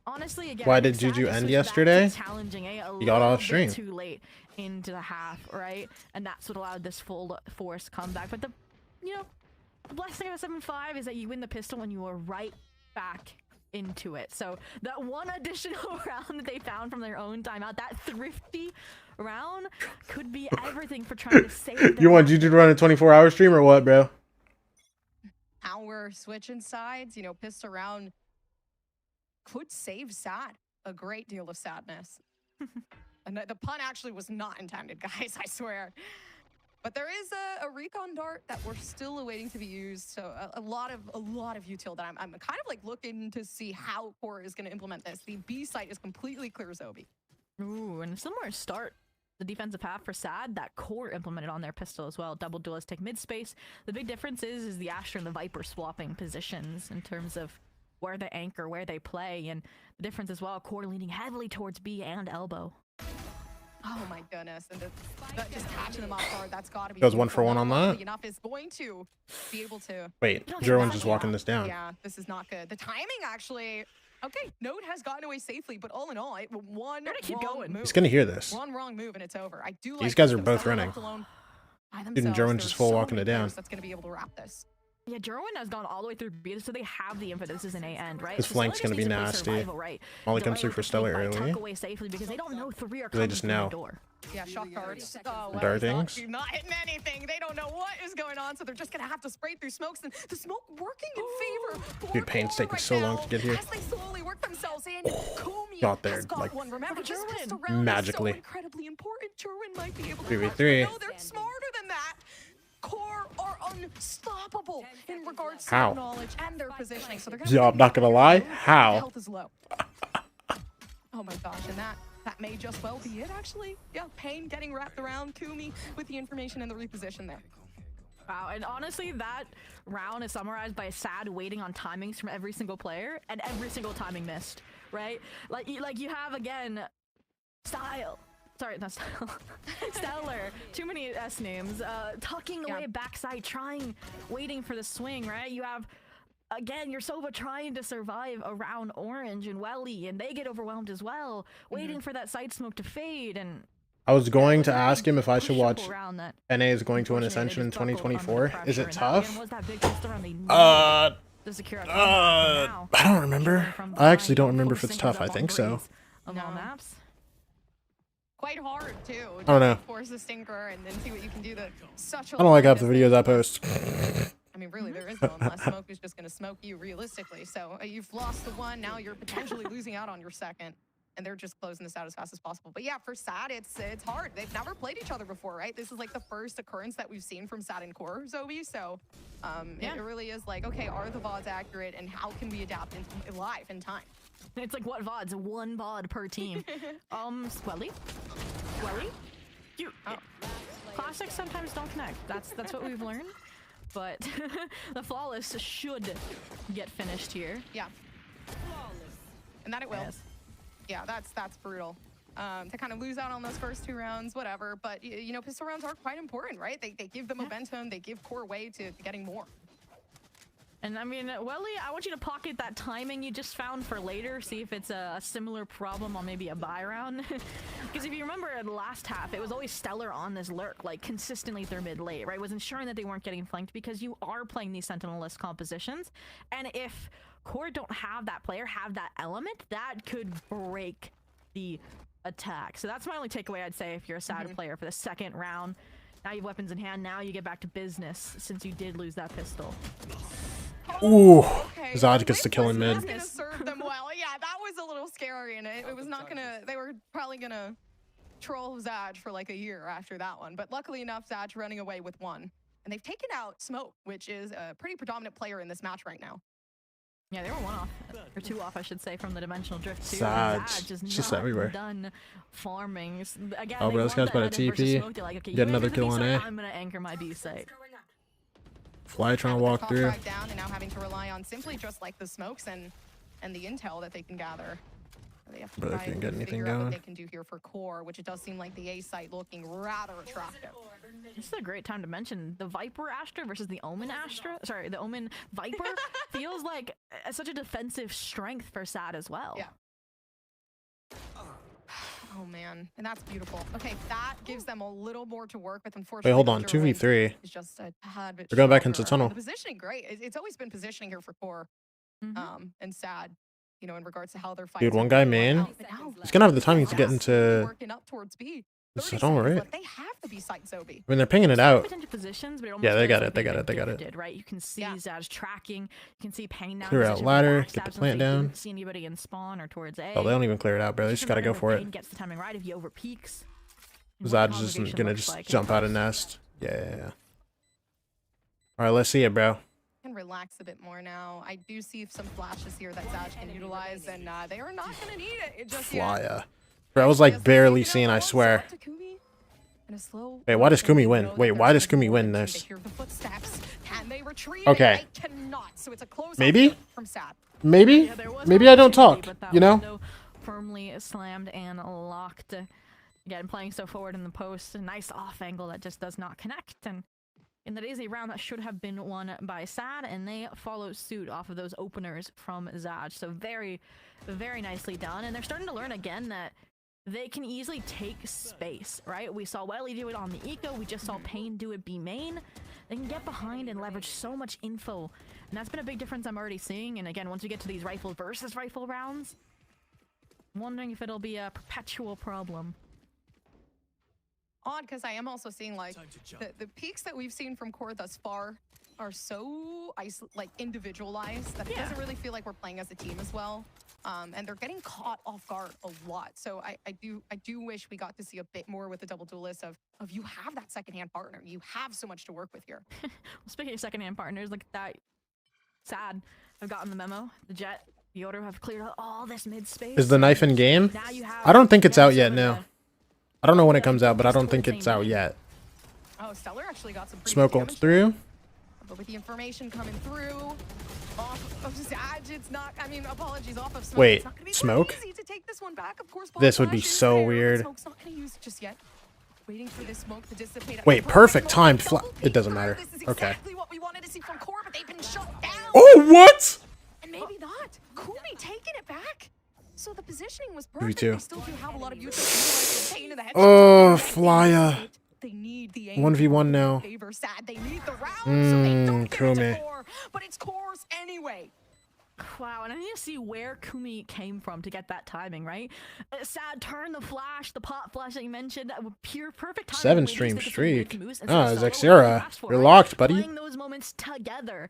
S8: honestly, again,
S1: Why did Juju end yesterday?
S8: Challenging,
S1: He got off stream.
S8: too late into the half, right? And that's what allowed this full force comeback. But the, the blessing of a 7-5 is that you win the pistol and you are right back into it. So that one additional round that they found from their own timeout, that thrifty round, could be everything for trying to save.
S1: You want Juju to run a 24-hour stream or what, bro?
S7: How we're switching sides, pistol round could save SAD a great deal of sadness. And the pun actually was not intended, guys, I swear. But there is a recon dart that we're still awaiting to be used. So a lot of util that I'm kind of like looking to see how Core is going to implement this. The B site is completely clear, Zobi.
S8: Ooh, and a similar start. The defensive half for SAD, that Core implemented on their pistol as well. Double dualistic mid space. The big difference is the Asher and the Viper swapping positions in terms of where they anchor, where they play, and the difference as well, Core leaning heavily towards B and elbow.
S7: Oh my goodness, and just catching them off guard, that's got to be...
S1: Goes 1-for-1 on that?
S7: Enough is going to be able to...
S1: Wait, Jerwin's just walking this down.
S7: Yeah, this is not good. The timing actually... Okay, Node has gotten away safely, but all in all, one wrong move.
S1: He's gonna hear this.
S7: One wrong move and it's over. I do like
S1: These guys are both running. Dude, and Jerwin's just full walking it down.
S7: That's gonna be able to wrap this.
S8: Yeah, Jerwin has gone all the way through B, so they have the info. This is an A end, right?
S1: His flank's gonna be nasty. Molly comes through for Stellar early.
S8: Away safely because they don't know 3 are
S1: they just know.
S7: Yeah, shock darts. Oh, well,
S1: Dartings.
S7: not hitting anything. They don't know what is going on, so they're just gonna have to spray through smokes. And the smoke working in favor.
S1: Dude, Pain's taking so long to get here.
S7: As they slowly work themselves in,
S1: Got there, like,
S7: Remember,
S1: magically.
S7: So incredibly important. Jerwin might be able to
S1: 3v3.
S7: No, they're smarter than that. Core are unstoppable in regards to
S1: How?
S7: their knowledge and their positioning. So they're
S1: Yeah, I'm not gonna lie. How?
S7: Health is low. Oh my gosh, and that may just well be it, actually. Yeah, Pain getting wrapped around Kumi with the information and the reposition there.
S8: Wow, and honestly, that round is summarized by SAD waiting on timings from every single player, and every single timing missed, right? Like you have, again, Style. Sorry, not Style. Stellar. Too many S names. Tucking away backside, waiting for the swing, right? You have, again, your Sova trying to survive around Orange and Welly, and they get overwhelmed as well, waiting for that side smoke to fade. And
S1: I was going to ask him if I should watch NA is going to an Ascension in 2024. Is it tough? I don't remember. I actually don't remember if it's tough. I think so.
S7: Quite hard too.
S1: I don't know.
S7: Force the stinker and then see what you can do. Such a
S1: I don't like half the videos I post.
S7: I mean, really, there is no unless smoke is just going to smoke you realistically. So you've lost the one, now you're potentially losing out on your second. And they're just closing this out as fast as possible. But yeah, for SAD, it's hard. They've never played each other before, right? This is like the first occurrence that we've seen from SAD and Core, Zoe. So it really is like, okay, are the VODs accurate and how can we adapt in live in time?
S8: It's like what VODs? 1 VOD per team. Welly? Classics sometimes don't connect. That's what we've learned. But the Flawless should get finished here.
S7: Yeah. And that it will.
S8: Yes.
S7: Yeah, that's brutal. To kind of lose out on those first 2 rounds, whatever. But, pistol rounds are quite important, right? They give the momentum, they give Core way to getting more.
S8: And I mean, Welly, I want you to pocket that timing you just found for later. See if it's a similar problem on maybe a buy round. Because if you remember the last half, it was always Stellar on this lurk, like consistently through mid late, right? Was ensuring that they weren't getting flanked because you are playing these Sentinel-less compositions. And if Core don't have that player, have that element, that could break the attack. So that's my only takeaway, I'd say, if you're a SAD player for the second round. Now you have weapons in hand, now you get back to business since you did lose that pistol.
S1: Ooh, Zod gets to kill in mid.
S7: Gonna serve them well. Yeah, that was a little scary, and it was not gonna. They were probably gonna troll Zaj for like a year after that one. But luckily enough, Zaj running away with 1, and they've taken out Smoke, which is a pretty predominant player in this match right now.
S8: Yeah, they were 1 off, or 2 off, I should say, from the dimensional drift too.
S1: Sad.
S8: Zaj is
S1: It's just
S8: not
S1: everywhere.
S8: done farming. Again,
S1: Oh,
S8: they
S1: bro, this
S8: love
S1: guy's about
S8: the
S1: to
S8: head versus
S1: TP.
S8: smoke. They're like, okay,
S1: Get
S8: you
S1: another
S8: anchor the
S1: kill
S8: B
S1: on
S8: site,
S1: A.
S8: I'm gonna anchor my B site.
S1: Fly trying to
S7: With
S1: walk
S7: the
S1: through.
S7: contract down and now having to rely on simply just like the smokes and the intel that they can gather. They have to
S1: But they
S7: try
S1: can't
S7: and
S1: get anything
S7: figure out what
S1: going.
S7: they can do here for core, which it does seem like the A site looking rather attractive.
S8: This is a great time to mention the Viper Astra versus the Omen Astra. Sorry, the Omen Viper feels like such a defensive strength for Sad as well.
S7: Yeah. Oh man, and that's beautiful. Okay, that gives them a little more to work with. Unfortunately,
S1: Wait, hold on.
S7: Derwin
S1: 2v3.
S7: is just a tad bit
S1: They're going back into
S7: stronger.
S1: tunnel.
S7: The positioning, great. It's always been positioning here for core, and Sad. You know, in regards to how they're fighting.
S1: Dude, one guy main. He's gonna have the timing to get into.
S7: Working up towards B.
S1: So don't worry.
S7: They have the B site, Zobi.
S1: I mean, they're pinging it out.
S8: Into positions, but it
S1: Yeah,
S8: almost
S1: they got
S8: feels
S1: it.
S8: like
S1: They
S8: they've
S1: got it. They
S8: been
S1: got it.
S8: gifted, right? You can see Zad's tracking. You can see Pain down.
S1: Clear out
S8: position
S1: ladder,
S8: with
S1: get the
S8: backstabs
S1: plant
S8: since they
S1: down.
S8: didn't see anybody in spawn or towards A.
S1: Oh, they don't even clear it out, bro. They just gotta go for it.
S8: Pain gets the timing right if he over peaks.
S1: Zad's just gonna just jump out of nest. Yeah. All right, let's see it, bro.
S7: Can relax a bit more now. I do see some flashes here that Zaj can utilize, and they are not going to need it just yet.
S1: Flya. Bro, I was like barely seeing, I swear. Wait, why does Kumi win? Wait, why does Kumi win this? Okay. Maybe? Maybe? Maybe I don't talk, you know?
S8: Firmly slammed and locked. Again, playing so forward in the post. A nice off angle that just does not connect. And in the Daisy round, that should have been won by Sad, and they follow suit off of those openers from Zaj. So very, very nicely done. And they're starting to learn again that they can easily take space, right? We saw Welly do it on the Eco. We just saw Pain do it B main. They can get behind and leverage so much info. And that's been a big difference I'm already seeing. And again, once we get to these rifle versus rifle rounds, I'm wondering if it'll be a perpetual problem.
S7: Odd, because I am also seeing like the peaks that we've seen from core thus far are so individualized that it doesn't really feel like we're playing as a team as well. And they're getting caught off guard a lot. So I do wish we got to see a bit more with the double duelist of you have that secondhand partner. You have so much to work with here.
S8: Well, speaking of secondhand partners, like that, Sad, I've gotten the memo. The Jet, the Order have cleared out all this mid space.
S1: Is the knife in game? I don't think it's out yet, no. I don't know when it comes out, but I don't think it's out yet.
S7: Oh, Stellar actually got some
S1: Smoke ults through.
S7: But with the information coming through, off of Zaj, it's not, I mean, apologies, off of Smoke.
S1: Wait,
S7: it's not gonna be
S1: Smoke?
S7: that easy to take this one back. Of course,
S1: This would be
S7: Flash is
S1: so
S7: there, but
S1: weird.
S7: Smoke's not gonna use it just yet. Waiting for this smoke to dissipate.
S1: Wait, perfect timed fly. It doesn't matter.
S7: This is
S1: Okay.
S7: exactly what we wanted to see from core, but they've been shut down.
S1: Oh, what?
S7: And maybe not. Kumi taking it back. So the positioning was
S1: Me
S7: perfect.
S1: too.
S7: They still do have a lot of utility. Pain in the head.
S1: Oh, Flya.
S7: They need the
S1: 1v1 now.
S7: favor Sad. They need the round, so they don't give it to
S1: Kumi.
S7: core, but it's core's anyway.
S8: Wow, and I need to see where Kumi came from to get that timing, right? Sad turn, the flash, the pot flash that you mentioned, pure perfect timing.
S1: 7-stream streak.
S8: Ah,
S1: Zexera, you're locked, buddy.
S8: Playing those moments together,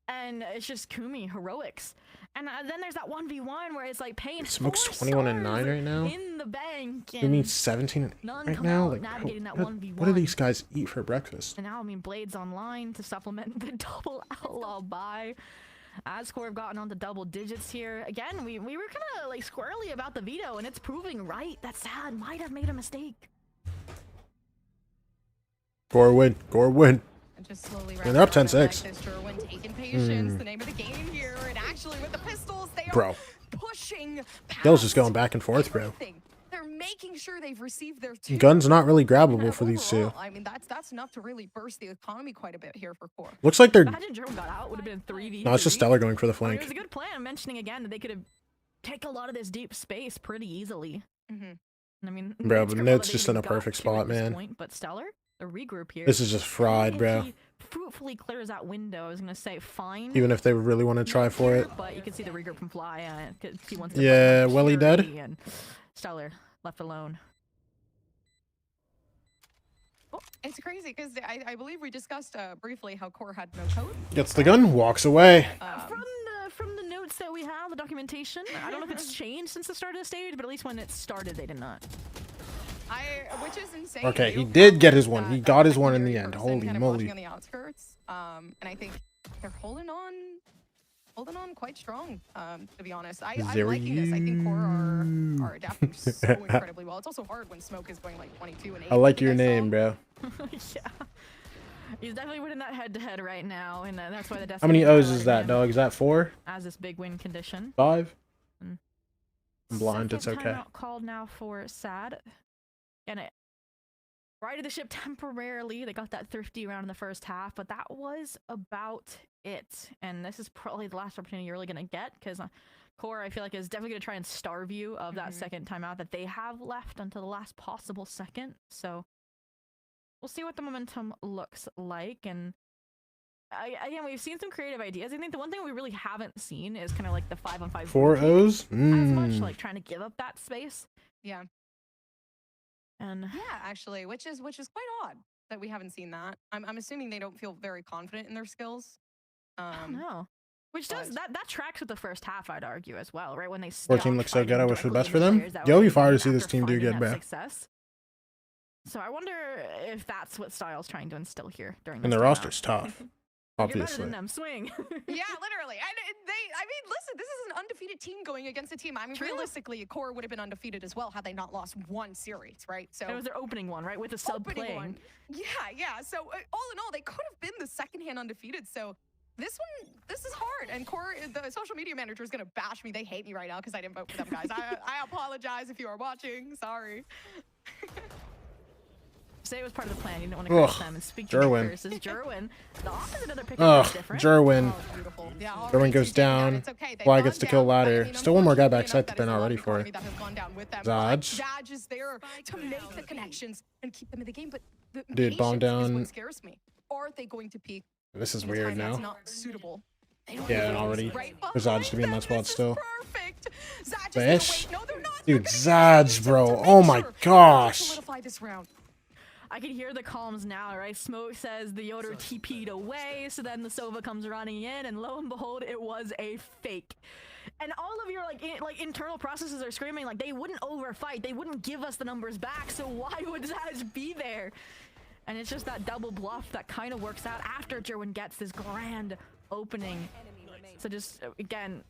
S8: and it's just Kumi heroics. And then there's that 1v1 where it's like Pain.
S1: Smoke's
S8: 4
S1: 21 and
S8: stars
S1: 9 right now.
S8: in the bank.
S1: You mean 17 and 8
S8: none
S1: right
S8: come
S1: now?
S8: out,
S1: Like,
S8: navigating that
S1: what
S8: 1v1.
S1: do these guys eat for breakfast?
S8: And now, I mean, Blade's online to supplement the double outlaw buy. Ascore have gotten onto double digits here. Again, we were kind of like squirrely about the veto, and it's proving right that Sad might have made a mistake.
S1: Gore win. Gore win.
S7: And just slowly
S1: And they're up 10-6.
S7: Taking patience, the name of the game here, and actually with the pistols, they are
S1: Bro.
S7: pushing past
S1: Gill's just going back and forth, bro.
S7: everything. They're making sure they've received their two.
S1: Gun's not really grabbable for these two.
S7: Overall, I mean, that's enough to really burst the economy quite a bit here for core.
S1: Looks like they're...
S8: Imagine Jerome got out, would have been 3v.
S1: No, it's just Stellar going for the
S8: I mean, it
S1: flank.
S8: was a good plan. I'm mentioning again that they could have taken a lot of this deep space pretty easily. I mean,
S1: Bro, but
S8: Nit's
S1: Nit's
S8: got
S1: just in a
S8: got
S1: perfect
S8: to
S1: spot,
S8: at this
S1: man.
S8: Point, but Stellar, the regroup here.
S1: This is just fried,
S8: If
S1: bro.
S8: he fruitfully clears that window, I was gonna say fine.
S1: Even if they really want to try for it.
S8: But you can see the regroup from Fly. He wants to
S1: Yeah,
S8: play
S1: Welly dead.
S8: security, and Stellar left alone.
S7: Oh, it's crazy because I believe we discussed briefly how core had no code.
S1: Gets the gun, walks away.
S8: From the notes that we have, the documentation, I don't know if it's changed since the start of the stage, but at least when it started, they did not.
S7: Which is insane.
S1: Okay, he did get his one. He got his one in the end. Holy
S7: kind of
S1: moly.
S7: on the outskirts, and I think they're holding on holding on quite strong, to be honest. I'm liking this. I think Core are adapting so incredibly well. It's also hard when Smoke is going like 22 and 8.
S1: I like your name, bro.
S8: Yeah. He's definitely winning that head-to-head right now, and that's why the
S1: How many O's is that, dog? Is that 4?
S8: As this big win condition.
S1: 5? I'm blind. It's okay.
S8: Timeout called now for Sad. And it righted the ship temporarily. They got that thrifty round in the first half, but that was about it. And this is probably the last opportunity you're really going to get, because Core, I feel like, is definitely going to try and starve you of that second timeout that they have left until the last possible second. So we'll see what the momentum looks like. And again, we've seen some creative ideas. I think the one thing we really haven't seen is kind of like the 5-on-5
S1: 4 O's?
S8: as much, like trying to give up that space.
S7: Yeah.
S8: And
S7: yeah, actually, which is quite odd that we haven't seen that. I'm assuming they don't feel very confident in their skills.
S8: I don't know. Which does that tracks with the first half, I'd argue, as well, right? When they
S1: Our team looks so good. I wish for the best for them. Yo, be fire to see this team do good, bro.
S8: Success. So I wonder if that's what Styles trying to instill here during.
S1: And the roster's tough, obviously.
S8: Them. Swing.
S7: Yeah, literally. And I mean, listen, this is an undefeated team going against a team. I mean, realistically, Core would have been undefeated as well had they not lost one series, right? So
S8: it was their opening one, right, with the sub playing. One.
S7: Yeah. So all in all, they could have been the second-hand undefeated. So this is hard. And Core, the social media manager, is gonna bash me. They hate me right now because I didn't vote for them, guys. I apologize if you are watching. Sorry.
S8: Say it was part of the plan. You didn't want to curse them. And speaking of curses, Jerwin, the opposite of their pick is different.
S1: Jerwin.
S7: Oh, yeah,
S1: Jerwin goes down. Fly gets to kill ladder. Still one more guy backside that they're not ready for. Zaj.
S7: Zaj is there to make the connections and keep them in the game. But the
S1: dude, bomb down.
S7: What scares me. Are they going to peak?
S1: This is weird now.
S7: Not suitable.
S1: Yeah, already. For Zaj to be in that spot still.
S7: Fish.
S1: Dude, Zaj, bro. Oh my gosh.
S8: I can hear the comms now, right? Smoke says the Yoder TP'd away, so then the Sova comes running in, and lo and behold, it was a fake. And all of your like internal processes are screaming like they wouldn't overfight, they wouldn't give us the numbers back, so why would Zaj be there? And it's just that double bluff that kind of works out after Jerwin gets this grand opening. So just, again,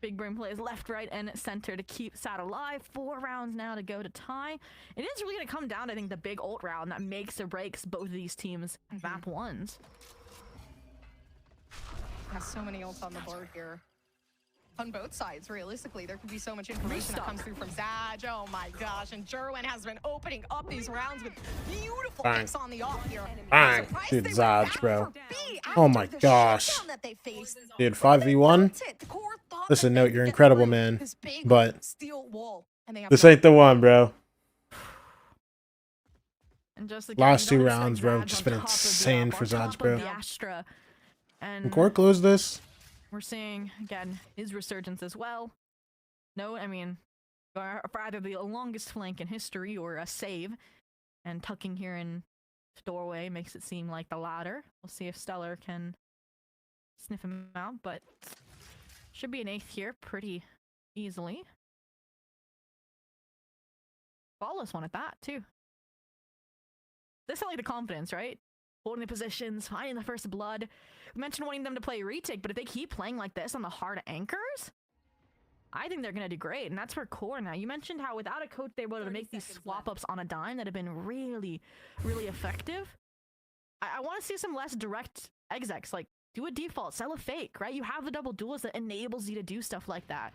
S8: big brain plays left, right, and center to keep Sad alive. 4 rounds now to go to tie. It is really going to come down to, I think, the big ult round that makes or breaks both of these teams' map ones.
S7: Has so many ults on the board here. On both sides, realistically, there could be so much information that comes through from Zaj. Oh my gosh, and Jerwin has been opening up these rounds with beautiful picks on the off here.
S1: Bang. Dude, Zaj, bro. Oh my gosh. Dude, 5v1? Listen, Note, you're incredible, man. But this ain't the one, bro.
S8: And just
S1: last 2 rounds, bro, just been insane for Zaj, bro. And Core close this.
S8: We're seeing, again, his resurgence as well. No, I mean, for either the longest flank in history or a save. And tucking here in doorway makes it seem like the latter. We'll see if Stellar can sniff him out, but should be an 8th here pretty easily. Flawless one at that, too. This is like the confidence, right? Holding the positions, finding the first blood. We mentioned wanting them to play retake, but if they keep playing like this on the hard anchors, I think they're going to do great. And that's for Core now. You mentioned how without a coach, they were able to make these swap-ups on a dime that have been really, really effective. I want to see some less direct execs. Like, do a default, sell a fake, right? You have the double duels that enables you to do stuff like that.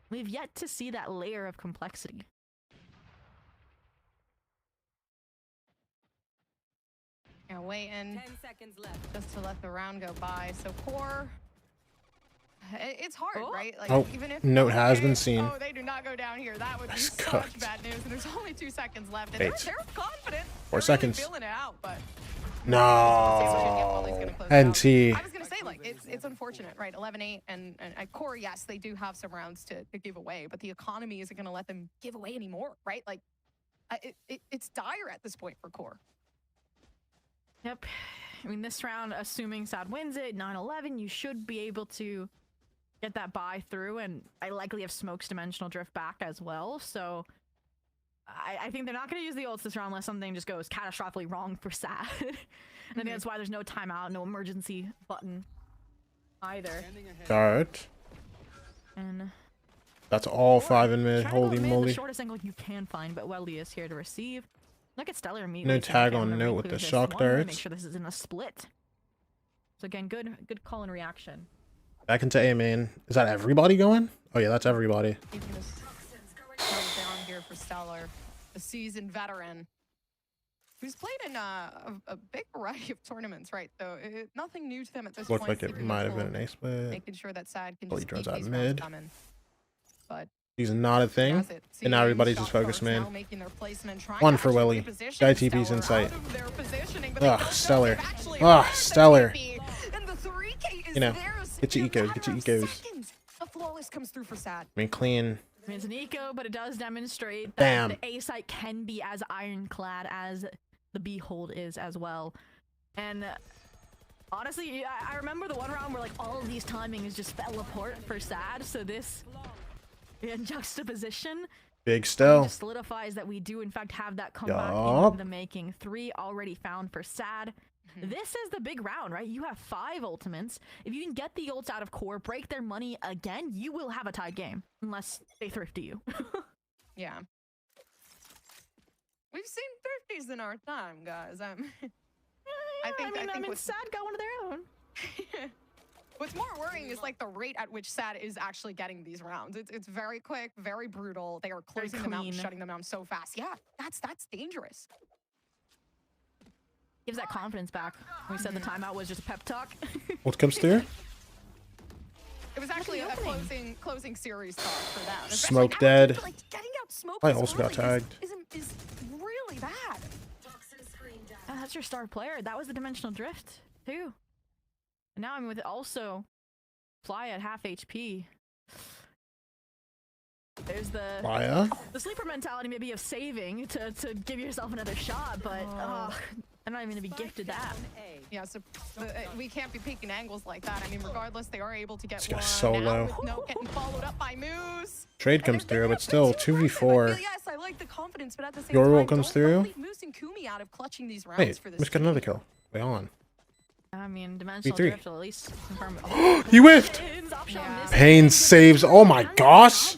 S8: We've yet to see that layer of complexity.
S7: Waiting 10 seconds left just to let the round go by. So Core, it's hard, right? Like, even if
S1: Note has been seen.
S7: Oh, they do not go down here. That would be such bad news. And there's only 2 seconds left. And they're confident.
S1: 4 seconds.
S7: Really feeling it out, but
S1: no. NT.
S7: I was gonna say, like, it's unfortunate, right? 11-8 and Core, yes, they do have some rounds to give away, but the economy isn't gonna let them give away anymore, right? Like, it's dire at this point for Core.
S8: Yep. I mean, this round, assuming Sad wins it, 9-11, you should be able to get that buy through, and I likely have Smoke's Dimensional Drift back as well, so I think they're not going to use the ults this round unless something just goes catastrophically wrong for Sad. And I think that's why there's no timeout, no emergency button. either.
S1: Dart.
S8: And
S1: That's all 5 in mid.
S8: trying to go
S1: Holy
S8: mid,
S1: moly.
S8: the shortest angle you can find, but Welly is here to receive. Look at Stellar immediately.
S1: No
S8: saying,
S1: tag
S8: okay, I'm
S1: on
S8: gonna
S1: note with
S8: re-clear
S1: the
S8: this
S1: shock
S8: one, Make
S1: darts.
S8: sure this isn't a split. So again, good call and reaction.
S1: Back into A main. Is that everybody going? Oh yeah, that's everybody.
S7: Keeping this down here for Stellar, a seasoned veteran who's played in a big variety of tournaments, right? So nothing new to them at this
S1: Looked
S7: point.
S1: like it
S7: Keeping
S1: might
S7: this
S1: have been
S7: full,
S1: an A split.
S7: making sure that Sad can
S1: Well, he
S7: just
S1: draws
S7: keep
S1: out
S7: these rounds
S1: mid.
S7: coming. But
S1: He's not a thing.
S7: as it
S1: And now
S7: seems,
S1: everybody's just
S7: Shock
S1: focused
S7: Darts
S1: main.
S7: now making their placement, trying
S1: One
S7: to
S1: for
S7: actually
S1: Willy.
S7: reposition
S1: Guy TP's in
S7: Stellar
S1: sight.
S7: out of their positioning, but they
S1: Ugh,
S7: don't know
S1: Stellar.
S7: they've actually
S1: Ugh,
S7: earned the
S1: Stellar.
S7: TP, and the 3K is
S1: You know,
S7: theirs
S1: get your
S7: in a
S1: ecos, get your
S7: matter of
S1: ecos.
S7: seconds. A flawless comes through for Sad.
S1: I mean, clean.
S8: I mean, it's an eco, but it does demonstrate that
S1: Bam.
S8: the A site can be as ironclad as the B hold is as well. And honestly, I remember the one round where like all of these timings just fell apart for Sad. So this juxtaposition
S1: Big still.
S8: just solidifies that we do in fact have that comeback
S1: Yup.
S8: in the making. 3 already found for Sad. This is the big round, right? You have 5 ultimates. If you can get the ults out of core, break their money again, you will have a tied game. Unless they thrifty you.
S7: Yeah. We've seen thrifties in our time, guys. I think
S8: what's Sad got one of their own.
S7: what's more worrying is like the rate at which Sad is actually getting these rounds. It's very quick, very brutal. They are closing them out and
S8: clean.
S7: shutting them down so fast. Yeah, that's dangerous.
S8: Gives that confidence back. We said the timeout was just a pep talk.
S1: What comes through?
S7: It was actually a
S8: opening.
S7: closing series talk for them.
S1: Smoke
S7: Especially
S1: dead.
S7: after, like, getting out smoke
S1: I
S7: this
S1: also got
S7: early
S1: tagged.
S7: is really bad.
S8: Oh, that's your star player. That was the dimensional drift too. And now I'm with also Fly at half HP. There's
S1: Fire.
S8: the sleeper mentality maybe of saving to give yourself another shot, but I'm not even gonna be gifted that.
S7: Yeah, so we can't be peeking angles like that. I mean, regardless, they are able to get
S1: This
S7: one.
S1: guy's so
S7: now
S1: low.
S7: with Note getting followed up by Moose.
S1: Trade comes through, but still 2v4.
S7: Yes, I like the confidence, but at the same
S1: Your
S7: time,
S1: roll comes
S7: don't
S1: through.
S7: leave Moose and Kumi out of clutching these rounds
S1: Wait,
S7: for this.
S1: let's get another kill. Way on.
S8: I mean, dimensional
S1: V3.
S8: drift will at least confirm.
S1: He whiffed!
S7: Yeah.
S1: Pain saves. Oh my gosh!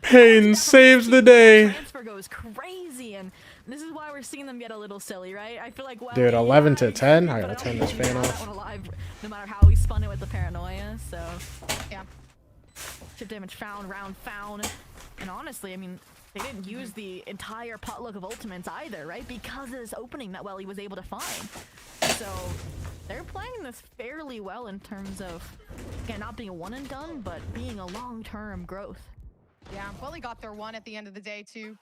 S1: Pain saves the day.
S8: Transfer goes crazy, and this is why we're seeing them get a little silly, right? I feel like, well,
S1: Dude, 11 to 10.
S8: but
S1: I
S8: I
S1: gotta
S8: don't
S1: turn
S8: think
S1: this
S8: we
S1: fan
S8: have that
S1: off.
S8: one alive, no matter how we spun it with the paranoia. So
S7: Yeah.
S8: chip damage found, round found, and honestly, I mean, they didn't use the entire potluck of ultimates either, right? Because of this opening that Welly was able to find. So they're playing this fairly well in terms of, again, not being a one and done, but being a long-term growth.
S7: Yeah, well, he got their one at the end of the day, too.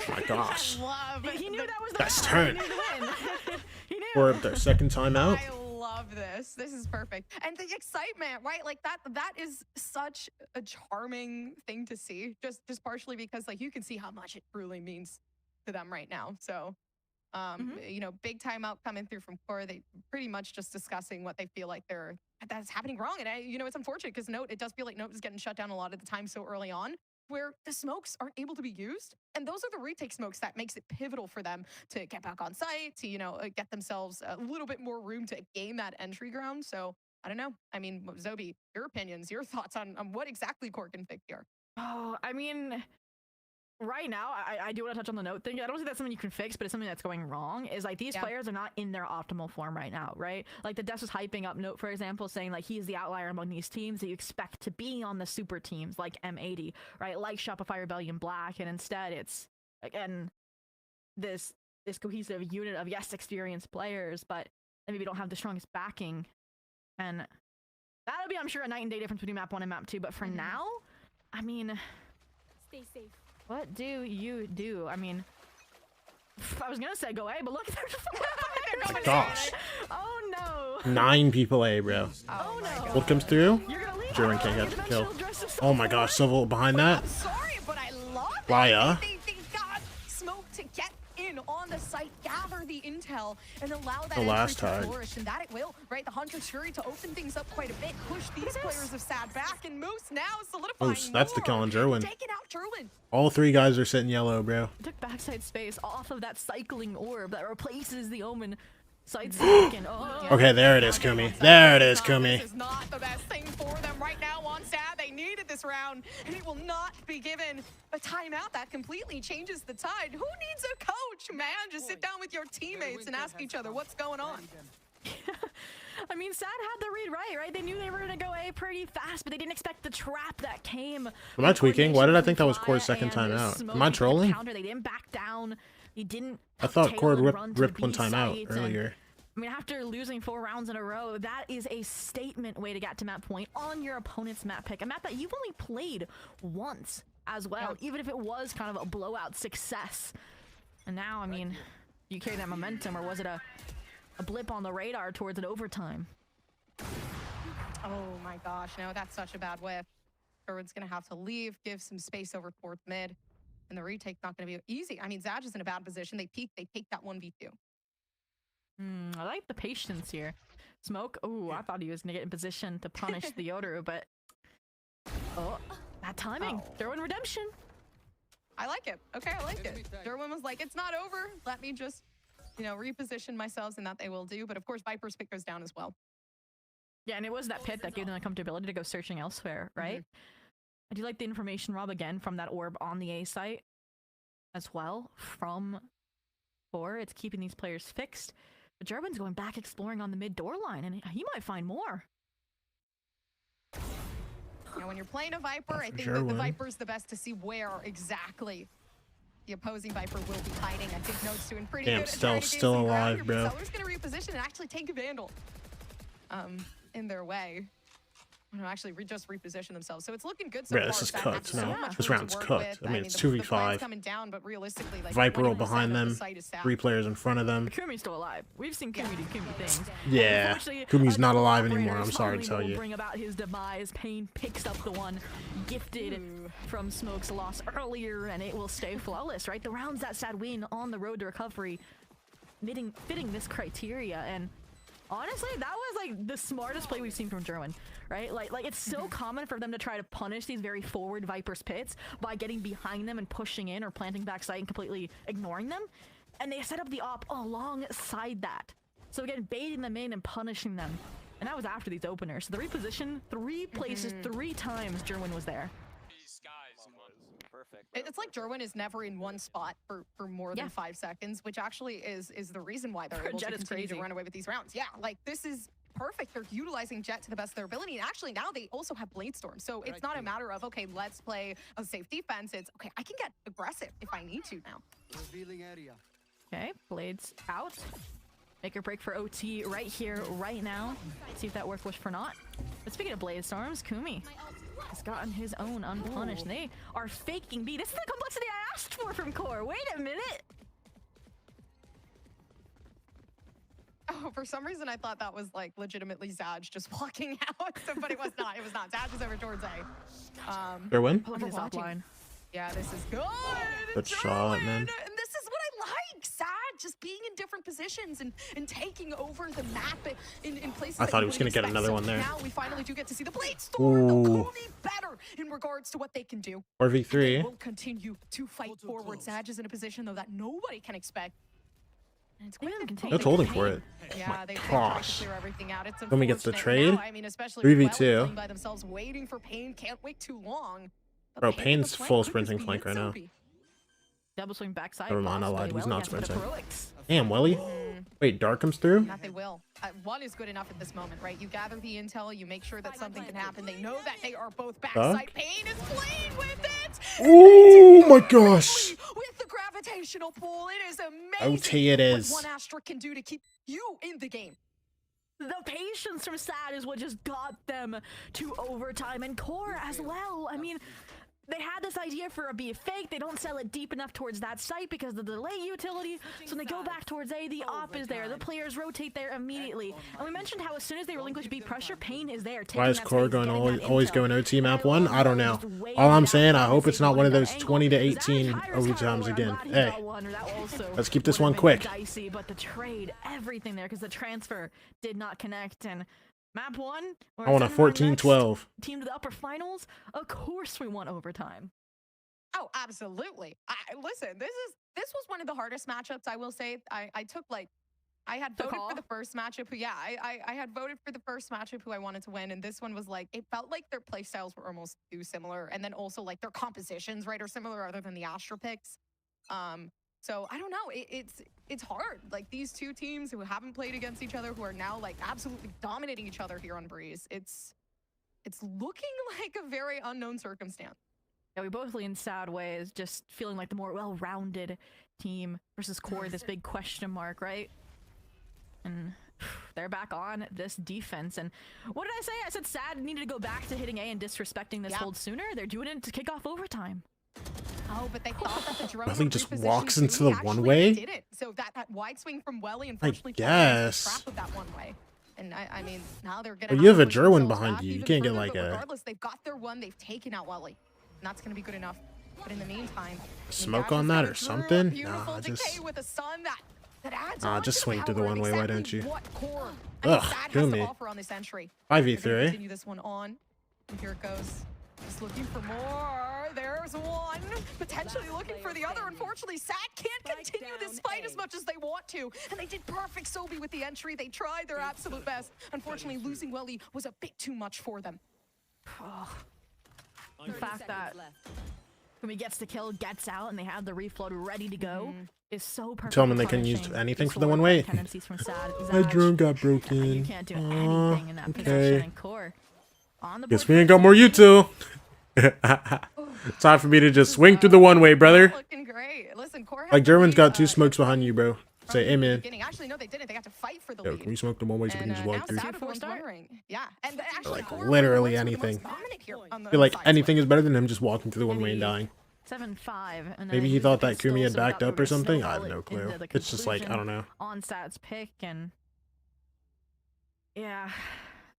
S1: Oh my gosh.
S7: Love
S8: He knew that was the
S1: Best
S8: round.
S1: turn.
S8: He knew to win. He knew.
S1: We're at their second time out.
S7: I love this. This is perfect. And the excitement, right? Like that is such a charming thing to see. Just partially because like you can see how much it truly means to them right now. So you know, big timeout coming through from core. They pretty much just discussing what they feel like that's happening wrong. And you know, it's unfortunate because Note, it does feel like Note is getting shut down a lot of the time so early on, where the smokes aren't able to be used. And those are the retake smokes that makes it pivotal for them to get back on site, to, you know, get themselves a little bit more room to gain that entry ground. So I don't know. I mean, Zobi, your opinions, your thoughts on what exactly Core can fix here?
S8: Oh, I mean, right now, I do want to touch on the Note thing. I don't think that's something you can fix, but it's something that's going wrong. Is like these players are not in their optimal form right now, right? Like the Devs was hyping up Note, for example, saying like he's the outlier among these teams that you expect to be on the super teams like M80, right? Like Shopify, Rebellion, Black, and instead it's again this cohesive unit of experienced players, but they maybe don't have the strongest backing, and that'll be, I'm sure, a night and day difference between map 1 and map 2. But for now, I mean,
S4: Stay safe.
S8: what do you do? I mean, I was gonna say go A, but look, they're just
S1: Oh my gosh.
S8: Oh no!
S1: 9 people A, bro.
S8: Oh no!
S1: What comes through?
S8: You're gonna leave.
S1: German can't get the kill.
S8: Dimensional dress is
S1: Oh my gosh, Civil behind that.
S7: I'm sorry, but I love it.
S1: Raya.
S7: They got smoke to get in on the site, gather the intel, and allow that
S1: The last
S7: entry to
S1: tag.
S7: flourish. And that it will, right? The Hunter's Fury to open things up quite a bit, push these players of Sad back, and Moose now solidifying
S1: Moose, that's the kill on
S7: more.
S1: Jerwin.
S7: Taking out Jerwin.
S1: All 3 guys are sitting yellow, bro.
S8: Took backside space off of that cycling orb that replaces the Omen. Sights taken. Oh,
S1: Okay, there it is, Kumi. There it is,
S7: This
S1: Kumi.
S7: is not the best thing for them right now on Sad. They needed this round, and it will not be given a timeout. That completely changes the tide. Who needs a coach, man? Just sit down with your teammates and ask each other what's going on.
S8: I mean, Sad had the read right? They knew they were gonna go A pretty fast, but they didn't expect the trap that came.
S1: Am I tweaking? Why did I think that was Core's second time out? Am I trolling?
S8: They didn't back down. He didn't.
S1: I thought Core
S8: run to
S1: ripped
S8: the
S1: one
S8: B
S1: time out
S8: site,
S1: earlier.
S8: I mean, after losing 4 rounds in a row, that is a statement way to get to map point on your opponent's map pick. A map that you've only played once as well, even if it was kind of a blowout success. And now, I mean, you carry that momentum, or was it a blip on the radar towards an overtime?
S7: Oh my gosh, no, that's such a bad whiff. Sherwood's gonna have to leave, give some space over towards mid, and the retake's not gonna be easy. I mean, Zaj is in a bad position. They peek, they take that 1v2.
S8: I like the patience here. Smoke. Oh, I thought he was gonna get in position to punish the Yoru, but oh, that timing. Derwin redemption.
S7: I like it. Okay, I like it. Derwin was like, it's not over. Let me just, reposition myself, and that they will do. But of course, Viper's pick goes down as well.
S8: Yeah, and it was that pit that gave them the comfortability to go searching elsewhere, right? I do like the information, Rob, again, from that orb on the A site as well, from 4. It's keeping these players fixed. But Jerwin's going back exploring on the mid door line, and he might find more.
S7: When you're playing a Viper, I think that the Viper's the best to see where exactly the opposing Viper will be hiding. I think Node's doing pretty good.
S1: Damn, still alive, bro.
S7: Seller's gonna reposition and actually take a Vandal in their way. Actually just reposition themselves. So it's looking good so
S1: Yeah,
S7: far.
S1: this is
S7: Sad
S1: cooked
S7: have so
S1: now.
S7: much
S1: This
S7: room to
S1: round's
S7: work
S1: cooked.
S7: with.
S1: I mean, it's
S7: the
S1: 2v5.
S7: plan's coming down, but realistically, like,
S1: Viper roll
S7: 20%
S1: behind
S7: of the
S1: them.
S7: site is Sad.
S1: 3 players in front of them.
S8: Kumi's still alive. We've seen Kumi do Kumi things.
S1: Yeah,
S8: Unfortunately,
S1: Kumi's not alive
S8: operator
S1: anymore. I'm sorry to tell
S8: finally
S1: you.
S8: will bring about his demise. Pain picks up the one gifted from Smoke's loss earlier, and it will stay flawless, right? The rounds that Sad win on the road to recovery, fitting this criteria, and honestly, that was like the smartest play we've seen from Jerwin, right? Like it's so common for them to try to punish these very forward Viper's pits by getting behind them and pushing in or planting backside and completely ignoring them. And they set up the op alongside that. So again, baiting them in and punishing them. And that was after these openers. So the reposition 3 places, 3 times Jerwin was there.
S7: It's like Jerwin is never in one spot for more than 5 seconds, which actually is the reason why they're able to continue to run away with these rounds. Yeah, like this is perfect. They're utilizing Jet to the best of their ability, and actually now they also have Blade Storm. So it's not a matter of, okay, let's play a safe defense. It's, okay, I can get aggressive if I need to now.
S5: Revealing area.
S8: Okay, Blades out. Make or break for OT right here, right now. See if that worked for not. But speaking of Blade Storms, Kumi has gotten his own unpunished. And they are faking B. This is the complexity I asked for from Core. Wait a minute.
S7: Oh, for some reason I thought that was like legitimately Zaj just walking out, but it was not. It was not. Zaj was over towards A.
S1: Fair win.
S8: Look at this offline.
S7: Yeah, this is good.
S1: Good shot, man.
S7: And this is what I like. Zaj just being in different positions and taking over the map in places.
S1: I thought he was going to get another one there.
S7: Now we finally do get to see the Blade Storm.
S1: Ooh.
S7: Kumi better in regards to what they can do.
S1: 4v3.
S7: Will continue to fight forward. Zaj is in a position though that nobody can expect. And it's quick.
S1: No holding for it.
S7: Yeah, they
S1: gosh.
S7: clear everything out. It's
S1: Kumi gets the
S7: unfortunate
S1: trade.
S7: now. I mean, especially
S1: 3v2.
S7: playing by themselves, waiting for Pain. Can't wait too long. But
S1: Bro,
S7: Pain with
S1: Pain's
S7: the flank
S1: full
S7: could
S1: sprinting
S7: just be
S1: flank right now.
S7: Soapy.
S8: Double swing backside.
S1: Never mind, I lied.
S8: possibly
S1: He's
S8: well
S1: not
S8: against the
S1: sprinting.
S8: Heroics.
S1: Damn, Welly. Wait, Dark comes through?
S7: That they will. One is good enough at this moment, right? You gather the intel, you make sure that something can happen. They know that they are both backside. Pain is playing with it.
S1: Oh my gosh.
S7: With the gravitational pull, it is amazing.
S1: OT it is.
S7: What one asterisk can do to keep you in the game.
S8: The patience from Sad is what just got them to overtime, and Core as well. I mean, they had this idea for a B fake. They don't sell it deep enough towards that site because of the delay utility. So when they go back towards A, the op is there. The players rotate there immediately. And we mentioned how as soon as they relinquish B pressure, Pain is there.
S1: Why is Core going always going OT map 1? I don't know. All I'm saying, I hope it's not one of those 20 to 18 overtimes again. Hey, let's keep this one quick.
S8: Dicey, but the trade, everything there, because the transfer did not connect. And map 1,
S1: I want a 14-12.
S8: team to the upper finals. Of course we want overtime.
S7: Oh, absolutely. Listen, this was one of the hardest matchups, I will say. I took like I had voted for the first matchup. I had voted for the first matchup who I wanted to win, and this one was like, it felt like their playstyles were almost too similar, and then also like their compositions, right, are similar other than the Astra picks. So I don't know. It's hard. Like these two teams who haven't played against each other, who are now like absolutely dominating each other here on Breeze. It's looking like a very unknown circumstance.
S8: Yeah, we both lean sad ways, just feeling like the more well-rounded team versus Core, this big question mark, right? And they're back on this defense. And what did I say? I said sad needed to go back to hitting A and disrespecting this hold sooner. They're doing it to kick off overtime.
S7: Oh, but they thought that the drone
S1: Nothing
S7: would
S1: just
S7: reposition
S1: walks
S7: too.
S1: into the
S7: He
S1: one
S7: actually
S1: way?
S7: didn't. So that wide swing from Welly, unfortunately,
S1: guess.
S7: trap of that one way. And I mean, now they're gonna.
S1: Well, you have a
S7: push
S1: Jerwin
S7: themselves
S1: behind
S7: back
S1: you. You
S7: even
S1: can't get
S7: further,
S1: like
S7: but
S1: a
S7: regardless, they've got their one. They've taken out Welly, and that's gonna be good enough. But in the meantime,
S1: smoke
S7: Dash
S1: on
S7: has
S1: that
S7: got
S1: or
S7: a
S1: something.
S7: beautiful
S1: Nah,
S7: decay
S1: just
S7: with a sun that adds
S1: nah,
S7: on
S1: just
S7: to
S1: swing through the
S7: power
S1: one
S7: and
S1: way. Why
S7: exactly
S1: don't you?
S7: what Core
S1: Ugh,
S7: Sad has
S1: kill
S7: to
S1: me.
S7: offer on this entry.
S1: 5v3.
S7: They're gonna continue this one on. And here it goes. Just looking for more. There's one. Potentially looking for the other. Unfortunately, Sad can't continue this fight as much as they want to. And they did perfect Sobi with the entry. They tried their absolute best. Unfortunately, losing Welly was a bit too much for them.
S8: The fact that when he gets the kill, gets out, and they have the refloat ready to go is so perfect.
S1: Tell them they can use anything for the one way. My drone got broken.
S8: You can't do anything in that position. And Core on the
S1: Guess we ain't got more you two. Time for me to just swing through the one way, brother.
S7: Looking great. Listen, Core
S1: Like Jerwin's got 2 smokes behind you, bro. Say amen.
S7: Actually, no, they didn't. They got to fight for the
S1: Yo,
S7: lead.
S1: can we smoke the one way so we can just walk
S7: now
S1: through?
S7: Sad was wondering. Yeah, and actually,
S1: Like
S7: Core
S1: literally
S7: was the most
S1: anything.
S7: dominant here on the
S1: I feel like
S7: side.
S1: anything is better than him just walking through the one way and dying.
S8: 7-5. And
S1: Maybe he thought that Kumi had backed up or something. I have no clue. It's just like, I don't know.
S8: On Sad's pick, and yeah,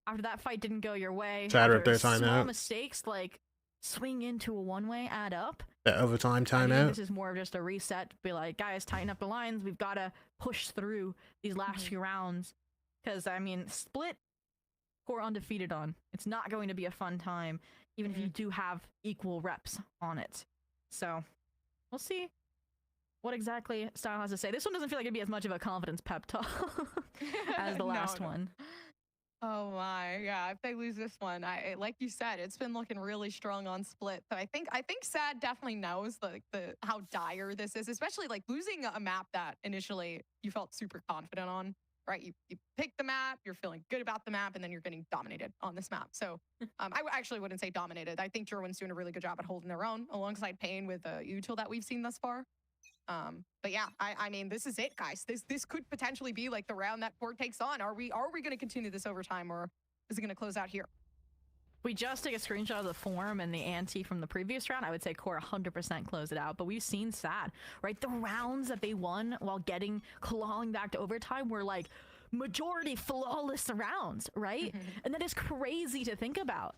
S8: after that fight didn't go your way,
S1: Sad ripped their
S8: small
S1: timeout.
S8: mistakes like swing into a one-way add up.
S1: The overtime
S8: I think
S1: timeout.
S8: this is more of just a reset to be like, guys, tighten up the lines. We've got to push through these last few rounds. Because, I mean, split Core undefeated on. It's not going to be a fun time, even if you do have equal reps on it. So, we'll see what exactly Style has to say. This one doesn't feel like it'd be as much of a confidence pep talk as the last one.
S7: Oh my, yeah. If they lose this one, like you said, it's been looking really strong on split. So I think Sad definitely knows the how dire this is, especially like losing a map that initially you felt super confident on, right? You pick the map, you're feeling good about the map, and then you're getting dominated on this map. So I actually wouldn't say dominated. I think Jerwin's doing a really good job at holding their own alongside Pain with the util that we've seen thus far. But yeah, I mean, this is it, guys. This could potentially be like the round that Core takes on. Are we going to continue this overtime, or is it going to close out here?
S8: We just take a screenshot of the form and the ante from the previous round. I would say Core 100% close it out, but we've seen Sad, right? The rounds that they won while clawing back to overtime were like majority flawless rounds, right? And that is crazy to think about.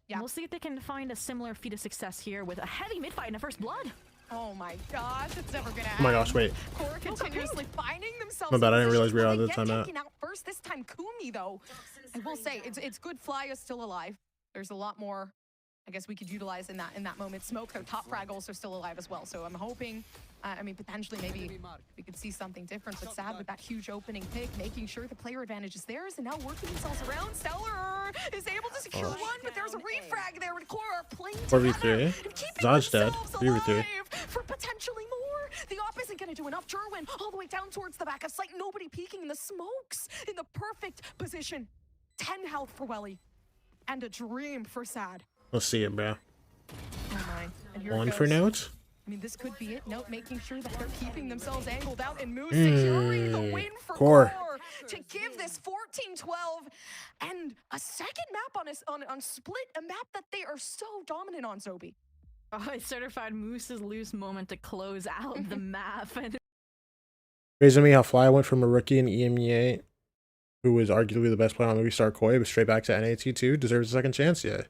S8: Yeah. We'll see if they can find a similar feat of success here with a heavy mid-fight in a first blood.
S7: Oh my gosh, it's never gonna end.
S1: Oh my gosh, wait.
S7: Core continuously finding themselves.
S1: My bad, I didn't realize we were out of the
S7: timeout.
S1: timeout.
S7: Taking out first this time, Kumi though. I will say it's good. Fly is still alive. There's a lot more, I guess, we could utilize in that moment. Smoke, their top frag also still alive as well. So I'm hoping, I mean, potentially maybe we could see something different. But Sad with that huge opening pick, making sure the player advantage is theirs, and now working themselves around. Stellar is able to secure one, but there's a refrag there with Core playing
S1: 4v3. Zod's dead. 3v3.
S7: For potentially more. The op isn't going to do enough. Jerwin all the way down towards the back of sight. Nobody peeking in the smokes in the perfect position. 10 health for Welly. And a dream for Sad.
S1: We'll see it, bro.
S7: Oh my. And here it
S1: One
S7: goes.
S1: for notes.
S7: I mean, this could be it. Note making sure that they're keeping themselves angled out, and Moose securing the win for
S1: Core.
S7: to give this 14-12 and a second map on split, a map that they are so dominant on, Zobi.
S8: Oh, I certified Moose's loose moment to close out the map. And
S1: Crazy to me how Fly went from a rookie in EMEA, who was arguably the best player on Movie Star Koi, but straight back to NAT2, deserves a second chance, yeah.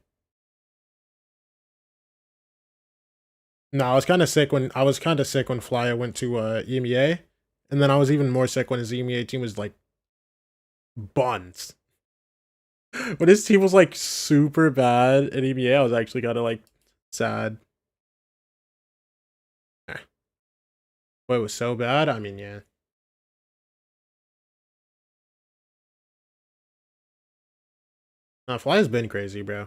S1: No, I was kind of sick when Fly went to EMEA, and then I was even more sick when his EMEA team was like buns. When his team was like super bad at EMEA, I was actually kind of like sad. But it was so bad. I mean, yeah. Nah, Fly has been crazy, bro.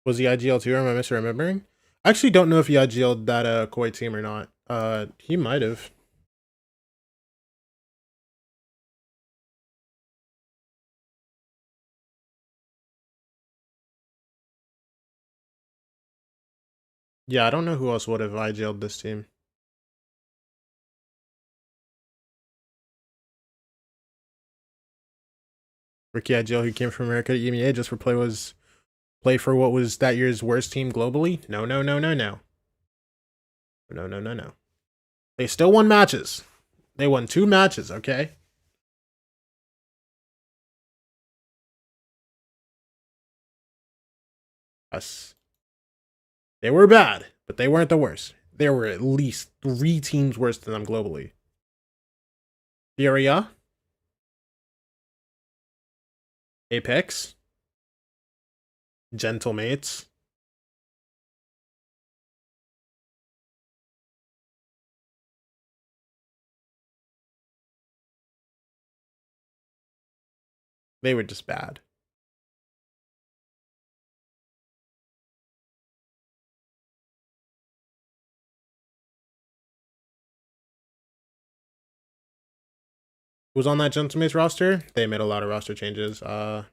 S1: Was he IGL too, or am I misremembering? I actually don't know if he IGL'd that Koi team or not. He might have. Yeah, I don't know who else would have IGL'd this team. Ricky IGL, who came from America to EMEA just for play for what was that year's worst team globally? No, no, no, no, no. No, no, no, no. They still won matches. They won 2 matches, okay? Us. They were bad, but they weren't the worst. There were at least 3 teams worse than them globally. Furia. Apex. Gentlemates. They were just bad. Who was on that Gentlemates roster? They made a lot of roster changes. The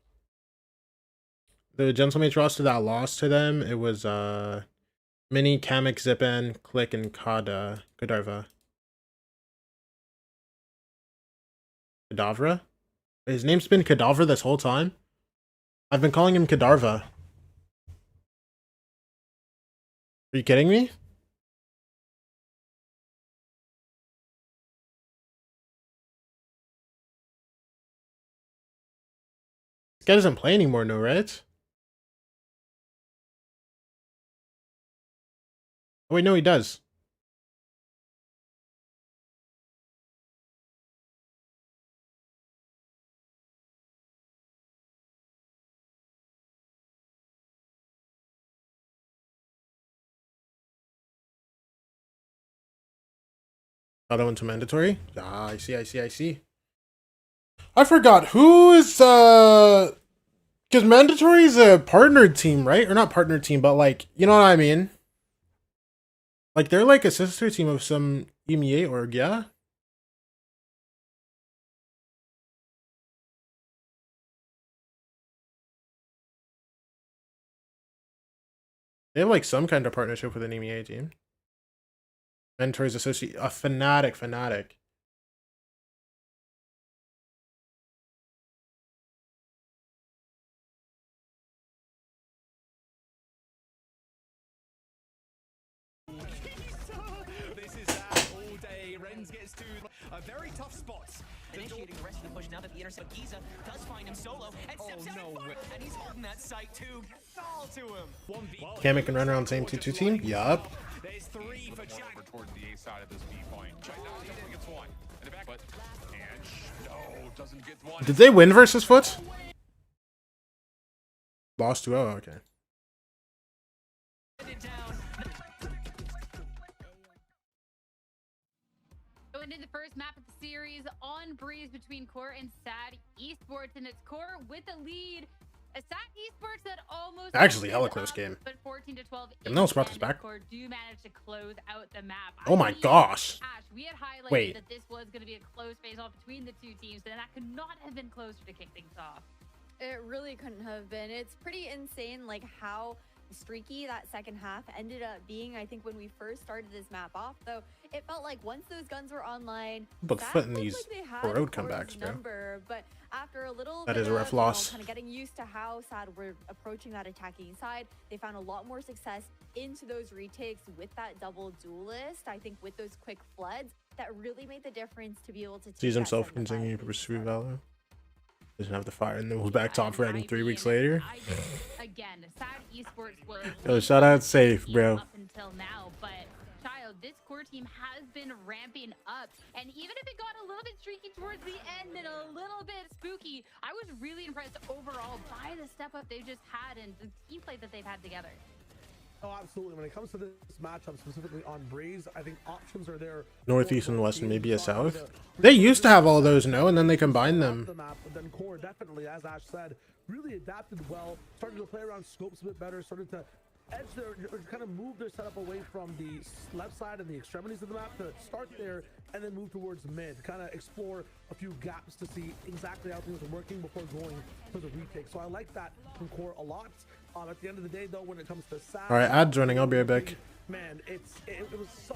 S1: Gentlemates roster that lost to them, it was Mini, Kamek, Zipan, Click, and Kadarva. Kadavra? His name's been Kadavra this whole time? I've been calling him Kadarva. Are you kidding me? This guy doesn't play anymore, no, right? Oh wait, no, he does. Other one's mandatory? Ah, I see. I forgot who is because mandatory is a partnered team, right? Or not partnered team, but like, you know what I mean? Like they're like a sister team of some EMEA org, yeah? They have like some kind of partnership with an EMEA team. Mentors associate a fanatic.
S5: This is all day. Renz gets to a very tough spot. Initiating the rest of the push now that the intercept Giza does find him solo and steps out in front, and he's holding that site too. Fall to him.
S1: Kamek can run around the same 2-2 team? Yup.
S5: There's 3 for Jack.
S6: Over towards the A side of this B point. Right now, he definitely gets 1. In the back, but and no, doesn't get 1.
S1: Did they win versus Foot? Lost 2-0, okay.
S3: Going into the first map of the series on Breeze between Core and Sad Esports, and it's Core with the lead. A Sad Esports that almost
S1: Actually, hella close game.
S3: But 14 to 12.
S1: Yeah, no one's brought this back.
S3: Core do manage to close out the map.
S1: Oh my gosh.
S3: Ash, we had highlighted
S1: Wait.
S3: that this was going to be a close face-off between the two teams, and that could not have been closer to kick things off.
S4: It really couldn't have been. It's pretty insane, like how streaky that second half ended up being. I think when we first started this map off, though, it felt like once those guns were online,
S1: But
S4: that
S1: Foot in
S4: looked
S1: these
S4: like they had
S1: road
S4: Core's
S1: comebacks, bro.
S4: number. But after a little
S1: That
S4: bit
S1: is a rough
S4: of,
S1: loss.
S4: kind of getting used to how Sad were approaching that attacking side, they found a lot more success into those retakes with that double duelist. I think with those quick floods, that really made the difference to be able to take
S1: Sees
S4: that
S1: himself
S4: 7-5
S1: continuing to
S4: lead.
S1: pursue Valor. Doesn't have the fire, and then was back top
S3: I
S1: fragging 3
S3: mean,
S1: weeks later.
S3: Again, Sad Esports was
S1: Yo, shout out Safe, bro.
S3: up until now, but Child Veto, this core team has been ramping up. And even if it got a little bit streaky towards the end and a little bit spooky, I was really impressed overall by the step up they just had and the team play that they've had together.
S2: Oh, absolutely. When it comes to this matchup, specifically on Breeze, I think options are there.
S1: Northeast and west and maybe a south. They used to have all those, no? And then they combined them.
S2: The map, but then Core definitely, as Ash said, really adapted well, started to play around scopes a bit better, started to edge their, or kind of move their setup away from the left side and the extremities of the map to start there and then move towards mid, kind of explore a few gaps to see exactly how things are working before going for the retake. So I like that from Core a lot. At the end of the day, though, when it comes to Sad,
S1: All right, ad's running. I'll be right back.
S2: Man, it was so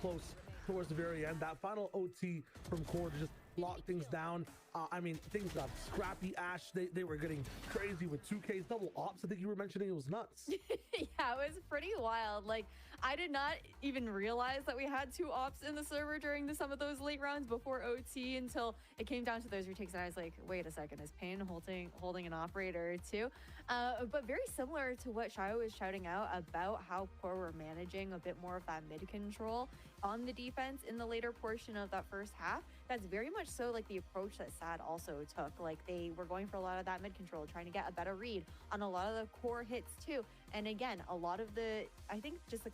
S2: close towards the very end. That final OT from Core to just lock things down. I mean, things got scrappy. Ash, they were getting crazy with 2Ks, double ops. I think you were mentioning it was nuts.
S4: Yeah, it was pretty wild. Like, I did not even realize that we had 2 ops in the server during some of those late rounds before OT until it came down to those retakes, and I was like, wait a second, is Pain holding an operator too? But very similar to what Shio was shouting out about how Core were managing a bit more of that mid control on the defense in the later portion of that first half. That's very much so like the approach that Sad also took. Like, they were going for a lot of that mid control, trying to get a better read on a lot of the Core hits too. And again, a lot of the, I think just the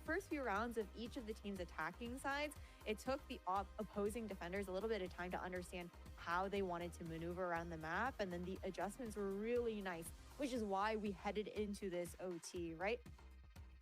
S4: first few rounds of each of the team's attacking sides, it took the opposing defenders a little bit of time to understand how they wanted to maneuver around the map, and then the adjustments were really nice, which is why we headed into this OT, right?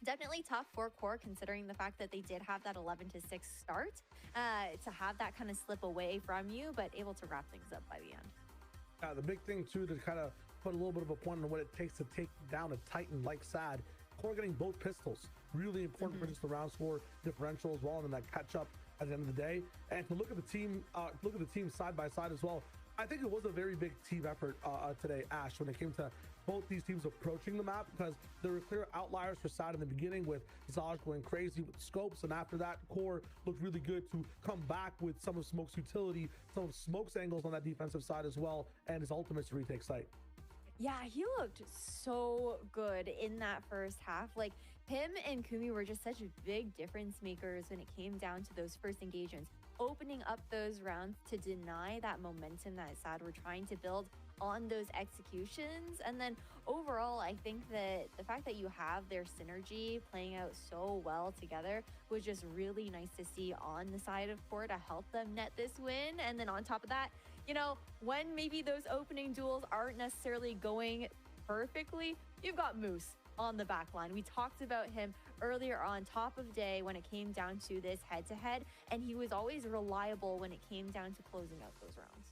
S4: Definitely tough for Core, considering the fact that they did have that 11-6 start, to have that kind of slip away from you, but able to wrap things up by the end.
S2: The big thing too, to kind of put a little bit of a point on what it takes to take down a Titan like Sad, Core getting both pistols, really important for just the round score differential as well, and then that catch up at the end of the day. And to look at the team side by side as well, I think it was a very big team effort today, Ash, when it came to both these teams approaching the map, because there were clear outliers for Sad in the beginning with Zaj going crazy with scopes, and after that Core looked really good to come back with some of Smoke's utility, some of Smoke's angles on that defensive side as well, and his ultimate to retake site.
S4: Yeah, he looked so good in that first half. Like, him and Kumi were just such big difference makers when it came down to those first engagements, opening up those rounds to deny that momentum that Sad were trying to build on those executions. And then overall, I think that the fact that you have their synergy playing out so well together was just really nice to see on the side of Core to help them net this win. And then on top of that, you know, when maybe those opening duels aren't necessarily going perfectly, you've got Moose on the back line. We talked about him earlier on Top of Day when it came down to this head-to-head, and he was always reliable when it came down to closing out those rounds.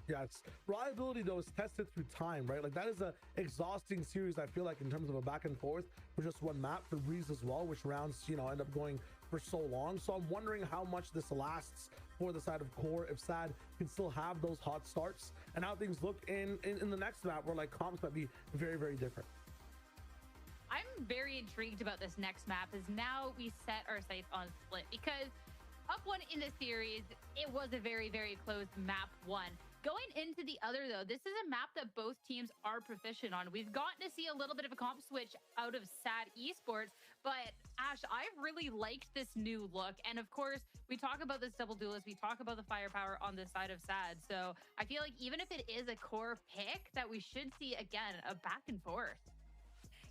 S2: Yeah, it's reliability though is tested through time, right? Like, that is a exhausting series, I feel like, in terms of a back and forth for just one map, for Breeze as well, which rounds, you know, end up going for so long. So I'm wondering how much this lasts for the side of Core, if Sad can still have those hot starts, and how things look in the next map where like comps might be very, very different.
S3: I'm very intrigued about this next map, as now we set our sights on Split, because up one in the series, it was a very, very close map one. Going into the other, though, this is a map that both teams are proficient on. We've gotten to see a little bit of a comp switch out of Sad Esports, but Ash, I really liked this new look. And of course, we talk about this double duelist, we talk about the firepower on the side of Sad. So I feel like even if it is a Core pick, that we should see, again, a back and forth.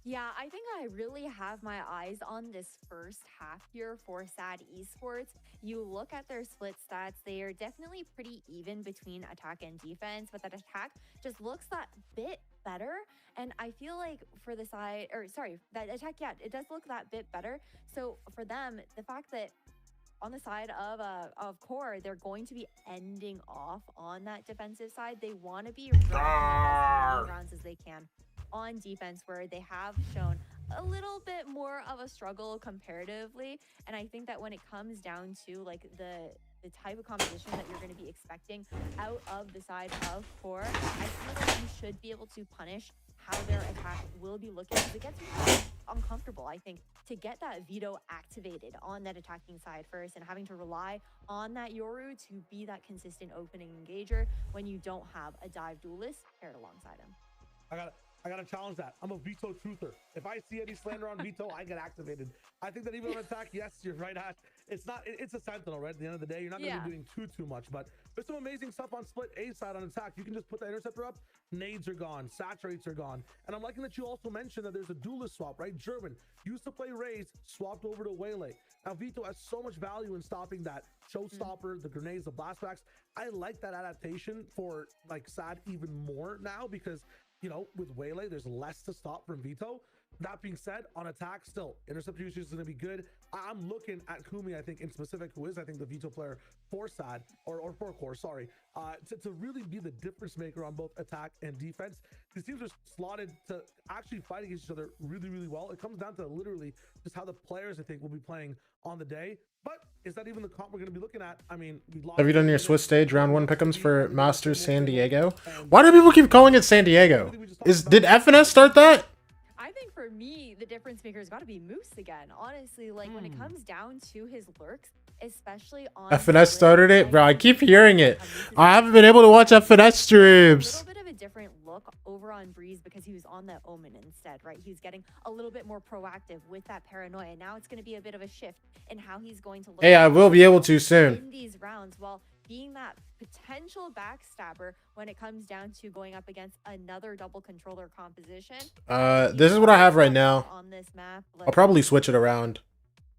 S4: Yeah, I think I really have my eyes on this first half here for Sad Esports. You look at their split stats, they are definitely pretty even between attack and defense, but that attack just looks that bit better. And I feel like for the side, or sorry, that attack, yeah, it does look that bit better. So for them, the fact that on the side of Core, they're going to be ending off on that defensive side. They want to be racking up as many rounds as they can on defense, where they have shown a little bit more of a struggle comparatively. And I think that when it comes down to like the type of competition that you're going to be expecting out of the side of Core, I feel like you should be able to punish how their attack will be looking, because it gets uncomfortable, I think, to get that Veto activated on that attacking side first, and having to rely on that Yoru to be that consistent opening engager when you don't have a dive duelist paired alongside him.
S2: I gotta challenge that. I'm a Veto truther. If I see any slander on Veto, I get activated. I think that even on attack, yes, you're right, Ash. It's a sentinel, right? At the end of the day, you're not gonna be doing too much, but there's some amazing stuff on split A side on attack. You can just put the interceptor up, nades are gone, saturates are gone. And I'm liking that you also mentioned that there's a duelist swap, right? German used to play Raze, swapped over to Waylay. Now Veto has so much value in stopping that showstopper, the grenades, the blastbacks. I like that adaptation for like SAD even more now because, you know, with Waylay, there's less to stop from Veto. That being said, on attack, still, interceptor usage is going to be good. I'm looking at Kumi, I think, in specific, who is, I think, the Veto player for SAD, or for Core, sorry, to really be the difference maker on both attack and defense. These teams are slotted to actually fight against each other really, really well. It comes down to literally just how the players, I think, will be playing on the day. But is that even the comp we're going to be looking at? I mean, we lost.
S1: Have you done your Swiss stage round 1 pick'ems for Masters San Diego? Why do people keep calling it San Diego? Did FNS start that?
S4: I think for me, the difference maker has got to be Moose again. Honestly, like when it comes down to his lurks, especially on
S1: FNS started it? Bro, I keep hearing it. I haven't been able to watch FNS streams.
S4: A little bit of a different look over on Breeze because he was on the Omen instead, right? He was getting a little bit more proactive with that paranoia. Now it's going to be a bit of a shift in how he's going to look.
S1: Hey, I will be able to soon.
S4: In these rounds, while being that potential backstabber when it comes down to going up against another double controller composition.
S1: This is what I have right now.
S4: On this map,
S1: I'll probably switch it around.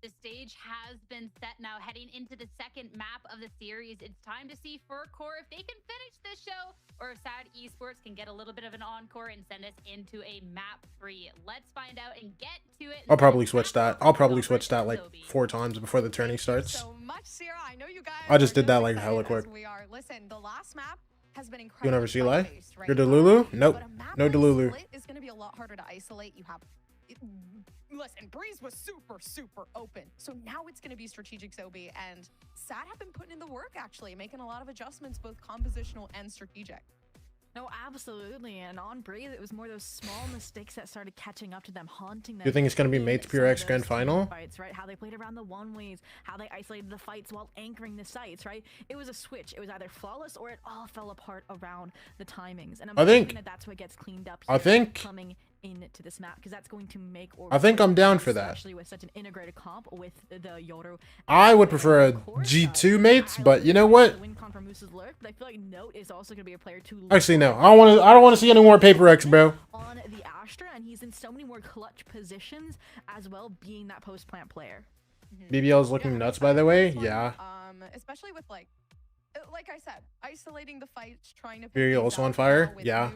S3: The stage has been set now, heading into the second map of the series. It's time to see for Core if they can finish this show, or if SAD Esports can get a little bit of an encore and send us into a map 3. Let's find out and get to it.
S1: I'll probably switch that. I'll probably switch that like 4 times before the tourney starts.
S7: So much, Sierra. I know you guys.
S1: I just did that like hella quick.
S7: We are. Listen, the last map has been incredible.
S1: You never see live? You're Delulu? Nope. No Delulu.
S7: It's going to be a lot harder to isolate. You have. Listen, Breeze was super open. So now it's going to be strategic Zobi, and SAD have been putting in the work, actually, making a lot of adjustments, both compositional and strategic.
S8: No, absolutely. And on Breeze, it was more those small mistakes that started catching up to them, haunting them.
S1: You think it's going to be Mates PRX Grand Final?
S8: Fights, right? How they played around the one-ways, how they isolated the fights while anchoring the sites, right? It was a switch. It was either flawless or it all fell apart around the timings. And
S1: I think
S8: that's what gets cleaned up coming into this map, because that's going to make
S1: I think I'm down for that.
S8: Especially with such an integrated comp with the Yoru.
S1: I would prefer a G2 Mates, but you know what?
S8: But I feel like Note is also going to be a player to
S1: Actually, no. I don't want to see any more Paper X, bro.
S8: On the Astra, and he's in so many more clutch positions as well, being that post plant player.
S1: BBL is looking nuts, by the way. Yeah.
S7: Especially with like I said, isolating the fights, trying to.
S1: Are you also on fire? Yeah.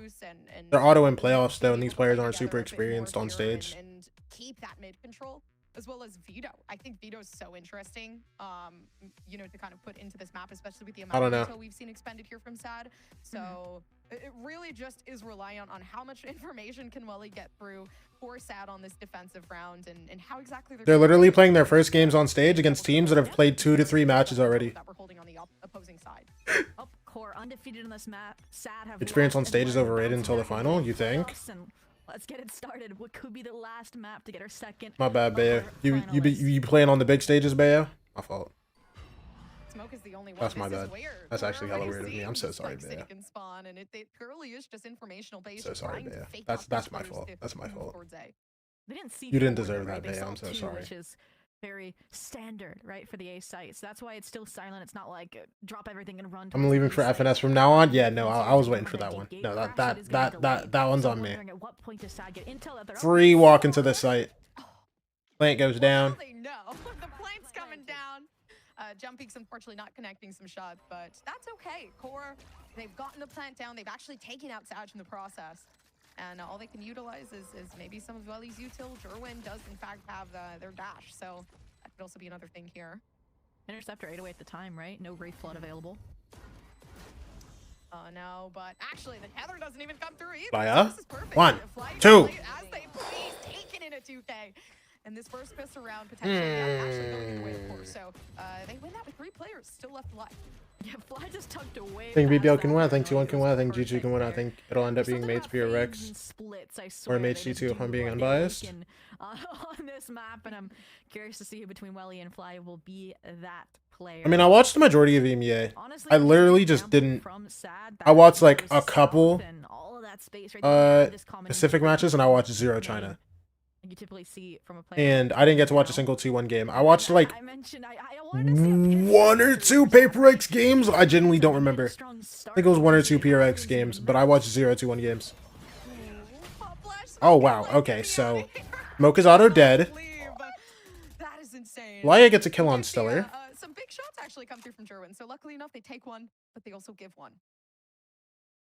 S1: They're auto in playoffs though, and these players aren't super experienced on stage.
S7: And keep that mid control, as well as Veto. I think Veto is so interesting, you know, to kind of put into this map, especially with the amount of Veto we've seen expended here from SAD. So it really just is reliant on how much information can Welly get through for SAD on this defensive round, and how exactly
S1: they're literally playing their first games on stage against teams that have played 2 to 3 matches already.
S7: That we're holding on the opposing side.
S8: Core undefeated on this map. SAD have
S1: experience on stage is overrated until the final, you think?
S8: Let's get it started. What could be the last map to get our second?
S1: My bad, Bayo. You playing on the big stages, Bayo? My fault.
S7: Smoke is the only one.
S1: That's my bad. That's actually hella weird of me. I'm so sorry, Bayo.
S7: Spawn, and it purely is just informational based.
S1: So sorry, Bayo. That's my fault. That's my fault.
S8: They didn't see
S1: you didn't deserve that, Bayo. I'm so sorry.
S8: Which is very standard, right, for the A sites. That's why it's still silent. It's not like drop everything and run.
S1: I'm leaving for FNS from now on. Yeah, no, I was waiting for that one. No, that one's on me. Free walk into the site. Plant goes down.
S7: They know the plant's coming down. Jumpy's unfortunately not connecting some shots, but that's okay. Core, they've gotten the plant down. They've actually taken out Sag in the process. And all they can utilize is maybe some of Welly's util. Jerwin does, in fact, have their dash, so that could also be another thing here.
S8: Interceptor 808 at the time, right? No Wraith Flood available.
S7: No, but actually, the tether doesn't even come through either.
S1: Fire.
S7: So this is perfect.
S1: 1, 2.
S7: As they please, taking in a 2K. And this first piss around potentially actually going the way of Core. So they win that with 3 players still left alive.
S8: Yeah, Fly just tucked away.
S1: I think BBL can win. I think T1 can win. I think GG can win. I think it'll end up being Mates PRX or Mates G2 if I'm being unbiased.
S8: On this map, and I'm curious to see who between Welly and Fly will be that player.
S1: I mean, I watched the majority of EMEA.
S8: Honestly,
S1: I literally just
S8: example
S1: didn't.
S8: from Sad,
S1: I watched
S8: that
S1: like
S8: goes
S1: a couple
S8: south and all of that space right there. Yeah, this common
S1: Pacific matches, and I watched zero China.
S8: Like you typically see from a player.
S1: And I didn't get to watch a single 2-1 game. I watched like
S8: I mentioned I wanted to see a PRX
S1: one or two PaperX games. I genuinely don't
S8: Like,
S1: remember. I
S8: strong start
S1: think it was one or two
S8: to the
S1: PRX games, but I watched 0 2-1 games.
S7: Pop flash,
S1: Oh wow.
S7: let's
S1: Okay,
S7: get me
S1: so
S7: outta here.
S1: Mocha's auto dead.
S7: That is insane.
S1: Laya gets a kill on
S7: You see,
S1: Stellar.
S7: some big shots actually come through from Jerwin. So luckily enough, they take one, but they also give one.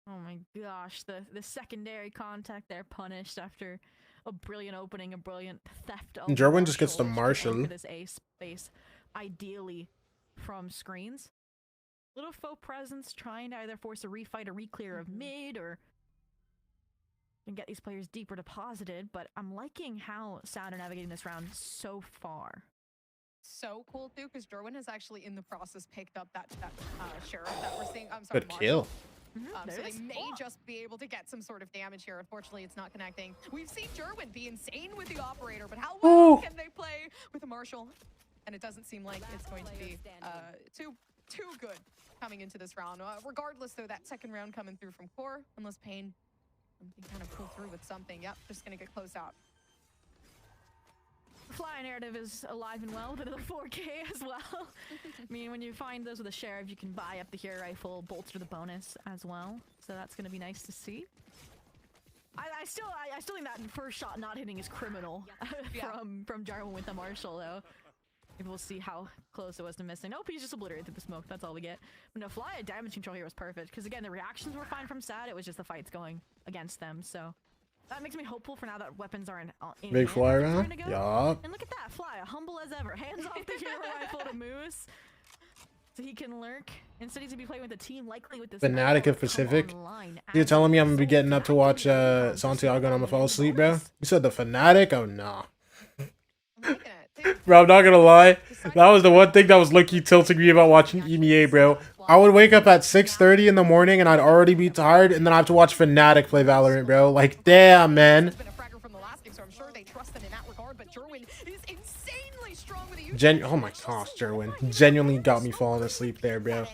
S8: Oh my gosh, the secondary contact there punished after a brilliant opening, a brilliant theft of
S1: And Jerwin just gets the
S8: Marshall to
S1: Marshall.
S8: anchor this A space, ideally from screens. Little faux presence trying to either force a refight or re-clear of mid or and get these players deeper deposited, but I'm liking how Sad are navigating this round so far.
S7: So cool too, because Jerwin has actually in the process picked up that sheriff that we're seeing. I'm sorry,
S1: Good
S7: Marshall.
S1: kill.
S7: So they may just be able to get some sort of damage here. Unfortunately, it's not connecting. We've seen Jerwin be insane with the operator, but how well can they play with a Marshall? And it doesn't seem like it's going to be too good coming into this round. Regardless, though, that second round coming through from Core, unless Pain can kind of pull through with something. Yep, just gonna get close out.
S8: Fly narrative is alive and well, but the 4K as well. I mean, when you find those with a sheriff, you can buy up the hero rifle, bolster the bonus as well. So that's gonna be nice to see. I still think that first shot not hitting is criminal from Jarwin with the Marshall though. Maybe we'll see how close it was to missing. Nope, he's just obliterated the smoke. That's all we get. But no, Fly damage control here was perfect because again the reactions were fine from Sad. It was just the fights going against them. So that makes me hopeful for now that weapons are in
S1: Big
S8: hand
S1: fly
S8: where they're
S1: round.
S8: trying to go.
S1: Yup.
S8: And look at that, Fly, humble as ever. Hands off the hero rifle to Moose. So he can lurk. Instead he's gonna be playing with the team, likely with this
S1: Fanatic of Pacific. You're telling me I'm gonna be getting up to watch Santiago and I'm gonna fall asleep, bro? You said the Fanatic? Oh nah. Bro, I'm not gonna lie. That was the one thing that was low-key tilting me about watching EMEA, bro. I would wake up at 6:30 in the morning and I'd already be tired, and then I have to watch Fnatic play Valorant, bro. Like, damn, man. Oh my gosh, Jerwin. Genuinely got me falling asleep there, bro.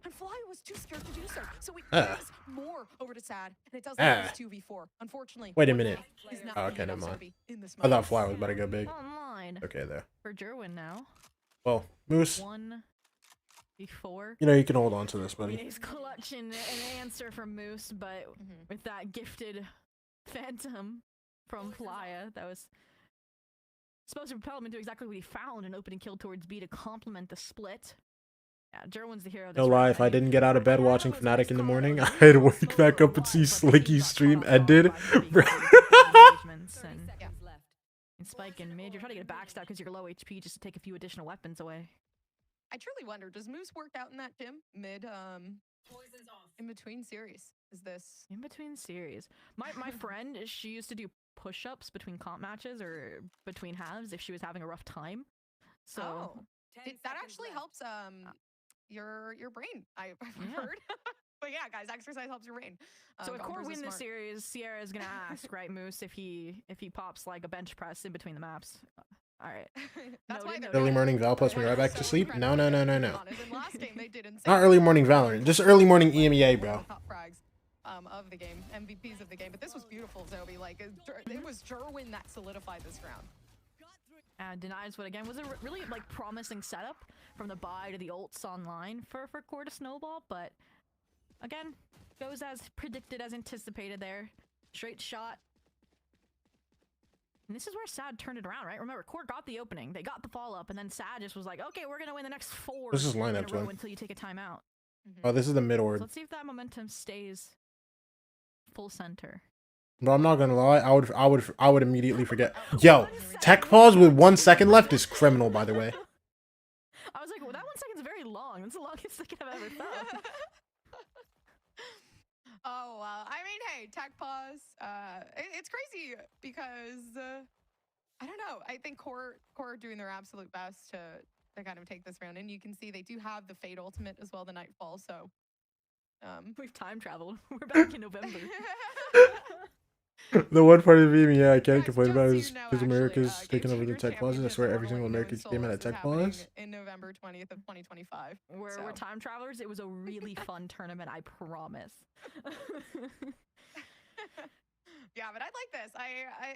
S7: And Fly was too scared to do so. So it gives more over to Sad, and it does this 2v4. Unfortunately.
S1: Wait a minute.
S7: Is not
S1: Oh, okay,
S7: gonna
S1: never
S7: be
S1: mind.
S7: in this
S1: I thought
S7: moment.
S1: Fly was about to go big.
S8: Online
S1: Okay, there.
S8: for Jerwin now.
S1: Well, Moose,
S8: 1v4.
S1: you know you can hold on to this,
S8: I mean,
S1: buddy.
S8: he's clutching an answer from Moose, but with that gifted Phantom from Flya, that was supposed to propel him into exactly what he found, an opening kill towards B to complement the split. Yeah, Jerwin's the hero.
S1: No lie, if I didn't get out of bed watching Fnatic in the morning, I'd wake back up and see Slicky's stream ended. Bro.
S8: And Spike in mid, you're trying to get a backstab because you're low HP just to take a few additional weapons away.
S7: I truly wonder, does Moose work out in that gym mid in between series? Is this
S8: in between series? My friend, she used to do push-ups between comp matches or between halves if she was having a rough time. So
S7: that actually helps your brain. I've heard. But yeah, guys, exercise helps your brain.
S8: So if Core win this series, Sierra is gonna ask, right, Moose, if he pops like a bench press in between the maps. All right.
S7: That's why
S1: Early morning Val puts me right back to sleep? No.
S7: In last game, they did insane.
S1: Not early morning Valorant, just early morning EMEA, bro.
S7: Top frags of the game, MVPs of the game. But this was beautiful, Zoe. Like, it was Jerwin that solidified this round.
S8: Denies what again was a really like promising setup from the buy to the ults online for Core to snowball, but again goes as predicted, as anticipated there. Straight shot. And this is where Sad turned it around, right? Remember, Core got the opening, they got the follow-up, and then Sad just was like, okay, we're gonna win the next 4
S1: This is
S8: in a
S1: lineups,
S8: row
S1: man.
S8: until you take a timeout.
S1: Oh, this is the mid
S8: So
S1: orb.
S8: let's see if that momentum stays full center.
S1: But I'm not gonna lie, I would immediately forget. Yo, tech pause with 1 second left is criminal, by the way.
S8: I was like, well, that 1 second's very long. That's the longest second I've ever felt.
S7: Oh, I mean, hey, tech pause. It's crazy because I don't know. I think Core are doing their absolute best to kind of take this round, and you can see they do have the Fate ultimate as well, the Nightfall. So
S8: we've time traveled. We're back in November.
S1: The one part of me, yeah, I can't
S7: Guys,
S1: complain
S7: just
S1: about
S7: so
S1: is
S7: you know,
S1: because
S7: actually,
S1: America's
S7: Game
S1: taking over the
S7: Changer
S1: tech plazas. I swear every
S7: Championship
S1: single
S7: for
S1: American
S7: Rolling
S1: game had a
S7: Solos is
S1: tech
S7: happening
S1: plaza.
S7: in November 20th of 2025.
S8: We're time travelers. It was a really fun tournament, I promise.
S7: Yeah, but I like this.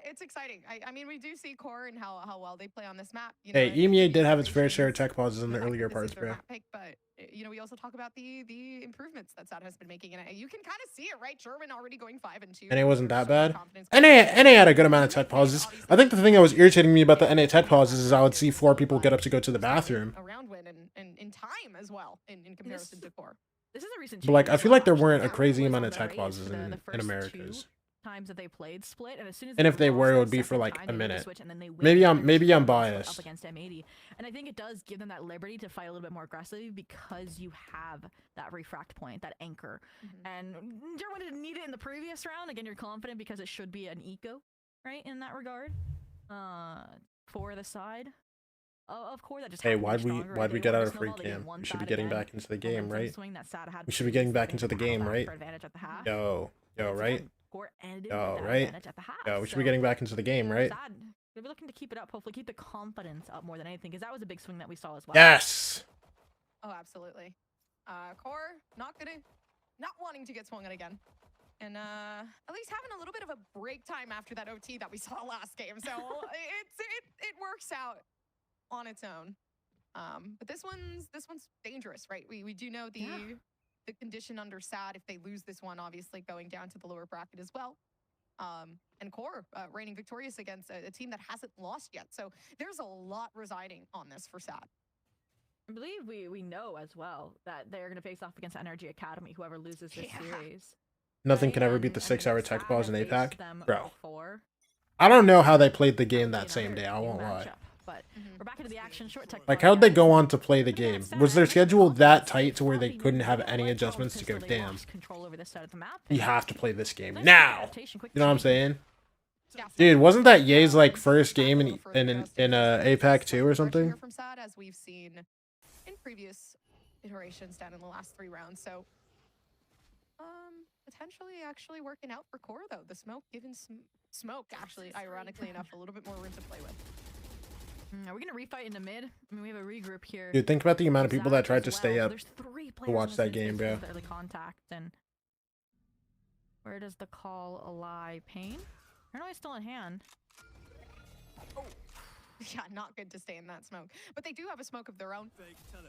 S7: It's exciting. I mean, we do see Core and how well they play on this map. You know,
S1: Hey,
S7: in
S1: EMEA
S7: previous
S1: did have its fair share of
S7: iterations,
S1: tech pauses in the
S7: fact that
S1: earlier
S7: this
S1: parts,
S7: is their
S1: bro.
S7: map pick, but you know, we also talk about the improvements that SAD has been making, and you can kind of see it, right? German already going 5-2.
S1: NA wasn't that
S7: Showing
S1: bad.
S7: confidence.
S1: NA had a good amount of tech pauses. I think the thing that was irritating me about the NA tech pauses is I would see 4 people get up to go to the bathroom.
S7: A round win and in time as well in comparison to Core.
S8: This is a recent
S1: But like,
S8: change
S1: I
S8: as
S1: feel
S8: well,
S1: like there
S8: actually.
S1: weren't a
S8: Core
S1: crazy
S8: was
S1: amount
S8: on
S1: of
S8: the
S1: tech
S8: race
S1: pauses
S8: for the
S1: in
S8: first
S1: Americas.
S8: 2 times that they played split, and as soon as
S1: And
S8: they
S1: if they
S8: lost
S1: were, it
S8: that
S1: would be for
S8: second
S1: like
S8: time,
S1: a
S8: they made
S1: minute.
S8: switch and then they win
S1: Maybe
S8: and
S1: I'm
S8: then split up
S1: biased.
S8: against M80, and I think it does give them that liberty to fight a little bit more aggressively because you have that refract point, that anchor. And Derwin didn't need it in the previous round. Again, you're confident because it should be an eco, right, in that regard. For the side of Core, that just
S1: Hey,
S8: happened to be stronger,
S1: why'd
S8: they
S1: we get
S8: won
S1: out
S8: the
S1: of free
S8: snowball, they
S1: cam?
S8: won
S1: We should be
S8: SAD
S1: getting
S8: again.
S1: back into the game,
S8: Momentum
S1: right?
S8: swing that SAD had
S1: We should be getting back
S8: previously,
S1: into the
S8: they
S1: game,
S8: battled
S1: right?
S8: for advantage at the half.
S1: Yo,
S8: Once
S1: right?
S8: again, Core ended
S1: Yo,
S8: with that
S1: right?
S8: advantage at the half.
S1: Yo, we should
S8: So
S1: be getting back into the game, right?
S8: SAD, we'll be looking to keep it up, hopefully keep the confidence up more than anything, because that was a big swing that we saw as well.
S1: Yes!
S7: Oh, absolutely. Core not wanting to get swung at again. And at least having a little bit of a break time after that OT that we saw last game. So it works out on its own. But this one's dangerous, right? We do know the condition under SAD if they lose this one, obviously going down to the lower bracket as well. And Core reigning victorious against a team that hasn't lost yet. So there's a lot residing on this for SAD.
S8: I believe we know as well that they're going to face off against Energy Academy, whoever loses this series.
S1: Nothing can ever
S8: And,
S1: beat the
S8: I mean,
S1: 6-hour tech
S8: SAD
S1: pause in
S8: have
S1: APAC.
S8: faced them
S1: Bro,
S8: before.
S1: I don't know how they played the game
S8: That'll
S1: that
S8: be
S1: same
S8: another
S1: day, I
S8: new
S1: won't lie.
S8: matchup, But we're back into the action. Short tech
S1: Like,
S8: pause
S1: how'd they
S8: guys.
S1: go on to play the
S8: Looking at
S1: game?
S8: SAD,
S1: Was their
S8: they're
S1: schedule
S8: confident
S1: that
S8: they
S1: tight to where they
S8: probably
S1: couldn't
S8: knew
S1: have
S8: that
S1: any
S8: White
S1: adjustments
S8: Wolves
S1: to go,
S8: officially
S1: damn,
S8: lost control over this side of the map.
S1: you have to play this game
S8: Nice
S1: now?
S8: adaptation, quick
S1: You know what I'm
S8: change.
S1: saying?
S7: Yeah,
S1: Dude, wasn't that Ye's like
S7: back
S1: first
S7: a
S1: game
S7: little further
S1: in
S7: now, sticking
S1: APAC 2 or
S7: direction
S1: something?
S7: here from SAD, as we've seen in previous iterations down in the last 3 rounds. So potentially actually working out for Core though. The smoke giving smoke actually, ironically enough, a little bit more room to play with.
S8: Are we gonna refight in the mid? I mean, we have a regroup here.
S1: Dude, think about the amount of people that
S8: Zach
S1: tried
S8: as
S1: to stay
S8: well.
S1: up.
S8: There's 3
S1: to watch
S8: players
S1: that
S8: in this
S1: game,
S8: space
S1: bro.
S8: with early contact, and where does the call ally Pain? Paranoia's still in hand.
S7: Yeah, not good to stay in that smoke. But they do have a smoke of their own.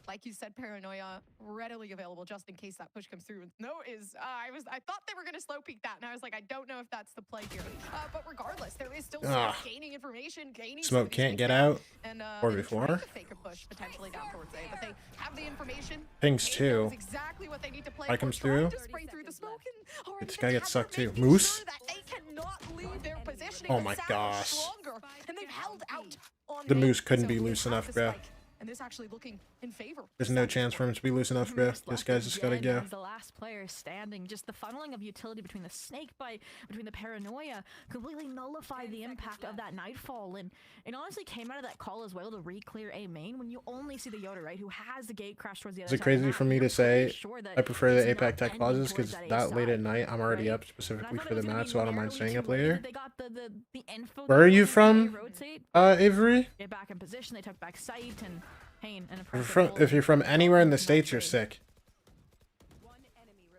S7: Like you said, Paranoia readily available just in case that push comes through. No is I thought they were gonna slow peek that, and I was like, I don't know if that's the play here. But regardless, there is still smoke gaining information, gaining
S1: Smoke can't get out.
S7: and
S1: Or
S7: and
S1: before.
S7: trying to fake a push potentially down towards A, but they have the information.
S1: Pings
S7: A
S1: too.
S7: knows exactly what they need to play
S1: Eye
S7: for,
S1: comes
S7: trying
S1: through.
S7: to spray through the smoke, and already
S1: This
S7: the
S1: guy gets
S7: Tabber
S1: sucked too.
S7: making
S1: Moose?
S7: sure that they cannot leave their positioning.
S1: Oh
S7: The
S1: my
S7: Savage
S1: gosh.
S7: stronger, and they've held out on
S1: The
S7: mid,
S1: Moose couldn't
S7: so
S1: be
S7: they
S1: loose
S7: have
S1: enough,
S7: the
S1: bro.
S7: spike, and this actually looking in favor.
S1: There's no chance for him to be loose enough, bro. This guy's just gotta
S8: Again,
S1: go.
S8: as the last player standing, just the funneling of utility between the snake bite, between the paranoia, completely nullified the impact of that nightfall, and it honestly came out of that call as well to re-clear A main when you only see the Yoda, right, who has the gate crash towards the other
S1: Is it
S8: side of
S1: crazy
S8: the map,
S1: for me
S8: you're
S1: to
S8: pretty
S1: say
S8: sure that
S1: I prefer
S8: he's
S1: the
S8: not
S1: APAC tech
S8: ending
S1: pauses
S8: towards
S1: because
S8: A
S1: that late at
S8: side,
S1: night I'm already
S8: right?
S1: up
S8: And I
S1: specifically
S8: thought
S1: for
S8: it
S1: the
S8: was gonna
S1: match,
S8: be
S1: so I don't mind
S8: narrowly
S1: staying
S8: too
S1: up
S8: late
S1: later.
S8: that they got the info
S1: Where
S8: that
S1: are
S8: they
S1: you
S8: wanted to
S1: from,
S8: rotate,
S1: Avery?
S8: get back in position, they took back sight, and Pain and
S1: If you're from anywhere in the States, you're sick.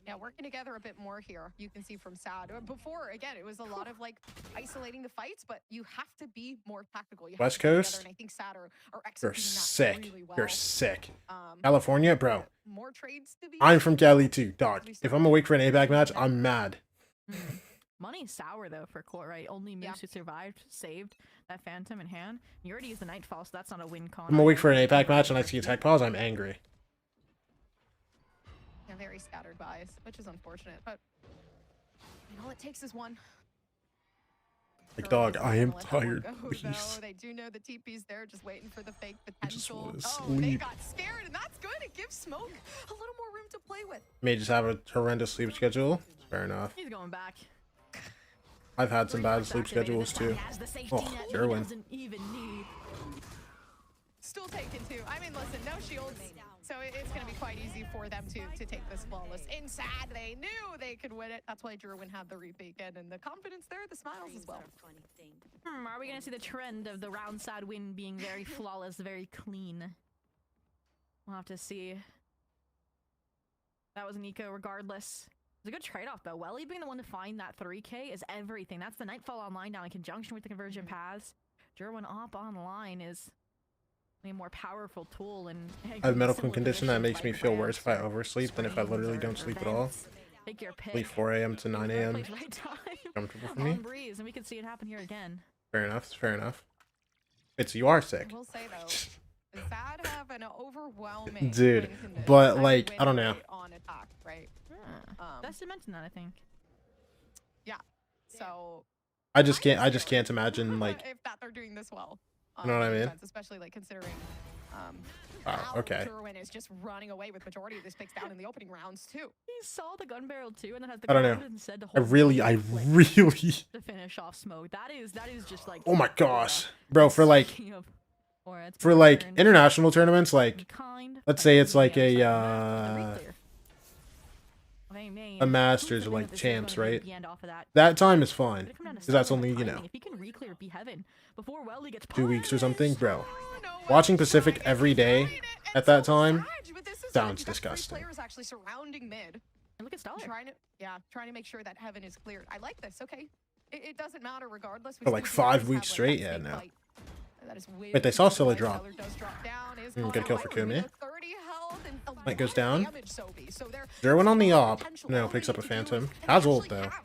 S7: Yeah, working together a bit more here. You can see from SAD. Before, again, it was a lot of like isolating the fights, but you have to be more tactical. You have
S1: West
S7: to come together,
S1: Coast?
S7: and I think SAD are
S1: You're
S7: executing that
S1: sick.
S7: really well.
S1: You're sick.
S7: Um,
S1: California, bro.
S7: more trades to be.
S1: I'm from Cali too, dog. If I'm awake for an APAC match, I'm mad.
S8: Money's sour though for Core, right? Only Moose who survived saved that Phantom in hand. You already used the Nightfall, so that's not a win con.
S1: I'm awake for an APAC match and I see a tech pause, I'm angry.
S7: Yeah, very scattered buys, which is unfortunate, but all it takes is one.
S1: Like, dog, I am
S7: Let that one
S1: tired,
S7: go,
S1: please.
S7: though. They do know the TP's there, just waiting for the fake potential.
S1: wanna
S7: Oh, they
S1: sleep.
S7: got scared, and that's good. It gives Smoke a little more room to play with.
S1: May just have a horrendous sleep schedule. Fair enough.
S8: He's going back.
S1: I've had some bad sleep schedules too. Oh, Derwin.
S7: still taken too. I mean, listen, no shields, so it's going to be quite easy for them to take this flawless. Inside, they knew they could win it. That's why Jerwin had the repeat again, and the confidence there, the smiles as well.
S8: Are we going to see the trend of the round side win being very flawless, very clean? We'll have to see. That was Nico regardless. It's a good trade-off though. Welly being the one to find that 3K is everything. That's the Nightfall online now in conjunction with the convergent paths. Jerwin op online is a more powerful tool, and
S1: I have a medical condition that makes me feel worse if I oversleep than if I literally don't sleep at all.
S8: Take your pick.
S1: Sleep 4 a.m. to 9 a.m.
S8: Right time.
S1: Comfortable for me.
S8: On breeze, and we can see it happen here again.
S1: Fair enough. Fair enough. It's you are sick.
S7: I will say though, Zad have an overwhelming
S1: Dude,
S7: win condition.
S1: but
S7: I mean,
S1: like
S7: win
S1: I don't know.
S7: rate on attack, right?
S8: That's to mention that I think.
S7: Yeah. So
S1: I just can't imagine like.
S7: if that they're doing this well.
S1: You know what I mean?
S7: Defense, especially like considering.
S1: Wow, okay.
S7: Jerwin is just running away with majority of this picks down in the opening rounds too.
S8: He saw the gun barrel too, and then has the
S1: I don't know.
S8: confidence instead to
S1: I
S8: hold
S1: really
S8: to finish off smoke. That is just like.
S1: Oh my gosh, bro! For like
S8: Speaking of Aura, it's
S1: for
S8: my
S1: like
S8: turn.
S1: international tournaments,
S8: Be
S1: like
S8: kind,
S1: let's
S8: but
S1: say it's
S8: be
S1: like
S8: fair.
S1: a
S8: Clear.
S1: a Masters or
S8: Hoping
S1: like
S8: that this is
S1: champs,
S8: gonna be
S1: right?
S8: the end off of that.
S1: That time is fun
S8: But it come down to
S1: because that's
S8: stamina
S1: only
S8: and
S1: you know
S8: timing. If he can re-clear, be heaven before Welly gets
S1: 2 weeks or something, bro.
S7: Oh, no,
S1: Watching
S7: Welly's
S1: Pacific
S7: trying
S1: every
S7: and
S1: day
S7: trying it,
S1: at
S7: and
S1: that
S7: so
S1: time
S7: Saj, but this is
S1: sounds
S7: you got 3
S1: disgusting.
S7: Players actually surrounding mid,
S8: And look at Stellar.
S7: trying to make sure that heaven is cleared. I like this. Okay, it doesn't matter regardless.
S1: For like 5 weeks straight, yeah, no.
S7: That is way
S1: Wait, they saw Stellar
S7: Stellar
S1: drop.
S7: does drop down, is
S1: Good
S7: gone
S1: kill for
S7: away.
S1: Kumi.
S7: 30 health and a
S1: Light goes
S7: lot of
S1: down.
S7: damage, Sobi. So there-
S1: Jerwin on the
S7: there's a lot of
S1: op.
S7: potential.
S1: No,
S7: All
S1: picks
S7: they
S1: up a
S7: need to do
S1: Phantom.
S7: is- and
S1: Has
S7: they
S1: ult
S7: actually
S1: though.
S7: have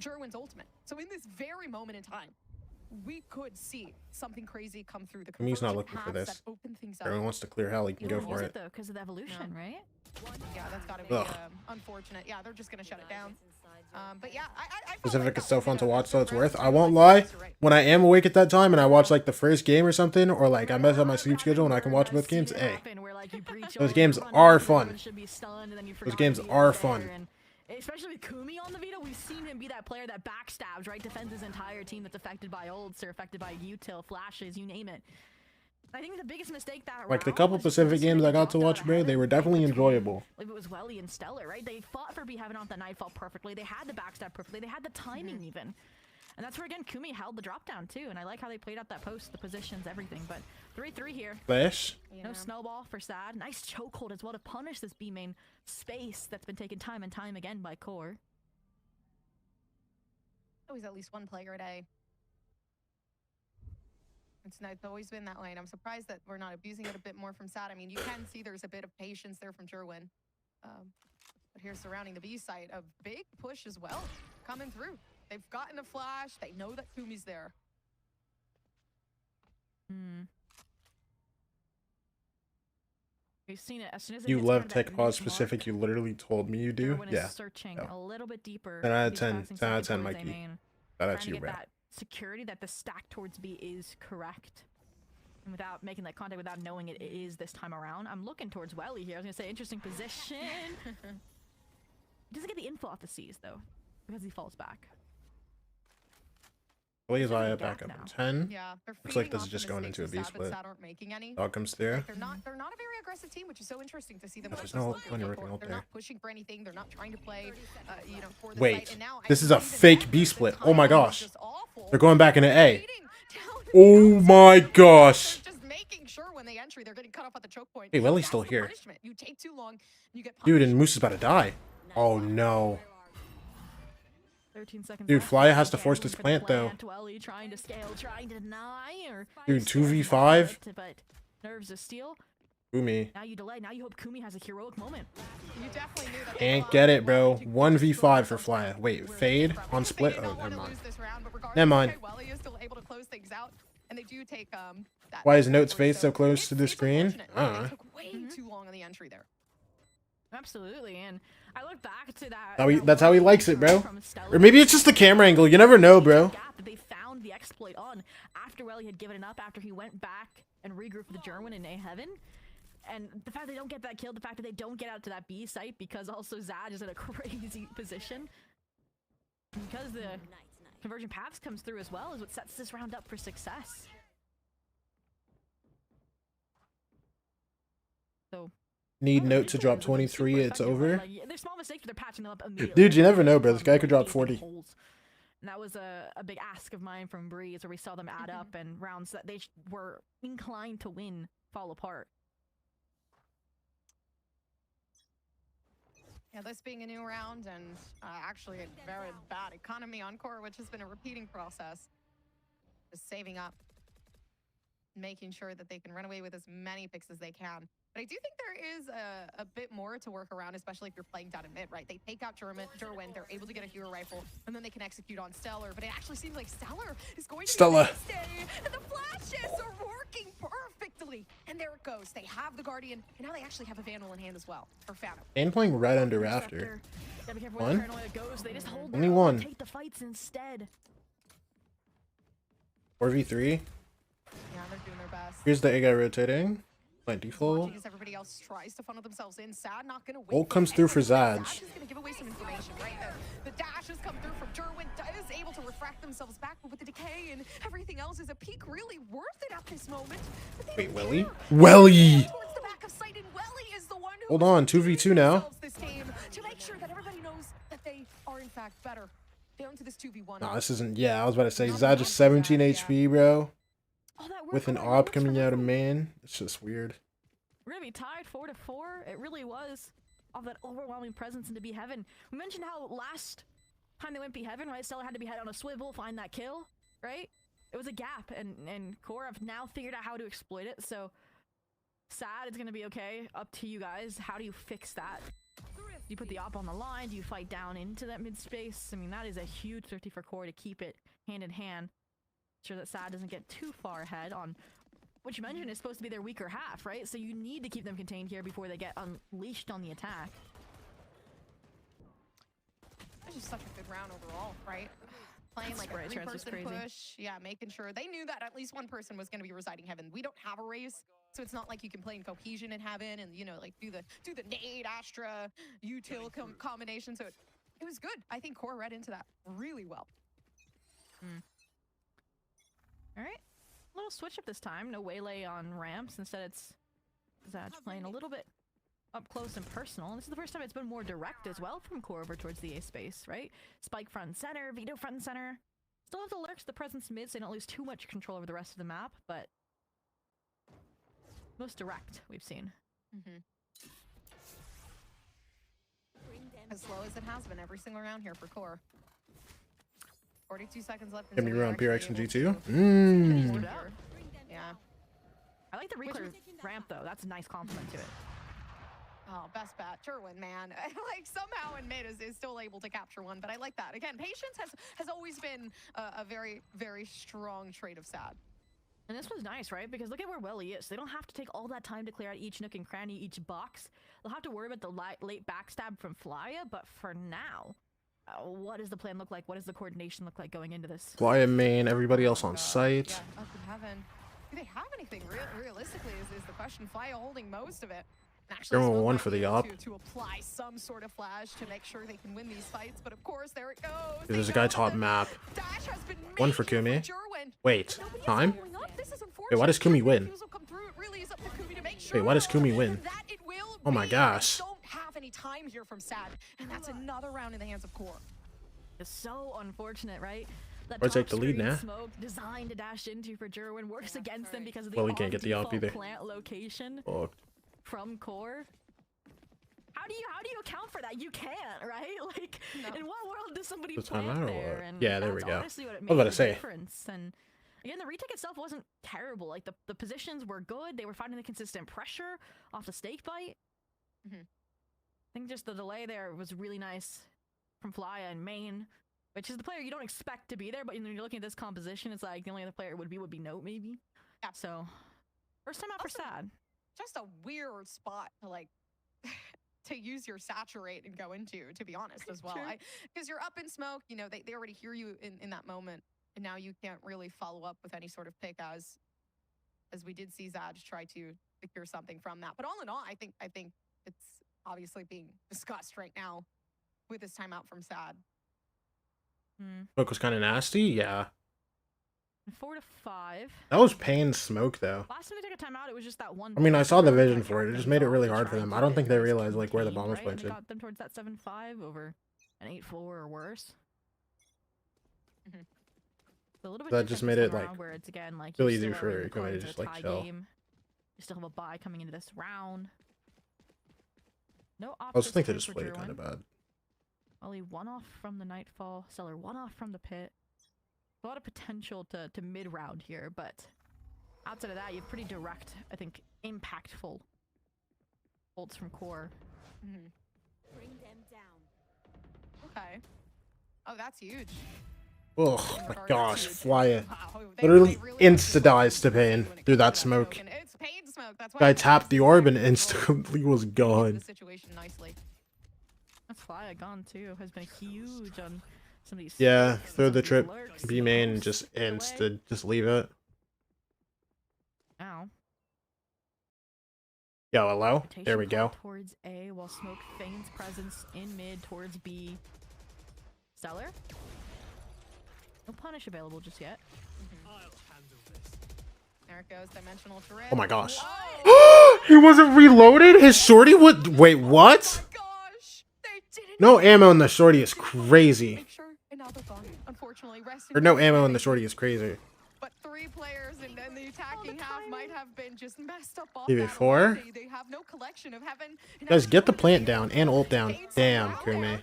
S7: Jerwin's ultimate. So in this very moment in time, we could see something crazy come through the
S1: Kumi's not
S7: convergent
S1: looking for
S7: paths
S1: this.
S7: that open things up.
S1: Everyone wants to clear hell. He can go
S8: Use
S1: for
S8: it
S1: it.
S8: though, because of the evolution, right?
S7: Yeah, that's gotta be
S1: Ugh.
S7: unfortunate. Yeah, they're just gonna shut it down. But yeah, I felt
S1: Pacific
S7: like
S1: is
S7: that
S1: so
S7: was
S1: fun to
S7: a
S1: watch, so
S7: good
S1: it's worth.
S7: round.
S1: I won't
S7: Like,
S1: lie.
S7: yes, you're right.
S1: When I am awake at that time and I watch like the first game or something, or like I mess up my sleep schedule and I can watch both games, hey, those games are fun. Those games are fun.
S8: Especially with Kumi on the Veto, we've seen him be that player that backstabs, right? Defends his entire team that's affected by ults or affected by util, flashes, you name it. I think the biggest mistake that
S1: Like the
S8: round
S1: couple
S8: was just
S1: Pacific games I got to
S8: dropped out
S1: watch,
S8: of
S1: bro, they
S8: heaven,
S1: were
S8: like,
S1: definitely
S8: between-
S1: enjoyable.
S8: Like it was Welly and Stellar, right? They fought for having off the Nightfall perfectly. They had the backstab perfectly. They had the timing even. And that's where, again, Kumi held the drop down, too. And I like how they played out that post, the positions, everything. But 3-3 here.
S1: Flash.
S8: No snowball for Sad. Nice chokehold as well to punish this B main space that's been taken time and time again by Core.
S7: Always at least one player a day. It's always been that way, and I'm surprised that we're not abusing it a bit more from Sad. I mean, you can see there's a bit of patience there from Jerwin. But here surrounding the B site, a big push as well coming through. They've gotten a flash. They know that Kumi's there.
S8: We've seen it as soon as it
S1: You
S8: hits
S1: love
S8: around that
S1: tech pause
S8: mid-mark,
S1: specific. You literally told me you do.
S8: Jerwin is
S1: Yeah.
S8: searching
S1: Yeah.
S8: a little bit deeper.
S1: 10 out of
S8: these
S1: 10.
S8: passing
S1: 10 out of
S8: second
S1: 10,
S8: towards A
S1: Mikey.
S8: main,
S1: That's
S8: trying to
S1: you,
S8: get
S1: bro.
S8: that security that the stack towards B is correct. And without making that contact, without knowing it is this time around. I'm looking towards Welly here. I was going to say, interesting position. He doesn't get the info off the C's, though, because he falls back.
S1: Blaze
S8: This is
S1: Aya
S8: a
S1: back
S8: gap
S1: up
S8: now.
S1: at 10.
S7: Yeah, they're
S1: Looks like
S7: feeding
S1: this
S7: off
S1: is
S7: the
S1: just going
S7: mistakes
S1: into a
S7: of
S1: B
S7: Sad, but
S1: split.
S7: Sad aren't making any.
S1: Dog comes through.
S7: Like, they're not a very aggressive team, which is so interesting to see them.
S1: There's
S7: just
S1: no
S7: look at
S1: plenty
S7: the
S1: working
S7: court.
S1: out
S7: They're
S1: there.
S7: not pushing for anything. They're not trying to play, for the
S1: Wait,
S7: site. And now
S1: this is
S7: I
S1: a
S7: think even
S1: fake
S7: better,
S1: B
S7: the
S1: split. Oh my
S7: timing is
S1: gosh.
S7: just awful.
S1: They're going back into A.
S7: Waiting
S1: Oh my gosh.
S7: They're just making sure when they enter, they're getting cut off at the choke point.
S1: Hey, Welly's
S7: That's
S1: still
S7: the
S1: here.
S7: punishment. You take too long, you get
S1: Dude,
S7: punished.
S1: and Moose is about to die. Oh no.
S8: 13 seconds
S1: Dude,
S8: left.
S1: Flya has to
S8: Again,
S1: force
S8: looking
S1: this
S8: for the
S1: plant, though.
S8: Welly trying to scale, trying to deny, or
S1: Dude, 2v5.
S8: but nerves of steel.
S1: Kumi.
S8: Now you delay. Now you hope Kumi has a heroic moment.
S7: You definitely knew that
S1: Can't get it, bro. 1v5 for Flya. Wait, fade on split? Oh, never mind. Never mind.
S7: Welly is still able to close things out, and they do take that
S1: Why is
S7: back
S1: Note's
S7: forward,
S1: face so close to the
S7: it's
S1: screen?
S7: unfortunate.
S1: I don't know.
S7: It took way too long on the entry there.
S8: Absolutely, and I look back to that.
S1: That's how he likes it, bro.
S8: from Stellar.
S1: Or maybe it's just the camera angle. You never know, bro.
S8: Gap that they found the exploit on after Welly had given it up, after he went back and regrouped with Jerwin in A Heaven. And the fact they don't get that kill, the fact that they don't get out to that B site because also Zad is in a crazy position. Because the conversion paths comes through as well is what sets this round up for success. So
S1: Need
S8: no,
S1: note to
S8: Veto
S1: drop
S8: is
S1: 23.
S8: super
S1: It's
S8: effective, right?
S1: over.
S8: Like, they're small mistakes, but they're patching them up immediately.
S1: Dude, you never know, bro. This
S8: From
S1: guy could drop
S8: big
S1: 40.
S8: holes. And that was a big ask of mine from Breeze, where we saw them add up and rounds that they were inclined to win fall apart.
S7: Yeah, this being a new round and actually a very bad economy on core, which has been a repeating process. Just saving up, making sure that they can run away with as many picks as they can. But I do think there is a bit more to work around, especially if you're playing down in mid, right? They take out Derwin, they're able to get a hero rifle, and then they can execute on Stellar. But it actually seems like Stellar is going to
S1: Stella.
S7: stay, and the flashes are working perfectly. And there it goes. They have the Guardian, and now they actually have a Vandal in hand as well for Phantom.
S1: And playing red under rafter.
S8: Yeah, be careful
S1: One?
S8: where the paranoia goes. They just hold
S1: Only
S8: their own
S1: one.
S8: and take the fights instead.
S1: 4v3.
S7: Yeah, they're doing their best.
S1: Here's the A guy rotating. Plentiful.
S7: Watching as everybody else tries to funnel themselves in. Sad not gonna win.
S1: Ult comes through for Zaj.
S7: Zaj is gonna give away some information, right? The dash has come through from Derwin, is able to refract themselves back, but with the decay and everything else, is a peak really worth it at this moment? But they
S1: Wait,
S7: don't
S1: Welly?
S7: care.
S1: Welly!
S7: Towards the back of sight, and Welly is the one who
S1: Hold
S7: is
S1: on, 2v2 now.
S7: themselves this game to make sure that everybody knows that they are in fact better. Down to this 2v1.
S1: Nah, this isn't. Yeah, I was about to say Zaj is 17 HP, bro.
S8: All that work
S1: With an
S8: on
S1: AWP
S8: that
S1: coming out of
S8: man.
S1: main. It's just weird.
S8: We're gonna be tied 4-4. It really was of that overwhelming presence into Be Heaven. We mentioned how last time they went Be Heaven, right? Stella had to be head on a swivel, find that kill, right? It was a gap, and Core have now figured out how to exploit it. So sad, it's gonna be okay. Up to you guys. How do you fix that? Do you put the op on the line? Do you fight down into that mid space? I mean, that is a huge 50 for Core to keep it hand in hand. Sure that Sad doesn't get too far ahead on what you mentioned is supposed to be their weaker half, right? So you need to keep them contained here before they get unleashed on the attack.
S7: It's just such a good round overall, right? Playing like a three-person push. Yeah, making sure they knew that at least one person was going to be residing Heaven. We don't have a race, so it's not like you can play in cohesion in Heaven and, you know, like do the nade, Astra, util combination. So it was good. I think Core read into that really well.
S8: All right. Little switch up this time. No waylay on ramps. Instead, it's Zaj playing a little bit up close and personal. And this is the first time it's been more direct as well from Core over towards the A space, right? Spike front and center, Veto front and center. Still have the lurks, the presence mid, so they don't lose too much control over the rest of the map, but most direct we've seen.
S7: As slow as it has been every single round here for Core. 42 seconds left.
S1: Give me around PRX and G2.
S7: Yeah.
S8: I like the reclear ramp though. That's a nice compliment to it.
S7: Oh, best bet. Derwin, man. Like somehow in mid is still able to capture one, but I like that. Again, patience has always been a very, very strong trait of Sad.
S8: And this was nice, right? Because look at where Welly is. They don't have to take all that time to clear out each nook and cranny, each box. They'll have to worry about the late backstab from Flya, but for now, what does the plan look like? What does the coordination look like going into this?
S1: Flya main, everybody else on site.
S7: Yeah, up in Heaven. Do they have anything realistically is the question. Flya holding most of it. Actually,
S1: Going one for the op.
S7: to apply some sort of flash to make sure they can win these fights, but of course there it goes.
S1: There's a guy top map.
S7: Dash has been
S1: One for
S7: made
S1: Kumi.
S7: Derwin.
S1: Wait,
S7: Nobody's
S1: time?
S7: following up. This is
S1: Wait, why does Kumi win?
S7: Refusal come through. It really is up to Kumi to make sure
S1: Wait, why does Kumi win?
S7: that it will
S1: Oh my
S7: be.
S1: gosh.
S7: They don't have any time here from Sad, and that's another round in the hands of Core.
S8: It's so unfortunate, right? That
S1: Or take
S8: top
S1: the lead
S8: screen
S1: now.
S8: smoke designed to dash into for Derwin works against them because of the
S1: Well, we can't get the op
S8: default
S1: either.
S8: plant location
S1: Oh,
S8: from Core. How do you account for that? You can't, right? Like, in what world does somebody
S1: The
S8: plant
S1: timeout or
S8: there?
S1: what?
S8: And
S1: Yeah, there we
S8: that's
S1: go.
S8: honestly what it
S1: I was about
S8: made
S1: to
S8: the
S1: say.
S8: difference. And again, the retake itself wasn't terrible. Like the positions were good. They were finding the consistent pressure off the stake bite. I think just the delay there was really nice from Flya and main, which is the player you don't expect to be there. But when you're looking at this composition, it's like the only other player would be Note maybe.
S7: Yeah.
S8: So first time out for Sad.
S7: Just a weird spot to like to use your saturate and go into, to be honest, as well. Because you're up in smoke, you know, they already hear you in that moment, and now you can't really follow up with any sort of pick as we did see Zaj try to secure something from that. But all in all, I think it's obviously being discussed right now with this timeout from Sad.
S1: smoke was kind of nasty. Yeah,
S8: 4-5.
S1: that was pain smoke though.
S8: Last time they took a timeout. It was just that one.
S1: I mean, I saw the vision
S8: that
S1: for it. It
S8: got
S1: just
S8: them
S1: made it
S8: going
S1: really
S8: to
S1: hard
S8: try
S1: for
S8: and
S1: them. I
S8: keep
S1: don't
S8: it
S1: think they
S8: this
S1: realized like where the
S8: contained,
S1: bomb was
S8: right? And it
S1: planted.
S8: got them towards that 7-5 over an 8-4 or worse. A little bit
S1: That just made
S8: different this
S1: it
S8: time
S1: like
S8: around where it's again like
S1: really
S8: you
S1: easy
S8: still are in
S1: for
S8: the core
S1: Kumi to
S8: of the
S1: just like
S8: tie
S1: chill.
S8: game. You still have a bye coming into this round. No
S1: I also think they
S8: options
S1: just
S8: for
S1: played it kind of
S8: Jerwin.
S1: bad.
S8: Ollie 1 off from the Nightfall. Stellar 1 off from the pit. A lot of potential to mid round here, but outside of that, you have pretty direct, I think, impactful ults from core.
S4: Bring them down.
S7: Okay. Oh, that's huge.
S1: Oh
S7: In
S1: my
S7: regards
S1: gosh,
S7: to-
S1: Fly it.
S7: Wow,
S1: Literally
S7: really
S1: insta-dies to pain
S7: when it
S1: through
S7: comes
S1: that
S7: to
S1: smoke.
S7: And it's pain smoke. That's why
S1: Guy
S7: it's
S1: tapped the orb and
S7: exactly
S1: instantly was
S7: into
S1: gone.
S7: the situation nicely.
S8: That's Fly gone too. Has been huge on some of these.
S1: Yeah,
S8: sticks and
S1: throw
S8: some
S1: the
S8: of these
S1: trip,
S8: lurks.
S1: B main,
S8: Almost
S1: just
S8: took it away.
S1: insta, just leave it.
S8: Now.
S1: Yo, hello? There we
S8: Rotation
S1: go.
S8: call towards A while Smoke feigns presence in mid towards B. Stellar. No punish available just yet.
S7: There it goes. Dimensional turret.
S1: Oh my gosh.
S7: Whoa!
S1: He wasn't reloaded? His shorty would. Wait, what?
S7: Oh my gosh! They didn't.
S1: No ammo in the shorty is crazy.
S7: Make sure, and now they're gone. Unfortunately, rest in
S1: Or no
S7: peace,
S1: ammo in the
S7: they-
S1: shorty is crazy.
S7: But 3 players and then the attacking half might have been just messed up off
S1: Maybe
S7: that
S1: 4?
S7: alone. They have no collection of heaven.
S1: Guys, get the plant down and ult down. Damn, Kumi.
S7: Kumi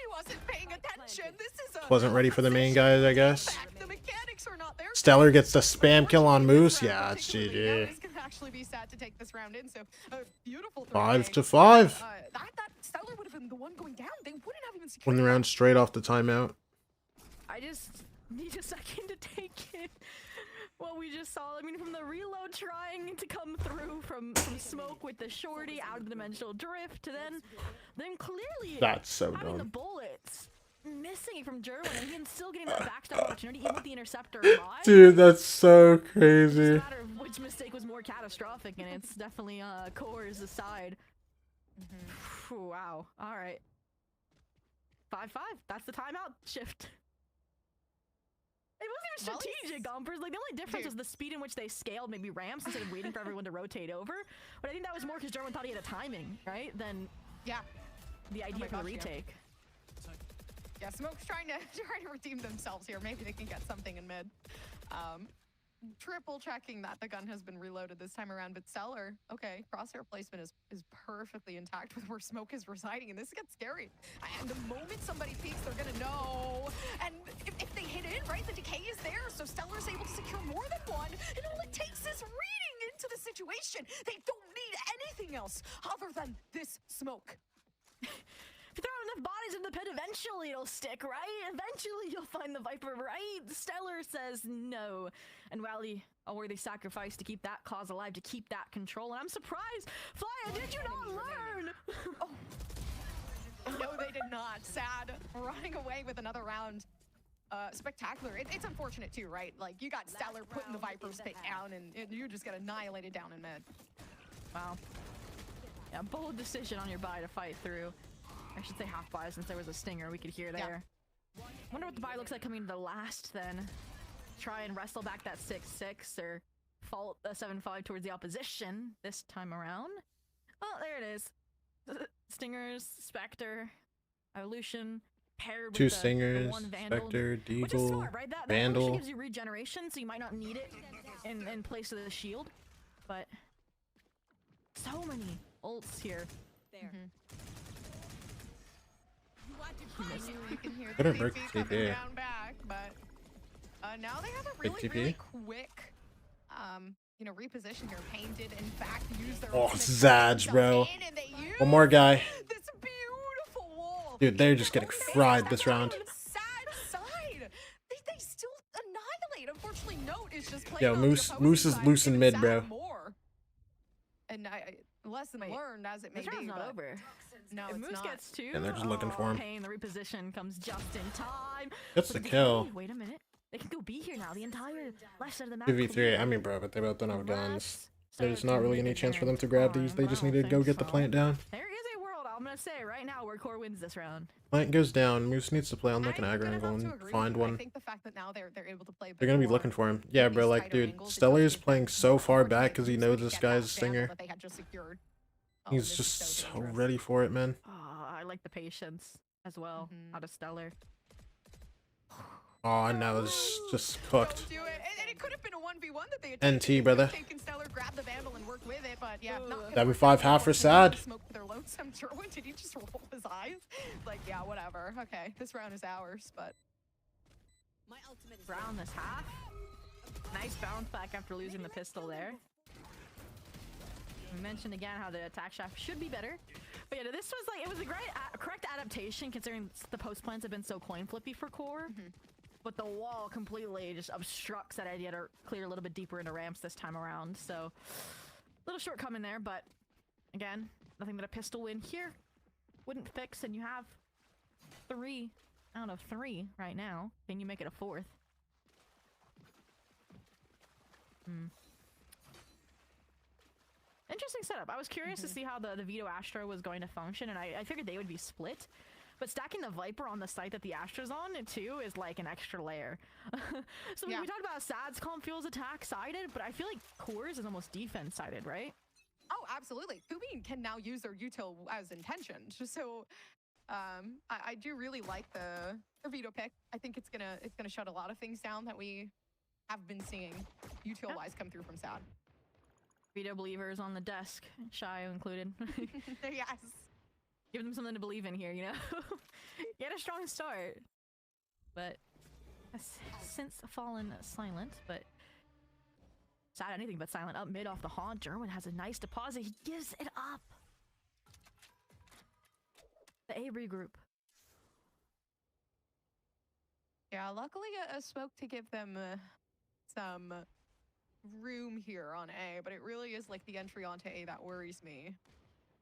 S7: wasn't paying attention. This is a
S1: Wasn't ready for the main guys, I guess.
S7: fact. The mechanics are not there.
S1: Stellar gets the spam kill on Moose.
S7: This round
S1: Yeah, it's
S7: particularly, now,
S1: GG.
S7: this can actually be sad to take this round in. So a beautiful
S1: 5
S7: 3-way.
S1: to 5.
S7: That Stellar would have been the one going down. They wouldn't have even secured
S1: Won the round straight off the timeout.
S8: I just need a second to take it. What we just saw, I mean, from the reload trying to come through from Smoke with the shorty out of the dimensional drift to then clearly
S1: That's so
S8: having the
S1: dumb.
S8: bullets missing from Jerwin and him still getting that backstab opportunity even with the interceptor live.
S1: Dude, that's so
S8: It's
S1: crazy.
S8: a matter of which mistake was more catastrophic, and it's definitely Core's side. Wow. All right. 5-5. That's the timeout shift. It wasn't even strategic, Gompers. Like, the only difference was the speed in which they scaled maybe ramps instead of waiting for everyone to rotate over. But I think that was more because Jerwin thought he had a timing, right? Than
S7: Yeah.
S8: the idea for the
S7: gosh, yeah.
S8: retake.
S7: Yeah, Smoke's trying to redeem themselves here. Maybe they can get something in mid. Triple checking that the gun has been reloaded this time around, but Stellar, okay, crosshair placement is perfectly intact with where Smoke is residing, and this gets scary. And the moment somebody peeks, they're gonna know. And if they hit in, right, the decay is there, so Stellar's able to secure more than one, and all it takes is reading into the situation. They don't need anything else other than this Smoke.
S8: If you throw enough bodies in the pit, eventually it'll stick, right? Eventually you'll find the Viper, right? Stellar says no. And Wally, a worthy sacrifice to keep that cause alive, to keep that control. And I'm surprised, Flya, did you not learn?
S7: No, they did not. Sad. Running away with another round. Spectacular. It's unfortunate too, right? Like, you got Stellar putting the Viper's pick down, and you just got annihilated down in mid.
S8: Wow. Yeah, bold decision on your buy to fight through. I should say half buy since there was a stinger we could hear there. Yeah. Wonder what the buy looks like coming to the last then. Try and wrestle back that 6-6 or fault the 7-5 towards the opposition this time around. Well, there it is. Stingers, Spectre, Evolution, paired with
S1: 2
S8: the
S1: Stingers,
S8: one Vandal.
S1: Spectre,
S8: Which is
S1: Deagle,
S8: smart, right? That
S1: Vandal.
S8: Evolution gives you regeneration, so you might not need it in place of the shield. But so many ults here.
S4: There.
S7: You can hear
S1: Couldn't
S7: the
S1: break
S7: TP
S1: the
S7: coming
S1: TP.
S7: down back, but now they have a
S1: Big
S7: really,
S1: TP?
S7: really quick, reposition here. Pain did, in fact, use their
S1: Oh,
S7: ultimate to
S1: Zadge,
S7: get
S1: bro.
S7: themselves in, and they
S1: One more guy.
S7: This beautiful wall.
S1: Dude, they're just getting fried this round.
S7: Sad side. They still annihilate. Unfortunately, Note is just playing
S1: Yo,
S7: on the
S1: Moose
S7: opposing
S1: is
S7: side,
S1: loose in
S7: giving
S1: mid,
S7: Sad
S1: bro.
S7: more. And lesson learned as it may
S8: This round's
S7: be.
S8: not
S7: but
S8: over.
S7: No,
S8: If
S7: it's
S8: Moose
S7: not.
S8: gets 2,
S1: And they're just looking for him.
S8: Pain, the reposition comes just in time.
S1: Gets
S8: But
S1: the
S8: they-
S1: kill.
S8: Wait a minute. They can go B here now. The entire left side of the map. could
S1: 2v3.
S8: be
S1: I mean, bro, but they both don't have guns.
S8: less
S1: There's
S8: so
S1: not
S8: to
S1: really
S8: make
S1: any
S8: it
S1: chance for
S8: there
S1: them to grab these.
S8: time,
S1: They
S8: but
S1: just
S8: I
S1: need to
S8: don't
S1: go
S8: think
S1: get the
S8: so.
S1: plant down.
S8: There is a world I'm gonna say right now where Core wins this round.
S1: Plant goes down. Moose needs to play on like an
S7: I'm
S1: aggro
S7: gonna
S1: angle
S7: have to
S1: and
S7: agree
S1: find
S7: with you. I
S1: one.
S7: think the fact that now they're able to play.
S1: They're gonna be
S7: before
S1: looking for him. Yeah,
S7: these
S1: bro. Like,
S7: tighter
S1: dude,
S7: angles, it
S1: Stellar
S7: does
S1: is
S7: give
S1: playing
S7: them
S1: so
S7: more
S1: far back
S7: opportunity
S1: because he
S7: to
S1: knows
S7: get
S1: this
S7: that
S1: guy's
S7: vandal
S1: stinger.
S7: that they had just secured. Oh,
S1: He's
S7: this is
S1: just
S7: so
S1: so
S7: dangerous.
S1: ready for it, man.
S8: Oh, I like the patience as well out of Stellar.
S1: Oh, no, it's just cooked.
S7: Don't do it. And it could have been a 1v1 that they had
S1: NT, brother.
S7: taken Stellar, grabbed the vandal, and worked with it, but yeah, not
S1: 7-5 half for Sad.
S7: Smoke for their lonesome Jerwin. Did he just roll his eyes? Like, yeah, whatever. Okay, this round is ours, but
S8: Brown this half. Nice bounce back after losing the pistol there. We mentioned again how the attack shaft should be better. But yeah, this was like, it was a great, correct adaptation considering the post plans have been so coin flippy for Core. But the wall completely just obstructs that idea to clear a little bit deeper into ramps this time around. So, little shortcoming there, but again, nothing that a pistol win here wouldn't fix, and you have 3 out of 3 right now. Can you make it a 4th? Interesting setup. I was curious to see how the Veto Astra was going to function, and I figured they would be split. But stacking the Viper on the site that the Astra's on, too, is like an extra layer. So we talked about Sad's comp feels attack-sided, but I feel like Core's is almost defense-sided, right?
S7: oh, absolutely. Kumi can now use their util as intentioned. So I do really like the Veto pick. I think it's gonna shut a lot of things down that we have been seeing util-wise come through from Sad.
S8: Veto believers on the desk, Shy included.
S7: Yes.
S8: Give them something to believe in here, you know? Get a strong start. But has since fallen silent, but Sad anything but silent. Up mid off the haunt. Jerwin has a nice deposit. He gives it up. The Avery group.
S7: Yeah, luckily a smoke to give them some room here on A, but it really is like the entry onto A that worries me.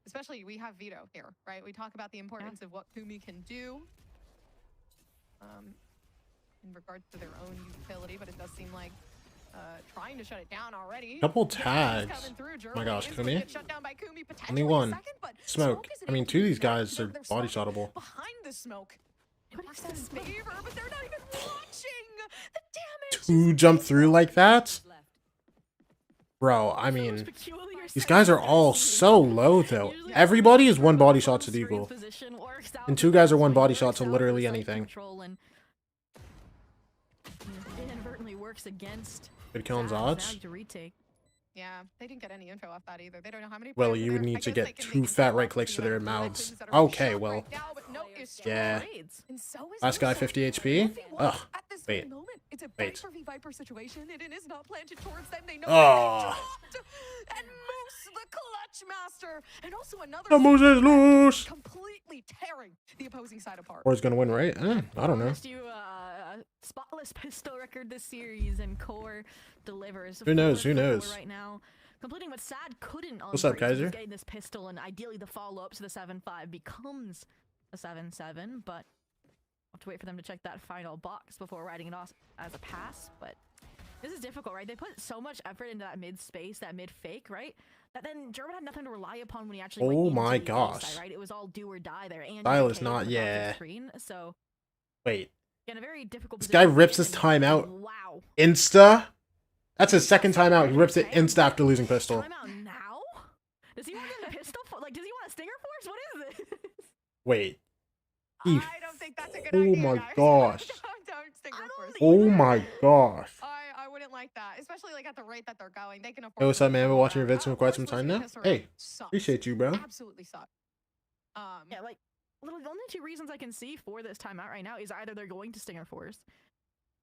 S7: Especially we have Veto here, right? We talk about the importance of what Kumi can do in regards to their own utility, but it does seem like trying to shut it down already.
S1: Couple tags. Oh my gosh, Kumi. Only one. Smoke. I mean, two of these guys are body shotable.
S7: Behind the smoke. It works in his favor, but they're not even watching the damage.
S1: Two jump through like that? Bro, I mean, these guys are all so low though. Everybody is one body shot to equal. And two guys are one body shot to literally anything.
S8: Inadvertently works against.
S1: Good kill on odds.
S7: Yeah, they didn't get any info off that either. They don't know how many.
S1: Well, you would need to get 2 fat right clicks to their mouths. Okay, well. Yeah. Last guy 50 HP? Ugh. Wait.
S7: It's a
S1: Wait.
S7: Viper situation. It is not planted towards them. They know
S1: Oh.
S7: and Moose, the clutch master, and also another.
S1: The Moose is loose.
S7: Completely tearing the opposing side apart.
S1: Or is gonna win, right? I don't know.
S8: You spotless pistol record this series, and Core delivers.
S1: Who knows? Who knows?
S8: Right now, completing what Sad couldn't.
S1: What's up, Kaiser?
S8: Getting this pistol, and ideally the follow up to the 7-5 becomes a 7-7, but we'll have to wait for them to check that final box before writing it off as a pass. But this is difficult, right? They put so much effort into that mid space, that mid fake, right? That then Jerwin had nothing to rely upon when he actually.
S1: Oh
S8: went
S1: my
S8: into the
S1: gosh!
S8: side, right? It was all do or die there. And
S1: Style is not. Yeah.
S8: screen, so.
S1: Wait.
S8: In a very difficult
S1: This guy rips his timeout.
S8: Wow.
S1: Insta. That's his second timeout. He rips it insta after losing pistol.
S8: Timeout now? Does he want a pistol? Like, does he want a stinger force? What is this?
S1: Wait.
S7: I don't think that's a good
S1: Oh
S7: idea,
S1: my
S7: guys.
S1: gosh.
S7: Don't stinger force.
S1: Oh my gosh.
S7: I wouldn't like that, especially like at the rate that they're going. They can afford.
S1: Hey, what's up, man? Been watching your vids for
S7: Of
S1: quite
S7: course,
S1: some time
S7: losing
S1: now.
S7: pistol
S1: Hey,
S7: rate sucks.
S1: appreciate you, bro.
S7: Absolutely suck.
S8: Yeah, like, the only two reasons I can see for this timeout right now is either they're going to stinger force,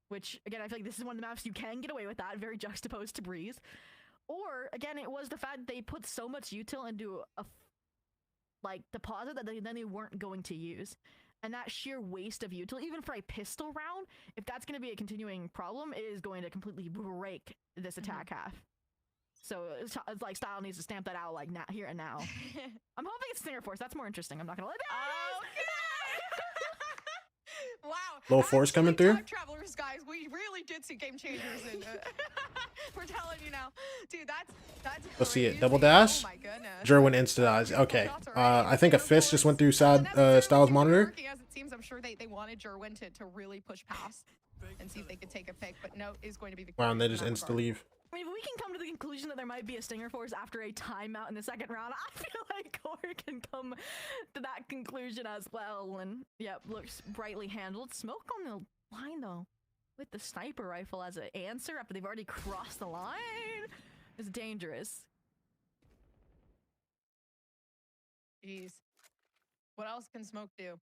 S8: which, again, I feel like this is one of the maps you can get away with that, very juxtaposed to Breeze. Or, again, it was the fact they put so much util into a, like, deposit that they weren't going to use. And that sheer waste of util, even for a pistol round, if that's going to be a continuing problem, it is going to completely break this attack half. So it's like Style needs to stamp that out like now, here and now. I'm hoping it's Stinger Force. That's more interesting. I'm not gonna let it.
S7: Wow.
S1: Little force coming
S7: Actually,
S1: through.
S7: time travelers, guys, we really did see game changers, and we're telling you now, dude. That's.
S1: Let's see it.
S7: crazy.
S1: Double dash.
S7: Oh my goodness.
S1: Jerwin insta-dies. Okay. I think a fist just went through Styles' monitor.
S7: Working as it seems, I'm sure they wanted Jerwin to really push past and see if they could take a pick, but no is going to be
S1: Wow, and they
S7: victorious
S1: just
S7: in that
S1: insta
S7: regard.
S1: leave.
S8: I mean, if we can come to the conclusion that there might be a Stinger Force after a timeout in the second round, I feel like Core can come to that conclusion as well. And yep, looks brightly handled. Smoke on the line though, with the sniper rifle as an answer after they've already crossed the line. It's dangerous.
S7: Jeez. What else can Smoke do?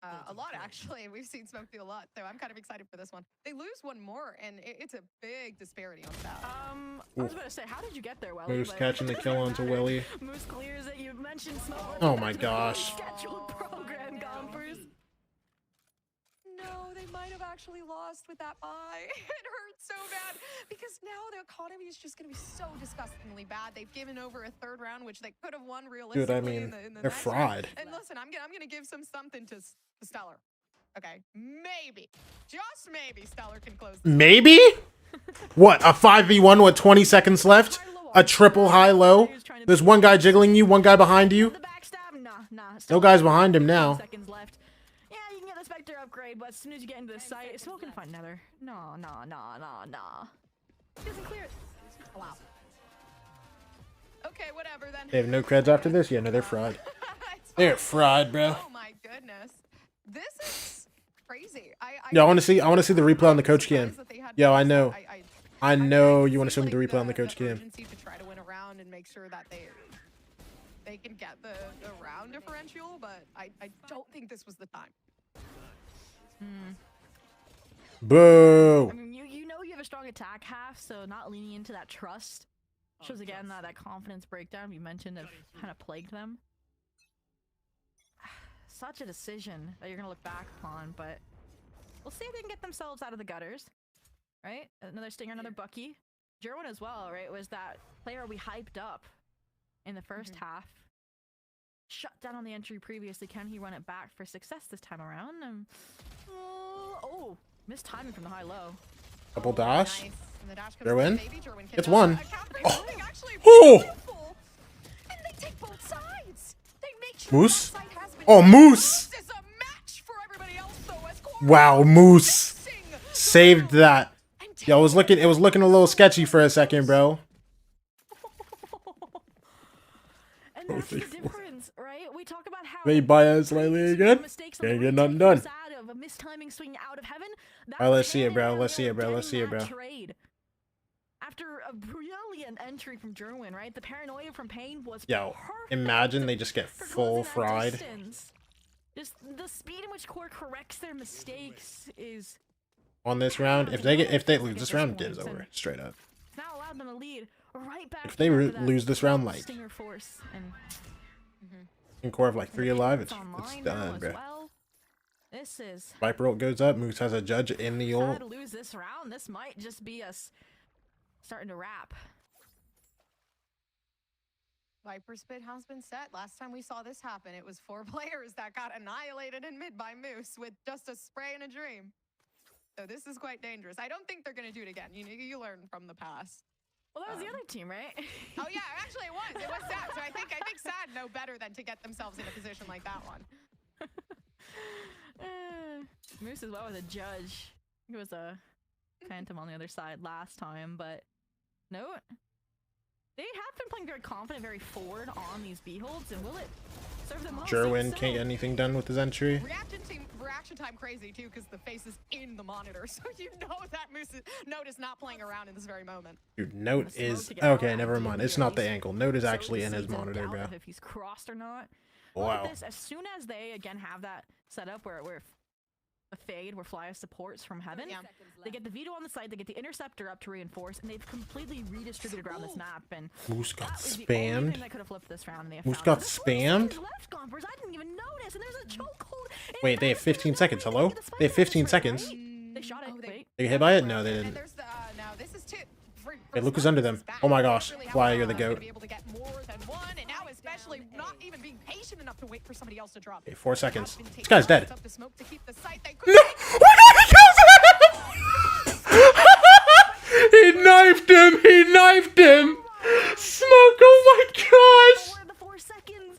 S7: A lot, actually. We've seen Smoke do a lot, so I'm kind of excited for this one. They lose one more, and it's a big disparity on that.
S8: I was about to say, how did you get there, Welly?
S1: Moose
S8: But
S1: catching the kill onto Willy.
S8: Moose clears it. You mentioned Smoke.
S1: Oh my gosh.
S8: Scheduled program gompers.
S7: No, they might have actually lost with that buy. It hurts so bad because now the economy is just going to be so disgustingly bad. They've given over a third round, which they could have won realistically.
S1: Dude, I mean,
S7: in the
S1: they're
S7: next round.
S1: fried.
S7: And listen, I'm gonna give something to Stellar. Okay, maybe, just maybe, Stellar can close.
S1: Maybe? What, a 5v1 with 20 seconds left? A triple high-low? There's one guy jiggling you, one guy behind you?
S8: The backstab? Nah.
S1: No guys behind him now.
S8: Seconds left. Yeah, you can get the Spectre upgrade, but as soon as you get into the site, Smoke can find Nether. Nah. Doesn't clear it.
S7: Wow. Okay, whatever then.
S1: They have no creds after this? Yeah, no, they're fried. They're fried, bro.
S7: Oh my goodness, this is crazy.
S1: Yeah, I want to see the replay on the coach cam. Yo, I know. I know you want to show me the replay on the coach cam.
S7: To try to win a round and make sure that they can get the round differential, but I don't think this was the time.
S1: Boo.
S8: I mean, you know you have a strong attack half, so not leaning into that trust shows again that confidence breakdown you mentioned have kind of plagued them. Such a decision that you're gonna look back upon, but we'll see if they can get themselves out of the gutters. Right? Another Stinger, another Bucky. Jerwin as well, right? Was that player we hyped up in the first half. Shut down on the entry previously. Can he run it back for success this time around? Oh, missed timing from the high-low.
S1: Double dash.
S7: Nice. And the dash comes
S1: Jerwin?
S7: from Baby. Jerwin
S1: It's
S7: cannot
S1: one.
S7: account for
S1: Oh.
S7: something actually
S1: Oh.
S7: beautiful. And they take both sides. They make sure
S1: Moose?
S7: that side has been
S1: Oh, Moose!
S7: This is a match for everybody else, though, as Core
S1: Wow, Moose
S7: missing
S1: saved that. Yo, it was looking a little sketchy for a second, bro.
S8: And that's the difference, right? We talk about how
S1: They buy us slightly again. Can't get nothing done.
S8: Of a mistiming swing out of heaven.
S1: Alright, let's see it, bro. Let's see it, bro. Let's see it, bro.
S8: Trade. After a brilliant entry from Jerwin, right? The paranoia from Pain was
S1: Yo,
S8: perfect
S1: imagine they just get
S8: for
S1: full
S8: closing that
S1: fried.
S8: distance. Just the speed in which Core corrects their mistakes is
S1: On this round, if they lose this round, game's over. Straight up.
S8: now allowed them to lead right back.
S1: If they lose this round, like
S8: Stinger Force and
S1: in core of like 3 alive, it's
S8: online now
S1: done,
S8: as
S1: bro.
S8: well. This is
S1: Viper ult goes up. Moose has a judge in the ult.
S8: to lose this round. This might just be us starting to wrap.
S7: Viper Spit has been set. Last time we saw this happen, it was 4 players that got annihilated in mid by Moose with just a spray and a dream. So this is quite dangerous. I don't think they're going to do it again. You learn from the past.
S8: Well, that was the other team, right?
S7: Oh yeah, actually it was. It was Sad. So I think Sad know better than to get themselves in a position like that one.
S8: Moose as well was a judge. It was a Phantom on the other side last time, but no. They have been playing very confident, very forward on these B-holds, and will it serve them well?
S1: Jerwin can't get anything done with his entry.
S7: Reaction time crazy too, because the face is in the monitor, so you know that Note is not playing around in this very moment.
S1: Dude, Note is okay. Never mind. It's not the ankle. Note is actually in his monitor, bro.
S8: If he's crossed or not.
S1: Wow.
S8: This, as soon as they again have that set up where a fade where Flya supports from heaven, they get the Veto on the side, they get the Interceptor up to reinforce, and they've completely redistributed around this map. And
S1: Moose got
S8: that was the only
S1: spammed.
S8: thing that could have flipped this round. And they have
S1: Moose
S8: found
S1: got
S8: it. There's 20
S1: spammed?
S8: seconds left, Gompers. I didn't even notice, and there's a chokehold.
S1: Wait, they have 15 seconds. Hello? They have 15 seconds.
S8: They shot it. Wait.
S1: They get hit by it? No, they
S7: And
S1: didn't.
S7: there's the now this is
S1: Hey, Luke is under them. Oh my gosh. Flya, you're the goat.
S7: Be able to get more than one, and now especially especially not even being patient enough to wait for somebody else to drop.
S1: Okay, 4 seconds.
S7: Has been
S1: This guy's
S7: taking
S1: dead.
S7: up the smoke to keep the site. They
S1: No! Oh my God, he kills him! He knifed him! He knifed him! Smoke! Oh my gosh!
S8: For the 4 seconds.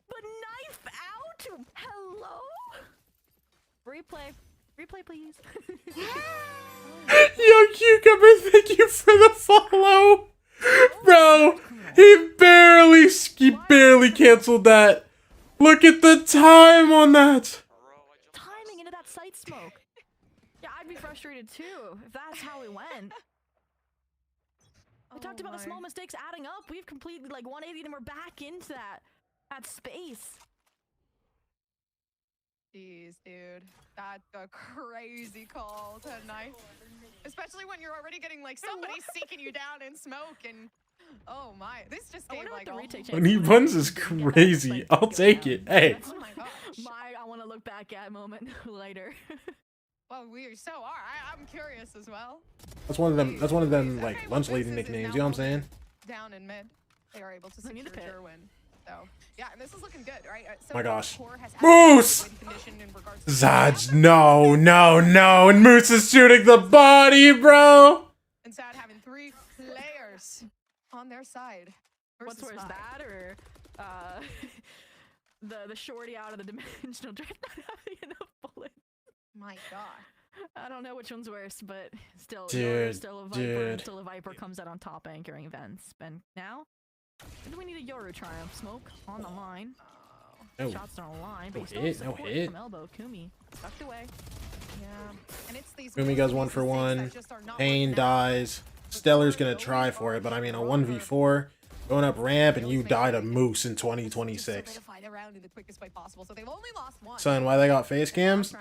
S8: But knife out. Hello. Replay. Replay, please.
S1: Yo, Cucumber, thank you for the follow! Bro, he barely canceled that. Look at the time on that.
S8: Timing into that sight smoke. Yeah, I'd be frustrated too if that's how it went. I talked about the small mistakes adding up. We've completely like 180 and we're back into that space.
S7: Jeez, dude. That's a crazy call tonight. Especially when you're already getting like somebody seeking you down in smoke and oh my. This just gave like
S8: the retake
S1: When he runs is crazy. I'll take it. Hey.
S7: Oh my gosh.
S8: My I want to look back at moment later.
S7: Well, we so are. I'm curious as well.
S1: That's one of them like lunch lady nicknames, you know what I'm saying?
S7: Down in mid, they are able to secure their win. So yeah, and this is looking good, right? So
S1: my gosh.
S7: has
S1: Moose! Zaj, no, and Moose is shooting the body, bro!
S7: And Sad having 3 players on their side.
S8: What's worse, that or the shorty out of the dimensional drift not having enough bullets?
S7: My God.
S8: I don't know which one's worse, but still,
S1: Dude,
S8: still a Viper, until a Viper comes out on top anchoring events. And now, do we need a Yoru triumph? Smoke on the line.
S1: No.
S8: Shots on the line, but
S1: No
S8: still
S1: hit,
S8: support
S1: no hit.
S8: from elbow. Kumi tucked away.
S7: Yeah, and it's these
S1: Kumi goes 1 for 1. Payne dies. Stellar's gonna try for it, but I mean a 1v4 going up ramp and you die to Moose in 2026. Son, why they got face cams?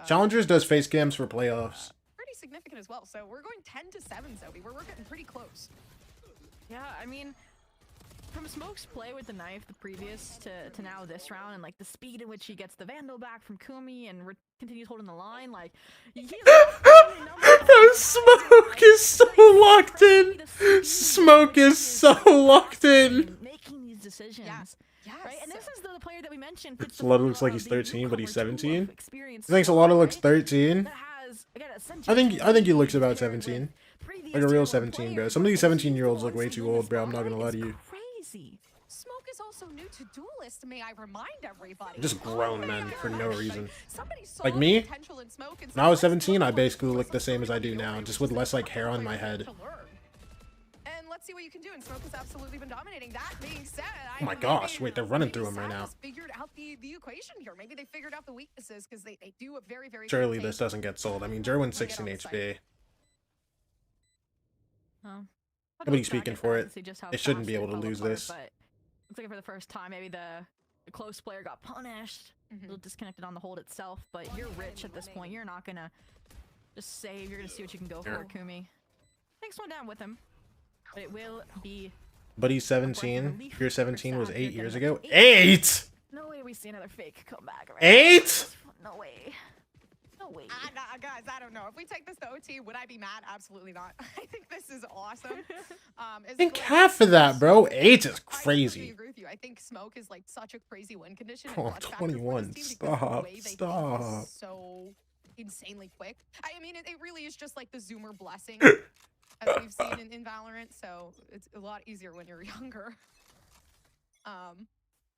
S1: Challengers does face cams for playoffs.
S7: Pretty significant as well. So we're going 10-7, Zoe. We're getting pretty close.
S8: Yeah, I mean, from Smoke's play with the knife, the previous to now this round, and like the speed in which he gets the Vandal back from Kumi and continues holding the line, like
S1: Smoke is so locked in. Smoke is so locked in.
S8: Making these decisions.
S7: Yeah.
S8: Right, and this is the player that we mentioned.
S1: Salada looks like he's 13, but he's 17. He thinks Salada looks 13. I think he looks about 17. Like a real 17, bro. Some of these 17-year-olds look way too old, bro. I'm not gonna lie to you.
S7: Crazy. Smoke is also new to Duelist, may I remind everybody.
S1: Just grown men for no reason. Like me, when I was 17, I basically looked the same as I do now, just with less like hair on my head.
S7: And let's see what you can do. And Smoke has absolutely been dominating. That being said,
S1: Oh my gosh, wait, they're running through him right now.
S7: Figured out the equation here. Maybe they figured out the weaknesses because they do a very
S1: Surely this doesn't get sold. I mean, Jerwin's 16 HP. Nobody's speaking for it. They shouldn't be able to lose this.
S8: But looks like for the first time, maybe the close player got punished. A little disconnected on the hold itself, but you're rich at this point. You're not gonna just save. You're gonna see what you can go for, Kumi. Takes one down with him, but it will be.
S1: But he's 17. Your 17 was 8 years ago. 8!
S8: No way we see another fake comeback. Right
S1: 8?
S8: No way. No way.
S7: Guys, I don't know. If we take this to OT, would I be mad? Absolutely not. I think this is awesome.
S1: I think half of that, bro. 8 is crazy.
S7: I agree with you. I think Smoke is like such a crazy win condition.
S1: Oh, 21. Stop. Stop.
S7: So insanely quick. I mean, it really is just like the Zoomer blessing, as we've seen in Valorant. So it's a lot easier when you're younger. But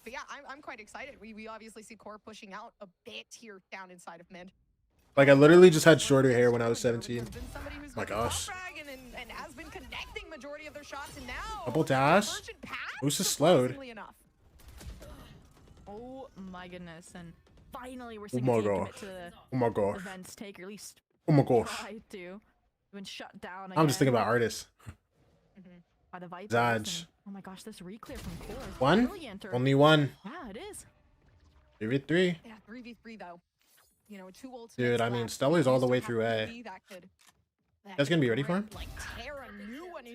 S7: yeah, I'm quite excited. We obviously see Core pushing out a bit here down inside of mid.
S1: Like, I literally just had shorter hair when I was 17. Oh my gosh.
S7: And has been connecting majority of their shots, and now
S1: Double dash. Moose is slowed.
S8: Oh my goodness, and finally we're seeing a team commit to the events take, or at least try to. Been shut down again.
S1: I'm just thinking about artists.
S8: By the Vipers.
S1: Zaj.
S8: Oh my gosh, this reclear from Core.
S1: One? Only one.
S8: Yeah, it is.
S1: 3v3.
S7: Yeah, 3v3 though. You know, 2 ultimates.
S1: Dude, I mean, Stellar's all the way through A. That's gonna be ready for him?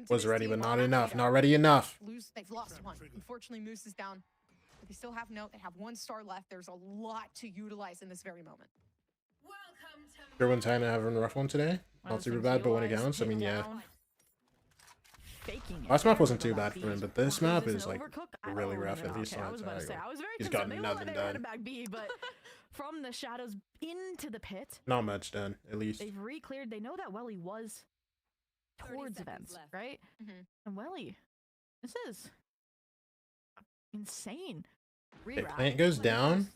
S1: Was ready, but not enough. Not ready enough.
S7: They've lost one. Unfortunately, Moose is down. But they still have Note. They have 1 star left. There's a lot to utilize in this very moment.
S1: Everyone's kind of having a rough one today. Not super bad, but when it counts, I mean, yeah.
S8: faking it.
S1: Last map wasn't
S8: There
S1: too
S8: for
S1: bad
S8: that
S1: for him,
S8: B.
S1: but this
S8: Or
S1: map
S8: this
S1: is
S8: an
S1: like
S8: overcook? I
S1: really
S8: don't
S1: rough,
S8: know.
S1: and he's
S8: Okay, I
S1: not
S8: was about to say, I was very
S1: he's
S8: concerned.
S1: got
S8: Maybe we'll let
S1: nothing
S8: it run
S1: done.
S8: back B, but from the shadows into the pit,
S1: Not much done, at least.
S8: they've re-cleared. They know that Welly was
S4: 30
S8: towards
S4: seconds
S8: events,
S4: left.
S8: right? And Welly, this is insane.
S1: Okay,
S8: Reroute.
S1: plant goes down.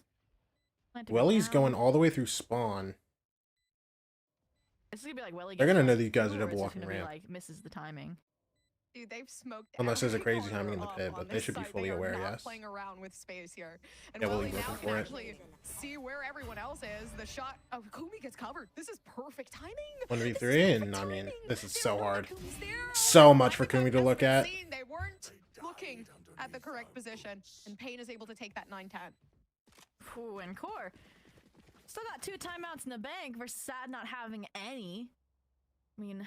S8: Plant to go
S1: Welly's
S8: down.
S1: going all the way through spawn.
S8: This is gonna be like Welly.
S1: They're
S8: gets
S1: gonna know
S8: like
S1: these guys
S8: two,
S1: are
S8: or
S1: double
S8: it's just
S1: walking
S8: gonna be,
S1: ramp.
S8: like misses the timing.
S7: Dude, they've smoked
S1: Unless there's a
S7: every
S1: crazy timing in the
S7: corner
S1: pit,
S7: up
S1: but
S7: on
S1: they
S7: this
S1: should be
S7: site.
S1: fully
S7: They are
S1: aware,
S7: not
S1: yes.
S7: playing around with space here. And
S1: Yeah,
S7: Welly
S1: Welly's
S7: now
S1: looking
S7: can
S1: for it.
S7: actually see where everyone else is. The shot of Kumi gets covered. This is perfect timing.
S1: 1v3, and I mean, this is
S7: They
S1: so
S7: don't know
S1: hard.
S7: that Kumi's there.
S1: So much for
S7: I think
S1: Kumi to
S7: that's
S1: look
S7: been
S1: at.
S7: seen. They weren't looking at the correct position, and Payne is able to take that 9-10.
S8: Ooh, and Core still got 2 timeouts in the bank versus Sad not having any. I mean,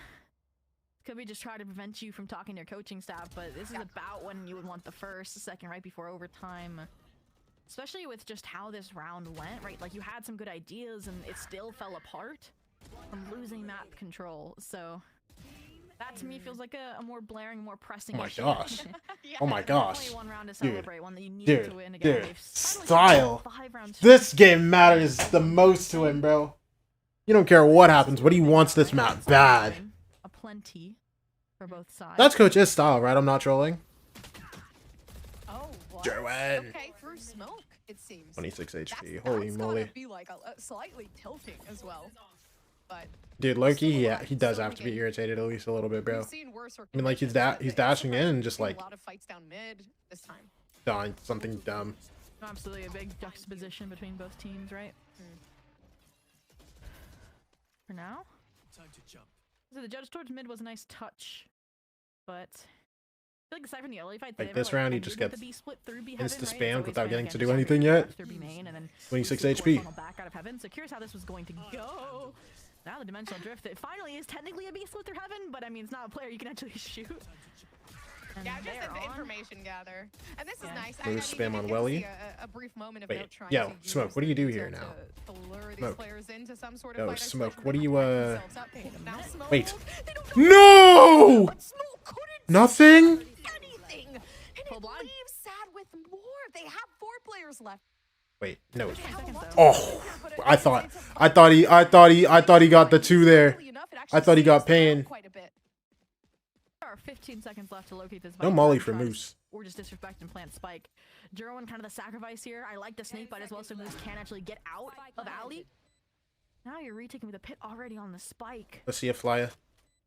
S8: could we just try to prevent you from talking to your coaching staff? But this is about when you would want the first, the second, right before overtime. Especially with just how this round went, right? Like, you had some good ideas and it still fell apart from losing map control. So that to me feels like a more blaring, more pressing
S1: Oh my
S8: issue.
S1: gosh.
S7: Yeah.
S1: Oh my gosh.
S8: Definitely one round to
S1: Dude.
S8: celebrate, one that you need
S1: Dude.
S8: to win again.
S1: Dude.
S8: They've finally
S1: Style.
S8: 5 rounds.
S1: This game matters the most to him, bro. You don't care what happens, but he wants this map bad.
S8: A plenty for both sides.
S1: That's Coach's style, right? I'm not trolling.
S7: Oh, what?
S1: Jerwin.
S7: Okay, through smoke, it seems.
S1: 26 HP.
S7: That's
S1: Holy
S7: gotta
S1: moly.
S7: be like a slightly tilting as well. But
S1: Dude, Loki, he does have to be irritated at least a little bit, bro.
S7: we've seen worse.
S1: I mean, like, he's dashing in and just, like,
S7: a lot of fights down mid this time.
S1: doing something dumb.
S8: Absolutely a big juxtaposition between both teams, right? For now?
S5: Time to jump.
S8: So the judge towards mid was a nice touch, but I feel like aside from the early fight,
S1: Like,
S8: they
S1: this
S8: were,
S1: round, he
S8: ended
S1: just
S8: with
S1: gets
S8: the B split through B heaven,
S1: insta
S8: right? It's
S1: spammed
S8: always
S1: without
S8: been,
S1: getting
S8: again,
S1: to
S8: just
S1: do
S8: trying
S1: anything
S8: get
S1: yet.
S8: through B main, and then
S1: 26
S8: we see Core
S1: HP.
S8: funnel back out of heaven. So curious how this was going to go. Now the dimensional drift, it finally is technically a B split through heaven, but I mean, it's not a player you can actually shoot. And
S7: Yeah, just
S8: they're on.
S7: information gather. And this is nice.
S1: There's spam on Welly.
S7: A brief moment of
S1: Wait,
S7: note trying
S1: yo,
S7: to
S1: Smoke,
S7: use
S1: what do you do
S7: to-
S1: here
S7: to-
S1: now?
S7: to lure these
S1: Smoke.
S7: players into some sort of
S1: Yo,
S7: fight
S1: Smoke,
S7: isolation.
S1: what do
S7: They
S1: you,
S7: have themselves up. Now Smoke,
S1: Wait.
S7: they don't know
S1: No!
S7: what Smoke couldn't
S1: Nothing?
S7: anything. And
S8: Full
S7: it
S8: blind.
S7: leaves Sad with more. They have 4 players left.
S1: Wait, no.
S7: They have a lot to
S1: Oh,
S7: do here, but
S1: I
S7: it's
S1: thought
S7: a
S1: he got the 2 there.
S7: Funnily enough, it
S1: I
S7: actually
S1: thought he got
S7: slows them down
S1: Payne.
S7: quite a bit.
S8: There are 15 seconds left to locate this.
S1: No
S8: Viper
S1: molly
S8: and
S1: for
S8: try to-
S1: Moose.
S8: Or just disrespect and plant spike. Jerwin kind of the sacrifice here. I like the snake bite as well, so Moose can actually get out of alley. Now you're retaking with a pit already on the spike.
S1: Let's see a flyer.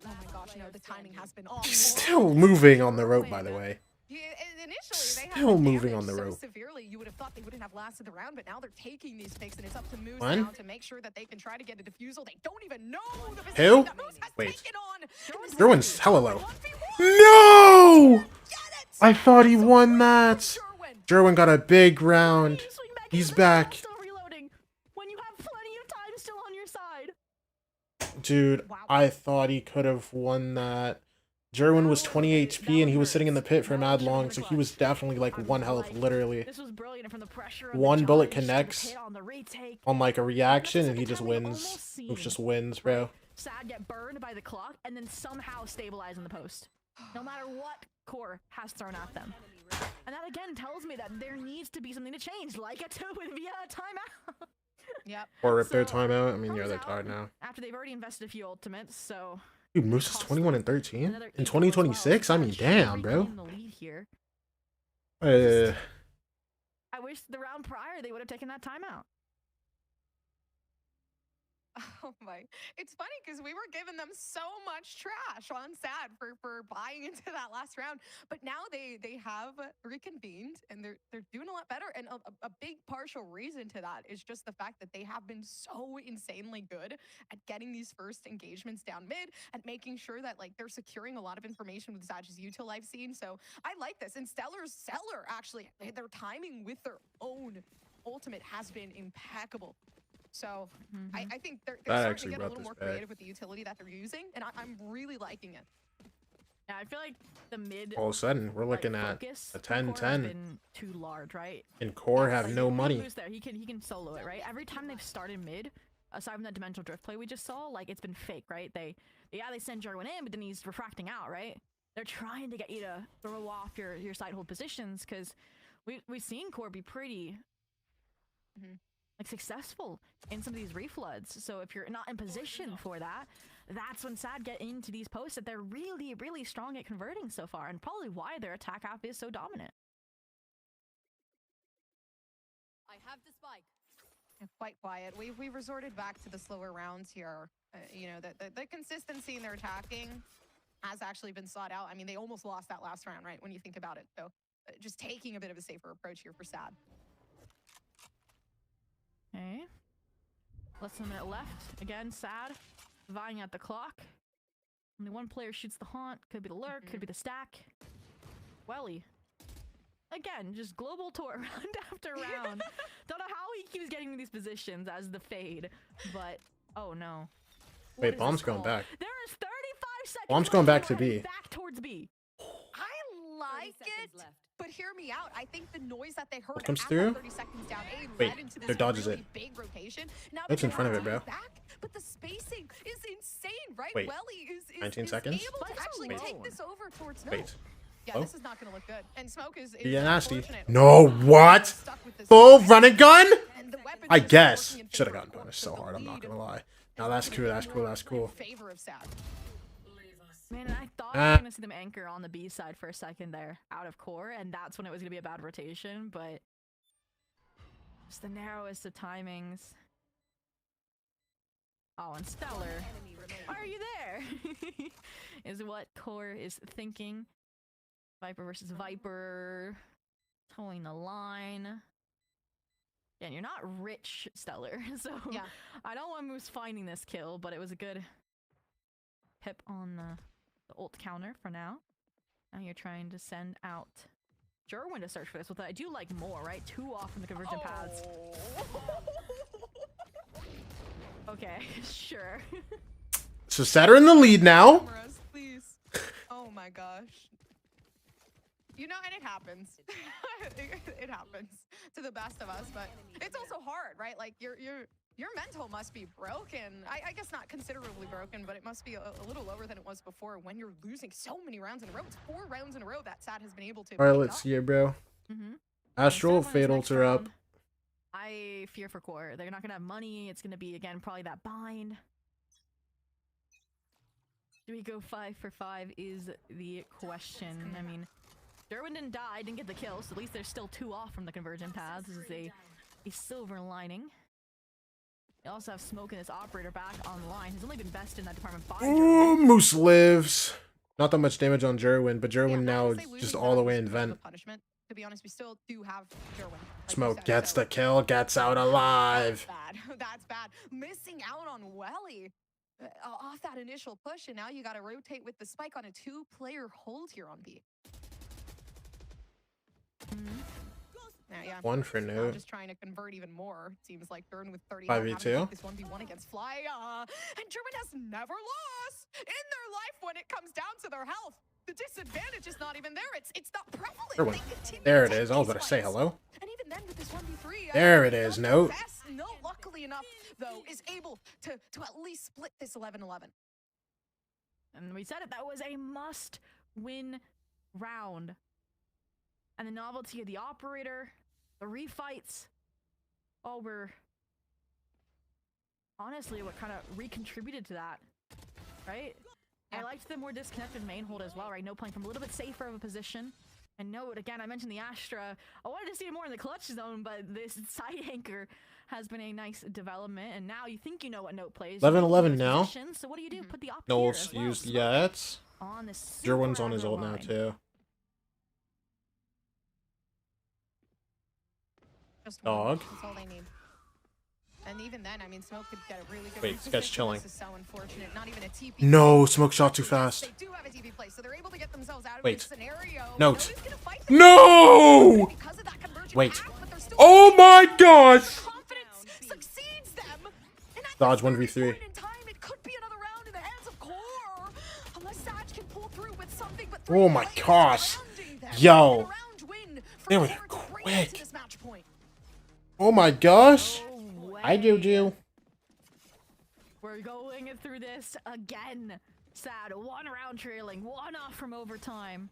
S7: Oh my gosh, no, the timing has been off.
S1: Still moving on the rope, by the way.
S7: Yeah, initially, they
S1: Still
S7: had been
S1: moving on
S7: damaged
S1: the
S7: so
S1: rope.
S7: severely, you would have thought they wouldn't have lasted the round, but now they're taking these picks, and it's up to Moose
S1: One.
S7: now to make sure that they can try to get a defusal. They don't even know the
S1: Who?
S7: position that Moose has
S1: Wait.
S7: taken on. And this
S1: Derwin's
S7: is
S1: hella low.
S7: 1v1.
S1: No!
S7: Get it!
S1: I thought he won that.
S7: Jerwin.
S1: Jerwin got a big round.
S8: You swing back
S1: He's
S8: into the shot,
S1: back.
S8: Still reloading. When you have plenty of time still on your side.
S1: Dude,
S7: Wow.
S1: I thought he could have won that. Jerwin was 20 HP and he was sitting in the pit for mad long, so he was definitely like 1 health, literally.
S8: This was brilliant from the pressure. of the
S1: One bullet
S8: judge, the
S1: connects
S8: pit on the retake.
S1: on like a reaction and he
S8: That's
S1: just
S8: the time we
S1: wins.
S8: almost seen.
S1: Moose just wins, bro.
S8: Sad get burned by the clock and then somehow stabilize in the post. No matter what Core has thrown at them. And that again tells me that there needs to be something to change, like a 2 via a timeout.
S7: Yep.
S1: Or rip their
S8: So,
S1: timeout. I mean, yeah,
S8: comes
S1: they're
S8: out
S1: tired now.
S8: After they've already invested a few ultimates, so
S1: Dude, Moose is 21 and 13
S8: another
S1: in
S8: equal as well.
S1: 2026. I mean,
S8: Sad
S1: damn, bro.
S8: reclaim the lead here. I wish the round prior they would have taken that timeout.
S7: Oh my. It's funny because we were giving them so much trash on Sad for buying into that last round. But now they have reconvened and they're doing a lot better. And a big partial reason to that is just the fact that they have been so insanely good at getting these first engagements down mid and making sure that like they're securing a lot of information with Zadge's util I've seen. So I like this. And Stellar's Stellar actually, their timing with their own ultimate has been impeccable. So I think they're
S1: That
S7: starting
S1: actually
S7: to get a
S1: brought
S7: little
S1: this
S7: more
S1: back.
S7: creative with the utility that they're using, and I'm really liking it.
S8: Yeah, I feel like the mid
S1: All of a sudden, we're looking at
S8: focus
S1: a
S8: for Core has
S1: 10-10.
S8: been too large, right?
S1: And Core have
S8: Like,
S1: no
S8: if
S1: money.
S8: Moose there, he can solo it, right? Every time they've started mid, aside from that dimensional drift play we just saw, like it's been fake, right? They send Jarwin in, but then he's refracting out, right? they're trying to get you to throw off your side hold positions, because we've seen Core be pretty like successful in some of these refloods. So if you're not in position for that, that's when Sad get into these posts that they're really, really strong at converting so far, and probably why their attack app is so dominant.
S4: I have the spike.
S7: Quite quiet. We've resorted back to the slower rounds here. You know, the consistency in their attacking has actually been sought out. I mean, they almost lost that last round, right? When you think about it. So just taking a bit of a safer approach here for Sad.
S8: Okay. Less than a minute left. Again, Sad vying at the clock. Only one player shoots the haunt. Could be the lurk, could be the stack. Welly. Again, just global tour round after round. Don't know how he keeps getting in these positions as the fade, but oh no.
S1: Wait, bomb's going back.
S8: There is 35 seconds.
S1: Bomb's going back to B.
S8: Back towards B.
S7: I like it, but hear me out. I think the noise that they heard
S1: comes
S7: after
S1: through?
S7: 30 seconds down A
S1: Wait,
S7: led into
S1: there
S7: this
S1: dodges
S7: really
S1: it.
S7: big rotation. Now
S1: It's in
S7: they're
S1: front of it, bro.
S7: back, but the spacing is insane, right?
S1: Wait,
S7: Welly is
S1: 19 seconds?
S7: able to actually
S1: Wait.
S7: take this over towards no.
S1: Wait.
S7: Yeah,
S1: Oh.
S7: this is not going to look good. And Smoke is
S1: Yeah, nasty.
S7: unfortunate.
S1: No, what?
S7: Stuck with this
S1: Full run and gun?
S7: and the weapons
S1: I
S7: are just
S1: guess.
S7: working in
S1: Should have
S7: favor
S1: gotten
S7: of Core,
S1: punished
S7: so
S1: so
S7: the
S1: hard, I'm not
S7: lead
S1: gonna lie. Now that's cool, that's cool, that's cool.
S7: in favor of Sad.
S8: Man, I thought I was gonna see them anchor on the B side for a second there, out of core, and that's when it was gonna be a bad rotation, but just the narrowest of timings. Oh, and Stellar, why are you there? Is what core is thinking. Viper versus Viper, towing the line. Yeah, and you're not rich, Stellar, so
S7: Yeah.
S8: I don't want Moose finding this kill, but it was a good pip on the ult counter for now. Now you're trying to send out Jerwin to search for this, which I do like more, right? 2 off from the convergent paths. Okay, sure.
S1: So Sad are in the lead now.
S7: Cameras, please. Oh my gosh. You know, and it happens. It happens to the best of us, but it's also hard, right? Like your mental must be broken. I guess not considerably broken, but it must be a little lower than it was before when you're losing so many rounds in a row. It's 4 rounds in a row that Sad has been able to.
S1: Alright,
S7: pick
S1: let's
S7: up.
S1: see it, bro.
S8: Mm-hmm.
S1: Astral, Fatals are up.
S8: I fear for core. They're not gonna have money. It's gonna be, again, probably that bind. Do we go 5 for 5 is the question. I mean, Derwin didn't die, didn't get the kill, so at least there's still 2 off from the convergent paths. This is a silver lining. They also have Smoke and his operator back online. He's only been best in that department by
S1: Ooh,
S8: Jerwin.
S1: Moose lives. Not that much damage on Jerwin, but Jerwin
S7: Yeah,
S1: now
S7: honestly,
S1: is
S7: losing
S1: just
S7: Sad
S1: all the
S7: was
S1: way in
S7: more of a
S1: vent.
S7: punishment. To be honest, we still do have Jerwin. Like you
S1: Smoke
S7: said,
S1: gets
S7: so
S1: the kill, gets out alive.
S7: That's bad. That's bad. Missing out on Welly off that initial push, and now you got to rotate with the spike on a 2-player hold here on B. Now, yeah.
S1: 1 for
S7: Now
S1: Note.
S7: just trying to convert even more. Seems like Durn with 30.
S1: 5v2.
S7: This 1v1 against Fly. And German has never lost in their life when it comes down to their health. The disadvantage is not even there. It's not prevalent.
S1: There,
S7: They continue
S1: there
S7: to
S1: it
S7: take
S1: is. I was
S7: these
S1: about to say
S7: fights.
S1: hello.
S7: And even then with this 1v3.
S1: There it is, Note.
S7: No, luckily enough, though, is able to at least split this 11-11.
S8: And we said it, that was a must-win round. And the novelty of the operator, the refights, all were honestly what kind of recontributed to that, right?
S7: Yeah.
S8: I liked the more disconnected main hold as well, right? No playing from a little bit safer of a position. And Note, again, I mentioned the Astra. I wanted to see it more in the clutch zone, but this side anchor has been a nice development. And now you think you know what Note plays.
S1: 11-11 now.
S8: So what do you do? Put the op
S1: No
S8: here
S1: ults
S8: as well.
S1: used
S8: Smoke
S1: yet.
S8: on the super
S1: Jerwin's on his
S8: aggro
S1: ult now
S8: line.
S1: too.
S7: Just
S1: Dog.
S7: one. That's all they need. And even then, I mean, Smoke could get a really good
S1: Wait, this guy's
S7: reposition.
S1: chilling.
S7: This is so unfortunate. Not even a TP.
S1: No, Smoke shot too
S7: Yes,
S1: fast.
S7: they do have a TP play, so they're able to get themselves out of
S1: Wait.
S7: this scenario.
S1: Note.
S7: Nobody's gonna fight this.
S1: No!
S7: Because of that convergent
S1: Wait.
S7: path, but they're still
S1: Oh my gosh!
S7: confidence succeeds them. And at
S1: Dodge
S7: this very
S1: 1v3.
S7: point in time, it could be another round in the hands of Core. Unless Saj can pull through with something, but
S1: Oh my
S7: players
S1: gosh.
S7: surrounding them.
S1: Yo.
S7: And a round win for
S1: They were
S7: Core to bring it
S1: quick.
S7: to this match point.
S1: Oh my gosh.
S8: No
S1: Hi,
S8: way.
S1: Juju.
S8: We're going through this again. Sad, 1 round trailing, 1 off from overtime.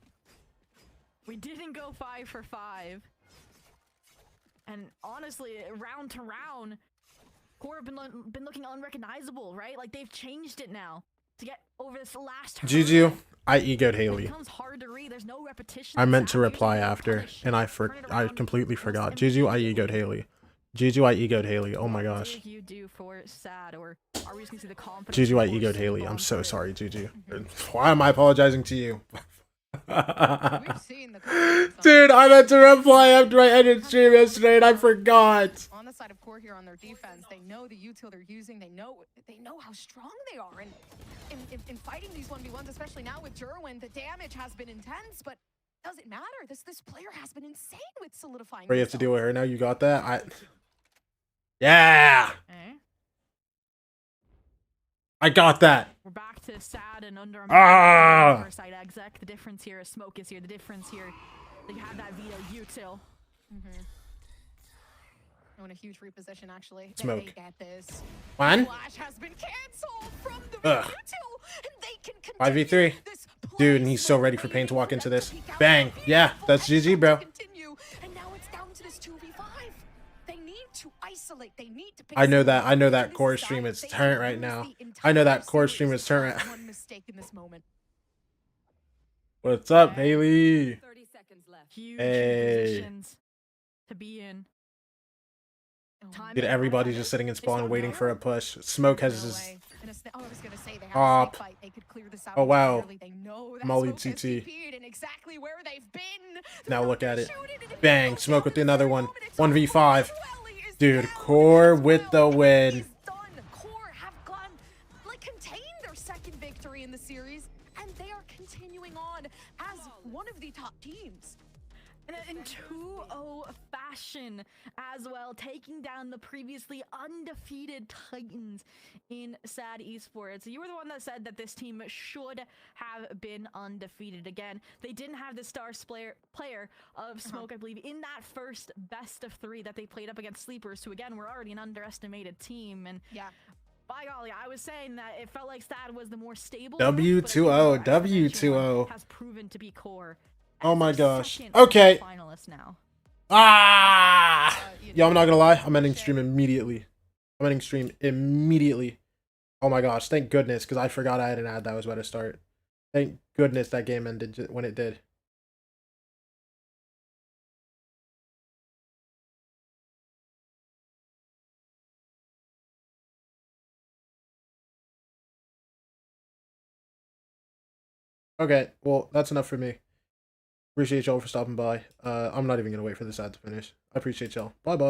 S8: We didn't go 5 for 5. And honestly, round to round, Core have been looking unrecognizable, right? Like, they've changed it now to get over this last hurdle.
S1: Juju, I egoed Haley.
S8: It becomes hard to read. There's no repetition.
S1: I meant to
S8: Sad,
S1: reply
S8: usually
S1: after,
S8: punish,
S1: and I
S8: turn it
S1: I
S8: around,
S1: completely
S8: most
S1: forgot.
S8: impact
S1: Juju, I
S8: people.
S1: egoed Haley. Juju, I egoed Haley. Oh my
S8: What
S1: gosh.
S8: did you do for Sad, or are we just gonna see the confidence?
S1: Juju, I
S8: force
S1: egoed Haley.
S8: bomb
S1: I'm so
S8: through?
S1: sorry, Juju. Why am I apologizing to you?
S7: We've seen the confidence on
S1: Dude, I meant to reply after I ended stream yesterday and I forgot.
S7: on the side of Core here on their defense. They know the util they're using. They know how strong they are. And in fighting these 1v1s, especially now with Jerwin, the damage has been intense, but doesn't matter. This player has been insane with solidifying.
S1: What do you have to
S7: himself.
S1: deal with her now? You got that? Yeah!
S8: Eh?
S1: I got that.
S8: We're back to Sad and under a
S1: Ah!
S8: side exec. The difference here is Smoke is here. The difference here, they have that Veto util.
S7: Oh, in a huge reposition, actually.
S1: Smoke.
S7: They get this.
S1: One?
S7: Flash has been canceled from the
S1: Ugh.
S7: util, and they can
S1: 5v3.
S7: this
S1: Dude, and he's so ready for Pain to walk into this. Bang. Yeah, that's GG, bro.
S7: Continue, and now it's down to this 2v5. They need to isolate. They need to pick
S1: I know
S7: someone
S1: that. I know
S7: up,
S1: that
S7: and this
S1: core
S7: is
S1: stream
S7: sad.
S1: is
S7: They
S1: turnt
S7: could
S1: right
S7: lose
S1: now.
S7: the
S1: I know that
S7: entire
S1: core
S7: series
S1: stream is turnt.
S7: for one mistake in this moment.
S1: What's up, Haley?
S4: 30 seconds left.
S8: Huge
S1: Hey.
S8: positions to be in.
S7: Oh,
S8: Time
S1: Dude,
S8: to
S1: everybody's
S8: run.
S1: just sitting in
S7: It's
S1: spawn
S7: not
S1: waiting
S7: there.
S1: for a push. Smoke has
S7: No
S1: his...
S7: way. And I was gonna say they have
S1: Op.
S7: a snake fight. They could clear this out.
S1: Oh, wow.
S7: entirely. They know that
S1: Molly
S7: Smoke has
S1: TT.
S7: TP'd and exactly where they've been.
S1: Now
S7: They're
S1: look
S7: not
S1: at it.
S7: gonna shoot and if
S1: Bang,
S7: it goes
S1: Smoke
S7: down
S1: with
S7: in
S1: another
S7: the
S1: one.
S7: moment, it's
S1: 1v5.
S7: Joelle is
S1: Dude,
S7: down
S1: Core
S7: as
S1: with the
S7: well.
S1: win.
S7: It is done. Core have gone, contained their second victory in the series, and they are continuing on as one of the top teams.
S8: In 2-0 fashion as well, taking down the previously undefeated Titans in Sad Esports. You were the one that said that this team should have been undefeated. Again, they didn't have the star player of Smoke, I believe, in that first best of 3 that they played up against Sleepers, who again were already an underestimated team. And
S7: Yeah.
S8: by golly, I was saying that it felt like Sad was the more stable.
S1: W2O,
S8: pick, but I think the
S1: W2O.
S8: exponential has proven to be Core.
S1: Oh
S8: as
S1: my
S8: the
S1: gosh.
S8: second
S1: Okay.
S8: finalist now.
S1: Ah! Yo, I'm not gonna lie. I'm ending stream immediately. I'm ending stream immediately. Oh my gosh. Thank goodness, because I forgot I had an ad that was about to start. Thank goodness that game ended when it did. Okay, well, that's enough for me. Appreciate y'all for stopping by. I'm not even gonna wait for this ad to finish. I appreciate y'all. Bye bye.